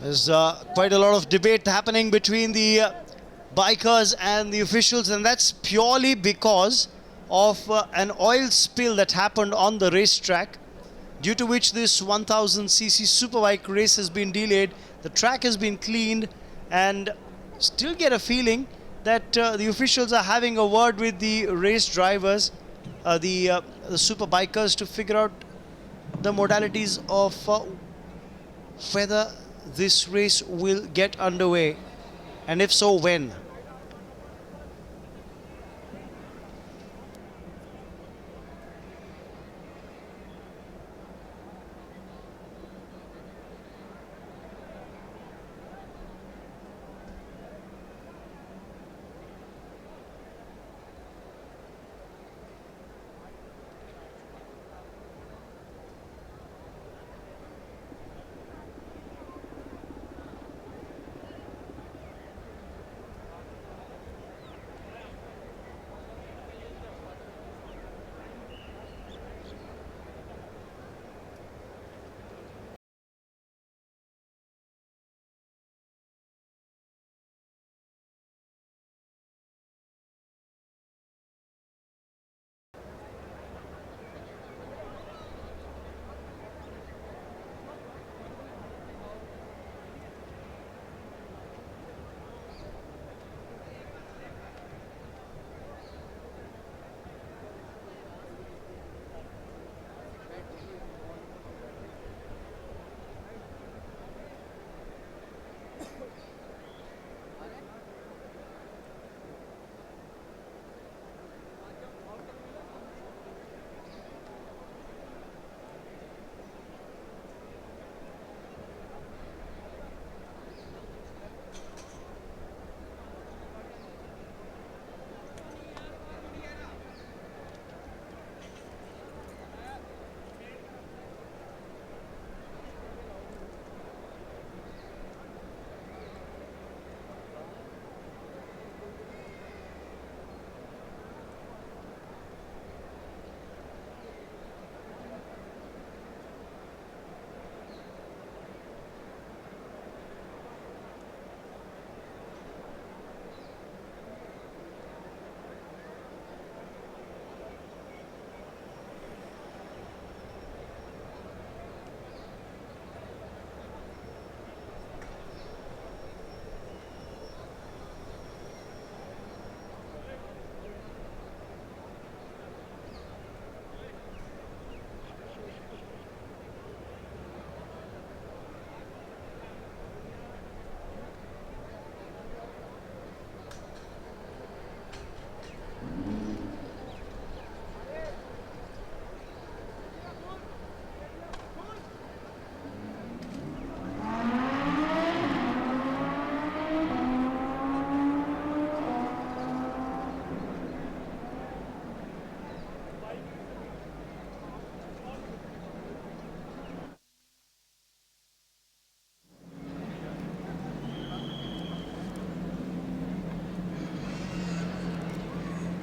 There's quite a lot of debate happening between the bikers and the officials, and that's purely because of an oil spill that happened on the racetrack, due to which this 1000cc Superbike race has been delayed. The track has been cleaned, and still get a feeling that the officials are having a word with the race drivers, the Superbikers, to figure out the modalities of whether this race will get underway, and if so, when.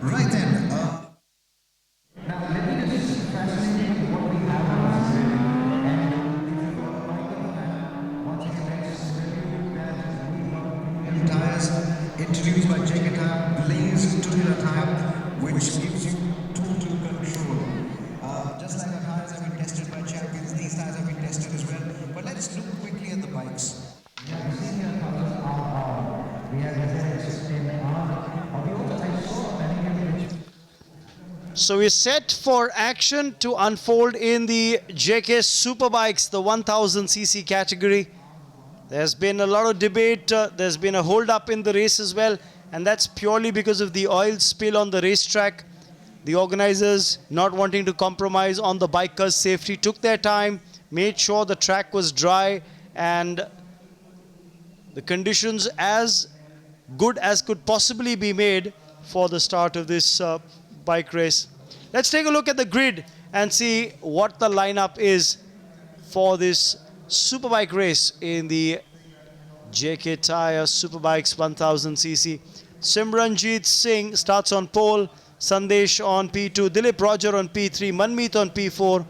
Right then. Now let me just fascinate with what we have on our screen. And if you got once again, let's review that tires introduced by JK Tyre, Blaze Tubular Tyre, which gives you total control. So we're set for action to unfold in the JK Superbikes, the 1000cc category. There's been a lot of debate. There's been a hold-up in the race as well, and that's purely because of the oil spill on the racetrack. The organizers, not wanting to compromise on the bikers' safety, took their time, made sure the track was dry and the conditions as good as could possibly be made for the start of this bike race. Let's take a look at the grid and see what the lineup is for this Superbike race in the JK Tyre Superbikes 1000cc. Simranjeet Singh starts on pole, Sandesh on P2, Dilip Roger on P3, Manmeet on P4,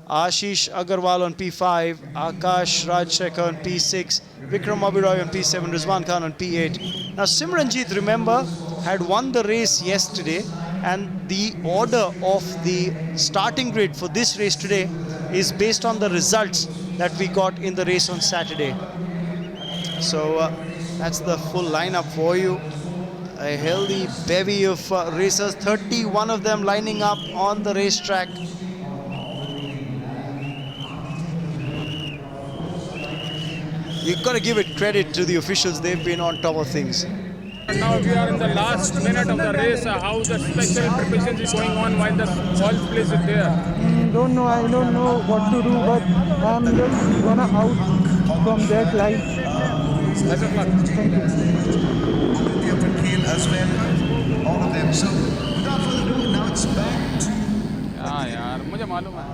Ashish Agarwal on P5, Akash Rajshekhar on P6, Vikram Oberoi on P7, Rizwan Khan on P8. Now Simranjeet, remember, had won the race yesterday, and the order of the starting grid for this race today is based on the results that we got in the race on Saturday. So that's the full lineup for you. A healthy bevy of racers, 31 of them lining up on the racetrack. You've got to give it credit to the officials. They've been on top of things. Now we are in the last minute of the race. How the special preparation is going on while the oil place is there? I don't know what to do, but I'm just gonna out from that line. Best of luck. Thank you. As well, all of them. So without further ado, now it's back to हाँ यार मुझे मालूम है.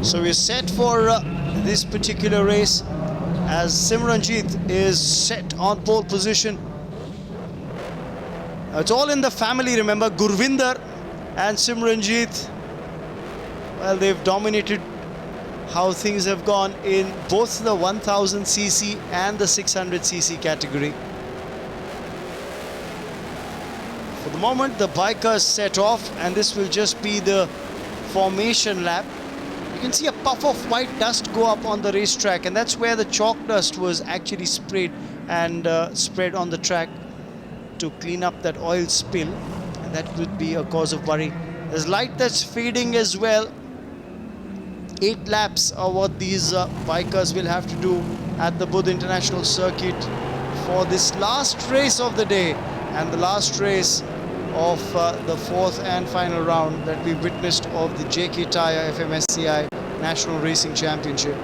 So we're set for this particular race as Simranjeet is set on pole position. It's all in the family, remember. Gurvinder and Simranjeet, well, they've dominated how things have gone in both the 1000cc and the 600cc category. For the moment, the bikers set off, and this will just be the formation lap. You can see a puff of white dust go up on the racetrack, and that's where the chalk dust was actually sprayed and spread on the track to clean up that oil spill, and that could be a cause of worry. There's light that's fading as well. 8 laps are what these bikers will have to do at the Buddh International Circuit for this last race of the day and the last race of the 4th and final round that we witnessed of the JK Tyre FMSCI National Racing Championship.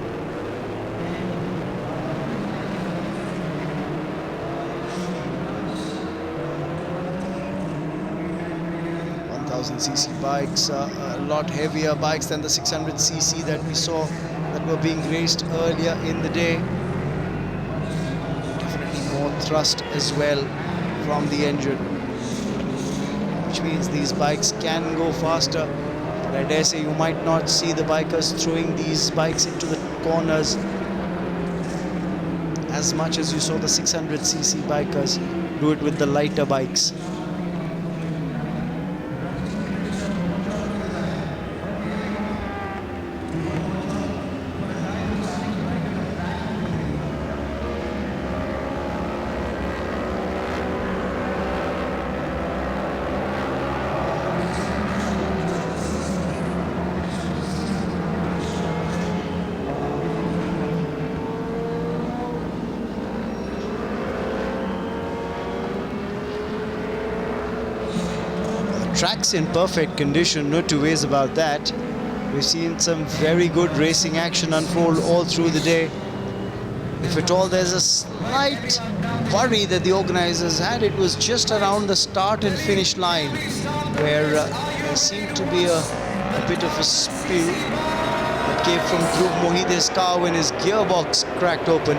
cc bikes, a lot heavier bikes than the 600cc that we saw that were being raced earlier in the day. Definitely more thrust as well from the engine, which means these bikes can go faster. But I dare say you might not see the bikers throwing these bikes into the corners as much as you saw the 600cc bikers do it with the lighter bikes. Track's in perfect condition, no two ways about that. We've seen some very good racing action unfold all through the day. If at all there's a slight worry that the organizers had, it was just around the start and finish line where there seemed to be a bit of a spill that came from Dhruv Mohite's car when his gearbox cracked open.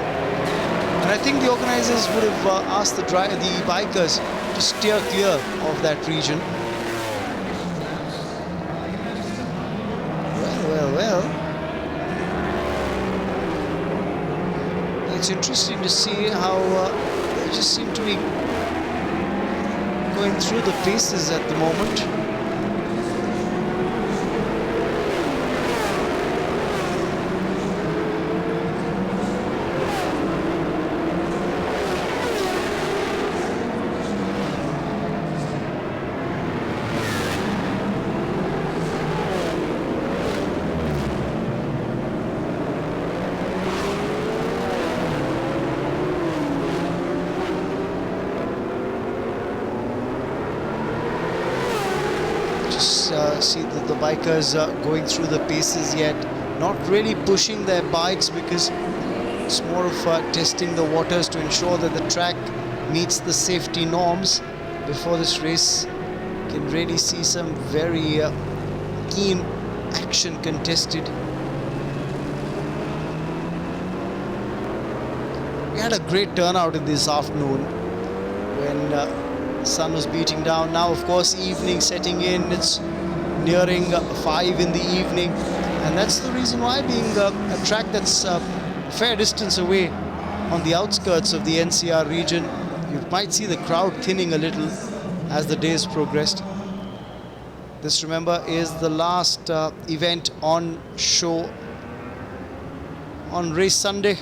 And I think the organizers would have asked the bikers to steer clear of that region. Well. It's interesting to see how they just seem to be going through the paces at the moment. See the bikers going through the paces yet, not really pushing their bikes because it's more of testing the waters to ensure that the track meets the safety norms before this race. Can really see some very keen action contested. We had a great turnout in this afternoon when the sun was beating down. Now of course evening setting in, it's nearing 5 in the evening, and that's the reason why, being a track that's a fair distance away on the outskirts of the NCR region, you might see the crowd thinning a little as the days progressed. This, remember, is the last event on show on race Sunday.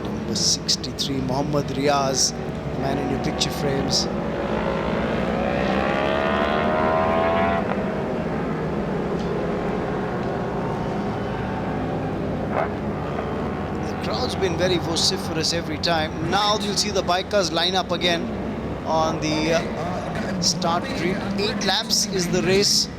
Number 63, Mohammad Riaz, the man in your picture frames. Crowd's been very vociferous every time. Now you'll see the bikers line up again on the start grid. 8 laps is the race.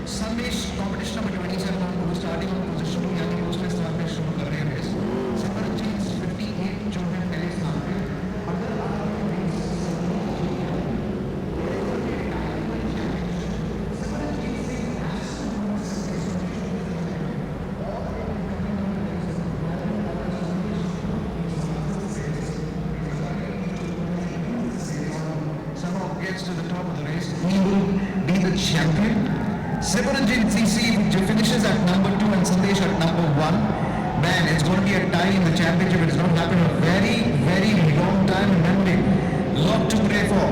To the top of the race, he will be the champion. 700cc, which finishes at number 2 and Sandesh at number 1. Man, it's going to be a tie in the championship. It's not happened in a very, very long time in memory. Lot to pray for.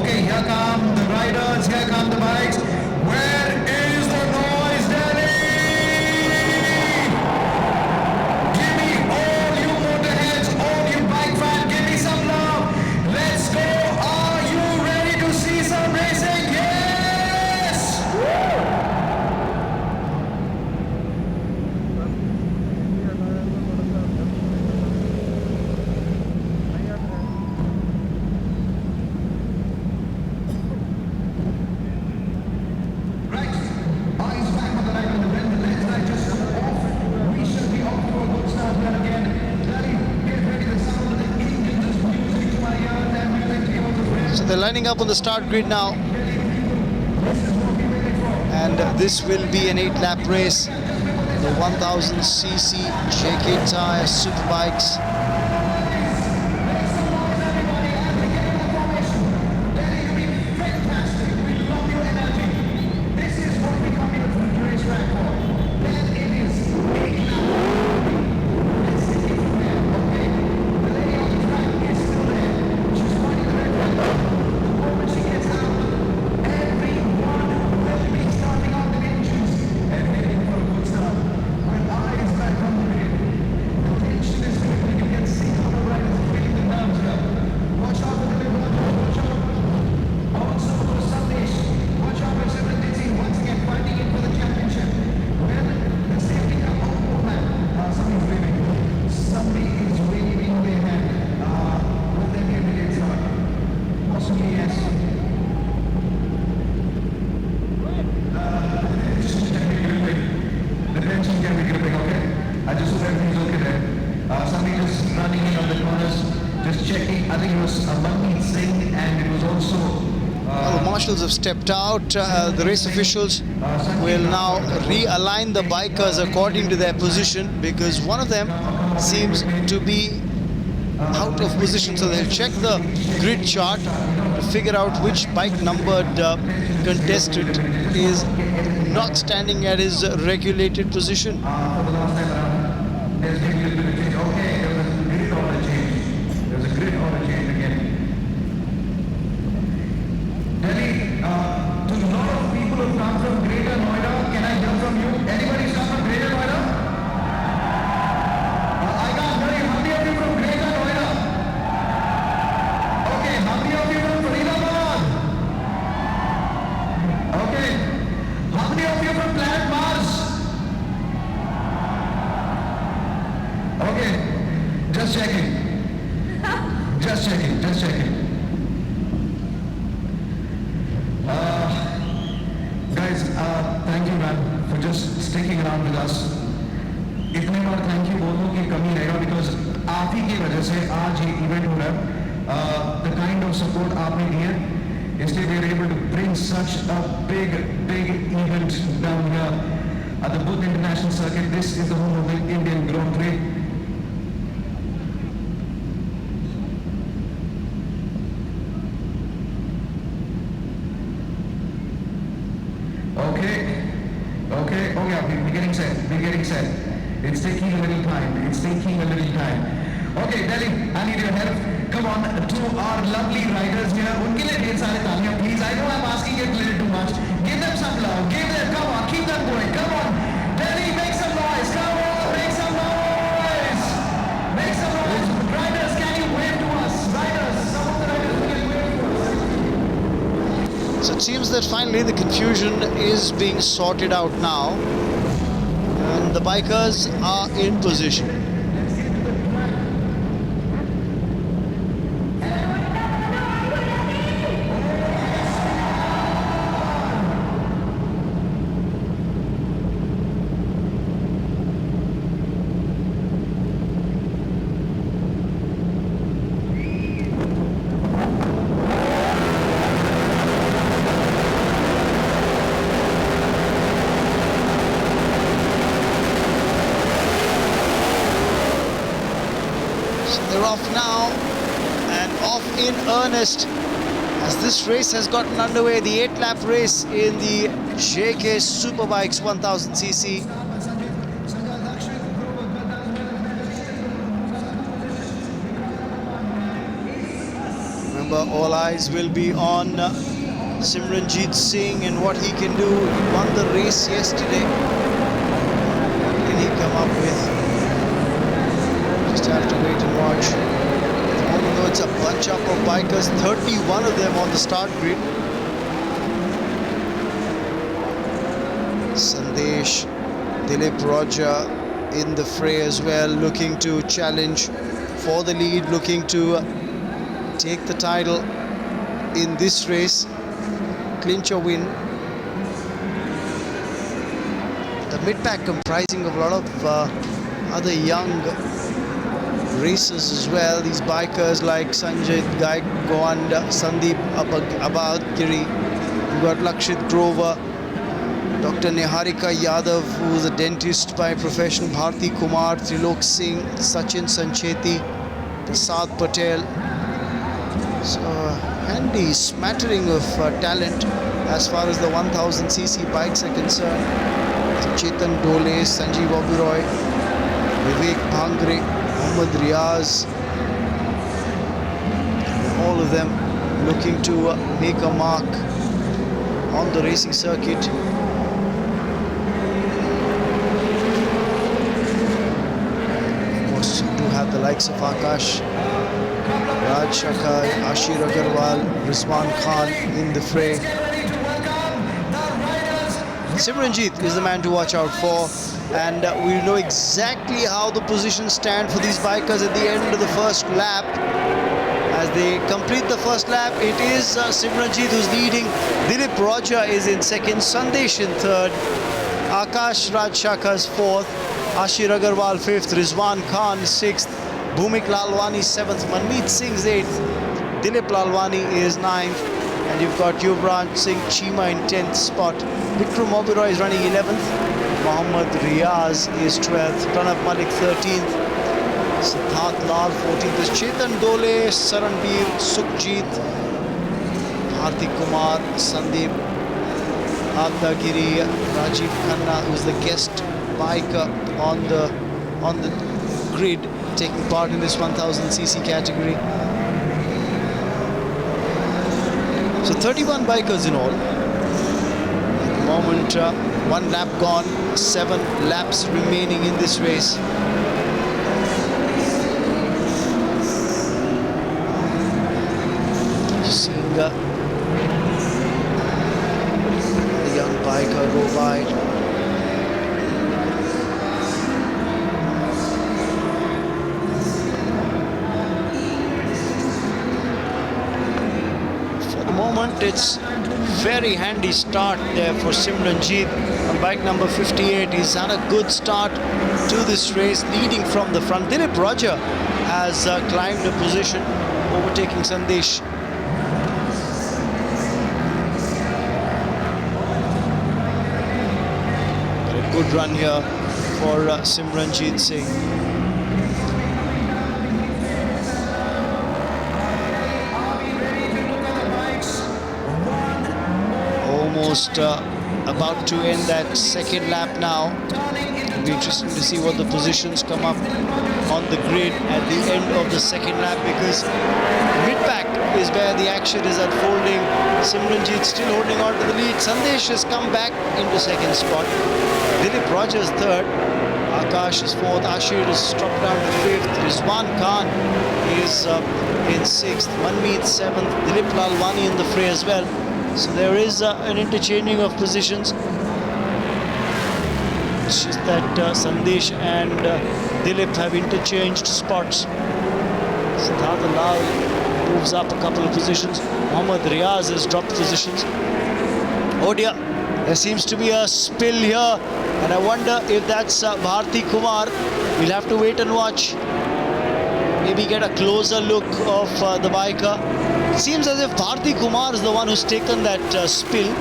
Okay, here come the riders, here come the bikes. Where is the noise, Delhi? Give me all you motorheads, all you bike fans, give me some love. Let's go. Are you ready to see some racing? Yes! So they're lining up on the start grid now, and this will be an 8-lap race. The 1000cc JK Tyre Superbikes. marshals have stepped out. The race officials will now realign the bikers according to their position, because one of them seems to be out of position. So they'll check the grid chart to figure out which bike numbered contestant is not standing at his regulated position. Just checking. Just checking. Just checking. Guys, thank you, man, for just sticking around with us. इतने बार thank you बोलने की कमी रहेगा, because आप ही की वजह से आज ये इवेंट हो रहा है. द काइंड ऑफ सपोर्ट आपने दी है, इसलिए we are able to bring such a big event down here at the Booth International Circuit. This is the home of the Indian Grand Prix. Okay, we're getting set. It's taking a little time. Okay, Delhi, I need your help. Come on, to our lovely riders here. Unke liye dhir sare taaliyan, please. I know I'm asking it a little too much. Give them some love. Come on, keep them going. Come on, Delhi, make some noise. Come on, make some noise. Riders, can you wave to us? Riders, some of the riders can wave to us. So it seems that finally the confusion is being sorted out now, and the bikers are in position. They're off now, and off in earnest as this race has gotten underway, the 8-lap race in the JK Superbikes 1000cc. Remember, all eyes will be on Simranjeet Singh and what he can do. He won the race yesterday. What can he come up with? Just have to wait and watch. Even though it's a bunch up of bikers, 31 of them on the start grid. Sandesh, Dilip Roja in the fray as well, looking to challenge for the lead, looking to take the title in this race, clinch a win. The mid-pack comprising of a lot of other young racers as well. These bikers like Sanjay Gaigwand, Sandeep Abadgiri, we've got Lakshit Grover, Dr. Niharika Yadav, who is a dentist by profession, Bharti Kumar, Trilok Singh, Sachin Sancheti, Prasad Patel. So handy smattering of talent as far as the 1000cc bikes are concerned. Chetan Dole, Sanjeev Oberoi, Vivek Bhangre, Mohammad Riaz, all of them looking to make a mark on the racing circuit. Of course, you do have the likes of Akash, Raj Shakai, Ashir Agarwal, Rizwan Khan in the fray. Simranjeet is the man to watch out for, and we know exactly how the positions stand for these bikers at the end of the first lap. As they complete the first lap, it is Simranjeet who's leading, Dilip Roja is in second, Sandesh in third, Akash Raj Shaka's fourth, Ashir Agarwal fifth, Rizwan Khan sixth, Bhumik Lalwani seventh, Manmeet Singh's eighth, Dilip Lalwani is ninth, and you've got Yuvraj Singh Chima in 10th spot. Vikram Oberoi is running 11th. Mohammad Riaz is 12th. Pranav Malik 13th. Siddharth Lal 14th. Is Chetan Dole, Saranbir, Sukhjeet, Bharti Kumar, Sandeep Agdagiri, Rajiv Khanna, who's the guest biker on the grid, taking part in this 1000cc category. So 31 bikers in all. At the moment, 1 lap gone, 7 laps remaining in this race. Seeing the young biker go by. It's very handy start there for Simranjeet on bike number 58. He's had a good start to this race, leading from the front. Dilip Roger has climbed a position, overtaking Sandesh. But a good run here for Simranjeet Singh. Almost about to end that second lap now. It'll be interesting to see what the positions come up on the grid at the end of the second lap, because mid-pack is where the action is unfolding. Simranjeet still holding on to the lead. Sandesh has come back into second spot. Dilip Rogers third. Akash is fourth. Ashir is dropped down to fifth. Rizwan Khan is in sixth. Manmeet seventh. Dilip Lalwani in the fray as well. So there is an interchanging of positions. It's just that Sandesh and Dilip have interchanged spots. Siddharth Lal moves up a couple of positions. Mohammad Riaz has dropped positions. Oh dear, there seems to be a spill here, and I wonder if that's Bharti Kumar. We'll have to wait and watch. Maybe get a closer look of the biker. It seems as if Bharti Kumar is the one who's taken that spill.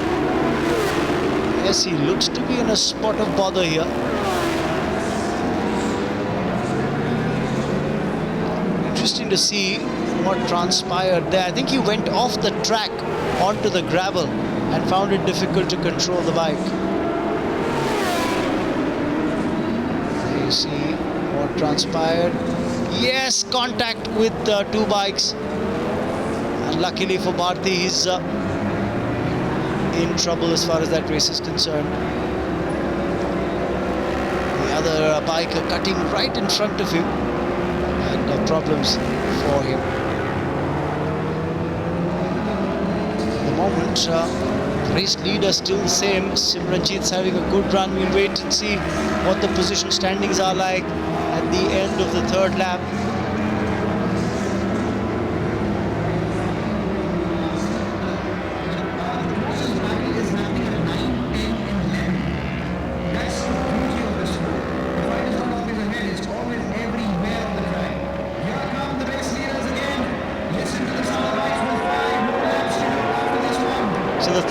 Yes, he looks to be in a spot of bother here. Interesting to see what transpired there. I think he went off the track onto the gravel and found it difficult to control the bike. You see what transpired. Yes, contact with two bikes. And luckily for Bharti, he's in trouble as far as that race is concerned. The other biker cutting right in front of him, and no problems for him. At the moment, the race leader still the same. Simranjeet's having a good run. We'll wait and see what the position standings are like at the end of the third lap.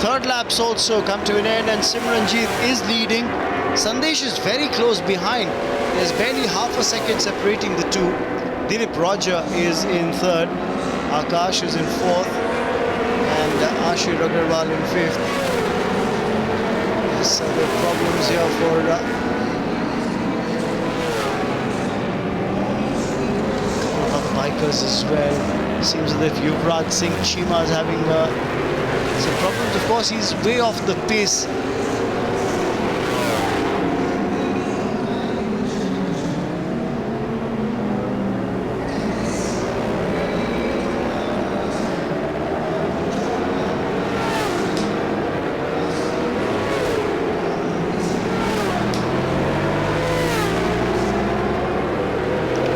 Third lap's also come to an end, and Simranjeet is leading. Sandesh is very close behind. There's barely half a second separating the two. Dilip Roger is in third. Akash is in fourth. And Ashir Agarwal in fifth. There's other problems here for other bikers as well. Seems as if Yuvraj Singh Chima is having some problems. Of course, he's way off the pace.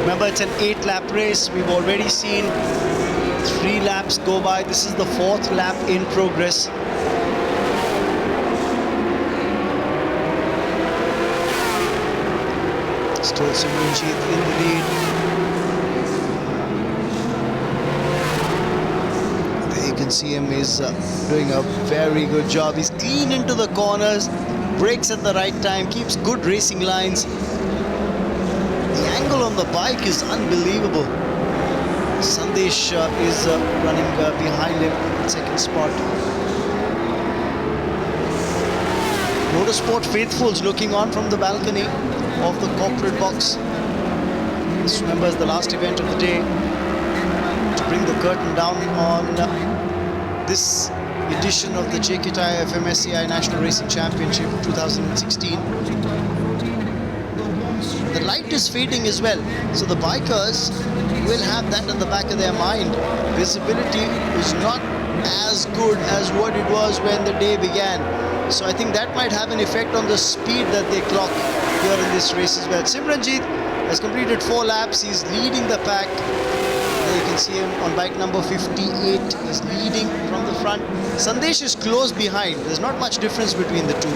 Remember, it's an 8-lap race. We've already seen 3 laps go by. This is the 4th lap in progress. Still Simranjeet in the lead. There you can can see him is doing a very good job. He's clean into the corners, brakes at the right time, keeps good racing lines. The angle on the bike is unbelievable. Sandesh is running behind him, second spot. Motorsport faithfuls looking on from the balcony of the corporate box. This, remember, is the last event of the day to bring the curtain down on this edition of the JK Tyre FMSCI National Racing Championship 2016. The light is fading as well, so the bikers will have that at the back of their mind. Visibility is not as good as what it was when the day began. So I think that might have an effect on the speed that they clock here in this race as well. Simranjit has completed 4 laps. He's leading the pack. There you can see him on bike number 58. He's leading from the front. Sandesh is close behind. There's not much difference between the two.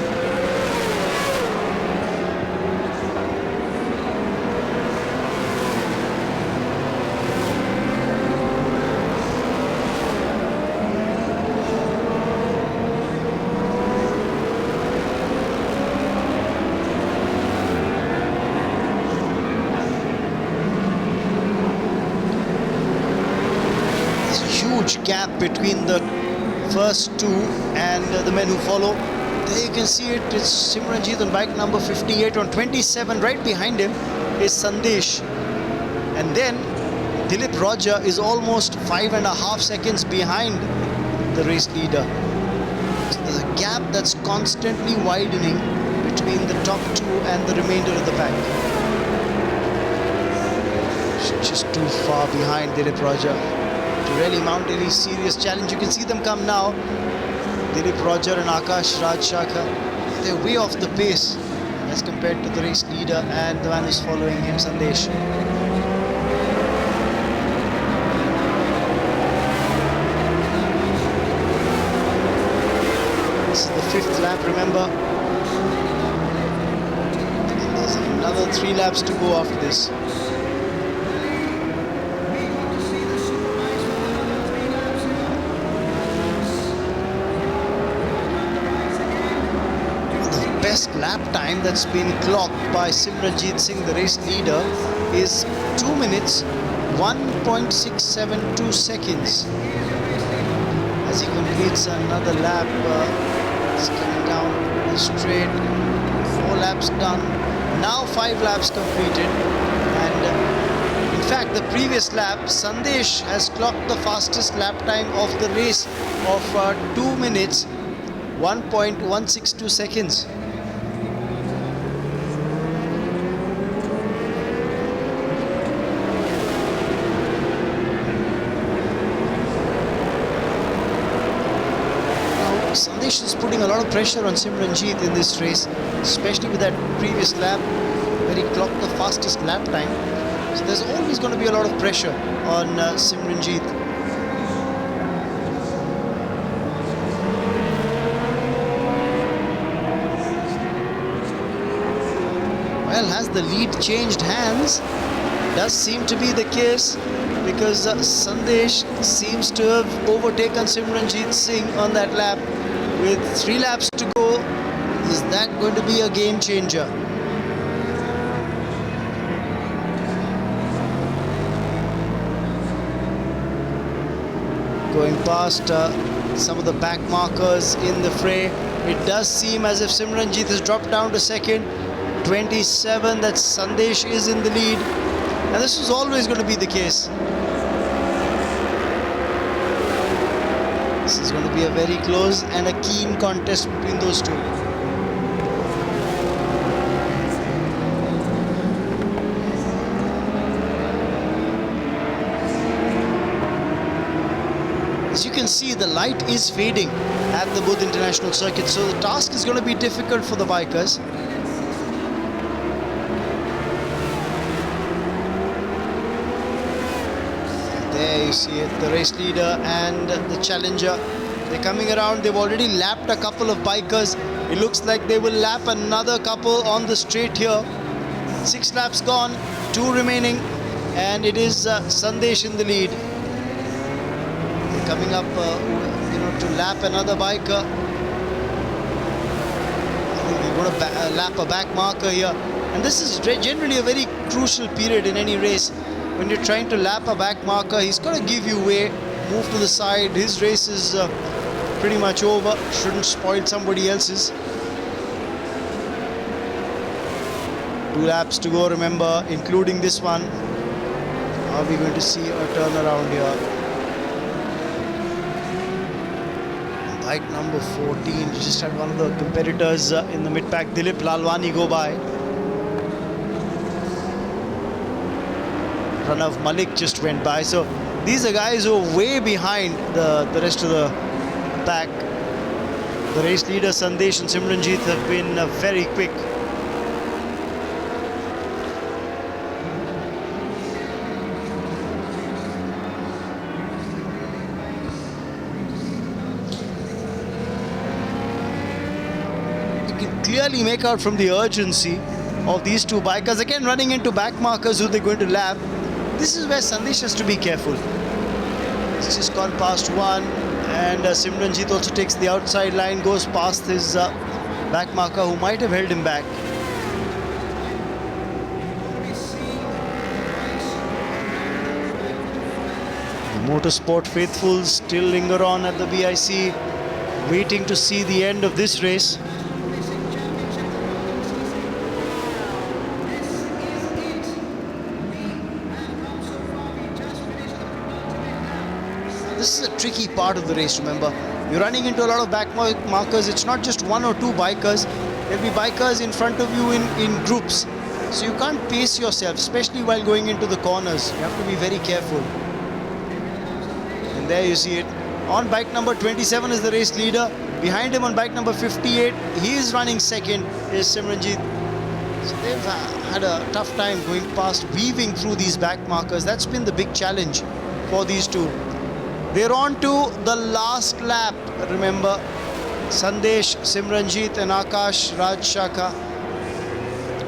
Gap between the first two and the men who follow. There you can see it. It's Simranjit on bike number 58. On 27, right behind him is Sandesh, and then Dilip Roger is almost 5.5 seconds behind the race leader. So there's a gap that's constantly widening between the top two and the remainder of the pack. Just too far behind Dilip Roger to really mount any serious challenge. You can see them come now. Dilip Roger and Akash Raj Shakha, they're way off the pace as compared to the race leader and the man who's following him, Sandesh. This is the 5th lap, remember. And there's another 3 laps to go after this. Best lap time that's been clocked by Simranjit Singh, the race leader, is 2 minutes 1.672 seconds as he completes another lap. He's coming down the straight. 4 laps done, now 5 laps completed, and in fact the previous lap Sandesh has clocked the fastest lap time of the race of 2 minutes 1.162 seconds. Sandesh is putting a lot of pressure on Simranjit in this race, especially with that previous lap where he clocked the fastest lap time. So there's always going to be a lot of pressure on Simranjit. Well, has the lead changed hands? Does seem to be the case, because Sandesh seems to have overtaken Simranjit Singh on that lap. With 3 laps to go, is that going to be a game changer? Going past some of the back markers in the fray, it does seem as if Simranjit has dropped down to second. 27, that Sandesh is in the lead, and this is always going to be the case. This is going to be a very close and a keen contest between those two. As you can see, the light is fading at the Buddh International Circuit, so the task is going to be difficult for the bikers. There you see it, the race leader and the challenger. They're coming around. They've already lapped a couple of bikers. It looks like they will lap another couple on the straight here. 6 laps gone, 2 remaining, and it is Sandesh in the lead. They're coming up, to lap another biker. I think they're going to lap a back marker here. And this is generally a very crucial period in any race. When you're trying to lap a back marker, he's got to give you way, move to the side. His race is pretty much over. Shouldn't spoil somebody else's. 2 laps to go, remember, including this one. Are we going to see a turnaround here? Bike number 14, we just had one of the competitors in the mid-pack, Dilip Lalwani, go by. Pranav Malik just went by. So these are guys who are way behind the rest of the pack. The race leader Sandesh and Simranjit have been very quick. Clearly make out from the urgency of these two bikers, again running into back markers who they're going to lap. This is where Sandesh has to be careful. He's just gone past one, and Simranjit also takes the outside line, goes past his back marker who might have held him back. The motorsport faithfuls still linger on at the BIC, waiting to see the end of this race. This is a tricky part of the race, remember. You're running into a lot of back markers. It's not just 1 or 2 bikers. There'll be bikers in front of you in groups. So you can't pace yourself, especially while going into the corners. You have to be very careful. And there you see it. On bike number 27 is the race leader. Behind him on bike number 58, he is running second, is Simranjit. So they've had a tough time going past, weaving through these back markers. That's been the big challenge for these two. They're on to the last lap, remember. Sandesh, Simranjit and Akash Raj Shaka.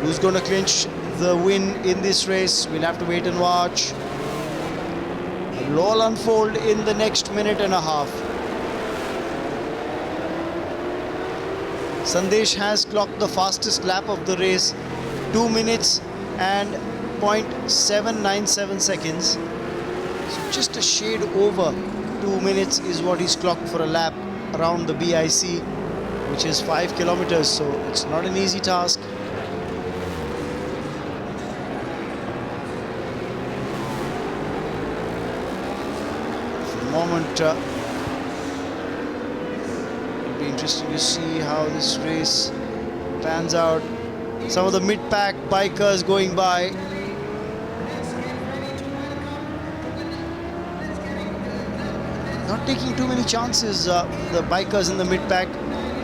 Who's going to clinch the win in this race? We'll have to wait and watch. It'll all unfold in the next minute and a half. Sandesh has clocked the fastest lap of the race, 2 minutes and 0.797 seconds. So just a shade over 2 minutes is what he's clocked for a lap around the BIC, which is 5 kilometers, so it's not an easy task. For the moment, it'll be interesting to see how this race pans out. Some of the mid-pack bikers going by. Not taking too many chances, the bikers in the mid-pack.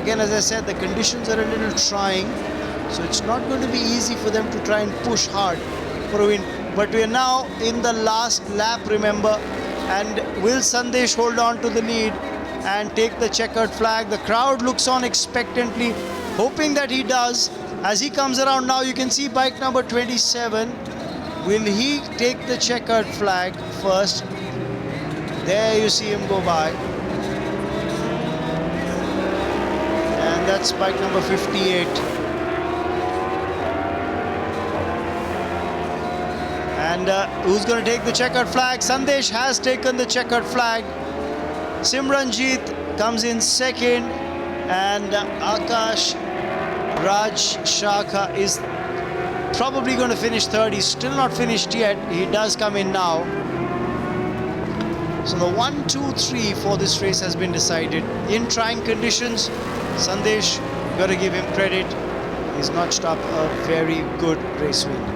Again, as I said, the conditions are a little trying, so it's not going to be easy for them to try and push hard for a win. But we are now in the last lap, remember, and will Sandesh hold on to the lead and take the checkered flag? The crowd looks on expectantly, hoping that he does. As he comes around now, you can see bike number 27. Will he take the checkered flag first? There you see him go by. And that's bike number 58. And who's going to take the checkered flag? Sandesh has taken the checkered flag. Simranjit comes in second. And Akash Raj Shaka is probably going to finish third. He's still not finished yet. He does come in now. So the 1, 2, 3 for this race has been decided. In trying conditions, Sandesh, got to give him credit. He's notched up a very good race win.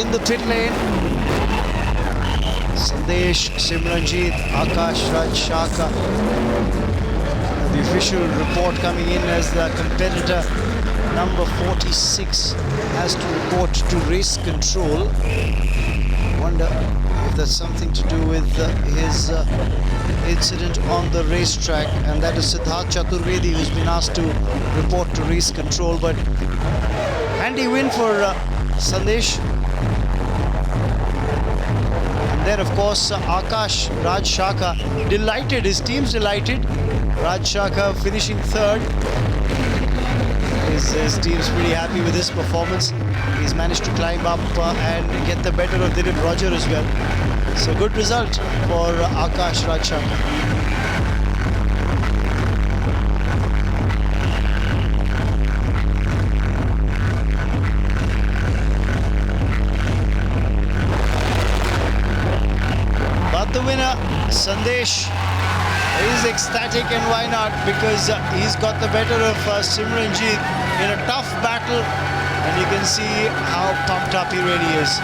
in the pit lane. Sandesh, Simranjit, Akash, Raj, Shaka. The official report coming in as the competitor number 46 has to report to race control. Wonder if that's something to do with his incident on the racetrack, and that is Siddharth Chaturvedi who's been asked to report to race control. But handy win for Sandesh. And then of course Akash, Raj Shaka, delighted, his team's delighted. Raj Shaka finishing third. His team's pretty happy with his performance. He's managed to climb up and get the better of Dilip Roger as well. So good result for Akash, Raj Shaka. But the winner, Sandesh, is ecstatic, and why not? Because he's got the better of Simranjit in a tough battle, and you can see how pumped up he really is.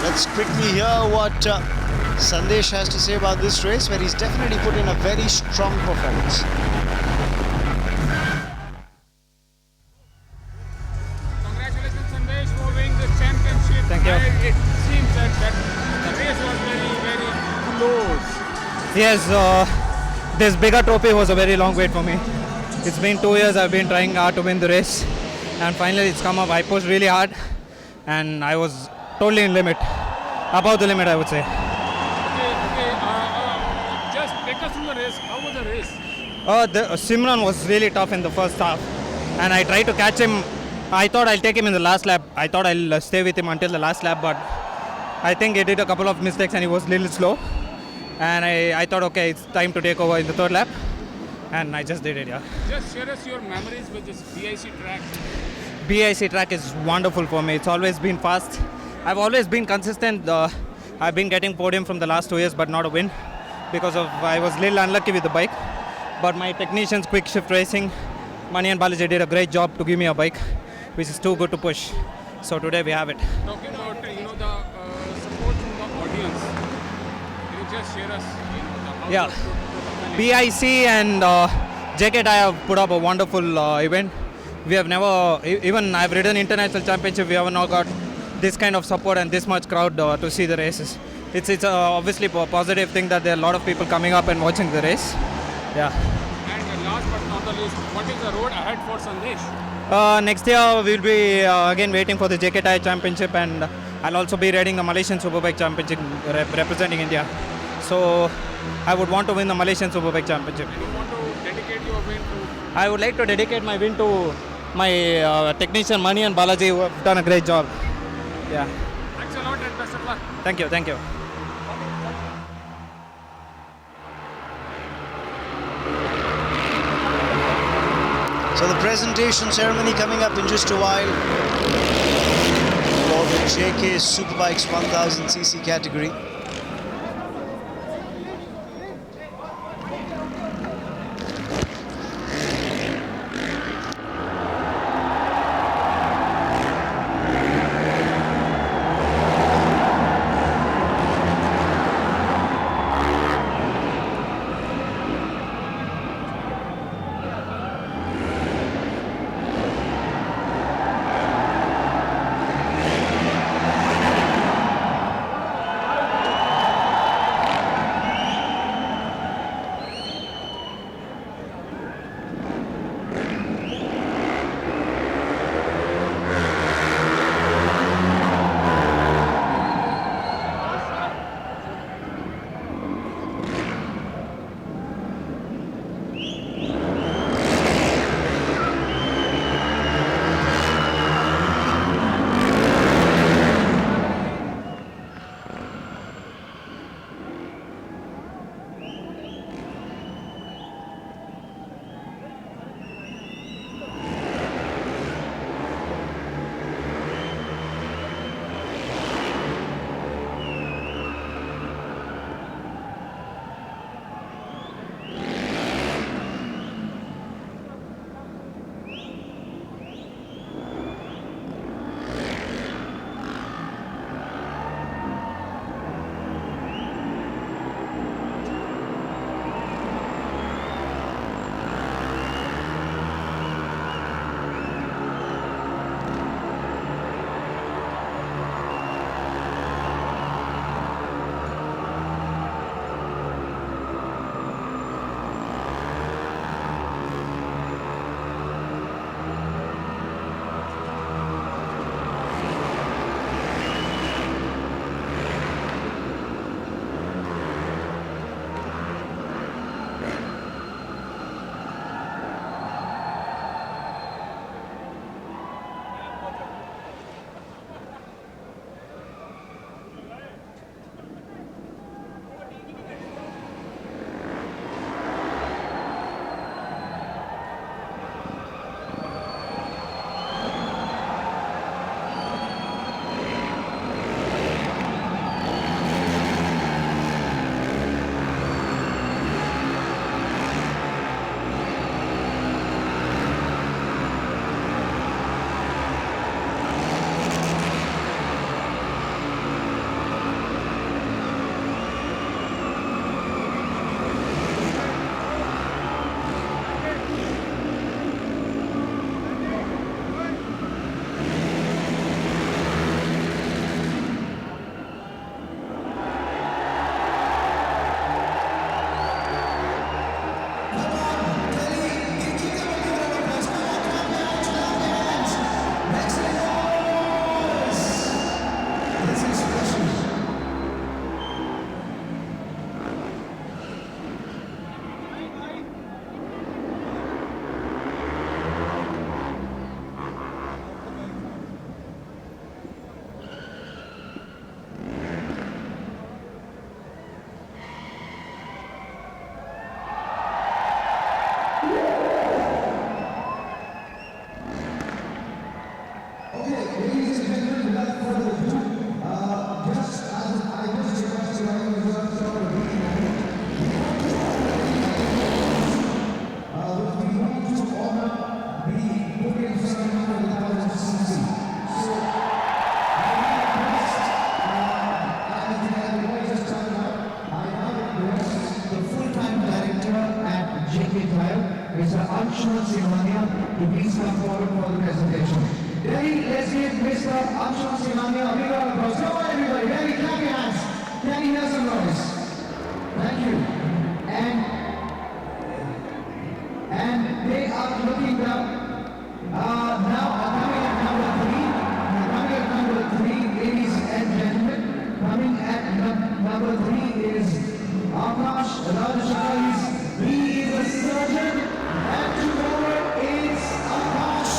Let's quickly hear what Sandesh has to say about this race, where he's definitely put in a very strong performance. Congratulations, Sandesh, for winning the championship. Thank you. And it seems that the race was very, very close. Yes, this bigger trophy was a very long wait for me. It's been 2 years I've been trying hard to win the race, and finally it's come up. I pushed really hard and I was totally in limit, above the limit I would say. Okay. Just take us through the race. How was the race? Simran was really tough in the first half, and I tried to catch him. I thought I'll take him in the last lap. I thought I'll stay with him until the last lap, but I think he did a couple of mistakes and he was a little slow. And I thought, okay, it's time to take over in the third lap, and I just did it, yeah. Just share us your memories with this BIC track. BIC track is wonderful for me. It's always been fast. I've always been consistent. I've been getting podium from the last 2 years, but not a win because of I was a little unlucky with the bike. But my technicians, Quick Shift Racing, Mani and Balaji did a great job to give me a bike, which is too good to push. So today we have it. Talking about the support from the audience, can you just share us the Yeah, BIC and JK Tyre put up a wonderful event. We have never, even I've ridden international championship, we have not got this kind of support and this much crowd to see the races. It's obviously a positive thing that there are a lot of people coming up and watching the race. Yeah. And last but not the least, what is the road ahead for Sandesh? Next year we'll be again waiting for the JK Tyre championship, and I'll also be riding the Malaysian Superbike championship representing India. So I would want to win the Malaysian Superbike championship. And you want to dedicate your win to? I would like to dedicate my win to my technician Mani and Balaji, who have done a great job. Yeah. Thanks a lot and best of luck. Thank you. Thank you. So the presentation ceremony coming up in just a while for the JK Superbikes 1000cc category. Anshuman Singhania to please come forward for the presentation. Delhi, let's give Mr. Anshuman Singhania a big round of applause. Come on everybody, Delhi, clap your hands. Can you hear some noise? Thank you. And they are looking down. Now coming at number three, ladies and gentlemen. Coming at number 3 is Akash Rajashakis. He is a surgeon, and tomorrow is Akash.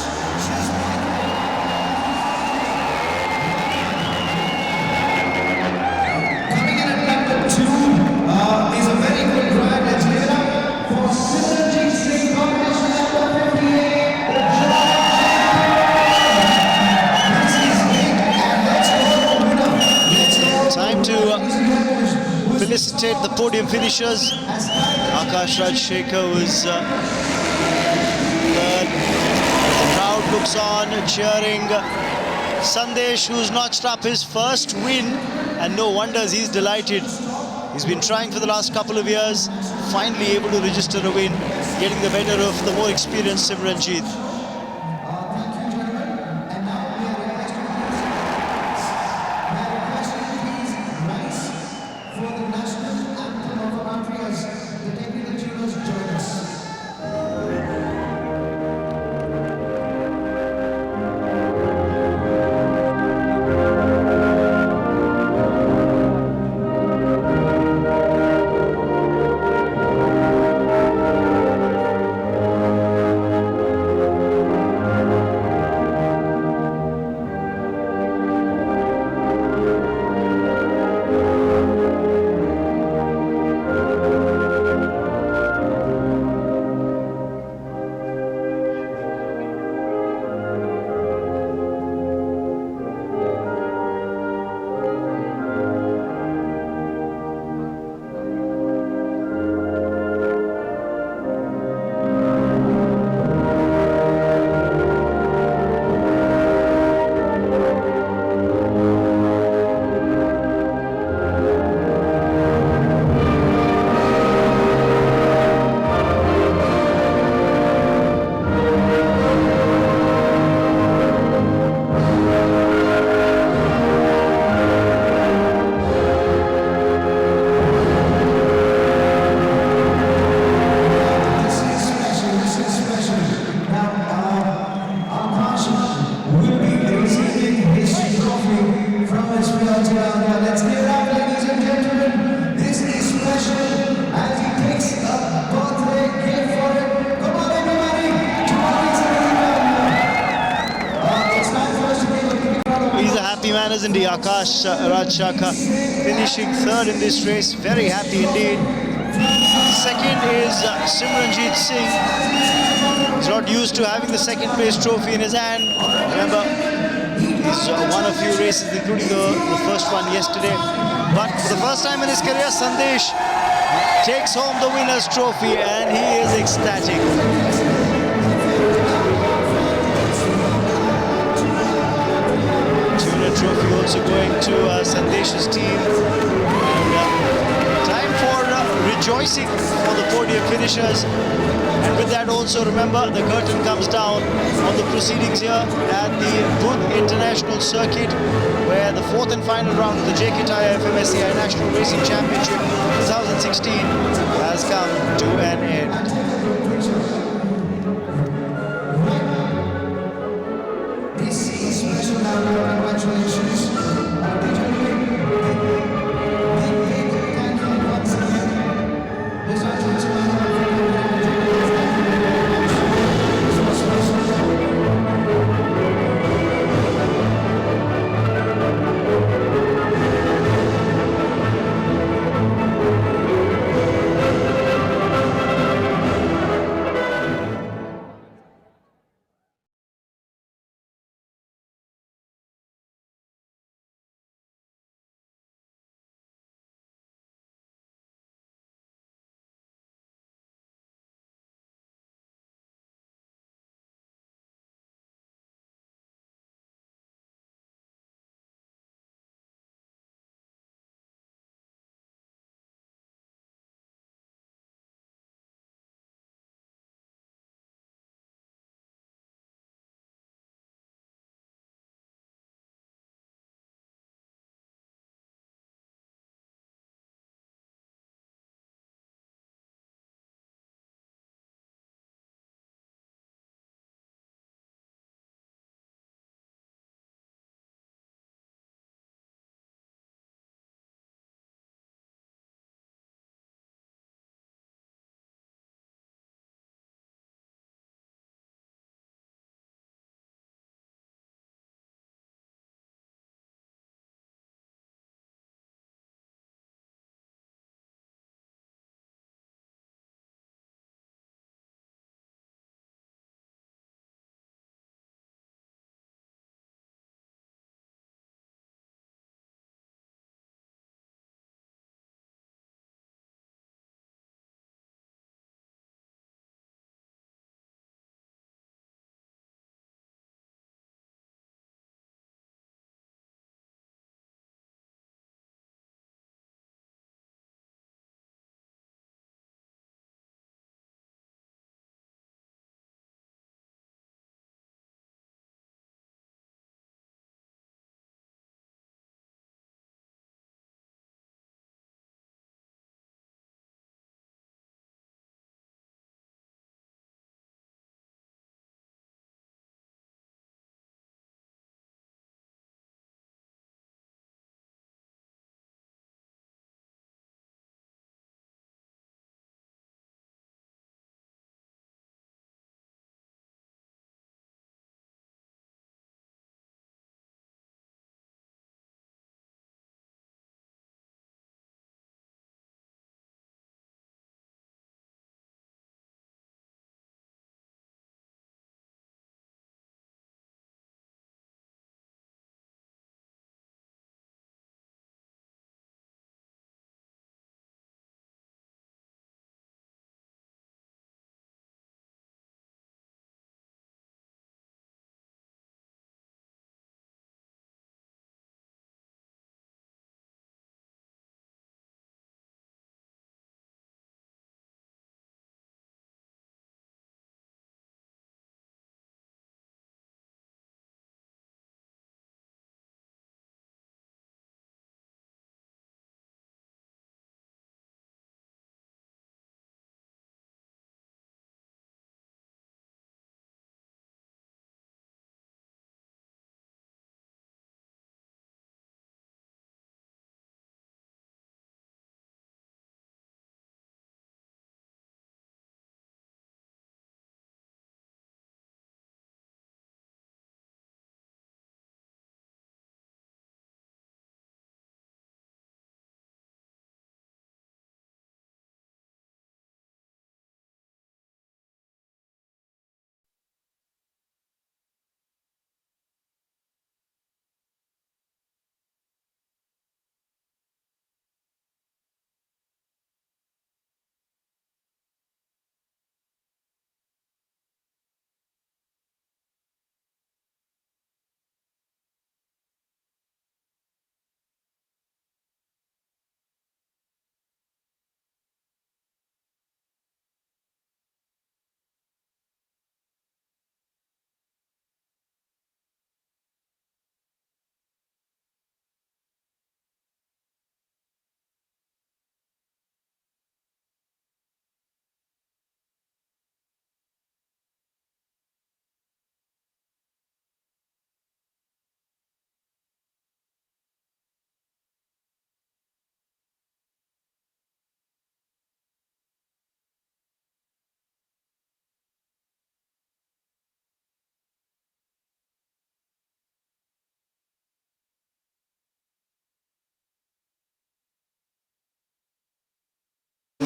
Coming in at number 2 is a very good ride. Let's give it up for Superbike competition number 58. Time to felicitate the podium finishers. Akash Rajshekar was third. The crowd looks on, cheering. Sandesh, who's notched up his first win, and no wonders, he's delighted. He's been trying for the last couple of years, finally able to register a win, getting the better of the more experienced Simranjit. Isn't he, Akash Rajshekar, finishing third in this race. Very happy indeed. Second is Simranjit Singh. He's not used to having the second place trophy in his hand. Remember, he's won a few races, including the first one yesterday. But for the first time in his career, Sandesh takes home the winner's trophy, and he is ecstatic. Trophy also going to Sandesh's team. And, time for rejoicing for the podium finishers. And with that also, remember, the curtain comes down on the proceedings here at the Budh International Circuit, where the fourth and final round of the JK Tyre FMSCI National Racing Championship 2016 has come to an end.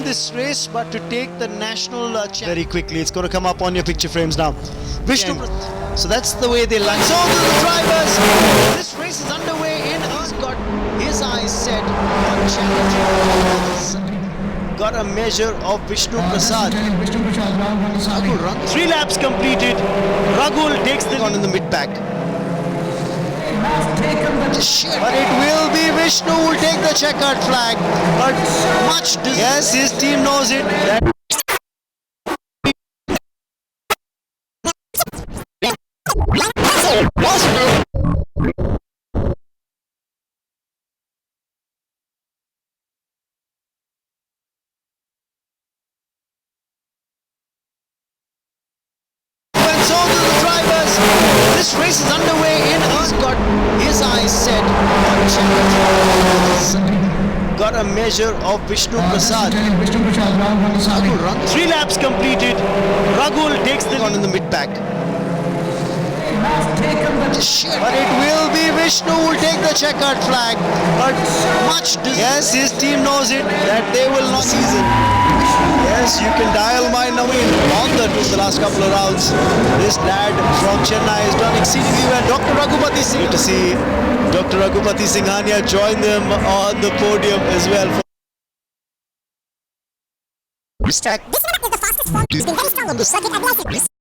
this race, but to take the national very quickly. It's going to come up on your picture frames now. Vishnu. So that's the way they like. So to the drivers. This race is underway in. He's got his eyes set on challenging. Got a measure of Vishnu Prasad. Ragul run. 3 laps completed. Ragul takes the on in the mid pack. But it will be Vishnu who will take the checkered flag. But much yes, his team knows it. This race is underway in. He's got his eyes set on challenges. Got a measure of Vishnu Prasad. Ragul run. 3 laps completed. Ragul takes the on in the mid pack. But it will be Vishnu who will take the checkered flag. But much yes, his team knows it that they will not season. Yes, you can dial my number on the last couple of rounds. This lad from Chennai has done exceedingly well. Dr. Raghupati Singh. Good to see Dr. Raghupati Singhania join them on the podium as well. This one is the fastest one. He's been very strong on the circuit. I like it.